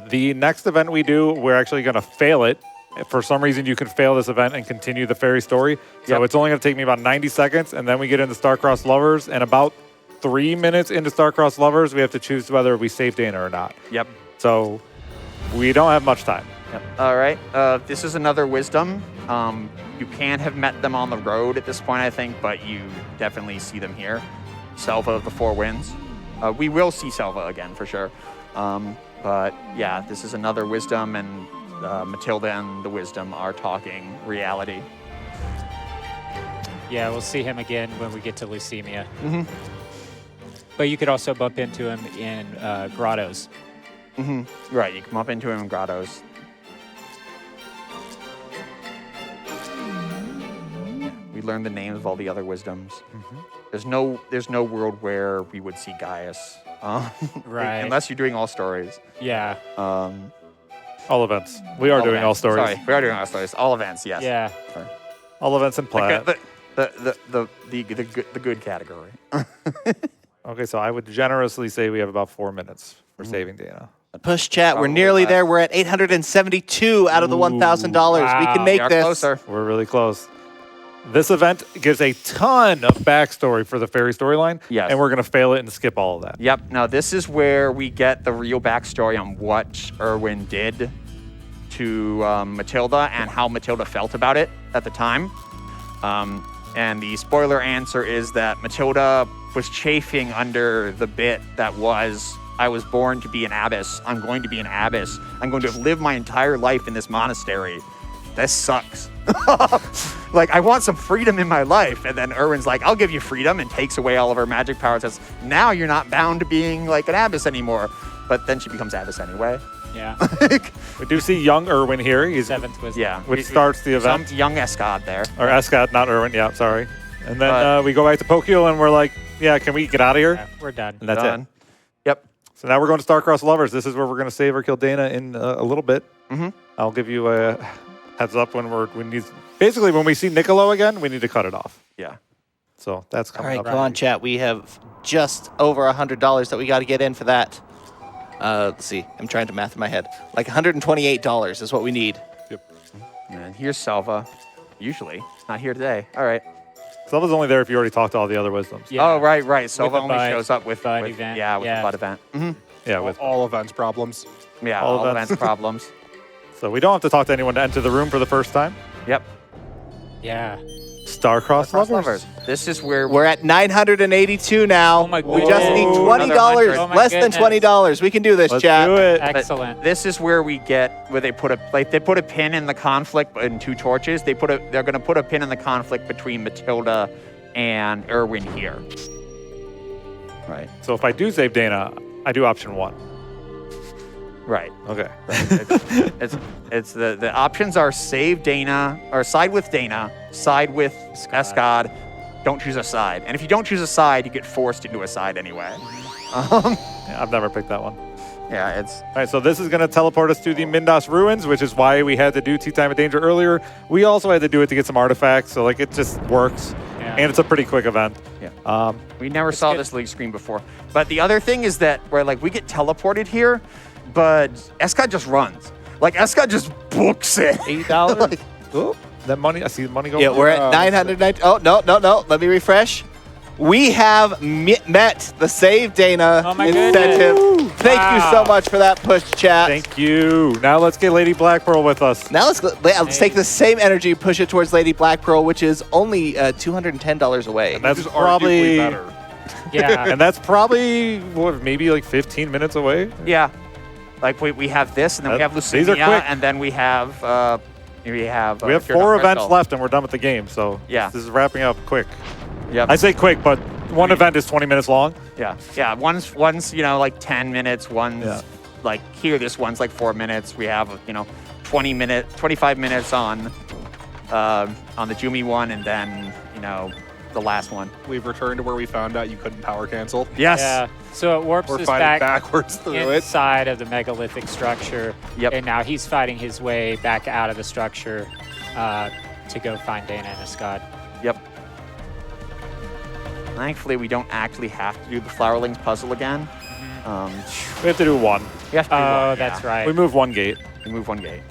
[SPEAKER 2] The next event we do, we're actually going to fail it. For some reason, you can fail this event and continue the fairy story. So
[SPEAKER 3] Yep.
[SPEAKER 2] it's only going to take me about 90 seconds, and then we get into Star-Crossed Lovers. And about 3 minutes into Star-Crossed Lovers, we have to choose whether we save Dana or not.
[SPEAKER 3] Yep.
[SPEAKER 2] So we don't have much time.
[SPEAKER 3] Yep. All right. This is another wisdom. You can have met them on the road at this point, I think, but you definitely see them here. Selva of the Four Winds. We will see Selva again for sure. But yeah, this is another wisdom, and Matilda and the wisdom are talking reality.
[SPEAKER 5] Yeah, we'll see him again when we get to Leucemia.
[SPEAKER 3] Mm-hmm.
[SPEAKER 5] But you could also bump into him in grottos.
[SPEAKER 3] Mm-hmm. Right, you come up into him in grottos. We learn the names of all the other wisdoms. There's no world where we would see Gaius,
[SPEAKER 5] Right.
[SPEAKER 3] unless you're doing all stories.
[SPEAKER 5] Yeah.
[SPEAKER 2] All events. We are doing all
[SPEAKER 3] events.
[SPEAKER 2] stories.
[SPEAKER 3] Sorry, we are doing all stories. All events, yes.
[SPEAKER 5] Yeah.
[SPEAKER 3] Sorry.
[SPEAKER 2] All events in plat.
[SPEAKER 3] Like the good category.
[SPEAKER 2] Okay, so I would generously say we have about 4 minutes for saving Dana.
[SPEAKER 1] Push chat. We're
[SPEAKER 3] Probably
[SPEAKER 1] nearly
[SPEAKER 3] less.
[SPEAKER 1] there. We're at $872 out of the $1,000. We
[SPEAKER 5] Wow.
[SPEAKER 1] can make
[SPEAKER 3] We are
[SPEAKER 1] this.
[SPEAKER 3] closer.
[SPEAKER 2] We're really close. This event gives a ton of backstory for the fairy storyline.
[SPEAKER 3] Yes.
[SPEAKER 2] And we're going to fail it and skip all of that.
[SPEAKER 3] Yep. Now this is where we get the real backstory on what Erwin did to Matilda and how Matilda felt about it at the time. And the spoiler answer is that Matilda was chafing under the bit that was, I was born to be an abbess. I'm going to be an abbess. I'm going to live my entire life in this monastery. This sucks. Like, I want some freedom in my life. And then Erwin's like, I'll give you freedom, and takes away all of her magic powers. Says, now you're not bound to being like an abbess anymore. But then she becomes abbess anyway.
[SPEAKER 5] Yeah.
[SPEAKER 2] We do see young Erwin here. He's
[SPEAKER 5] 7th wisdom.
[SPEAKER 3] Yeah.
[SPEAKER 2] which starts the event.
[SPEAKER 3] Some young Escad there.
[SPEAKER 2] Or Escott, not Erwin. Yeah, sorry. And then
[SPEAKER 3] But-
[SPEAKER 2] we go back to Pokio and we're like, yeah, can we get out of here?
[SPEAKER 5] Yeah, we're done.
[SPEAKER 2] And that's
[SPEAKER 3] Done.
[SPEAKER 2] it.
[SPEAKER 3] Yep.
[SPEAKER 2] So now we're going to Starcross Lovers. This is where we're going to save or kill Dana in a little bit.
[SPEAKER 3] Mm-hmm.
[SPEAKER 2] I'll give you a heads up when basically when we see Niccolo again, we need to cut it off.
[SPEAKER 3] Yeah.
[SPEAKER 2] So that's
[SPEAKER 1] All
[SPEAKER 2] coming
[SPEAKER 1] right,
[SPEAKER 2] up.
[SPEAKER 1] come on, chat. We have just over $100 that we got to get in for that. Let's see. I'm trying to math in my head. Like $128 is what we need.
[SPEAKER 3] And here's Salva. Usually. Not here today. All right.
[SPEAKER 2] Selva's only there if you already talked to all the other wisdoms.
[SPEAKER 5] Yeah.
[SPEAKER 3] Oh, right. Salva
[SPEAKER 5] the
[SPEAKER 3] only
[SPEAKER 5] bud-
[SPEAKER 3] shows up with
[SPEAKER 5] bud event.
[SPEAKER 3] Yeah, with
[SPEAKER 5] Yeah.
[SPEAKER 3] the bud event. Mm-hmm.
[SPEAKER 2] Yeah, with
[SPEAKER 4] All events problems.
[SPEAKER 3] Yeah,
[SPEAKER 2] All
[SPEAKER 3] all
[SPEAKER 2] events.
[SPEAKER 3] events problems.
[SPEAKER 2] so we don't have to talk to anyone to enter the room for the first time.
[SPEAKER 3] Yep.
[SPEAKER 5] Yeah.
[SPEAKER 2] Starcross
[SPEAKER 3] Cross
[SPEAKER 2] Lovers.
[SPEAKER 3] lovers. This is where
[SPEAKER 1] We're at 982 now.
[SPEAKER 5] Oh my
[SPEAKER 1] We just need
[SPEAKER 5] goodness.
[SPEAKER 1] $20.
[SPEAKER 3] Another 100.
[SPEAKER 5] Oh my
[SPEAKER 1] Less than
[SPEAKER 5] goodness.
[SPEAKER 1] $20. We can do this,
[SPEAKER 2] Let's
[SPEAKER 1] chat.
[SPEAKER 2] do it.
[SPEAKER 5] Excellent.
[SPEAKER 3] This is where we get where they put a pin in the conflict in two torches. They're going to put a pin in the conflict between Matilda and Erwin here. Right.
[SPEAKER 2] So if I do save Dana, I do option 1.
[SPEAKER 3] Right.
[SPEAKER 2] Okay.
[SPEAKER 3] It's the options are save Dana or side with Dana, side with Escad. Don't choose a side. And if you don't choose a side, you get forced into a side anyway.
[SPEAKER 2] Yeah, I've never picked that one.
[SPEAKER 3] Yeah, it's
[SPEAKER 2] All right, so this is going to teleport us to the Mindos Ruins, which is why we had to do Tea Time of Danger earlier. We also had to do it to get some artifacts, so like it just works.
[SPEAKER 5] Yeah.
[SPEAKER 2] And it's a pretty quick event.
[SPEAKER 3] yeah. We never saw
[SPEAKER 5] good.
[SPEAKER 3] this league screen before. But the other thing is that where like we get teleported here, but Escad just runs. Like Escad just books it.
[SPEAKER 1] $80.
[SPEAKER 2] Oh, that money, I see the money go.
[SPEAKER 1] Yeah, we're at 990. Oh, no. Let me refresh. We have met the Save Dana
[SPEAKER 5] Oh my
[SPEAKER 1] incentive.
[SPEAKER 5] goodness.
[SPEAKER 1] Thank you so
[SPEAKER 5] Wow.
[SPEAKER 1] much for that push, chat.
[SPEAKER 2] Thank you. Now let's get Lady Black Pearl with us.
[SPEAKER 1] Now let's take the same energy, push it towards Lady Black Pearl, which is only $210 away.
[SPEAKER 2] And that's
[SPEAKER 4] Which is
[SPEAKER 2] probably
[SPEAKER 4] arguably better.
[SPEAKER 5] Yeah.
[SPEAKER 2] And that's probably what, maybe like 15 minutes away.
[SPEAKER 3] Yeah. Like we have this, and then we have
[SPEAKER 2] These are
[SPEAKER 3] Lucinia,
[SPEAKER 2] quick.
[SPEAKER 3] and then we have
[SPEAKER 2] We have
[SPEAKER 3] Fear
[SPEAKER 2] 4
[SPEAKER 3] Not
[SPEAKER 2] events
[SPEAKER 3] Crystal.
[SPEAKER 2] left, and we're done with the game. So
[SPEAKER 3] Yeah.
[SPEAKER 2] this is wrapping up quick.
[SPEAKER 3] Yep.
[SPEAKER 2] I say quick, but one event is 20 minutes long.
[SPEAKER 3] Yeah. One's like 10 minutes. One's
[SPEAKER 2] Yeah.
[SPEAKER 3] like here. This one's like 4 minutes. We have 25 minutes on the Jumi one, and then the last one.
[SPEAKER 4] We've returned to where we found out you couldn't power cancel.
[SPEAKER 3] Yes.
[SPEAKER 5] Yeah. So it warps
[SPEAKER 4] We're
[SPEAKER 5] us
[SPEAKER 4] fighting
[SPEAKER 5] back
[SPEAKER 4] backwards through it.
[SPEAKER 5] inside of the megalithic structure.
[SPEAKER 3] Yep.
[SPEAKER 5] And now he's fighting his way back out of the structure to go find Dana and Escad.
[SPEAKER 3] Yep. Thankfully, we don't actually have to do the Flowerlings puzzle again.
[SPEAKER 2] We have to do 1.
[SPEAKER 3] We have to do
[SPEAKER 5] Oh,
[SPEAKER 3] one,
[SPEAKER 5] that's
[SPEAKER 3] yeah.
[SPEAKER 5] right.
[SPEAKER 2] We move 1 gate.
[SPEAKER 3] We move one gate.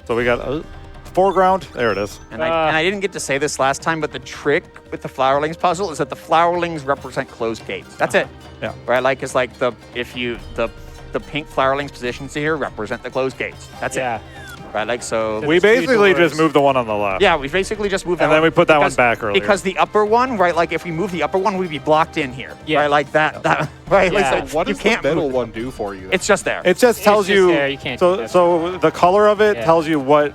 [SPEAKER 2] So we got foreground. There it is.
[SPEAKER 3] And I didn't get to say this last time, but the trick with the Flowerlings puzzle is that the Flowerlings represent closed gates. That's it.
[SPEAKER 2] Yeah.
[SPEAKER 3] Right? Like it's like the pink Flowerlings positions here represent the closed gates. That's
[SPEAKER 5] Yeah.
[SPEAKER 3] it. right? Like so.
[SPEAKER 2] We
[SPEAKER 5] there's two
[SPEAKER 2] basically
[SPEAKER 5] doors.
[SPEAKER 2] just moved the one on the left.
[SPEAKER 3] Yeah, we basically just moved that
[SPEAKER 2] And then
[SPEAKER 3] one
[SPEAKER 2] we put that one
[SPEAKER 3] because-
[SPEAKER 2] back earlier.
[SPEAKER 3] Because the upper one, right, like if we move the upper one, we'd be blocked in here.
[SPEAKER 5] Yeah.
[SPEAKER 3] Right, like that, right?
[SPEAKER 5] Yeah.
[SPEAKER 3] Like, so
[SPEAKER 4] What
[SPEAKER 3] you
[SPEAKER 4] does
[SPEAKER 3] can't
[SPEAKER 4] the middle
[SPEAKER 3] move.
[SPEAKER 4] one do for you?
[SPEAKER 3] It's just there.
[SPEAKER 2] It just tells
[SPEAKER 5] just
[SPEAKER 2] you.
[SPEAKER 5] there, you can't
[SPEAKER 2] so
[SPEAKER 5] do that.
[SPEAKER 2] so the color of it
[SPEAKER 5] Yeah.
[SPEAKER 2] tells you what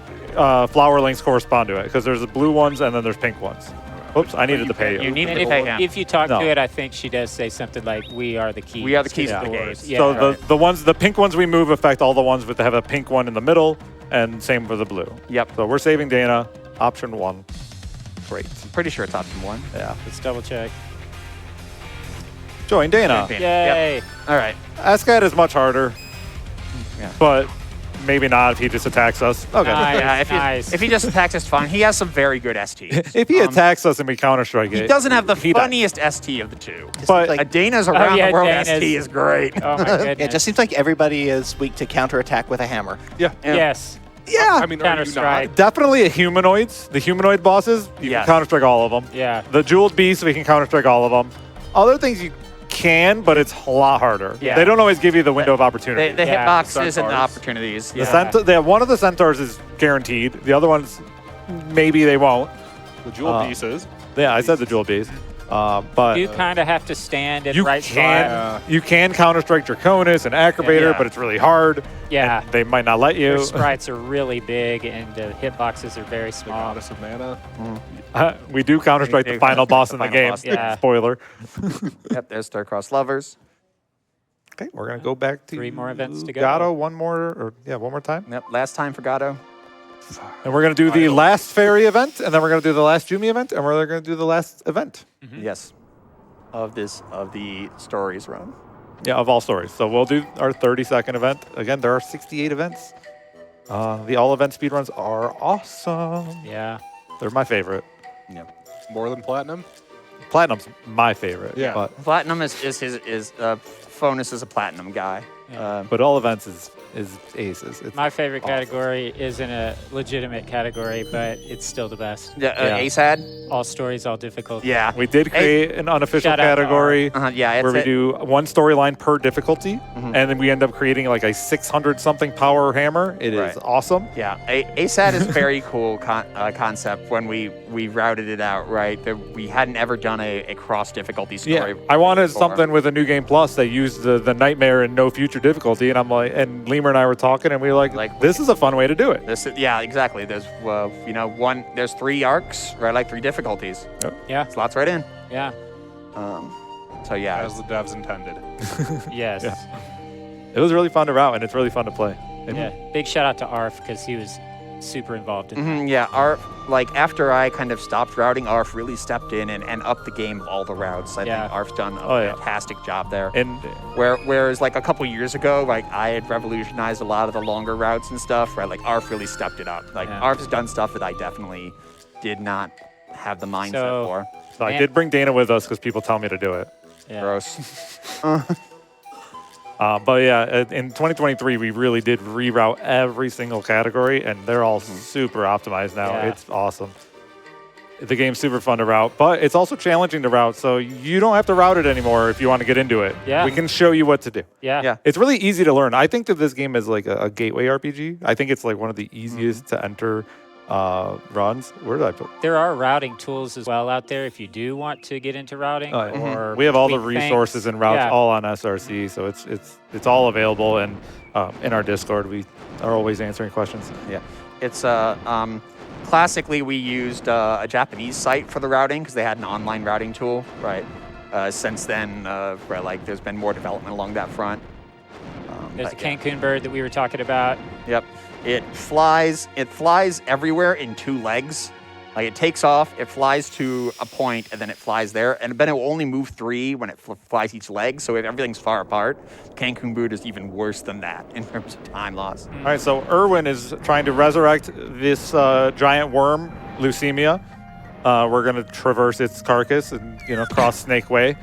[SPEAKER 2] flower links correspond to it, because there's the blue ones and then there's pink ones. Oops, I needed to pay you.
[SPEAKER 3] You need
[SPEAKER 5] And
[SPEAKER 3] to pay him.
[SPEAKER 5] if you talk
[SPEAKER 2] No.
[SPEAKER 5] to it, I think she does say something like, "We are the keys."
[SPEAKER 3] We are the keys
[SPEAKER 5] to
[SPEAKER 3] to the
[SPEAKER 5] doors."
[SPEAKER 3] gates.
[SPEAKER 5] Yeah.
[SPEAKER 2] So the pink ones we move affect all the ones that have a pink one in the middle, and same for the blue.
[SPEAKER 3] Yep.
[SPEAKER 2] So we're saving Dana. Option 1. Great.
[SPEAKER 3] Pretty sure it's option 1.
[SPEAKER 2] Yeah.
[SPEAKER 5] Let's double check.
[SPEAKER 2] Join Dana.
[SPEAKER 3] Yep.
[SPEAKER 5] Yay!
[SPEAKER 3] All right.
[SPEAKER 2] Ascad is much harder,
[SPEAKER 3] Yeah.
[SPEAKER 2] but maybe not if he just attacks us. Okay.
[SPEAKER 5] Nice.
[SPEAKER 3] Yeah,
[SPEAKER 5] Nice.
[SPEAKER 3] if he just attacks us, fine. He has some very good STs.
[SPEAKER 2] If he attacks us and we counter-strike it,
[SPEAKER 3] He doesn't have the
[SPEAKER 2] he dies.
[SPEAKER 3] funniest ST of the two.
[SPEAKER 2] But
[SPEAKER 1] like-
[SPEAKER 3] Dana's around
[SPEAKER 5] yeah,
[SPEAKER 3] the world
[SPEAKER 5] Dana's-
[SPEAKER 3] ST is great.
[SPEAKER 5] Oh my goodness.
[SPEAKER 1] Yeah, it just seems like everybody is weak to counterattack with a hammer.
[SPEAKER 4] Yeah.
[SPEAKER 5] Yes.
[SPEAKER 2] yeah,
[SPEAKER 4] I mean, are you
[SPEAKER 5] Counter-Strike.
[SPEAKER 4] not?
[SPEAKER 2] definitely a humanoids. The humanoid bosses, you
[SPEAKER 3] Yes.
[SPEAKER 2] can counter-strike all of them.
[SPEAKER 5] Yeah.
[SPEAKER 2] The jeweled beasts, we can counter-strike all of them. Other things you can, but it's a lot harder.
[SPEAKER 3] Yeah.
[SPEAKER 2] They don't always give you the window of opportunity.
[SPEAKER 3] The
[SPEAKER 5] Yeah.
[SPEAKER 3] hitboxes and the
[SPEAKER 4] Centaurs.
[SPEAKER 3] opportunities.
[SPEAKER 2] The
[SPEAKER 3] Yeah.
[SPEAKER 2] one of the centaurs is guaranteed. The other ones, maybe they won't.
[SPEAKER 4] The jewel pieces.
[SPEAKER 2] Yeah, I said the jeweled beasts. But
[SPEAKER 5] You kind of have to stand in
[SPEAKER 2] you
[SPEAKER 5] right
[SPEAKER 2] can
[SPEAKER 5] spot.
[SPEAKER 2] you can counter-strike Draconis and Acrobator,
[SPEAKER 3] Yeah.
[SPEAKER 2] but it's really hard.
[SPEAKER 5] Yeah.
[SPEAKER 2] and they might not let you.
[SPEAKER 5] Their sprites are really big and the hitboxes are very
[SPEAKER 4] The
[SPEAKER 5] small.
[SPEAKER 4] goddess of mana.
[SPEAKER 2] We do counter-strike
[SPEAKER 3] We
[SPEAKER 2] the
[SPEAKER 3] do.
[SPEAKER 2] final boss in the
[SPEAKER 3] Final
[SPEAKER 2] game.
[SPEAKER 3] boss.
[SPEAKER 5] Yeah.
[SPEAKER 2] Spoiler.
[SPEAKER 3] Yep, there's Star-Crossed Lovers.
[SPEAKER 2] Okay, we're gonna go back to
[SPEAKER 5] 3 more events to go.
[SPEAKER 2] Gato one more time.
[SPEAKER 3] Yep, last time for Gato.
[SPEAKER 2] And we're going to do the last fairy event, and then we're going to do the last Jumi event, and we're going to do the last event.
[SPEAKER 3] Yes. Of the stories run.
[SPEAKER 2] Yeah, of all stories. So we'll do our 30-second event. Again, there are 68 events. The all event speedruns are awesome.
[SPEAKER 5] Yeah.
[SPEAKER 2] They're my favorite.
[SPEAKER 3] Yep.
[SPEAKER 4] More than platinum?
[SPEAKER 2] Platinum's my favorite.
[SPEAKER 4] Yeah.
[SPEAKER 3] Platinum is Phonis is a platinum guy.
[SPEAKER 2] But all events is aces. It's
[SPEAKER 5] My favorite
[SPEAKER 2] awesome.
[SPEAKER 5] category isn't a legitimate category, but it's still the best.
[SPEAKER 2] Yeah.
[SPEAKER 3] ASAD.
[SPEAKER 5] All stories, all difficulty.
[SPEAKER 3] Yeah.
[SPEAKER 2] We did create an unofficial
[SPEAKER 5] Shout out to
[SPEAKER 2] category
[SPEAKER 3] Yeah.
[SPEAKER 2] where we
[SPEAKER 3] It's
[SPEAKER 2] do one storyline per difficulty, and then we end up creating like a 600-something power hammer. It is
[SPEAKER 3] Right.
[SPEAKER 2] awesome.
[SPEAKER 3] Yeah, ASAD is a very cool concept when we routed it out, right? That we hadn't ever done a cross difficulty story.
[SPEAKER 2] I wanted
[SPEAKER 3] before.
[SPEAKER 2] something with a new game plus that used the nightmare and no future difficulty, and I'm like, and Lemur and I were talking, and we were like, this is a fun way to do it.
[SPEAKER 3] Yeah, exactly. There's there's 3 arcs, right? Like 3 difficulties.
[SPEAKER 5] Yeah.
[SPEAKER 3] Slots right in.
[SPEAKER 5] Yeah.
[SPEAKER 3] So yeah,
[SPEAKER 4] As the devs intended.
[SPEAKER 5] Yes.
[SPEAKER 2] It was really fun to route, and it's really fun to play. And
[SPEAKER 5] Yeah. Big shout out to Arf because he was super involved in that.
[SPEAKER 3] yeah. Arf, like after I kind of stopped routing, Arf really stepped in and upped the game of all the routes. I
[SPEAKER 5] Yeah.
[SPEAKER 3] think Arf's done a
[SPEAKER 2] Oh, yeah.
[SPEAKER 3] fantastic job there.
[SPEAKER 2] And
[SPEAKER 3] Whereas like a couple years ago, like I had revolutionized a lot of the longer routes and stuff, right? Like Arf really stepped it up. Like
[SPEAKER 5] Yeah.
[SPEAKER 3] Arf's done stuff that I definitely did not have the mindset
[SPEAKER 5] So-
[SPEAKER 3] for.
[SPEAKER 2] so I
[SPEAKER 5] Man.
[SPEAKER 2] did bring Dana with us because people tell me to do it.
[SPEAKER 5] Yeah.
[SPEAKER 3] Gross.
[SPEAKER 2] But yeah, in 2023, we really did reroute every single category, and they're all super optimized now.
[SPEAKER 5] Yeah.
[SPEAKER 2] It's awesome. The game's super fun to route, but it's also challenging to route, so you don't have to route it anymore if you want to get into it.
[SPEAKER 5] Yeah.
[SPEAKER 2] We can show you what to do.
[SPEAKER 5] Yeah.
[SPEAKER 3] Yeah.
[SPEAKER 2] It's really easy to learn. I think that this game is like a gateway RPG. I think it's like one of the easiest to enter runs. Where did I put?
[SPEAKER 5] There are routing tools as well out there if you do want to get into routing.
[SPEAKER 2] Oh, yeah.
[SPEAKER 5] Or
[SPEAKER 2] We have all the
[SPEAKER 5] tweak
[SPEAKER 2] resources
[SPEAKER 5] things.
[SPEAKER 2] and routes
[SPEAKER 5] Yeah.
[SPEAKER 2] all on SRC, so it's all available. And in our Discord, we are always answering questions.
[SPEAKER 3] Yeah. It's classically we used a Japanese site for the routing because they had an online routing tool, right? Since then, right, like there's been more development along that front.
[SPEAKER 5] There's a
[SPEAKER 3] But, yeah.
[SPEAKER 5] Cancun bird that we were talking about.
[SPEAKER 3] Yep. It flies everywhere in 2 legs. Like it takes off, it flies to a point, and then it flies there. And then it will only move 3 when it flies each leg. So if everything's far apart, Cancun Boot is even worse than that in terms of time loss.
[SPEAKER 2] All right, so Erwin is trying to resurrect this giant worm, Leucemia. We're going to traverse its carcass and cross Snake Way.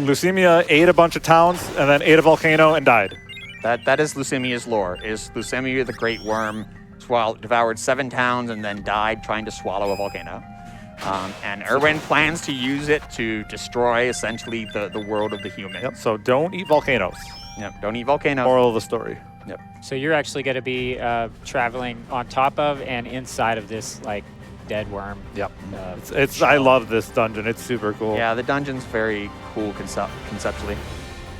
[SPEAKER 2] Leucemia ate a bunch of towns and then ate a volcano and died.
[SPEAKER 3] That is Leucemia's lore. Is Leucemia the Great Worm devoured 7 towns and then died trying to swallow a volcano. And Erwin plans to use it to destroy essentially the world of the human.
[SPEAKER 2] Yep. So don't eat volcanoes.
[SPEAKER 3] Yep, don't eat volcanoes.
[SPEAKER 2] Moral of the story.
[SPEAKER 3] Yep.
[SPEAKER 5] So you're actually going to be traveling on top of and inside of this like dead worm.
[SPEAKER 2] Yep. I love this dungeon. It's super cool.
[SPEAKER 3] Yeah, the dungeon's very cool conceptually.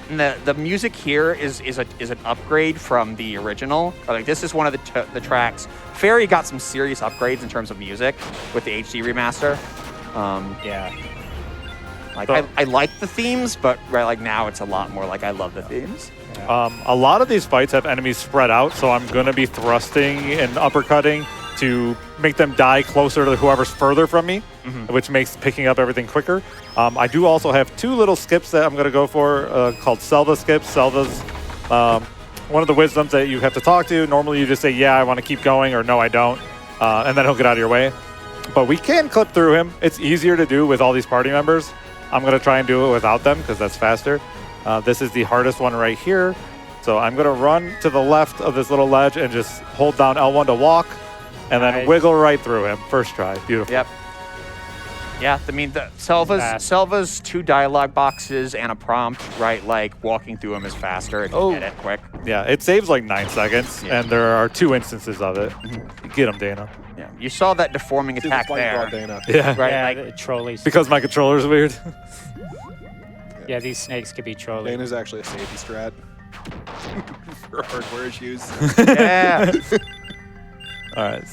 [SPEAKER 3] And the music here is an upgrade from the original. Like this is one of the tracks. Fairy got some serious upgrades in terms of music with the HD remaster.
[SPEAKER 5] Yeah.
[SPEAKER 3] Like I like the themes, but like now it's a lot more like I love the themes.
[SPEAKER 2] A lot of these fights have enemies spread out, so I'm going to be thrusting and uppercutting to make them die closer to whoever's further from me, which makes picking up everything quicker. I do also have 2 little skips that I'm going to go for called Selva skips. Selva's one of the wisdoms that you have to talk to. Normally you just say, yeah, I want to keep going, or no, I don't, and then he'll get out of your way. But we can clip through him. It's easier to do with all these party members. I'm going to try and do it without them because that's faster. This is the hardest one right here. So I'm going to run to the left of this little ledge and just hold down L1 to walk, and then wiggle right through him. First try. Beautiful.
[SPEAKER 3] Yep. Yeah, I mean, the Selva's 2 dialogue boxes and a prompt, right? Like, walking through them is faster if you get it quick.
[SPEAKER 2] Yeah, it saves like 9 seconds, and there are 2 instances of it. Get him, Dana.
[SPEAKER 3] Yeah, you saw that deforming attack there.
[SPEAKER 4] Dana.
[SPEAKER 2] Yeah.
[SPEAKER 3] Right,
[SPEAKER 5] Yeah,
[SPEAKER 3] like,
[SPEAKER 5] the trolleys.
[SPEAKER 2] Because my controller's weird.
[SPEAKER 5] Yeah, these snakes could be trolling.
[SPEAKER 4] Dana's actually a safety strat for hardware issues.
[SPEAKER 3] yeah.
[SPEAKER 2] All right.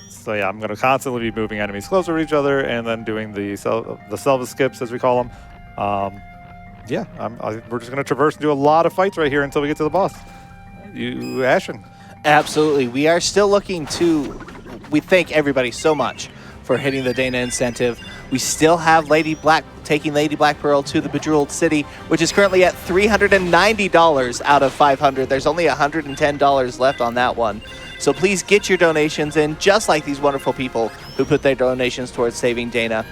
[SPEAKER 2] So yeah, I'm going to constantly be moving enemies closer to each other and then doing the Selva skips, as we call them. Yeah, we're just going to traverse and do a lot of fights right here until we get to the boss. You, Ashen.
[SPEAKER 1] Absolutely. We are still looking to... We thank everybody so much for hitting the Dana incentive. We still have taking Lady Black Pearl to the Bejeweled City, which is currently at $390 out of $500. There's only $110 left on that one. So please get your donations in, just like these wonderful people who put their donations towards saving Dana.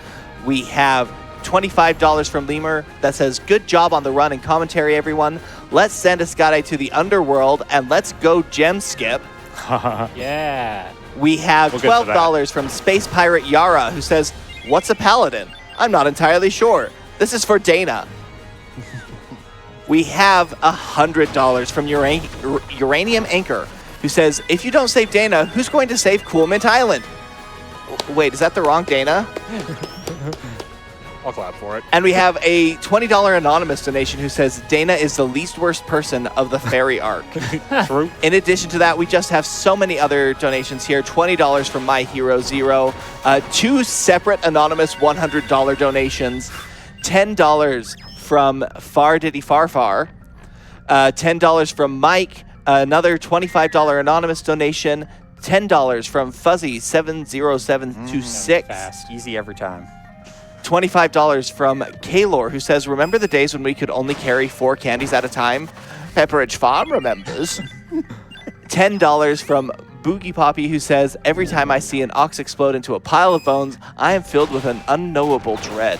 [SPEAKER 1] We have $25 from Lemur that says, good job on the run and commentary, everyone. Let's send a Skye to the underworld and let's go gem skip.
[SPEAKER 5] Yeah.
[SPEAKER 1] We have $12 from Space Pirate Yara, who says, what's a paladin? I'm not entirely sure. This is for Dana. We have $100 from Uranium Anchor, who says, if you don't save Dana, who's going to save Cool Mint Island? Wait, is that the wrong Dana?
[SPEAKER 4] I'll clap for it.
[SPEAKER 1] And we have a $20 anonymous donation who says, Dana is the least worst person of the fairy arc.
[SPEAKER 2] True.
[SPEAKER 1] In addition to that, we just have so many other donations here. $20 from My Hero Zero, 2 separate anonymous $100 donations, $10 from Far Diddy Farfar, $10 from Mike, another $25 anonymous donation, $10 from Fuzzy70726.
[SPEAKER 5] Fast.
[SPEAKER 3] easy every time.
[SPEAKER 1] $25 from Kaylor, who says, remember the days when we could only carry 4 candies at a time? Pepperidge Farm remembers. $10 from Boogie Poppy, who says, every time I see an ox explode into a pile of bones, I am filled with an unknowable dread.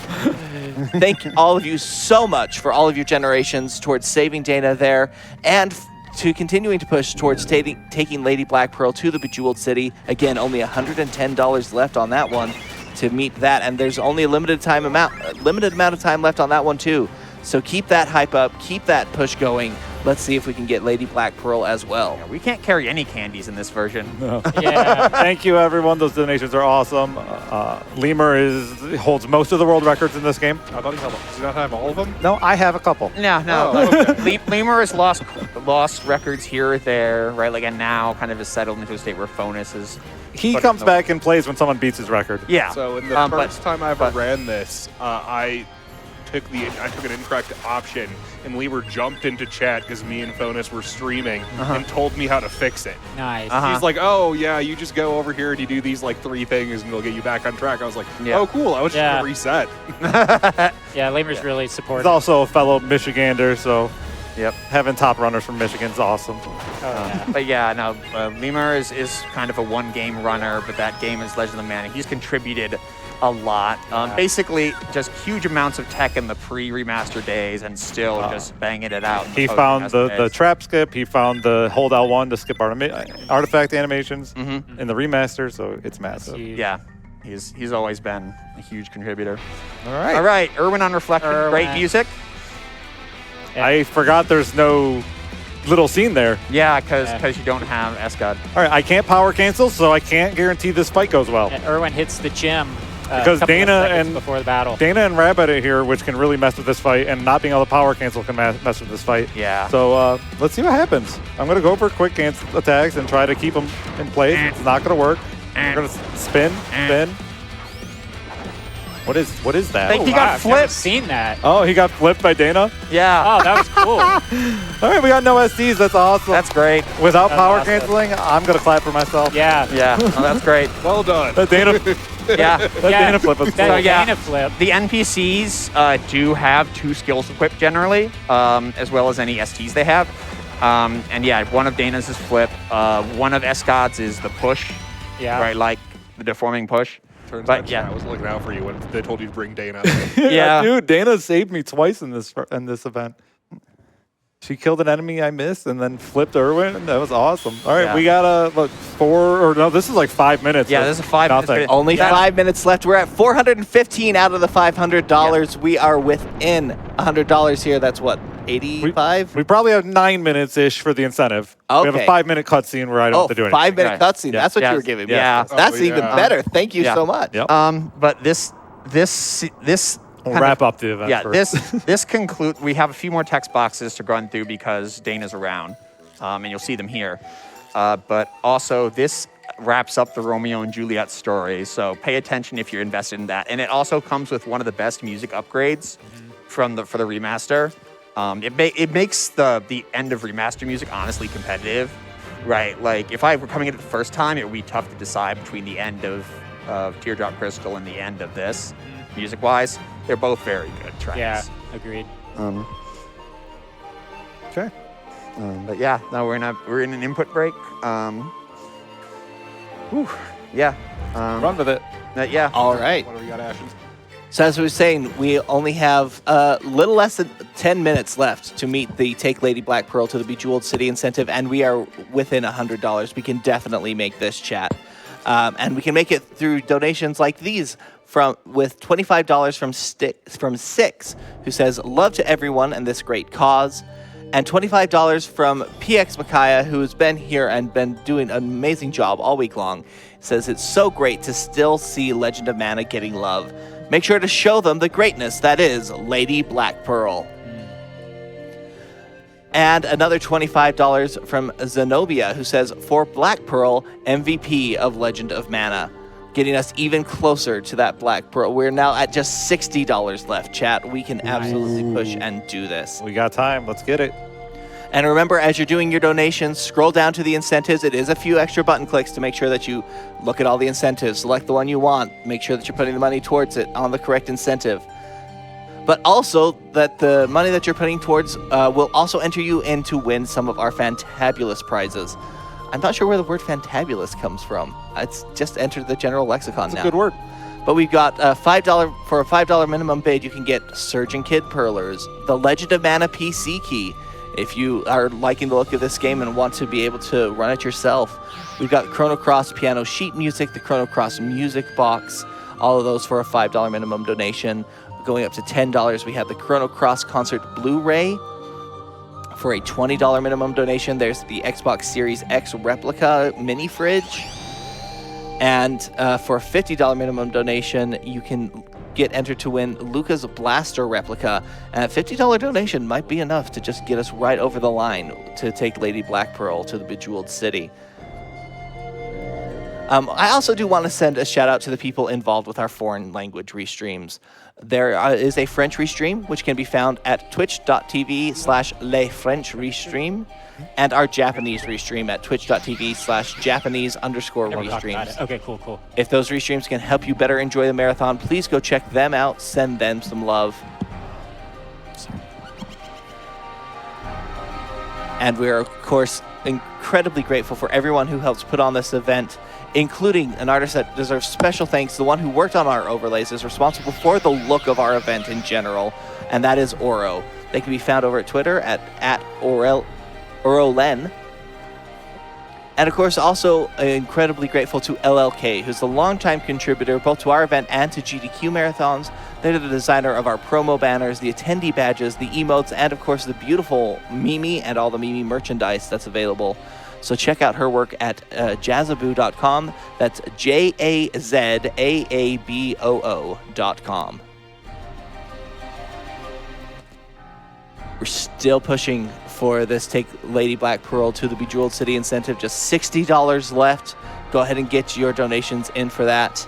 [SPEAKER 1] Thank all of you so much for all of your generations towards saving Dana there, and to continuing to push towards taking Lady Black Pearl to the Bejeweled City. Again, only $110 left on that one to meet that, and there's only a limited amount of time left on that one too. So keep that hype up, keep that push going. Let's see if we can get Lady Black Pearl as well.
[SPEAKER 3] Yeah, we can't carry any candies in this version.
[SPEAKER 2] No.
[SPEAKER 5] Yeah.
[SPEAKER 2] Thank you, everyone. Those donations are awesome. Lemur holds most of the world records in this game.
[SPEAKER 4] I thought does he not have all of them?
[SPEAKER 2] No, I have a couple.
[SPEAKER 3] No.
[SPEAKER 4] Oh, okay.
[SPEAKER 3] Lemur has lost records here or there, right? Like, and now kind of is settled into a state where Phonis is.
[SPEAKER 2] He comes back and plays when someone beats his record.
[SPEAKER 3] Yeah.
[SPEAKER 4] So in the first time I ever ran this, I took an incorrect option, and Lemur jumped into chat because me and Phonis were streaming and told me how to fix it.
[SPEAKER 5] Nice.
[SPEAKER 4] He's like, oh, yeah, you just go over here and you do these, like, 3 things and it'll get you back on track. I was like, oh, cool, I was just going to reset.
[SPEAKER 5] Yeah, Lemur's really supportive.
[SPEAKER 2] He's also a fellow Michigander, so
[SPEAKER 3] Yep.
[SPEAKER 2] having top runners from Michigan is awesome.
[SPEAKER 5] Oh, yeah.
[SPEAKER 3] But yeah, no, Lemur is kind of a one-game runner, but that game is Legend of Mana. He's contributed a lot. Basically, just huge amounts of tech in the pre-remaster days and still just banging it out.
[SPEAKER 2] He found the trap skip. He found the hold L1 to skip artifact animations in the remaster, so it's massive.
[SPEAKER 5] Huge.
[SPEAKER 3] Yeah, he's always been a huge contributor.
[SPEAKER 2] All right.
[SPEAKER 3] All right, Irwin on Reflection. Great music.
[SPEAKER 2] I forgot there's no little scene there.
[SPEAKER 3] Yeah, because you don't have Escod.
[SPEAKER 2] All right, I can't power cancel, so I can't guarantee this fight goes well.
[SPEAKER 5] And Erwin hits the gym
[SPEAKER 2] Because
[SPEAKER 5] a couple
[SPEAKER 2] Dana
[SPEAKER 5] of seconds
[SPEAKER 2] and-
[SPEAKER 5] before the battle.
[SPEAKER 2] Dana and Rabbit are here, which can really mess with this fight, and not being able to power cancel can mess with this fight.
[SPEAKER 3] Yeah.
[SPEAKER 2] So let's see what happens. I'm going to go for quick cancel attacks and try to keep them in place. It's not going to work. I'm going to spin. What is that?
[SPEAKER 3] Thank
[SPEAKER 5] Oh,
[SPEAKER 3] He
[SPEAKER 5] wow,
[SPEAKER 3] got
[SPEAKER 5] I've never
[SPEAKER 3] flipped.
[SPEAKER 5] seen that.
[SPEAKER 2] Oh, he got flipped by Dana?
[SPEAKER 3] Yeah.
[SPEAKER 5] Oh, that was cool.
[SPEAKER 2] All right, we got no SDs. That's awesome.
[SPEAKER 3] That's great.
[SPEAKER 2] Without
[SPEAKER 5] That's
[SPEAKER 2] power
[SPEAKER 5] awesome.
[SPEAKER 2] canceling, I'm going to clap for myself.
[SPEAKER 5] Yeah.
[SPEAKER 3] Yeah. Oh, that's great.
[SPEAKER 4] Well done.
[SPEAKER 2] That Dana,
[SPEAKER 3] Yeah.
[SPEAKER 2] that
[SPEAKER 5] Yeah.
[SPEAKER 2] Dana flip was
[SPEAKER 5] That
[SPEAKER 2] cool.
[SPEAKER 3] yeah.
[SPEAKER 5] Dana flip.
[SPEAKER 3] The NPCs do have 2 skills equipped generally, as well as any STs they have. And yeah, one of Dana's is flip. One of Escod's is the push,
[SPEAKER 5] Yeah.
[SPEAKER 3] right? Like the deforming push.
[SPEAKER 4] Turns
[SPEAKER 3] But
[SPEAKER 4] out
[SPEAKER 3] yeah.
[SPEAKER 4] I was looking out for you when they told you to bring Dana.
[SPEAKER 3] Yeah.
[SPEAKER 2] Dude, Dana saved me twice in this event. She killed an enemy I missed and then flipped Erwin. That was awesome. All right,
[SPEAKER 3] Yeah.
[SPEAKER 2] we got this is like 5 minutes.
[SPEAKER 3] Yeah,
[SPEAKER 2] of
[SPEAKER 3] this is 5 minutes.
[SPEAKER 2] nothing.
[SPEAKER 1] Only
[SPEAKER 3] That-
[SPEAKER 1] 5 minutes left. We're at 415 out of the $500. We are within $100 here. That's what, 85?
[SPEAKER 2] We probably have 9 minutes-ish for the incentive. We have a
[SPEAKER 1] Okay.
[SPEAKER 2] 5-minute cutscene where I don't
[SPEAKER 1] Oh,
[SPEAKER 2] have to do anything.
[SPEAKER 1] 5-minute
[SPEAKER 3] Right.
[SPEAKER 1] cutscene.
[SPEAKER 2] Yeah.
[SPEAKER 1] That's what
[SPEAKER 3] Yes.
[SPEAKER 1] you were giving me.
[SPEAKER 3] Yeah.
[SPEAKER 1] That's
[SPEAKER 4] Oh,
[SPEAKER 1] even
[SPEAKER 4] yeah.
[SPEAKER 1] better. Thank you
[SPEAKER 3] Yeah.
[SPEAKER 1] so much.
[SPEAKER 2] Yep.
[SPEAKER 3] But this
[SPEAKER 2] We'll
[SPEAKER 3] kind
[SPEAKER 2] wrap
[SPEAKER 3] of-
[SPEAKER 2] up the event
[SPEAKER 3] Yeah,
[SPEAKER 2] first.
[SPEAKER 3] this conclude. We have a few more text boxes to run through because Dana's around, and you'll see them here. But also, this wraps up the Romeo and Juliet story. So pay attention if you're invested in that. And it also comes with one of the best music upgrades for the remaster. It makes the end of remaster music honestly competitive, right? Like if I were coming in it the first time, it would be tough to decide between the end of Teardrop Crystal and the end of this. Music-wise, they're both very good tracks.
[SPEAKER 5] Yeah, agreed.
[SPEAKER 2] Okay.
[SPEAKER 3] But yeah, now we're in an input break. Yeah.
[SPEAKER 2] Run with it.
[SPEAKER 3] Yeah.
[SPEAKER 1] All right.
[SPEAKER 4] What do we got, Ashen?
[SPEAKER 1] So as we were saying, we only have a little less than 10 minutes left to meet the Take Lady Black Pearl to the Bejeweled City incentive, and we are within $100. We can definitely make this chat. And we can make it through donations like these with $25 from Six, who says, love to everyone and this great cause. And $25 from PX Micaiah, who's been here and been doing an amazing job all week long. Says it's so great to still see Legend of Mana getting love. Make sure to show them the greatness that is Lady Black Pearl. And another $25 from Zenobia, who says, for Black Pearl, MVP of Legend of Mana. Getting us even closer to that Black Pearl. We're now at just $60 left, chat. We can absolutely push and do this.
[SPEAKER 2] We got time. Let's get it.
[SPEAKER 1] And remember, as you're doing your donations, scroll down to the incentives. It is a few extra button clicks to make sure that you look at all the incentives, select the one you want, make sure that you're putting the money towards it on the correct incentive. But also that the money that you're putting towards will also enter you in to win some of our fantabulous prizes. I'm not sure where the word fantabulous comes from. It's just entered the general lexicon now.
[SPEAKER 2] Good word.
[SPEAKER 1] But we've got $5 for a $5 minimum bid. You can get Surgeon Kid Perlers, the Legend of Mana PC key. If you are liking the look of this game and want to be able to run it yourself, we've got Chrono Cross piano sheet music, the Chrono Cross music box, all of those for a $5 minimum donation. Going up to $10, we have the Chrono Cross concert Blu-ray. For a $20 minimum donation, there's the Xbox Series X replica mini fridge. And for a $50 minimum donation, you can get entered to win Luca's Blaster replica. And a $50 donation might be enough to just get us right over the line to take Lady Black Pearl to the Bejeweled City. I also do want to send a shout out to the people involved with our foreign language restreams. There is a French restream, which can be found at twitch.tv/lesfrenchrestream, and our Japanese restream at twitch.tv/Japanese_restreams.
[SPEAKER 5] Okay, cool.
[SPEAKER 1] If those restreams can help you better enjoy the marathon, please go check them out. Send them some love. And we are, of course, incredibly grateful for everyone who helps put on this event, including an artist that deserves special thanks. The one who worked on our overlays is responsible for the look of our event in general, and that is Oro. They can be found over at Twitter at Orolen. And of course, also incredibly grateful to LLK, who's a longtime contributor both to our event and to GDQ marathons. They're the designer of our promo banners, the attendee badges, the emotes, and of course the beautiful Mimi and all the Mimi merchandise that's available. So check out her work at jazzaboo.com. That's JAZAABOO.com. We're still pushing for this Take Lady Black Pearl to the Bejeweled City incentive. Just $60 left. Go ahead and get your donations in for that.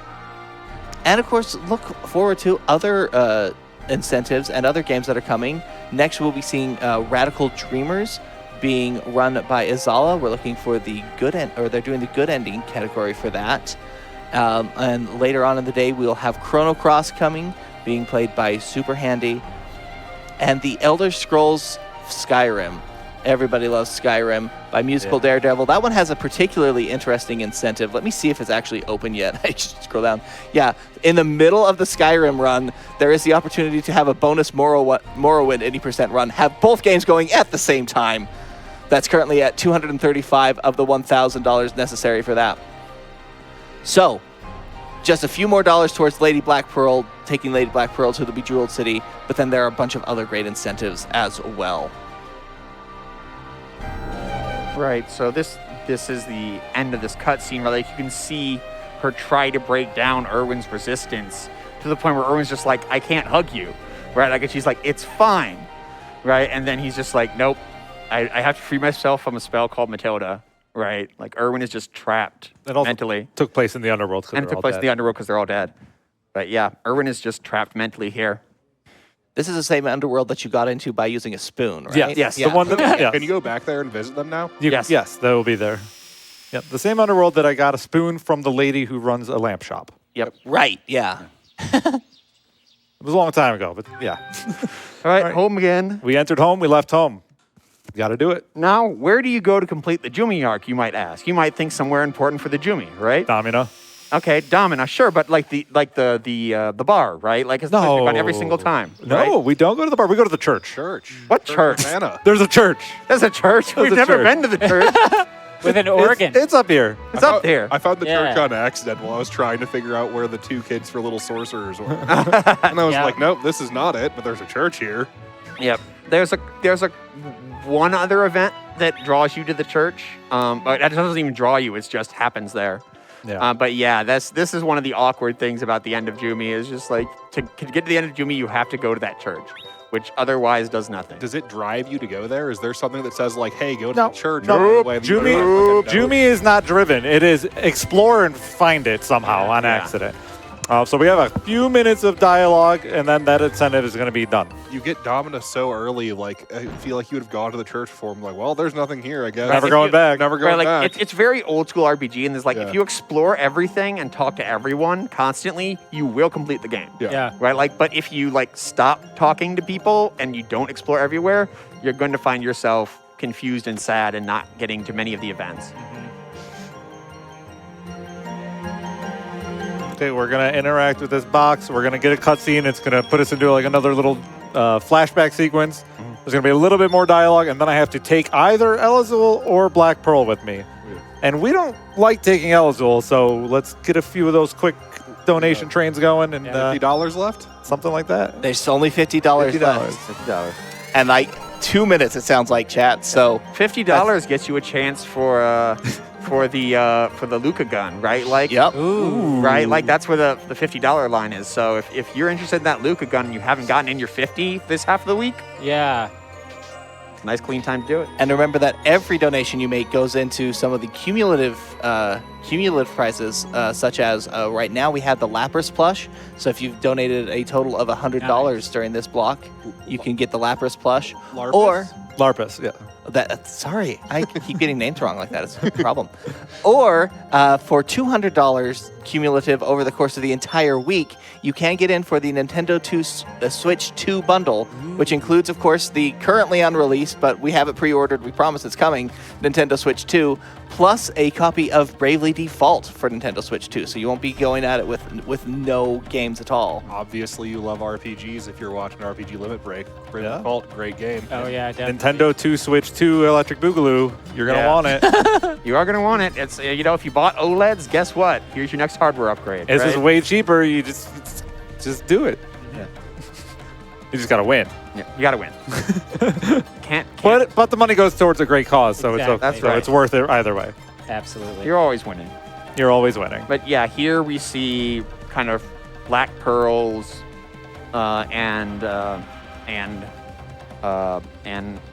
[SPEAKER 1] And of course, look forward to other incentives and other games that are coming. Next, we'll be seeing Radical Dreamers being run by Izala. We're looking for the good end, or they're doing the good ending category for that. And later on in the day, we'll have Chrono Cross coming, being played by Super Handy. And the Elder Scrolls Skyrim. Everybody loves Skyrim by Musical Daredevil. That one has a particularly interesting incentive. Let me see if it's actually open yet. I just scroll down. Yeah, in the middle of the Skyrim run, there is the opportunity to have a bonus Morrowind 80% run. Have both games going at the same time. That's currently at $235 of the $1,000 necessary for that. So, just a few more dollars towards Lady Black Pearl, taking Lady Black Pearl to the Bejeweled City, but then there are a bunch of other great incentives as well.
[SPEAKER 3] Right, so this is the end of this cutscene where like you can see her try to break down Erwin's resistance to the point where Erwin's just like, I can't hug you, right? Like, and she's like, it's fine, right? And then he's just like, nope, I have to free myself from a spell called Matilda, right? Like, Erwin is just trapped mentally.
[SPEAKER 2] Took place in the underworld.
[SPEAKER 3] And it took place in the underworld because they're all dead. But yeah, Erwin is just trapped mentally here.
[SPEAKER 1] This is the same underworld that you got into by using a spoon, right?
[SPEAKER 3] Yes.
[SPEAKER 2] The one that,
[SPEAKER 4] Can you go back there and visit them now?
[SPEAKER 3] Yes.
[SPEAKER 2] Yes, that will be there. Yep, the same underworld that I got a spoon from the lady who runs a lamp shop.
[SPEAKER 3] Yep.
[SPEAKER 1] Right, yeah.
[SPEAKER 2] It was a long time ago, but yeah.
[SPEAKER 3] All right, home again.
[SPEAKER 2] We entered home, we left home. Got to do it.
[SPEAKER 3] Now, where do you go to complete the Jumi arc, you might ask? You might think somewhere important for the Jumi, right?
[SPEAKER 2] Domina.
[SPEAKER 3] Okay, Domina, sure, but like the bar, right? Like it's gone every single time.
[SPEAKER 2] No,
[SPEAKER 3] right?
[SPEAKER 2] we don't go to the bar. We go to the church.
[SPEAKER 4] Church.
[SPEAKER 3] What church?
[SPEAKER 4] Anna.
[SPEAKER 2] There's a church.
[SPEAKER 3] There's a church. We've
[SPEAKER 2] a
[SPEAKER 3] never
[SPEAKER 2] church.
[SPEAKER 3] been to the church.
[SPEAKER 5] With an organ.
[SPEAKER 2] It's up here.
[SPEAKER 3] It's up there.
[SPEAKER 4] I found the church
[SPEAKER 5] Yeah.
[SPEAKER 4] on accident while I was trying to figure out where the 2 kids for little sorcerers were. And I was
[SPEAKER 5] Yeah.
[SPEAKER 4] like, nope, this is not it, but there's a church here.
[SPEAKER 3] Yep. There's a one other event that draws you to the church, but that doesn't even draw you. It just happens there.
[SPEAKER 2] Yeah.
[SPEAKER 3] But yeah, this is one of the awkward things about the end of Jumi is just like to get to the end of Jumi, you have to go to that church, which otherwise does nothing.
[SPEAKER 4] Does it drive you to go there? Is there something that says like, hey, go to
[SPEAKER 2] No.
[SPEAKER 4] the church?
[SPEAKER 2] No.
[SPEAKER 4] on the way that you
[SPEAKER 2] Jumi,
[SPEAKER 4] go?
[SPEAKER 2] Jumi is not driven. It is explore and find it somehow on accident. So we have a few minutes of dialogue, and then that incentive is going to be done.
[SPEAKER 4] You get Domina so early, like I feel like you would have gone to the church before. I'm like, well, there's nothing here, I guess.
[SPEAKER 2] Never going back.
[SPEAKER 4] Never going
[SPEAKER 3] Right, like
[SPEAKER 4] back.
[SPEAKER 3] it's very old school RPG, and there's like
[SPEAKER 4] Yeah.
[SPEAKER 3] if you explore everything and talk to everyone constantly, you will complete the game.
[SPEAKER 5] Yeah.
[SPEAKER 3] Right, like, but if you like stop talking to people and you don't explore everywhere, you're going to find yourself confused and sad and not getting to many of the events.
[SPEAKER 2] Okay, we're going to interact with this box. We're going to get a cutscene. It's going to put us into like another little flashback sequence. There's going to be a little bit more dialogue, and then I have to take either Elazul or Black Pearl with me. And we don't like taking Elazul, so let's get a few of those quick donation trains going and
[SPEAKER 4] $50 left?
[SPEAKER 2] something like that.
[SPEAKER 1] There's only $50 left.
[SPEAKER 3] $50.
[SPEAKER 1] And like 2 minutes, it sounds like, chat. So
[SPEAKER 3] $50 gets you a chance for the Luca gun, right? Like,
[SPEAKER 1] yep.
[SPEAKER 5] Ooh.
[SPEAKER 3] right? Like that's where the $50 line is. So if you're interested in that Luca gun and you haven't gotten in your 50 this half of the week,
[SPEAKER 5] Yeah.
[SPEAKER 3] nice clean time to do it.
[SPEAKER 1] And remember that every donation you make goes into some of the cumulative prizes, such as right now we have the Lapras plush. So if you've donated a total of $100 during this block, you can get the Lapras plush.
[SPEAKER 4] Larpus?
[SPEAKER 1] Or
[SPEAKER 2] LARPus, yeah.
[SPEAKER 1] sorry, I keep getting names wrong like that. It's a problem. Or for $200 cumulative over the course of the entire week, you can get in for the Nintendo Switch 2 bundle, which includes, of course, the currently unreleased, but we have it pre-ordered. We promise it's coming, Nintendo Switch 2, plus a copy of Bravely Default for Nintendo Switch 2. So you won't be going at it with no games at all.
[SPEAKER 4] Obviously, you love RPGs if you're watching RPG Limit Break. Bravely
[SPEAKER 2] Yeah.
[SPEAKER 4] Default, great game.
[SPEAKER 5] Oh, yeah, definitely.
[SPEAKER 2] Nintendo 2 Switch 2 Electric Boogaloo. You're going to
[SPEAKER 3] Yeah.
[SPEAKER 2] want it.
[SPEAKER 3] You are going to want it. It's if you bought OLEDs, guess what? Here's your next hardware upgrade.
[SPEAKER 2] This
[SPEAKER 3] right?
[SPEAKER 2] is way cheaper. You just do it. You just got to win.
[SPEAKER 3] Yeah, you gotta win. can't.
[SPEAKER 2] But the money goes towards a great cause, so
[SPEAKER 5] Exactly.
[SPEAKER 2] it's
[SPEAKER 3] That's
[SPEAKER 2] so
[SPEAKER 3] right.
[SPEAKER 2] it's worth it either way.
[SPEAKER 5] Absolutely.
[SPEAKER 3] You're always winning.
[SPEAKER 2] You're always winning.
[SPEAKER 3] But yeah, here we see kind of black pearls and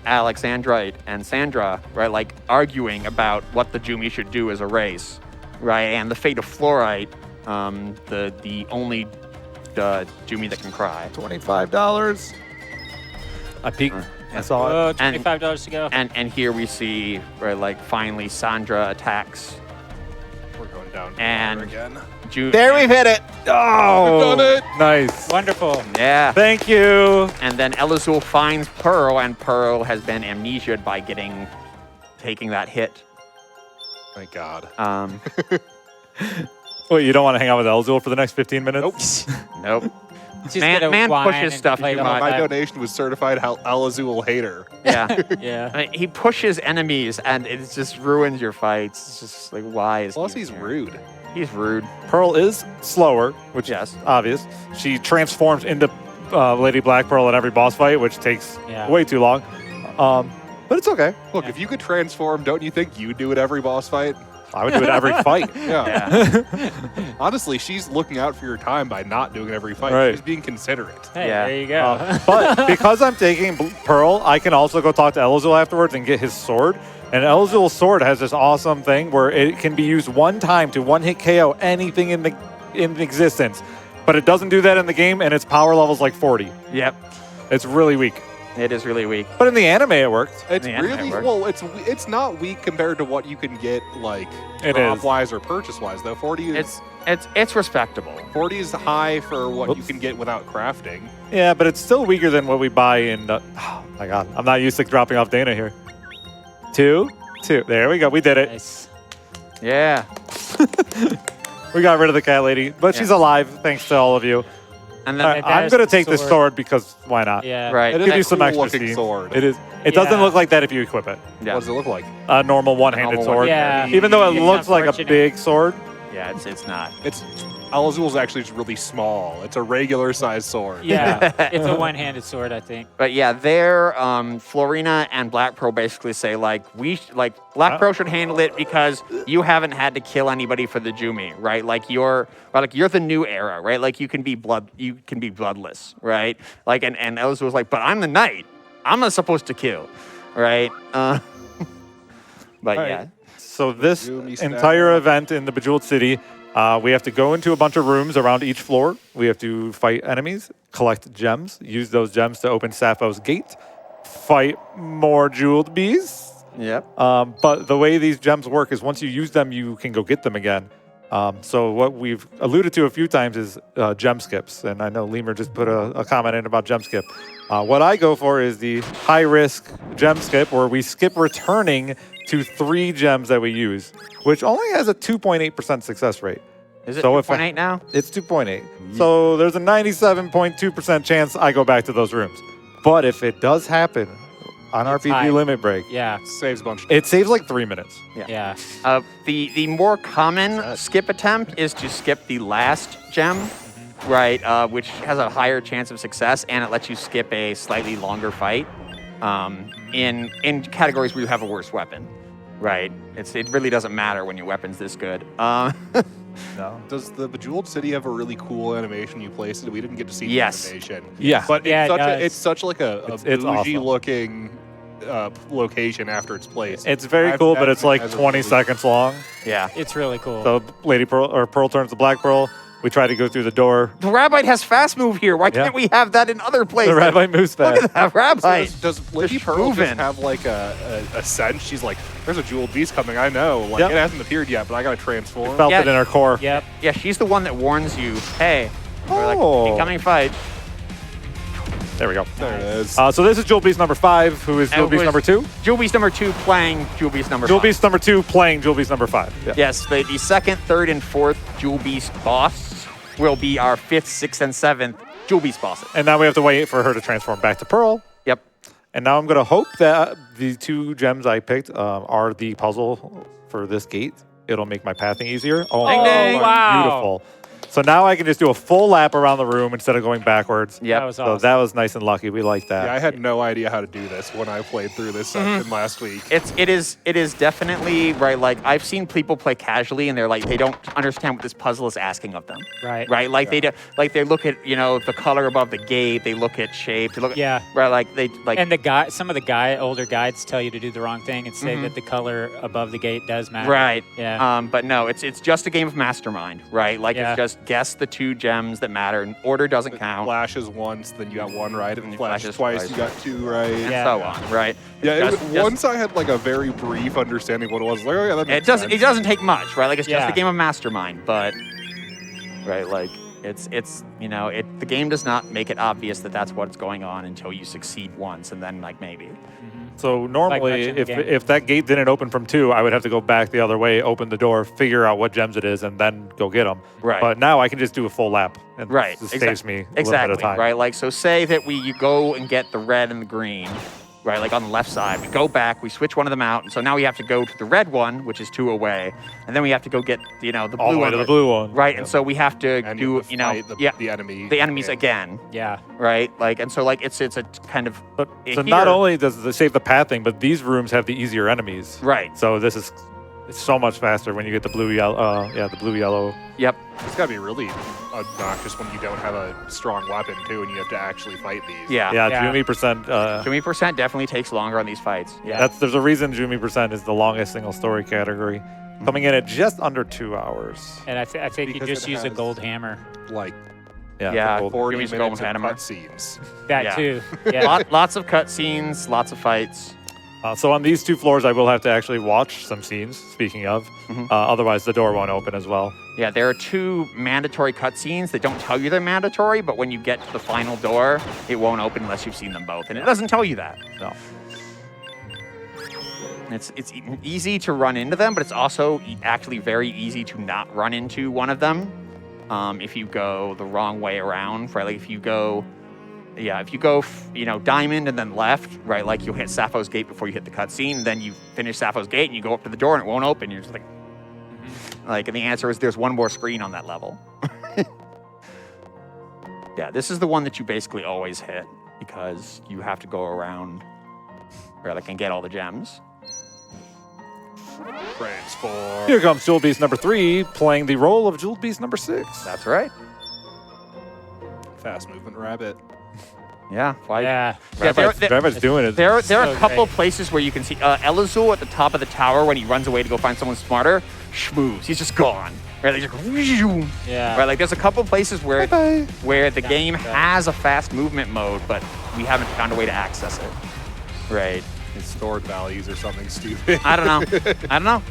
[SPEAKER 3] Alexandrite and Sandra, right? Like arguing about what the Jumi should do as a race, right? And the fate of Fluorite, the only Jumi that can cry.
[SPEAKER 2] $25. I peeked. I saw it.
[SPEAKER 5] Oh, $25 to go.
[SPEAKER 3] And here we see, right, like finally Sandra attacks.
[SPEAKER 4] We're going down
[SPEAKER 3] And-
[SPEAKER 4] again.
[SPEAKER 1] There we've hit it.
[SPEAKER 2] Oh,
[SPEAKER 4] We've done it.
[SPEAKER 2] nice.
[SPEAKER 5] Wonderful.
[SPEAKER 3] Yeah.
[SPEAKER 2] Thank you.
[SPEAKER 3] And then Elazul finds Pearl, and Pearl has been amnesiaed by taking that hit.
[SPEAKER 4] Thank God.
[SPEAKER 2] Wait, you don't want to hang out with Elzul for the next 15 minutes?
[SPEAKER 3] Nope.
[SPEAKER 5] Just
[SPEAKER 3] Man-
[SPEAKER 5] gonna
[SPEAKER 3] man
[SPEAKER 5] whine
[SPEAKER 3] pushes
[SPEAKER 5] and
[SPEAKER 3] stuff
[SPEAKER 5] complain
[SPEAKER 3] too
[SPEAKER 5] about
[SPEAKER 3] much.
[SPEAKER 4] My
[SPEAKER 5] that.
[SPEAKER 4] donation was certified Alazul hater.
[SPEAKER 3] Yeah.
[SPEAKER 5] Yeah.
[SPEAKER 3] I mean, he pushes enemies, and it just ruins your fights. It's just like, why is
[SPEAKER 4] Plus,
[SPEAKER 3] he
[SPEAKER 4] he's
[SPEAKER 3] here?
[SPEAKER 4] rude.
[SPEAKER 3] He's rude.
[SPEAKER 2] Pearl is slower, which
[SPEAKER 3] Yes.
[SPEAKER 2] is obvious. She transforms into Lady Black Pearl in every boss fight, which takes
[SPEAKER 5] Yeah.
[SPEAKER 2] way too long. But it's okay.
[SPEAKER 4] Look, if you could transform, don't you think you'd do it every boss fight?
[SPEAKER 2] I would do it every fight.
[SPEAKER 4] Yeah.
[SPEAKER 3] Yeah.
[SPEAKER 4] Honestly, she's looking out for your time by not doing it every fight.
[SPEAKER 2] Right.
[SPEAKER 4] She's being considerate.
[SPEAKER 5] Hey,
[SPEAKER 3] Yeah.
[SPEAKER 5] there you go.
[SPEAKER 2] But because I'm taking Pearl, I can also go talk to Elazul afterwards and get his sword. And Elazul's sword has this awesome thing where it can be used one time to one-hit KO anything in existence. But it doesn't do that in the game, and its power level's like 40.
[SPEAKER 3] Yep.
[SPEAKER 2] It's really weak.
[SPEAKER 3] It is really weak.
[SPEAKER 2] But in the anime, it worked.
[SPEAKER 4] It's
[SPEAKER 3] The anime
[SPEAKER 4] really
[SPEAKER 3] works.
[SPEAKER 4] well. It's not weak compared to what you can get like
[SPEAKER 2] It
[SPEAKER 4] drop
[SPEAKER 2] is.
[SPEAKER 4] wise or purchase wise though. 40 is
[SPEAKER 3] It's respectable.
[SPEAKER 4] 40 is high for what you
[SPEAKER 2] Whoops.
[SPEAKER 4] can get without crafting.
[SPEAKER 2] Yeah, but it's still weaker than what we buy in. Oh my god, I'm not used to dropping off Dana here. Two. There we go. We did it.
[SPEAKER 5] Nice.
[SPEAKER 3] Yeah.
[SPEAKER 2] We got rid of the cat lady, but she's alive thanks to all of you.
[SPEAKER 3] And
[SPEAKER 2] All
[SPEAKER 3] then
[SPEAKER 2] right,
[SPEAKER 5] that
[SPEAKER 2] I'm
[SPEAKER 5] is
[SPEAKER 2] gonna
[SPEAKER 5] the
[SPEAKER 2] take this
[SPEAKER 5] sword.
[SPEAKER 2] sword because why not?
[SPEAKER 5] Yeah.
[SPEAKER 3] right.
[SPEAKER 4] It is
[SPEAKER 2] Give
[SPEAKER 4] a
[SPEAKER 2] you some
[SPEAKER 4] cool
[SPEAKER 2] extra
[SPEAKER 4] looking
[SPEAKER 2] steam.
[SPEAKER 4] sword.
[SPEAKER 2] It is. It doesn't
[SPEAKER 5] Yeah.
[SPEAKER 2] look like that if you equip it.
[SPEAKER 3] Yeah.
[SPEAKER 4] What does it look like?
[SPEAKER 2] A normal one-handed
[SPEAKER 3] normal
[SPEAKER 2] sword.
[SPEAKER 5] Yeah.
[SPEAKER 2] Even though it
[SPEAKER 5] It's
[SPEAKER 2] looks like a
[SPEAKER 5] unfortunate.
[SPEAKER 2] big sword.
[SPEAKER 3] Yeah, it's not.
[SPEAKER 4] It's Alazul's actually just really small. It's a regular sized sword.
[SPEAKER 5] Yeah. It's a one-handed sword, I think.
[SPEAKER 3] But yeah, there, Florina and Black Pearl basically say like Black Pearl should handle it because you haven't had to kill anybody for the Jumi, right? Like you're the new era, right? Like you can be bloodless, right? Like and Elizabeth was like, but I'm the knight. I'm not supposed to kill, right? But
[SPEAKER 2] All
[SPEAKER 3] yeah,
[SPEAKER 2] right. So this
[SPEAKER 4] Yumi
[SPEAKER 2] entire
[SPEAKER 4] style.
[SPEAKER 2] event in the Bejeweled City, we have to go into a bunch of rooms around each floor. We have to fight enemies, collect gems, use those gems to open Sappho's gate, fight more jeweled beasts.
[SPEAKER 3] yep.
[SPEAKER 2] But the way these gems work is once you use them, you can go get them again. So what we've alluded to a few times is gem skips. And I know Lemur just put a comment in about gem skip. What I go for is the high-risk gem skip where we skip returning to 3 gems that we use, which only has a 2.8% success rate.
[SPEAKER 3] Is it
[SPEAKER 2] So if
[SPEAKER 3] 2.8 now?
[SPEAKER 2] It's 2.8. So there's a 97.2% chance I go back to those rooms. But if it does happen on
[SPEAKER 5] It's
[SPEAKER 2] RPG
[SPEAKER 5] high.
[SPEAKER 2] limit break,
[SPEAKER 5] Yeah.
[SPEAKER 4] Saves a bunch.
[SPEAKER 2] it saves like 3 minutes.
[SPEAKER 5] Yeah.
[SPEAKER 3] The more common skip attempt is to skip the last gem, right? Which has a higher chance of success, and it lets you skip a slightly longer fight. In categories where you have a worse weapon, right? It really doesn't matter when your weapon's this good.
[SPEAKER 2] No.
[SPEAKER 4] Does the Bejeweled City have a really cool animation you placed it? We didn't get to see
[SPEAKER 3] Yes.
[SPEAKER 4] the animation.
[SPEAKER 2] Yeah.
[SPEAKER 4] But
[SPEAKER 5] Yeah, it
[SPEAKER 4] it's
[SPEAKER 5] does.
[SPEAKER 4] such like a
[SPEAKER 2] It's
[SPEAKER 4] bougie
[SPEAKER 2] awesome.
[SPEAKER 4] looking location after it's placed.
[SPEAKER 2] It's very
[SPEAKER 4] I've-
[SPEAKER 2] cool, but
[SPEAKER 4] that
[SPEAKER 2] it's like
[SPEAKER 4] has a
[SPEAKER 2] 20
[SPEAKER 4] really-
[SPEAKER 2] seconds long.
[SPEAKER 3] Yeah.
[SPEAKER 5] It's really cool.
[SPEAKER 2] So Lady Pearl or Pearl turns to Black Pearl. We try to go through the door.
[SPEAKER 3] The Rabbi has fast move here. Why
[SPEAKER 2] Yeah.
[SPEAKER 3] can't we have that in other places?
[SPEAKER 2] The rabbi moves
[SPEAKER 3] Look
[SPEAKER 2] fast.
[SPEAKER 3] at that Rabbi.
[SPEAKER 4] Does Lady
[SPEAKER 3] Just
[SPEAKER 4] Pearl
[SPEAKER 3] moving.
[SPEAKER 4] just have like a sense? She's like, there's a jeweled beast coming. I know. Like
[SPEAKER 2] Yep.
[SPEAKER 4] it hasn't appeared yet, but I gotta transform.
[SPEAKER 2] Felt
[SPEAKER 3] Yeah.
[SPEAKER 2] it in her core.
[SPEAKER 5] Yep.
[SPEAKER 3] Yeah, she's the one that warns you. Hey, or like,
[SPEAKER 2] Oh.
[SPEAKER 3] incoming fight.
[SPEAKER 2] There we go.
[SPEAKER 4] There it is.
[SPEAKER 2] So this is Jewel Beast number 5, who is Jewel
[SPEAKER 3] It
[SPEAKER 2] Beast
[SPEAKER 3] was-
[SPEAKER 2] number 2.
[SPEAKER 3] Jewel Beast number 2 playing Jewel Beast number
[SPEAKER 2] Jewel
[SPEAKER 3] 5.
[SPEAKER 2] Beast number 2 playing Jewel Beast number 5. Yeah.
[SPEAKER 3] Yes, the second, third, and fourth Jewel Beast boss will be our 5th, 6th, and 7th Jewel Beast bosses.
[SPEAKER 2] And now we have to wait for her to transform back to Pearl.
[SPEAKER 3] Yep.
[SPEAKER 2] And now I'm going to hope that the 2 gems I picked are the puzzle for this gate. It'll make my pathing easier. Oh,
[SPEAKER 3] Ding, ding.
[SPEAKER 5] Wow.
[SPEAKER 2] Beautiful. So now I can just do a full lap around the room instead of going backwards.
[SPEAKER 3] Yep.
[SPEAKER 5] That was
[SPEAKER 2] So
[SPEAKER 5] awesome.
[SPEAKER 2] that was nice and lucky. We like that.
[SPEAKER 4] Yeah, I had no idea how to do this when I played through this section last week.
[SPEAKER 3] It is definitely right. Like I've seen people play casually, and they're like they don't understand what this puzzle is asking of them.
[SPEAKER 5] Right.
[SPEAKER 3] Right. Like they look at the color above the gate. They look at shape. They look at,
[SPEAKER 5] Yeah.
[SPEAKER 3] Right. Like they like.
[SPEAKER 5] And some of the older guides tell you to do the wrong thing and say that the color above the gate does matter.
[SPEAKER 3] Right.
[SPEAKER 5] Yeah.
[SPEAKER 3] But no, it's just a game of mastermind. Right. Like
[SPEAKER 5] Yeah.
[SPEAKER 3] it's just guess the 2 gems that matter, and order doesn't count.
[SPEAKER 4] Flashes once, then you got 1 right.
[SPEAKER 3] And
[SPEAKER 4] And
[SPEAKER 3] you
[SPEAKER 4] flashes
[SPEAKER 3] flashes
[SPEAKER 4] twice,
[SPEAKER 3] twice.
[SPEAKER 4] you got 2 right.
[SPEAKER 3] And
[SPEAKER 5] Yeah.
[SPEAKER 3] so on. Right.
[SPEAKER 4] Yeah,
[SPEAKER 3] Just-
[SPEAKER 4] once I had like a very brief understanding of what it was. Like, oh yeah, that makes sense.
[SPEAKER 3] It doesn't take much, right? Like it's just
[SPEAKER 5] Yeah.
[SPEAKER 3] a game of mastermind, but right, like it's the game does not make it obvious that that's what's going on until you succeed once, and then like maybe.
[SPEAKER 2] So normally,
[SPEAKER 5] much in the game.
[SPEAKER 2] if that gate didn't open from 2, I would have to go back the other way, open the door, figure out what gems it is, and then go get them.
[SPEAKER 3] Right.
[SPEAKER 2] But now I can just do a full lap, and
[SPEAKER 3] Right.
[SPEAKER 2] it saves me a little bit
[SPEAKER 3] Exactly.
[SPEAKER 2] of time.
[SPEAKER 3] Right. Like so, say that you go and get the red and the green. Right, like on the left side, we go back, we switch one of them out, and so now we have to go to the red one, which is 2 away, and then we have to go get the
[SPEAKER 2] All
[SPEAKER 3] blue
[SPEAKER 2] the way
[SPEAKER 3] one,
[SPEAKER 2] to the blue one.
[SPEAKER 3] right? And so we have to
[SPEAKER 4] And
[SPEAKER 3] do
[SPEAKER 4] you fight the enemy.
[SPEAKER 3] the enemies
[SPEAKER 4] again.
[SPEAKER 3] again,
[SPEAKER 5] Yeah.
[SPEAKER 3] right? Like and so like it's a kind of
[SPEAKER 2] But,
[SPEAKER 3] here-
[SPEAKER 2] so not only does it save the pathing, but these rooms have the easier enemies.
[SPEAKER 3] right.
[SPEAKER 2] So it's so much faster when you get the blue yellow. The blue yellow.
[SPEAKER 3] Yep.
[SPEAKER 4] It's got to be really obnoxious when you don't have a strong weapon too, and you have to actually fight these.
[SPEAKER 3] Yeah.
[SPEAKER 2] Yeah,
[SPEAKER 5] Yeah.
[SPEAKER 2] Jumi percent.
[SPEAKER 3] 20% definitely takes longer on these fights. Yeah.
[SPEAKER 2] There's a reason Jumi percent is the longest single story category, coming in at just under 2 hours.
[SPEAKER 5] And I think you
[SPEAKER 4] Because
[SPEAKER 5] just
[SPEAKER 4] it
[SPEAKER 5] use a
[SPEAKER 4] has-
[SPEAKER 5] gold hammer.
[SPEAKER 4] Like
[SPEAKER 3] Yeah,
[SPEAKER 2] the gold-
[SPEAKER 4] 40
[SPEAKER 3] Jimmy's
[SPEAKER 4] minutes
[SPEAKER 3] going
[SPEAKER 4] of
[SPEAKER 3] hammer.
[SPEAKER 4] cutscenes.
[SPEAKER 5] That
[SPEAKER 3] Yeah.
[SPEAKER 5] too. Yeah.
[SPEAKER 3] Lots of cutscenes, lots of fights.
[SPEAKER 2] So on these 2 floors, I will have to actually watch some scenes. Speaking of, otherwise the door won't open as well.
[SPEAKER 3] Yeah, there are 2 mandatory cutscenes that don't tell you they're mandatory, but when you get to the final door, it won't open unless you've seen them both, and it doesn't tell you that.
[SPEAKER 2] No.
[SPEAKER 3] It's easy to run into them, but it's also actually very easy to not run into one of them if you go the wrong way around. Right, like if you go diamond and then left, right, like you'll hit Sappho's gate before you hit the cutscene, then you finish Sappho's gate and you go up to the door and it won't open. You're just like, and the answer is there's one more screen on that level. Yeah, this is the one that you basically always hit because you have to go around, right, like and get all the gems.
[SPEAKER 4] Transform.
[SPEAKER 2] Here comes Jewel Beast number 3, playing the role of Jewel Beast number 6.
[SPEAKER 3] That's right.
[SPEAKER 4] Fast movement rabbit.
[SPEAKER 3] Yeah. Why?
[SPEAKER 5] Yeah.
[SPEAKER 3] Yeah,
[SPEAKER 2] Rabbit's doing it.
[SPEAKER 3] There are
[SPEAKER 5] So
[SPEAKER 3] a couple
[SPEAKER 5] great.
[SPEAKER 3] places where you can see Elazul at the top of the tower when he runs away to go find someone smarter. Schmoves. He's just gone. Right? They just
[SPEAKER 5] Yeah.
[SPEAKER 3] right. Like there's a couple places where the
[SPEAKER 5] Yeah,
[SPEAKER 3] game
[SPEAKER 5] yeah.
[SPEAKER 3] has a fast movement mode, but we haven't found a way to access it. Right.
[SPEAKER 4] It's stored values or something stupid.
[SPEAKER 3] I don't know.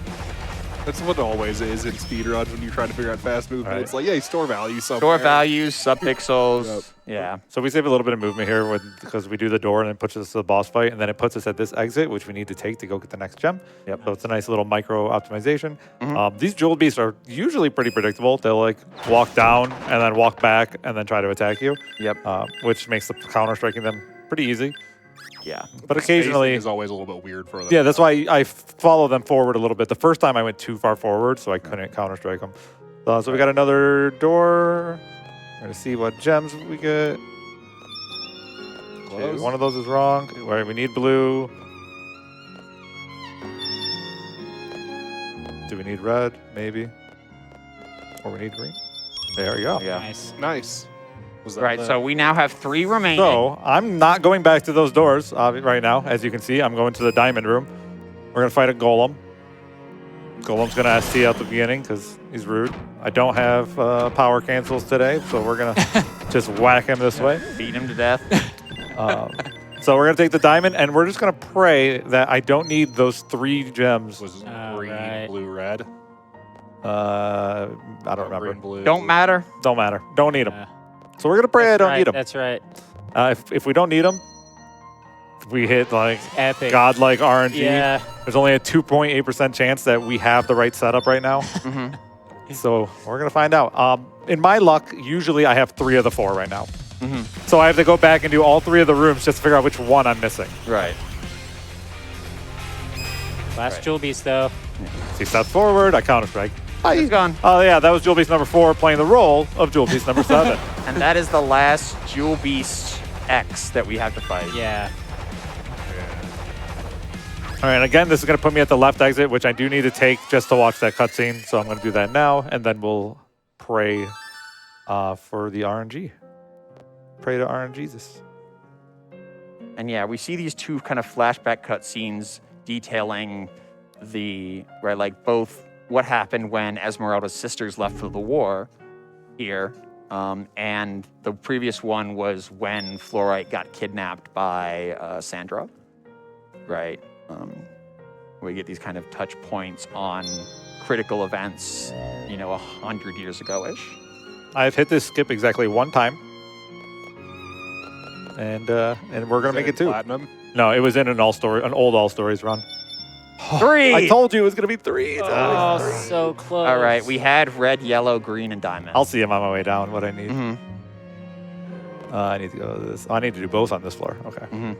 [SPEAKER 4] That's what it always is in speedruns when you're trying to figure out fast movement.
[SPEAKER 2] Right.
[SPEAKER 4] It's like, yeah, you store values somewhere.
[SPEAKER 3] Store values, subpixels.
[SPEAKER 4] Yep.
[SPEAKER 3] Yeah.
[SPEAKER 2] So we save a little bit of movement here because we do the door and it puts us to the boss fight, and then it puts us at this exit, which we need to take to go get the next gem.
[SPEAKER 3] Yep.
[SPEAKER 2] So it's a nice little micro optimization. These Jewel Beasts are usually pretty predictable. They'll like walk down and then walk back and then try to attack you,
[SPEAKER 3] Yep.
[SPEAKER 2] which makes the counter striking them pretty easy.
[SPEAKER 3] Yeah.
[SPEAKER 2] But
[SPEAKER 4] Spacing
[SPEAKER 2] occasionally,
[SPEAKER 4] is always a little bit weird for them.
[SPEAKER 2] yeah, that's why I follow them forward a little bit. The first time I went too far forward, so I couldn't counter strike them. So we got another door. We're gonna see what gems we get. Okay,
[SPEAKER 4] Close.
[SPEAKER 2] one of those is wrong. All right, we need blue. Do we need red? Maybe. Or we need green. There we go.
[SPEAKER 3] Yeah.
[SPEAKER 5] Nice.
[SPEAKER 4] Nice. Was that
[SPEAKER 3] Right.
[SPEAKER 4] the-
[SPEAKER 3] So we now have 3 remaining.
[SPEAKER 2] So I'm not going back to those doors right now. As you can see, I'm going to the diamond room. We're gonna fight a golem. Golem's gonna ST out the beginning because he's rude. I don't have power cancels today, so we're gonna just whack him this way.
[SPEAKER 3] Beat him to death.
[SPEAKER 2] So we're gonna take the diamond, and we're just gonna pray that I don't need those 3 gems.
[SPEAKER 4] was
[SPEAKER 5] Oh,
[SPEAKER 4] green,
[SPEAKER 5] right.
[SPEAKER 4] blue, red?
[SPEAKER 2] I don't remember.
[SPEAKER 4] Green, blue.
[SPEAKER 3] Don't matter.
[SPEAKER 2] Don't matter. Don't need them.
[SPEAKER 5] Yeah.
[SPEAKER 2] So we're gonna pray I
[SPEAKER 5] That's
[SPEAKER 2] don't
[SPEAKER 5] right,
[SPEAKER 2] need them.
[SPEAKER 5] That's right.
[SPEAKER 2] If we don't need them, we hit like
[SPEAKER 5] Epic.
[SPEAKER 2] godlike RNG.
[SPEAKER 5] Yeah.
[SPEAKER 2] There's only a 2.8% chance that we have the right setup right now.
[SPEAKER 3] Mhm.
[SPEAKER 2] So we're gonna find out. In my luck, usually I have 3 of the 4 right now.
[SPEAKER 3] Mhm.
[SPEAKER 2] So I have to go back and do all 3 of the rooms just to figure out which one I'm missing.
[SPEAKER 3] Right.
[SPEAKER 5] Last Jewel Beast though.
[SPEAKER 2] He steps forward, I counter strike.
[SPEAKER 3] It's gone.
[SPEAKER 2] Oh yeah, that was Jewel Beast number 4 playing the role of Jewel Beast number 7.
[SPEAKER 3] And that is the last Jewel Beast X that we have to fight.
[SPEAKER 5] Yeah.
[SPEAKER 2] All right, again, this is going to put me at the left exit, which I do need to take just to watch that cutscene. So I'm going to do that now, and then we'll pray for the RNG. Pray to RNGesus.
[SPEAKER 3] And yeah, we see these two kind of flashback cutscenes detailing like both what happened when Esmeralda's sisters left for the war here, and the previous one was when Fluorite got kidnapped by Sandra, right? We get these kind of touch points on critical events, 100 years ago-ish.
[SPEAKER 2] I've hit this skip exactly 1 time, and we're gonna make it 2.
[SPEAKER 4] Platinum.
[SPEAKER 2] No, it was in an old All Stories run.
[SPEAKER 3] 3!
[SPEAKER 2] I told you it was gonna be 3.
[SPEAKER 5] Oh, so close.
[SPEAKER 3] All right, we had red, yellow, green, and diamond.
[SPEAKER 2] I'll see him on my way down. What I need.
[SPEAKER 3] Mhm.
[SPEAKER 2] I need to go to this. I need to do both on this floor. Okay.
[SPEAKER 3] Mhm.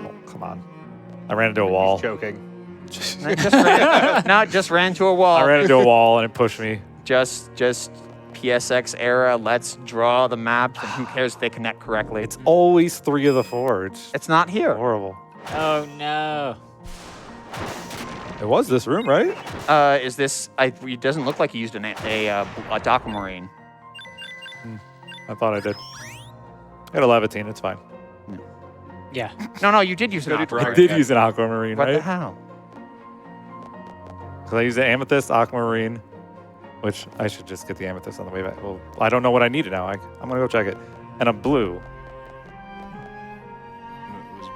[SPEAKER 2] Oh, come on. I ran into a wall.
[SPEAKER 4] He's choking.
[SPEAKER 3] Just ran to a wall.
[SPEAKER 2] I ran into a wall and it pushed me.
[SPEAKER 3] Just PSX era. Let's draw the maps, and who cares if they connect correctly?
[SPEAKER 2] It's always 3 of the 4. It's
[SPEAKER 3] not here.
[SPEAKER 2] horrible.
[SPEAKER 5] Oh no.
[SPEAKER 2] It was this room, right?
[SPEAKER 3] Is this? It doesn't look like you used a Aquamarine.
[SPEAKER 2] I thought I did. I got a Levitine. It's fine.
[SPEAKER 5] Yeah.
[SPEAKER 3] No, you did use an
[SPEAKER 4] Good
[SPEAKER 2] I
[SPEAKER 3] Aquamarine.
[SPEAKER 2] did use an Aquamarine,
[SPEAKER 3] What the
[SPEAKER 2] right?
[SPEAKER 3] hell?
[SPEAKER 2] Because I used the Amethyst, Aquamarine, which I should just get the Amethyst on the way back. Well, I don't know what I needed now. I'm going to go check it. And a blue.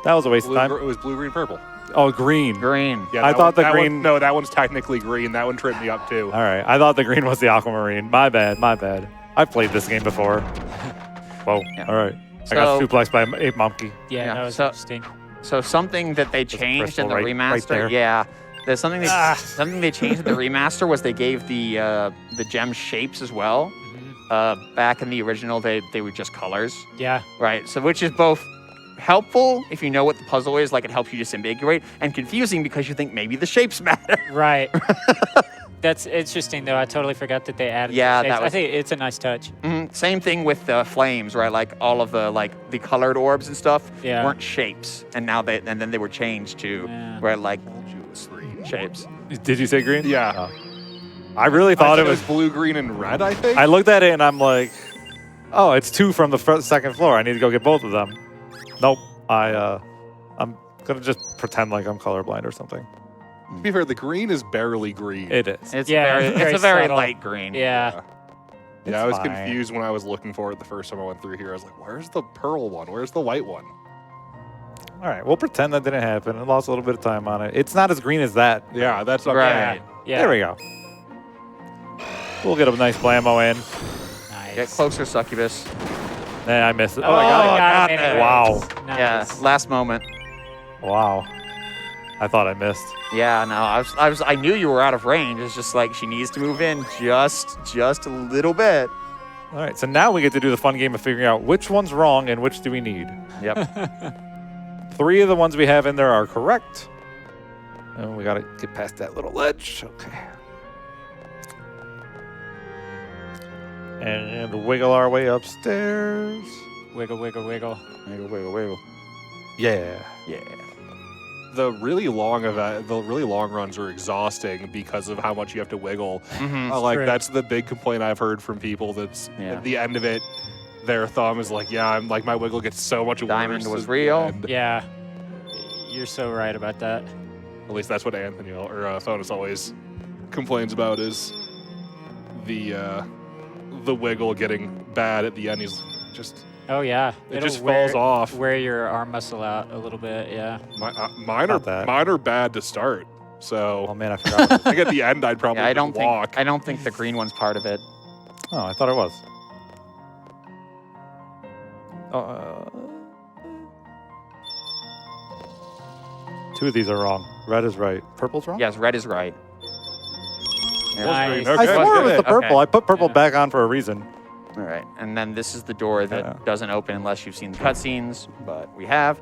[SPEAKER 2] That was a waste of time.
[SPEAKER 4] It was blue, green, purple.
[SPEAKER 2] Oh, green.
[SPEAKER 3] Green.
[SPEAKER 4] Yeah,
[SPEAKER 2] I
[SPEAKER 4] that
[SPEAKER 2] thought
[SPEAKER 4] one-
[SPEAKER 2] the
[SPEAKER 4] that one-
[SPEAKER 2] green-
[SPEAKER 4] no, that one's technically green. That one tripped me up too.
[SPEAKER 2] All right. I thought the green was the Aquamarine. My bad. I've played this game before. Whoa.
[SPEAKER 3] Yeah.
[SPEAKER 2] All right. I got
[SPEAKER 3] So-
[SPEAKER 2] suplexed by a monkey.
[SPEAKER 5] Yeah,
[SPEAKER 3] Yeah,
[SPEAKER 5] that was
[SPEAKER 3] so-
[SPEAKER 5] interesting.
[SPEAKER 3] So something that they changed in the
[SPEAKER 2] crystal right
[SPEAKER 3] remaster.
[SPEAKER 2] there.
[SPEAKER 3] Yeah. There's something something they changed in the remaster was they gave the gem shapes as well. Back in the original, they were just colors.
[SPEAKER 5] Yeah.
[SPEAKER 3] Right. So which is both helpful if you know what the puzzle is, like it helps you disambiguate, and confusing because you think maybe the shapes matter.
[SPEAKER 5] Right. That's interesting, though. I totally forgot that they added.
[SPEAKER 3] Yeah,
[SPEAKER 5] the shapes.
[SPEAKER 3] that
[SPEAKER 5] I
[SPEAKER 3] was-
[SPEAKER 5] think it's a nice touch.
[SPEAKER 3] Same thing with the flames, right? Like all of the colored orbs and stuff
[SPEAKER 5] Yeah.
[SPEAKER 3] weren't shapes, and then they were changed to
[SPEAKER 5] Yeah.
[SPEAKER 3] where like
[SPEAKER 4] Green.
[SPEAKER 3] shapes.
[SPEAKER 2] Did you say green?
[SPEAKER 4] Yeah.
[SPEAKER 2] Oh. I really thought
[SPEAKER 4] I
[SPEAKER 2] it
[SPEAKER 4] said
[SPEAKER 2] was.
[SPEAKER 4] blue, green, and red. I think.
[SPEAKER 2] I looked at it and I'm like, oh, it's 2 from the second floor. I need to go get both of them. Nope. I'm gonna just pretend like I'm colorblind or something.
[SPEAKER 4] To be fair, the green is barely green.
[SPEAKER 2] It is.
[SPEAKER 3] It's
[SPEAKER 5] Yeah,
[SPEAKER 3] very,
[SPEAKER 5] it's very
[SPEAKER 3] it's a very
[SPEAKER 5] subtle.
[SPEAKER 3] light green.
[SPEAKER 5] Yeah.
[SPEAKER 2] It's
[SPEAKER 4] I was
[SPEAKER 2] fine.
[SPEAKER 4] confused when I was looking for it the first time I went through here. I was like, "Where's the pearl one? Where's the white one?"
[SPEAKER 2] All right, we'll pretend that didn't happen. I lost a little bit of time on it. It's not as green as that.
[SPEAKER 4] Yeah, that's not
[SPEAKER 3] Right.
[SPEAKER 5] Yeah.
[SPEAKER 2] There we go. We'll get a nice blammo in.
[SPEAKER 5] Nice.
[SPEAKER 3] Get closer, succubus.
[SPEAKER 2] Nah, I missed it.
[SPEAKER 5] Oh,
[SPEAKER 2] I got it.
[SPEAKER 5] got him
[SPEAKER 3] it.
[SPEAKER 2] Wow.
[SPEAKER 5] Nice.
[SPEAKER 3] Yeah, last moment.
[SPEAKER 2] Wow. I thought I missed.
[SPEAKER 3] Yeah, no, I knew you were out of range. It's just like she needs to move in just a little bit.
[SPEAKER 2] All right, so now we get to do the fun game of figuring out which one's wrong and which do we need.
[SPEAKER 3] Yep.
[SPEAKER 2] 3 of the ones we have in there are correct. And we got to get past that little ledge. Okay. And wiggle our way upstairs.
[SPEAKER 5] Wiggle, wiggle, wiggle.
[SPEAKER 3] Wiggle, wiggle, wiggle.
[SPEAKER 2] Yeah.
[SPEAKER 3] Yeah.
[SPEAKER 4] The really long runs are exhausting because of how much you have to wiggle. Like
[SPEAKER 5] True.
[SPEAKER 4] that's the big complaint I've heard from people. That's
[SPEAKER 3] Yeah.
[SPEAKER 4] at the end of it, their thumb is like, "Yeah, I'm like my wiggle gets so much
[SPEAKER 3] Diamond
[SPEAKER 4] worse."
[SPEAKER 3] was
[SPEAKER 4] at the
[SPEAKER 3] real.
[SPEAKER 4] end."
[SPEAKER 5] Yeah. You're so right about that.
[SPEAKER 4] At least that's what Anthony or Phonis always complains about is the wiggle getting bad at the end. He's just
[SPEAKER 5] Oh, yeah.
[SPEAKER 4] it
[SPEAKER 5] It'll
[SPEAKER 4] just falls off.
[SPEAKER 5] Wear your arm muscle out a little bit, yeah.
[SPEAKER 4] Mine
[SPEAKER 2] Not that.
[SPEAKER 4] are bad to start. So
[SPEAKER 2] Oh, man, I forgot.
[SPEAKER 4] I think at the end I'd probably
[SPEAKER 3] Yeah, I
[SPEAKER 4] just walk.
[SPEAKER 3] don't think the green one's part of it.
[SPEAKER 2] Oh, I thought it was. Two of these are wrong. Red is right. Purple's wrong?
[SPEAKER 3] Yes, red is right. There.
[SPEAKER 5] Nice.
[SPEAKER 4] Okay.
[SPEAKER 2] I swore it was the
[SPEAKER 3] Okay.
[SPEAKER 2] purple. I put purple
[SPEAKER 5] Yeah.
[SPEAKER 2] back on for a reason.
[SPEAKER 3] All right, and then this is the door that
[SPEAKER 2] Yeah.
[SPEAKER 3] doesn't open unless you've seen the cutscenes, but we have.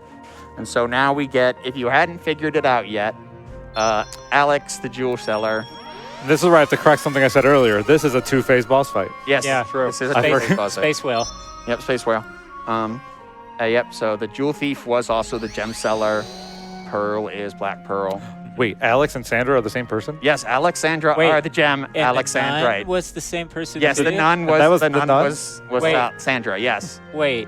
[SPEAKER 3] And so now we get, if you hadn't figured it out yet, Alex, the jewel seller.
[SPEAKER 2] This is where I have to correct something I said earlier. This is a two-phase boss fight.
[SPEAKER 3] Yes,
[SPEAKER 5] Yeah,
[SPEAKER 4] true.
[SPEAKER 3] This is a
[SPEAKER 2] Space-
[SPEAKER 3] space boss fight.
[SPEAKER 5] Space whale.
[SPEAKER 3] Yep, space whale. Yep. So the jewel thief was also the gem seller. Pearl is Black Pearl.
[SPEAKER 2] Wait, Alex and Sandra are the same person?
[SPEAKER 3] Yes, Alexandra
[SPEAKER 5] Wait,
[SPEAKER 3] are the gem.
[SPEAKER 5] And
[SPEAKER 3] Alexandrite.
[SPEAKER 5] the nun was the same person.
[SPEAKER 3] Yes,
[SPEAKER 5] as
[SPEAKER 3] the
[SPEAKER 5] you?
[SPEAKER 3] nun was
[SPEAKER 2] That was
[SPEAKER 3] the
[SPEAKER 2] the
[SPEAKER 3] nun
[SPEAKER 2] nun?
[SPEAKER 3] was
[SPEAKER 5] Wait.
[SPEAKER 3] Sandra. Yes.
[SPEAKER 5] Wait.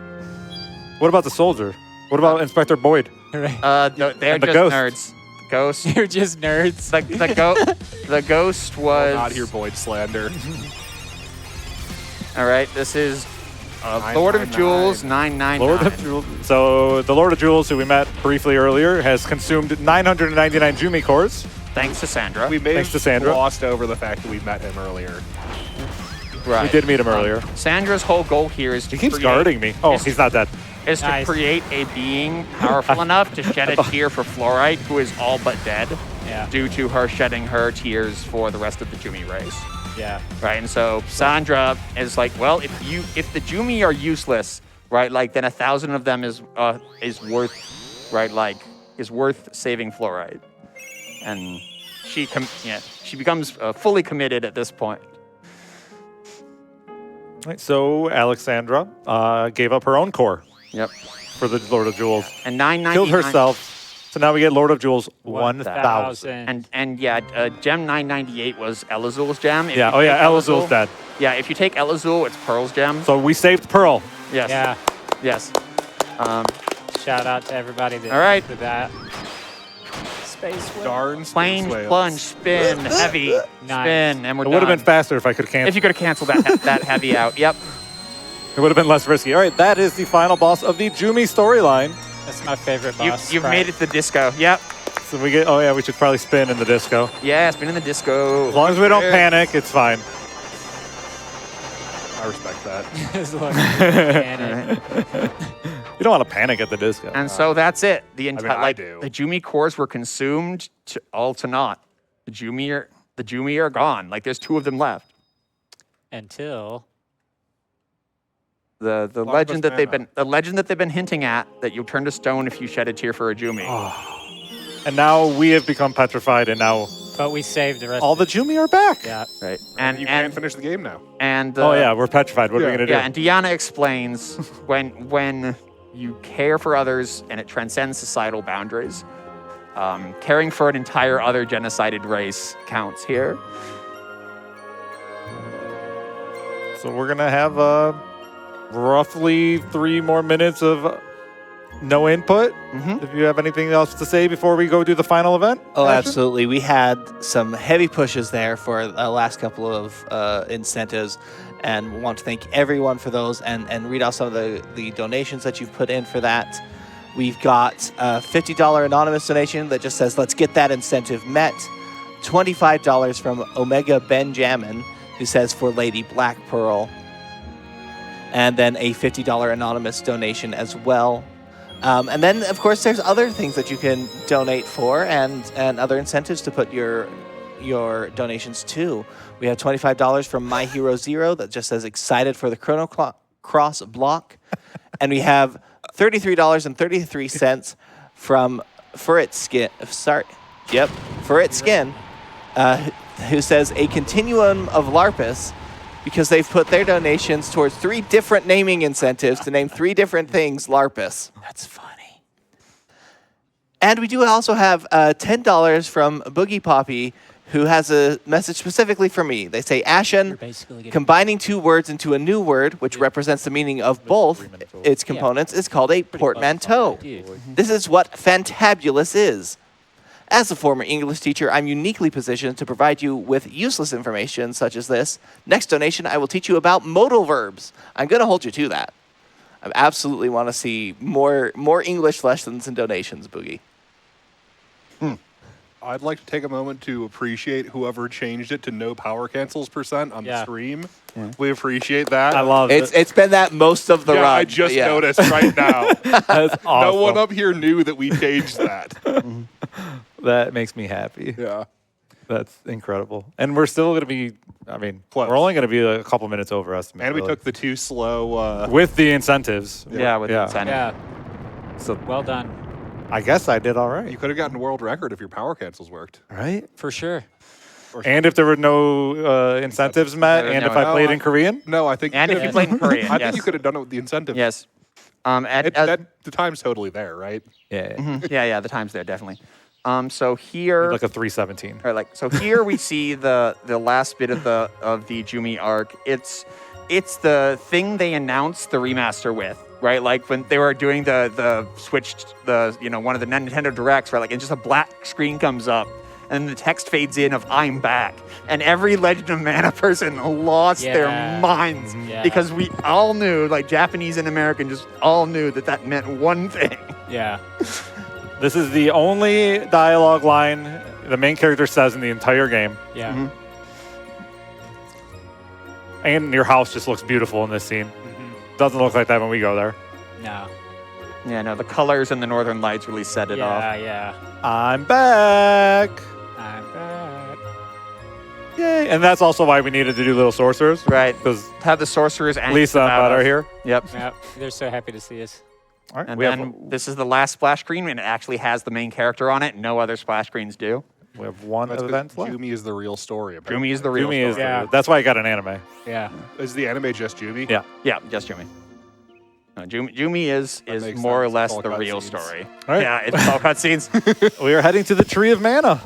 [SPEAKER 2] What about the soldier? What about Inspector Boyd?
[SPEAKER 5] Right.
[SPEAKER 3] No, they're
[SPEAKER 2] And the
[SPEAKER 3] just
[SPEAKER 2] ghost.
[SPEAKER 3] nerds. Ghost.
[SPEAKER 5] You're just nerds.
[SPEAKER 3] The ghost was.
[SPEAKER 4] Not hear Boyd slander.
[SPEAKER 3] All right, this is Lord of
[SPEAKER 4] 999.
[SPEAKER 3] Jewels 999.
[SPEAKER 2] Lord of Jewels. So the Lord of Jewels, who we met briefly earlier, has consumed 999 Jumi cores.
[SPEAKER 3] Thanks to Sandra.
[SPEAKER 4] We may
[SPEAKER 2] Thanks to
[SPEAKER 4] have
[SPEAKER 2] Sandra.
[SPEAKER 4] glossed over the fact that we met him earlier.
[SPEAKER 3] right.
[SPEAKER 2] We did meet him earlier.
[SPEAKER 3] Sandra's whole goal here is to
[SPEAKER 2] He keeps
[SPEAKER 3] create,
[SPEAKER 2] guarding me. Oh,
[SPEAKER 3] is-
[SPEAKER 2] he's not dead.
[SPEAKER 3] is to
[SPEAKER 5] Nice.
[SPEAKER 3] create a being powerful enough to shed a tear for Fluorite, who is all but dead
[SPEAKER 5] Yeah.
[SPEAKER 3] due to her shedding her tears for the rest of the Jumi race.
[SPEAKER 5] Yeah.
[SPEAKER 3] Right, and so Sandra is like, well, if the Jumi are useless, right, like then 1,000 of them is worth, right, like is worth saving Fluoride, and she becomes fully committed at this point.
[SPEAKER 2] Right, so Alexandra gave up her own core
[SPEAKER 3] Yep,
[SPEAKER 2] for the Lord of Jewels.
[SPEAKER 3] and 999
[SPEAKER 2] Killed herself. So now we get Lord of Jewels 1,000.
[SPEAKER 5] 1,000.
[SPEAKER 3] And gem 998 was Elazul's gem. If
[SPEAKER 2] Yeah,
[SPEAKER 3] you
[SPEAKER 2] oh yeah,
[SPEAKER 3] take
[SPEAKER 2] Elazul's dead.
[SPEAKER 3] Yeah, if you take Elazul, it's Pearl's gem.
[SPEAKER 2] So we saved Pearl.
[SPEAKER 3] Yes.
[SPEAKER 5] Yeah.
[SPEAKER 3] Yes.
[SPEAKER 5] Shout out to everybody that
[SPEAKER 3] All right.
[SPEAKER 5] did that. Space whale.
[SPEAKER 4] Darn
[SPEAKER 3] Plane,
[SPEAKER 4] space whales.
[SPEAKER 3] plunge, spin, heavy,
[SPEAKER 5] Nice.
[SPEAKER 3] spin, and we're
[SPEAKER 2] It
[SPEAKER 3] done.
[SPEAKER 2] would have been faster if I could cancel.
[SPEAKER 3] If you could have canceled that heavy out. Yep.
[SPEAKER 2] It would have been less risky. All right, that is the final boss of the Jumi storyline.
[SPEAKER 5] That's my favorite boss.
[SPEAKER 3] You've made it to the disco. Yep.
[SPEAKER 2] So we get. Oh yeah, we should probably spin in the disco.
[SPEAKER 3] Yeah, spin in the disco.
[SPEAKER 2] As long as we don't panic, it's fine.
[SPEAKER 4] I respect that.
[SPEAKER 5] As long as you panic.
[SPEAKER 2] You don't want to panic at the disco.
[SPEAKER 3] And so that's it. The entire
[SPEAKER 4] I
[SPEAKER 3] like
[SPEAKER 4] do.
[SPEAKER 3] the Jumi cores were consumed to naught. The Jumi are gone. Like there's 2 of them left.
[SPEAKER 5] Until
[SPEAKER 3] The
[SPEAKER 4] Larva's
[SPEAKER 3] legend that they've been hinting at that you'll turn to stone if you shed a tear for a Jumi.
[SPEAKER 2] And now we have become petrified, and now
[SPEAKER 5] but we saved the rest.
[SPEAKER 2] all the Jumi are back.
[SPEAKER 5] Yeah.
[SPEAKER 3] Right.
[SPEAKER 4] And you can't finish the game now.
[SPEAKER 3] and
[SPEAKER 2] Oh yeah, we're petrified. What are we
[SPEAKER 4] Yeah.
[SPEAKER 2] gonna do?
[SPEAKER 3] yeah, and Deanna explains when you care for others and it transcends societal boundaries, caring for an entire other genocided race counts here.
[SPEAKER 2] So we're gonna have roughly 3 more minutes of no input.
[SPEAKER 3] Mhm.
[SPEAKER 2] If you have anything else to say before we go do the final event.
[SPEAKER 1] Oh,
[SPEAKER 2] Asher?
[SPEAKER 1] absolutely. We had some heavy pushes there for the last couple of incentives, and want to thank everyone for those and read off some of the donations that you've put in for that. We've got a $50 anonymous donation that just says, let's get that incentive met. $25 from Omega Benjamin, who says, for Lady Black Pearl. And then a $50 anonymous donation as well. And then, of course, there's other things that you can donate for and other incentives to put your donations to. We have $25 from My Hero Zero that just says excited for the Chrono Cross block. And we have $33.33 from Furrit Skin. Furrit Skin, who says a continuum of LARPus, because they've put their donations towards 3 different naming incentives to name 3 different things LARPus. That's funny. And we do also have $10 from Boogie Poppy, who has a message specifically for me. They say, Ashen,
[SPEAKER 5] basically getting
[SPEAKER 1] combining 2 words into a new word, which represents the meaning of both its components, is called a portmanteau. This is what fantabulous is. As a former English teacher, I'm uniquely positioned to provide you with useless information such as this. Next donation, I will teach you about modal verbs. I'm going to hold you to that. I absolutely want to see more English lessons and donations, Boogie.
[SPEAKER 4] I'd like to take a moment to appreciate whoever changed it to no power cancels % on the
[SPEAKER 5] Yeah.
[SPEAKER 4] stream. We appreciate that.
[SPEAKER 2] I love it.
[SPEAKER 1] It's been that most of the
[SPEAKER 4] yeah,
[SPEAKER 1] run.
[SPEAKER 4] I just
[SPEAKER 1] yeah.
[SPEAKER 4] noticed right now.
[SPEAKER 2] That's
[SPEAKER 4] No
[SPEAKER 2] awesome.
[SPEAKER 4] one up here knew that we changed that.
[SPEAKER 2] That makes me happy.
[SPEAKER 4] Yeah.
[SPEAKER 2] That's incredible. And we're still going to be, I mean,
[SPEAKER 4] Close.
[SPEAKER 2] we're only going to be a couple minutes over estimate.
[SPEAKER 4] And we
[SPEAKER 2] really.
[SPEAKER 4] took the 2 slow.
[SPEAKER 2] with the incentives.
[SPEAKER 3] Yeah, with
[SPEAKER 2] Yeah.
[SPEAKER 3] incentive.
[SPEAKER 5] Yeah.
[SPEAKER 2] So
[SPEAKER 5] Well done.
[SPEAKER 2] I guess I did all
[SPEAKER 4] You
[SPEAKER 2] right.
[SPEAKER 4] could have gotten world record if your power cancels worked.
[SPEAKER 2] Right?
[SPEAKER 5] For sure.
[SPEAKER 2] And if there were no incentives met, and
[SPEAKER 3] No,
[SPEAKER 2] if I
[SPEAKER 3] no,
[SPEAKER 2] played in Korean?
[SPEAKER 4] No, I think.
[SPEAKER 3] And if you played in Korean,
[SPEAKER 4] I
[SPEAKER 3] yes.
[SPEAKER 4] think you could have done it with the incentive.
[SPEAKER 3] Yes. At,
[SPEAKER 4] The time's totally there, right?
[SPEAKER 2] Yeah.
[SPEAKER 3] yeah, the time's there definitely. So here,
[SPEAKER 2] Like a 317.
[SPEAKER 3] or like so here we see the last bit of the Jumi arc. It's the thing they announced the remaster with, right? Like when they were doing the switched one of the Nintendo Directs, right? Like and just a black screen comes up. And the text fades in of "I'm back," and every Legend of Mana person lost their minds
[SPEAKER 5] Yeah.
[SPEAKER 3] because we all knew, like Japanese and American, just all knew that meant one thing.
[SPEAKER 5] Yeah.
[SPEAKER 2] This is the only dialogue line the main character says in the entire game.
[SPEAKER 5] Yeah.
[SPEAKER 3] Mhm.
[SPEAKER 2] And your house just looks beautiful in this scene. Doesn't look like that when we go there.
[SPEAKER 5] No.
[SPEAKER 3] Yeah, no, the colors and the Northern Lights really set it off.
[SPEAKER 5] Yeah.
[SPEAKER 2] I'm back.
[SPEAKER 5] I'm back.
[SPEAKER 2] Yay. And that's also why we needed to do Little Sorcerers.
[SPEAKER 3] Right.
[SPEAKER 2] Because
[SPEAKER 3] To have the sorcerers and
[SPEAKER 2] Lisa and Bud are here.
[SPEAKER 3] Yep.
[SPEAKER 5] Yep. They're so happy to see us.
[SPEAKER 2] All right.
[SPEAKER 3] And
[SPEAKER 2] We
[SPEAKER 3] then
[SPEAKER 2] have,
[SPEAKER 3] this is the last splash screen, and it actually has the main character on it. No other splash screens do.
[SPEAKER 2] we have one
[SPEAKER 4] That's
[SPEAKER 2] event
[SPEAKER 4] because
[SPEAKER 2] left.
[SPEAKER 4] Jumi is the real story. Apparently.
[SPEAKER 3] Jumi is the real
[SPEAKER 2] Jumi is
[SPEAKER 3] story.
[SPEAKER 5] Yeah.
[SPEAKER 2] that's why I got an anime.
[SPEAKER 5] Yeah.
[SPEAKER 4] Is the anime just Jumi?
[SPEAKER 2] Yeah.
[SPEAKER 3] Yeah, just Jumi. No, Jumi is
[SPEAKER 4] makes
[SPEAKER 3] more or
[SPEAKER 4] sense.
[SPEAKER 3] less
[SPEAKER 4] It's all
[SPEAKER 3] the real
[SPEAKER 4] cutscenes.
[SPEAKER 3] story.
[SPEAKER 2] All right.
[SPEAKER 3] Yeah, it's all cutscenes.
[SPEAKER 2] We are heading to the Tree of Mana.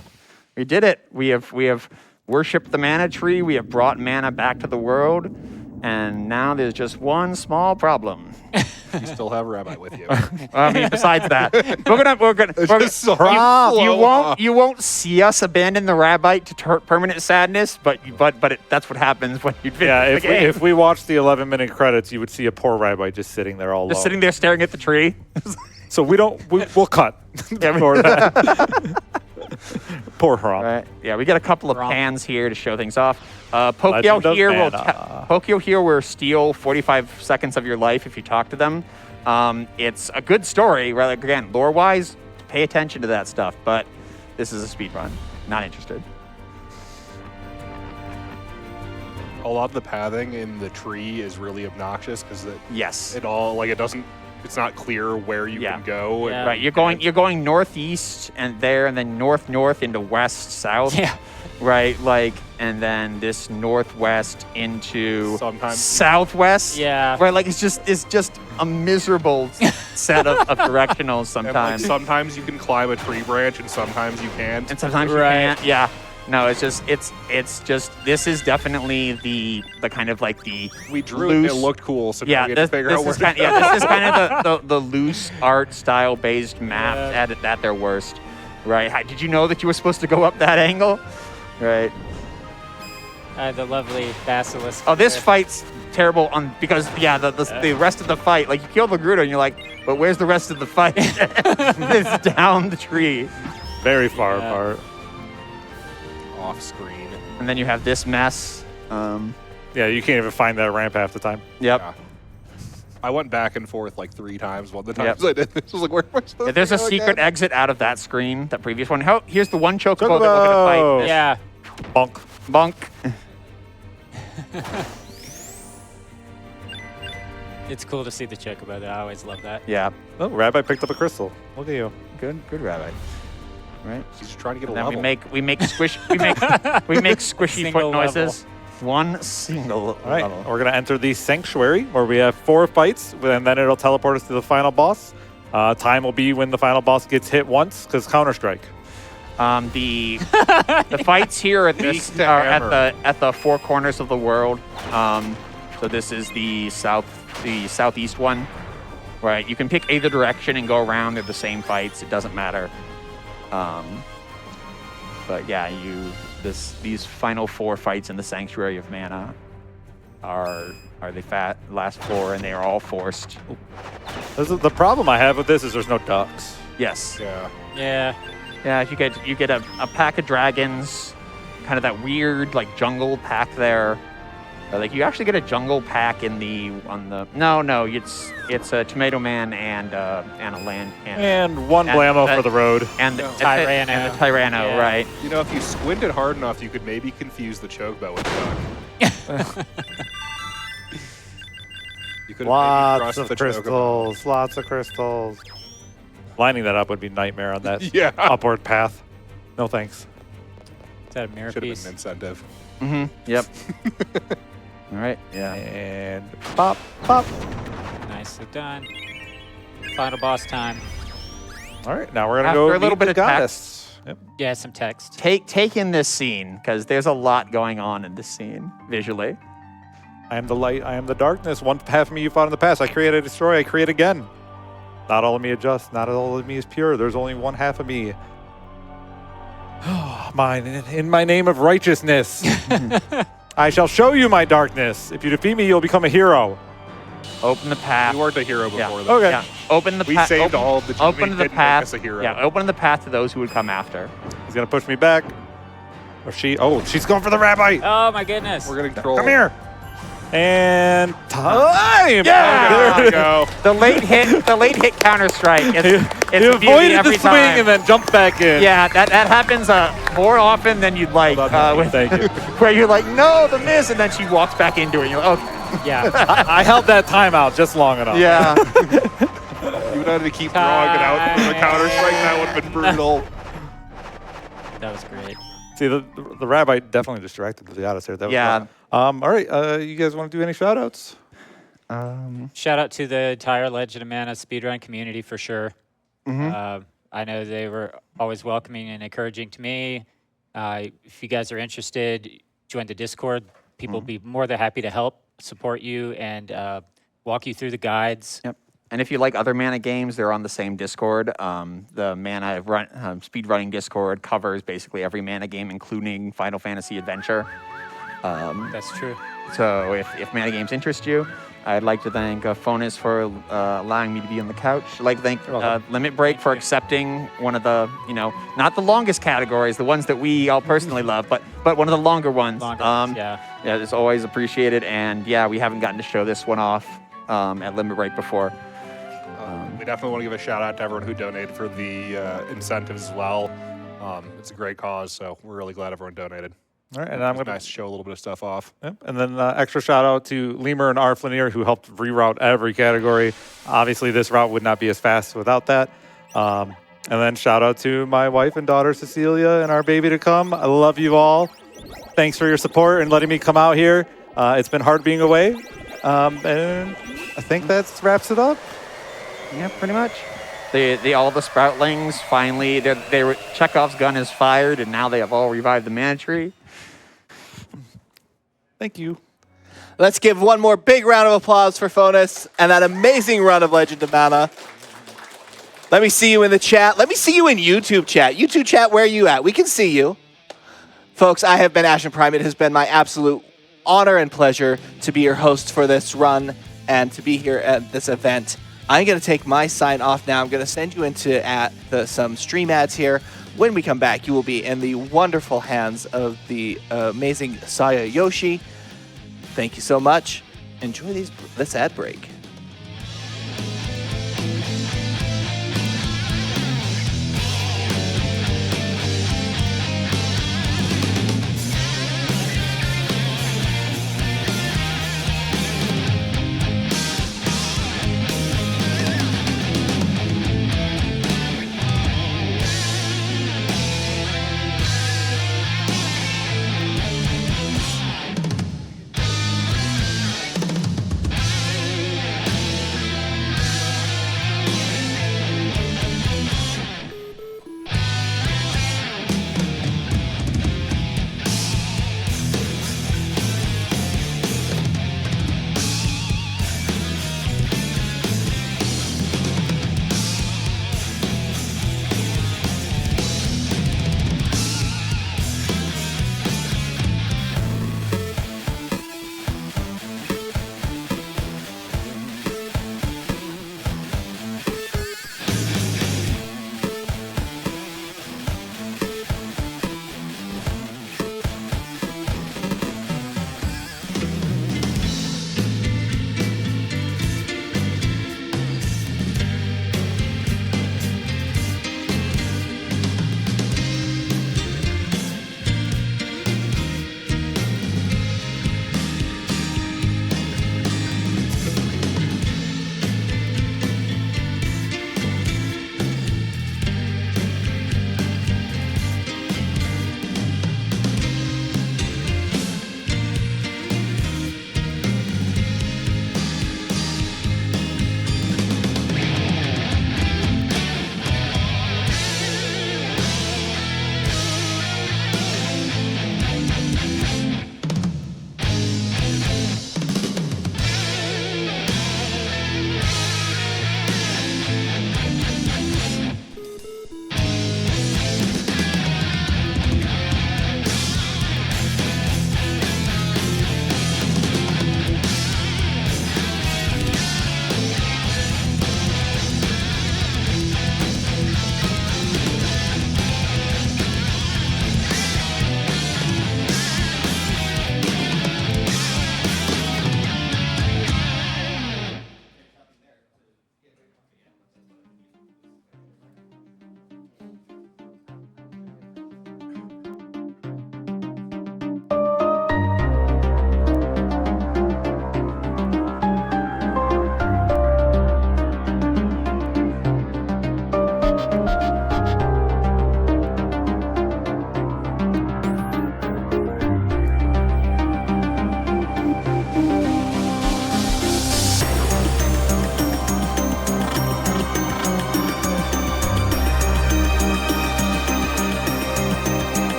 [SPEAKER 3] We did it. We have worshipped the mana tree. We have brought mana back to the world, and now there's just one small problem.
[SPEAKER 4] You still have Rabbi with you.
[SPEAKER 3] I mean, besides that, we're gonna
[SPEAKER 4] Just sorry,
[SPEAKER 3] you won't see us abandon the rabbite to permanent sadness, but that's what happens when you finish
[SPEAKER 2] Yeah,
[SPEAKER 3] the game.
[SPEAKER 2] if we watch the 11-minute credits, you would see a poor rabbi just sitting there all
[SPEAKER 3] just
[SPEAKER 2] alone.
[SPEAKER 3] sitting there staring at the tree.
[SPEAKER 2] So we'll cut for that. Poor Haram.
[SPEAKER 3] Right. Yeah, we got a couple of
[SPEAKER 5] Wrong.
[SPEAKER 3] pans here to show things off. Pokio
[SPEAKER 2] Legend of
[SPEAKER 3] here will
[SPEAKER 2] Mana.
[SPEAKER 3] Pokio here will steal 45 seconds of your life if you talk to them. It's a good story, right? Like, again, lore-wise, pay attention to that stuff. But this is a speed run. Not interested.
[SPEAKER 4] A lot of the pathing in the tree is really obnoxious because
[SPEAKER 3] Yes.
[SPEAKER 4] it's not clear where you
[SPEAKER 3] Yeah.
[SPEAKER 4] can go.
[SPEAKER 5] Yeah.
[SPEAKER 3] Right. You're going northeast and then north into west south.
[SPEAKER 5] Yeah.
[SPEAKER 3] Right. Like, and then this northwest into
[SPEAKER 4] Sometimes-
[SPEAKER 3] southwest.
[SPEAKER 5] Yeah.
[SPEAKER 3] Right. Like it's just a miserable set of directionals
[SPEAKER 4] And, like,
[SPEAKER 3] sometimes.
[SPEAKER 4] sometimes you can climb a tree branch and sometimes you can't.
[SPEAKER 3] And sometimes you
[SPEAKER 5] Right.
[SPEAKER 3] can't. Yeah. No, it's just this is definitely the kind of like the
[SPEAKER 4] We drew
[SPEAKER 3] loose,
[SPEAKER 4] it. It looked cool, so now
[SPEAKER 3] yeah,
[SPEAKER 4] we had to
[SPEAKER 3] this,
[SPEAKER 4] figure
[SPEAKER 3] this
[SPEAKER 4] out where
[SPEAKER 3] is
[SPEAKER 4] to
[SPEAKER 3] kind,
[SPEAKER 4] go.
[SPEAKER 3] yeah, this is kind of the loose art style based map
[SPEAKER 5] Yeah.
[SPEAKER 3] at their worst, right? Did you know that you were supposed to go up that angle, right?
[SPEAKER 5] The lovely basilisk.
[SPEAKER 3] Oh, this
[SPEAKER 5] there.
[SPEAKER 3] fight's terrible because the rest of the fight, like you kill the Gerudo and you're like, but where's the rest of the fight? It's down the tree,
[SPEAKER 2] Very far
[SPEAKER 5] Yeah.
[SPEAKER 2] apart.
[SPEAKER 4] Off screen.
[SPEAKER 3] and then you have this mess.
[SPEAKER 2] Yeah, you can't even find that ramp half the time.
[SPEAKER 3] Yep.
[SPEAKER 4] Yeah. I went back and forth like 3 times. One of the
[SPEAKER 3] Yep.
[SPEAKER 4] times I did this was like, where am I supposed
[SPEAKER 3] Yeah, there's
[SPEAKER 4] to
[SPEAKER 3] a
[SPEAKER 4] go
[SPEAKER 3] secret
[SPEAKER 4] again?
[SPEAKER 3] exit out of that screen, that previous one. Here's the one chocobo that we're gonna
[SPEAKER 2] Chocobo!
[SPEAKER 3] fight.
[SPEAKER 5] Yeah.
[SPEAKER 2] Bonk.
[SPEAKER 3] Bonk.
[SPEAKER 5] It's cool to see the chocobo, though. I always love that.
[SPEAKER 3] Yeah.
[SPEAKER 2] Oh, Rabbi picked up a crystal. Look at you.
[SPEAKER 3] Good rabbit. Right.
[SPEAKER 4] He's just trying to get
[SPEAKER 3] And
[SPEAKER 4] a
[SPEAKER 3] then
[SPEAKER 4] level.
[SPEAKER 3] we make squishy
[SPEAKER 5] Single
[SPEAKER 3] foot noises. One single
[SPEAKER 2] All right,
[SPEAKER 3] level.
[SPEAKER 2] we're going to enter the Sanctuary, where we have 4 fights, and then it'll teleport us to the final boss. Time will be when the final boss gets hit once, because Counter-Strike.
[SPEAKER 3] The fights here at this
[SPEAKER 4] Beak to
[SPEAKER 3] are
[SPEAKER 4] hammer.
[SPEAKER 3] at the 4 corners of the world. So this is the southeast one. Right. You can pick either direction and go around. They're the same fights. It doesn't matter. But yeah, these final 4 fights in the Sanctuary of Mana are the last 4, and they are all forced.
[SPEAKER 2] The problem I have with this is there's no ducks.
[SPEAKER 3] Yes.
[SPEAKER 4] Yeah.
[SPEAKER 5] Yeah.
[SPEAKER 3] Yeah, you get a pack of dragons, kind of that weird like jungle pack there. Like you actually get a jungle pack it's a Tomato Man and a land
[SPEAKER 2] And one
[SPEAKER 3] And
[SPEAKER 2] blammo
[SPEAKER 3] that-
[SPEAKER 2] for the road.
[SPEAKER 3] and the
[SPEAKER 5] Tyranno.
[SPEAKER 3] and the Tyranno,
[SPEAKER 5] Yeah.
[SPEAKER 3] right?
[SPEAKER 4] You know, if you squinted hard enough, you could maybe confuse the chocobo with the duck. You could have maybe
[SPEAKER 2] Lots
[SPEAKER 4] crossed
[SPEAKER 2] of
[SPEAKER 4] the chocobo.
[SPEAKER 2] crystals. Lots of crystals. Lining that up would be nightmare on that
[SPEAKER 4] Yeah.
[SPEAKER 2] upward path. No thanks.
[SPEAKER 5] Is that a mirror
[SPEAKER 4] Should have
[SPEAKER 5] piece?
[SPEAKER 4] been an incentive.
[SPEAKER 3] Yep. All right. Yeah.
[SPEAKER 2] And pop, pop.
[SPEAKER 5] Nicely done. Final boss time.
[SPEAKER 2] All right, now we're gonna
[SPEAKER 3] After
[SPEAKER 2] go
[SPEAKER 3] a little
[SPEAKER 2] meet
[SPEAKER 3] bit
[SPEAKER 2] the
[SPEAKER 3] of text.
[SPEAKER 2] goddess. Yep.
[SPEAKER 5] Yeah, some text.
[SPEAKER 3] Take in this scene because there's a lot going on in this scene visually.
[SPEAKER 2] I am the light, I am the darkness. One half of me you fought in the past. I create, I destroy, I create again. Not all of me is just, not all of me is pure. There's only one half of me. Mine, in my name of righteousness. I shall show you my darkness. If you defeat me, you'll become a hero.
[SPEAKER 3] Open the path.
[SPEAKER 4] You weren't a hero before,
[SPEAKER 3] Yeah.
[SPEAKER 4] though.
[SPEAKER 2] Okay.
[SPEAKER 3] Yeah. Open the
[SPEAKER 4] We
[SPEAKER 3] path.
[SPEAKER 4] saved all of the
[SPEAKER 3] Open
[SPEAKER 4] we
[SPEAKER 3] the
[SPEAKER 4] didn't make
[SPEAKER 3] path.
[SPEAKER 4] us a hero.
[SPEAKER 3] Yeah. Open the path to those who would come after.
[SPEAKER 2] He's gonna push me back. Or she, oh, she's going for the rabbi.
[SPEAKER 5] Oh my goodness.
[SPEAKER 4] We're gonna control.
[SPEAKER 2] Come here. And time.
[SPEAKER 3] Yeah!
[SPEAKER 4] There we go.
[SPEAKER 3] The late hit Counter Strike. It's
[SPEAKER 2] You
[SPEAKER 3] a beauty
[SPEAKER 2] avoided the
[SPEAKER 3] every
[SPEAKER 2] swing
[SPEAKER 3] time.
[SPEAKER 2] and then jumped back in.
[SPEAKER 3] Yeah, that happens more often than you'd like.
[SPEAKER 2] Thank you.
[SPEAKER 3] Where you're like, no, the miss, and then she walks back into it. And you're like, okay.
[SPEAKER 5] Yeah.
[SPEAKER 2] I held that timeout just long enough.
[SPEAKER 3] Yeah.
[SPEAKER 4] You would have to keep drawing it out for the counter strike. That would have been brutal.
[SPEAKER 5] That was great.
[SPEAKER 2] See, the rabbi definitely distracted the goddess there. That was
[SPEAKER 3] Yeah.
[SPEAKER 2] fun. All right, you guys want to do any shout outs?
[SPEAKER 5] Shout out to the entire Legend of Mana speedrun community for sure. I know they were always welcoming and encouraging to me. If you guys are interested, join the Discord. People will be more than happy to help, support you, and walk you through the guides.
[SPEAKER 3] Yep. And if you like other Mana games, they're on the same Discord. The Mana speedrunning Discord covers basically every Mana game, including Final Fantasy Adventure.
[SPEAKER 5] That's true.
[SPEAKER 3] So if Mana games interest you, I'd like to thank Phonis for allowing me to be on the couch. I'd like to thank Limit Break for accepting one of the, not the longest categories, the ones that we all personally love, but one of the longer ones.
[SPEAKER 5] Yeah.
[SPEAKER 3] Yeah, it's always appreciated. And yeah, we haven't gotten to show this one off at Limit Break before.
[SPEAKER 4] We definitely want to give a shout out to everyone who donated for the incentives as well. It's a great cause, so we're really glad everyone donated.
[SPEAKER 2] All right, and I'm
[SPEAKER 4] It's
[SPEAKER 2] going
[SPEAKER 4] nice to show a little bit of stuff off.
[SPEAKER 2] Yep. And then extra shout out to Lemur and Arflanier who helped reroute every category. Obviously, this route would not be as fast without that. And then shout out to my wife and daughter, Cecilia, and our baby to come. I love you all. Thanks for your support and letting me come out here. It's been hard being away. And I think that wraps it up.
[SPEAKER 3] Yeah, pretty much. All the Sproutlings finally, Chekhov's gun is fired, and now they have all revived the Mana Tree.
[SPEAKER 2] Thank you.
[SPEAKER 1] Let's give one more big round of applause for Phonis and that amazing run of Legend of Mana. Let me see you in the chat. Let me see you in YouTube chat. YouTube chat, where are you at? We can see you. Folks, I have been Ashen Prime. It has been my absolute honor and pleasure to be your host for this run and to be here at this event. I'm going to take my sign off now. I'm going to send you into some stream ads here. When we come back, you will be in the wonderful hands of the amazing Saya Yoshi. Thank you so much. Enjoy this ad break.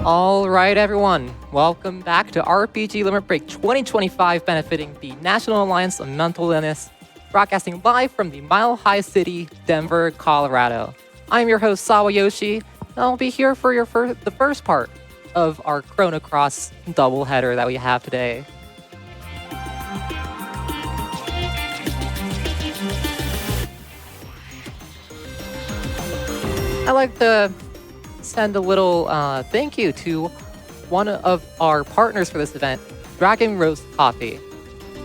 [SPEAKER 6] All right, everyone. Welcome back to RPG Limit Break 2025, benefiting the National Alliance on Mental Illness, broadcasting live from the Mile High City, Denver, Colorado. I'm your host, Sawayoshi, and I'll be here for the first part of our Chrono Cross doubleheader that we have today. I'd like to send a little thank you to one of our partners for this event, Dragon Roast Coffee.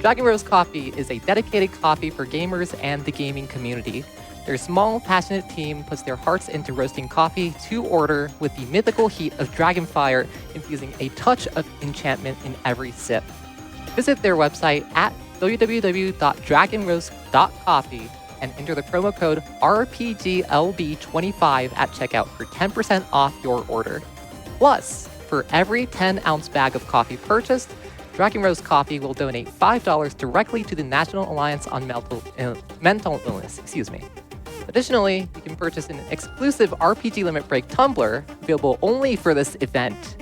[SPEAKER 6] Dragon Roast Coffee is a dedicated coffee for gamers and the gaming community. Their small, passionate team puts their hearts into roasting coffee to order with the mythical heat of dragonfire, infusing a touch of enchantment in every sip. Visit their website at www.dragonroast.coffee and enter the promo code RPGLB25 at checkout for 10% off your order. Plus, for every 10-ounce bag of coffee purchased, Dragon Roast Coffee will donate $5 directly to the National Alliance on Mental Illness. Additionally, you can purchase an exclusive RPG Limit Break tumbler available only for this event.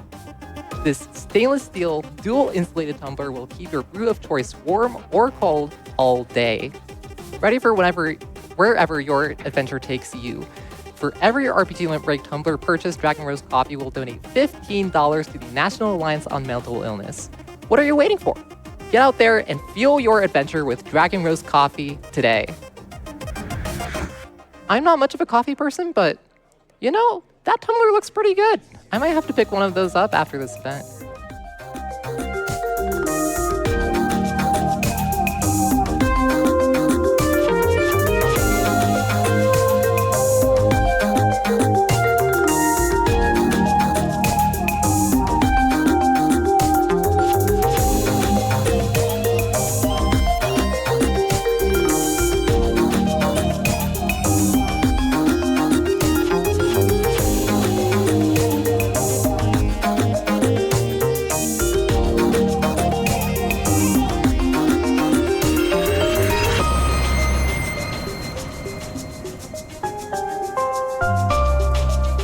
[SPEAKER 6] This stainless steel, dual insulated tumbler will keep your brew of choice warm or cold all day. Ready for wherever your adventure takes you. For every RPG Limit Break tumbler purchased, Dragon Roast Coffee will donate $15 to the National Alliance on Mental Illness. What are you waiting for? Get out there and fuel your adventure with Dragon Roast Coffee today. I'm not much of a coffee person, but you know, that tumbler looks pretty good. I might have to pick one of those up after this event.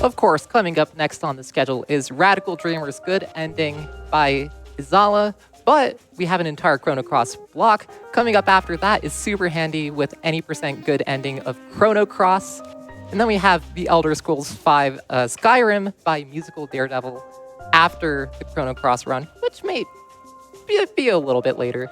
[SPEAKER 6] Of course, coming up next on the schedule is Radical Dreamer's Good Ending by Izala, but we have an entire Chrono Cross block. Coming up after that is Super Handy with any % good ending of Chrono Cross. And then we have The Elder Scrolls V Skyrim by Musical Daredevil after the Chrono Cross run, which may be a little bit later.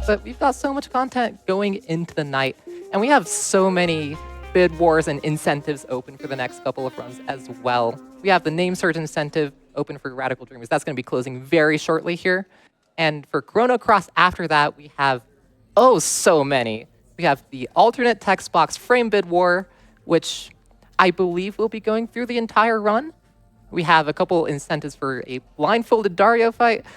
[SPEAKER 6] But we've got so much content going into the night, and we have so many bid wars and incentives open for the next couple of runs as well. We have the name search incentive open for Radical Dreamers. That's going to be closing very shortly here. And for Chrono Cross after that, we have, so many. We have the alternate text box frame bid war, which I believe will be going through the entire run. We have a couple incentives for a blindfolded Dario fight.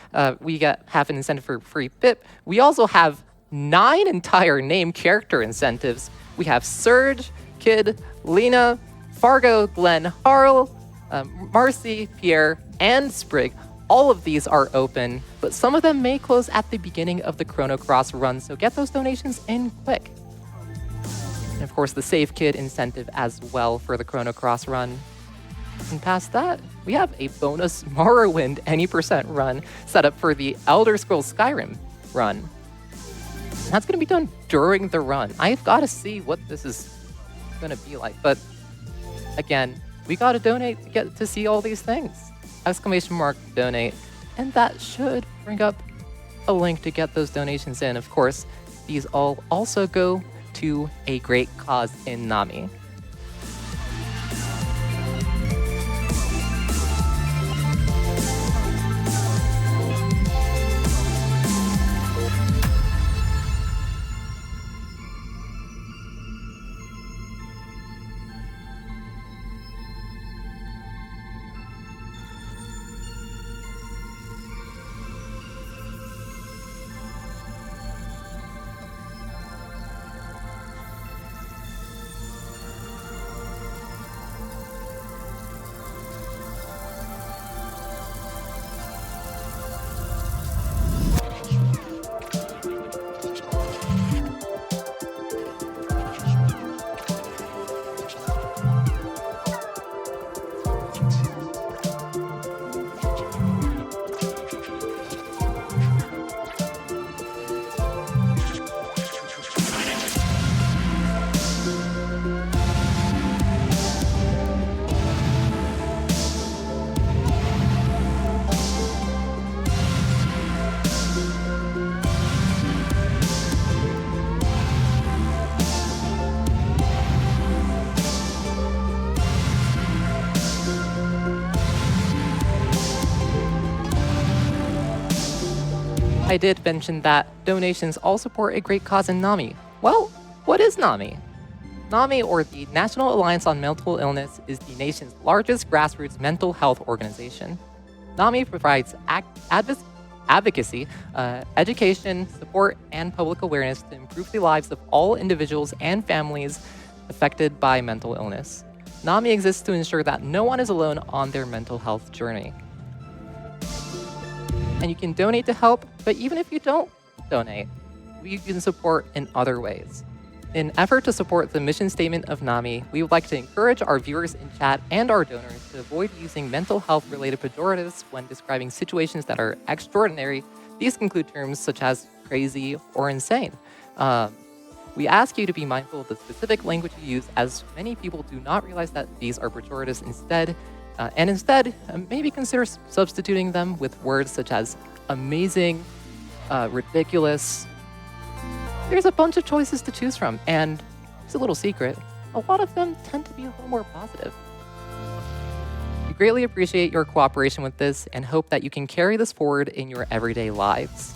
[SPEAKER 6] We have an incentive for free BIP. We also have 9 entire name character incentives. We have Surge, Kid, Lena, Fargo, Glenn, Harl, Marcy, Pierre, and Sprig. All of these are open, but some of them may close at the beginning of the Chrono Cross run, so get those donations in quick. And of course, the Save Kid incentive as well for the Chrono Cross run. And past that, we have a bonus Morrowind any % run set up for the Elder Scrolls Skyrim run. That's going to be done during the run. I've got to see what this is going to be like. But again, we got to donate to get to see all these things. !donate. And that should bring up a link to get those donations in. Of course, these all also go to a great cause in Nami. I did mention that donations all support a great cause in NAMI. Well, what is NAMI? NAMI, or the National Alliance on Mental Illness, is the nation's largest grassroots mental health organization. NAMI provides advocacy, education, support, and public awareness to improve the lives of all individuals and families affected by mental illness. NAMI exists to ensure that no one is alone on their mental health journey. And you can donate to help, but even if you don't donate, you can support in other ways. In an effort to support the mission statement of NAMI, we would like to encourage our viewers in chat and our donors to avoid using mental health-related pejoratives when describing situations that are extraordinary. These include terms such as crazy or insane. We ask you to be mindful of the specific language you use, as many people do not realize that these are pejoratives instead. Instead, maybe consider substituting them with words such as amazing, ridiculous. There's a bunch of choices to choose from, and it's a little secret. A lot of them tend to be a little more positive. We greatly appreciate your cooperation with this and hope that you can carry this forward in your everyday lives.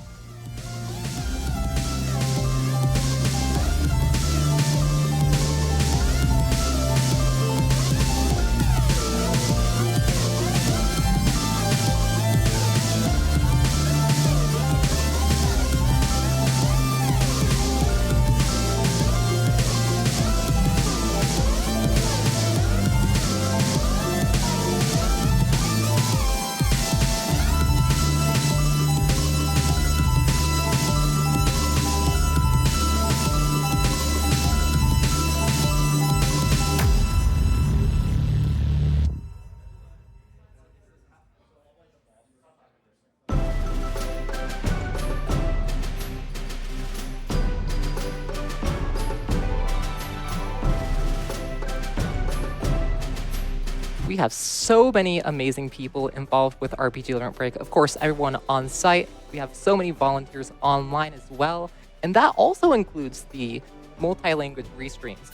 [SPEAKER 6] We have so many amazing people involved with RPG Limit Break. Of course, everyone on site. We have so many volunteers online as well. And that also includes the multi-language restreams.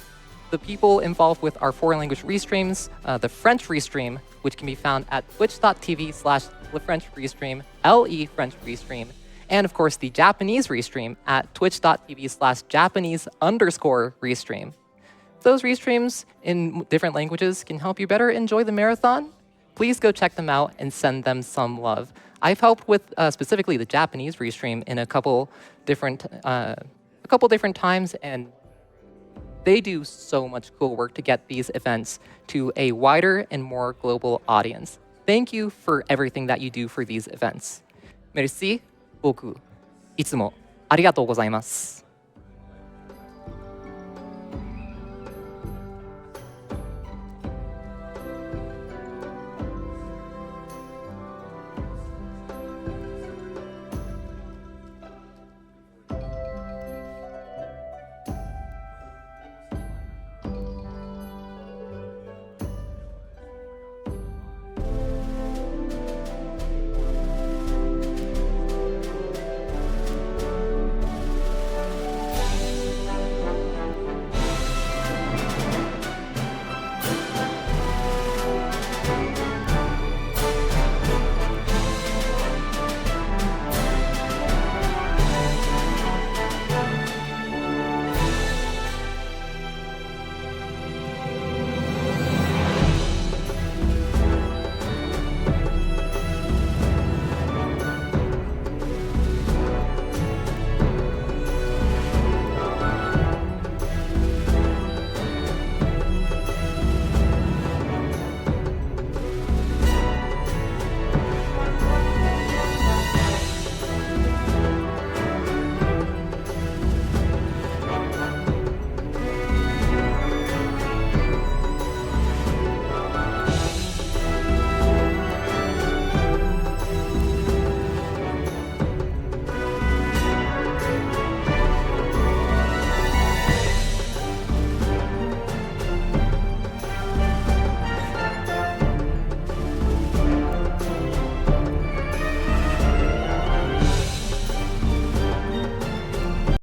[SPEAKER 6] The people involved with our foreign language restreams, the French restream, which can be found at twitch.tv/LeFrenchRestream, LE French Restream, and of course the Japanese restream at twitch.tv/Japanese_restream. Those restreams in different languages can help you better enjoy the marathon. Please go check them out and send them some love. I've helped with specifically the Japanese restream in a couple different times, and they do so much cool work to get these events to a wider and more global audience. Thank you for everything that you do for these events. Merci beaucoup. いつもありがとうございます。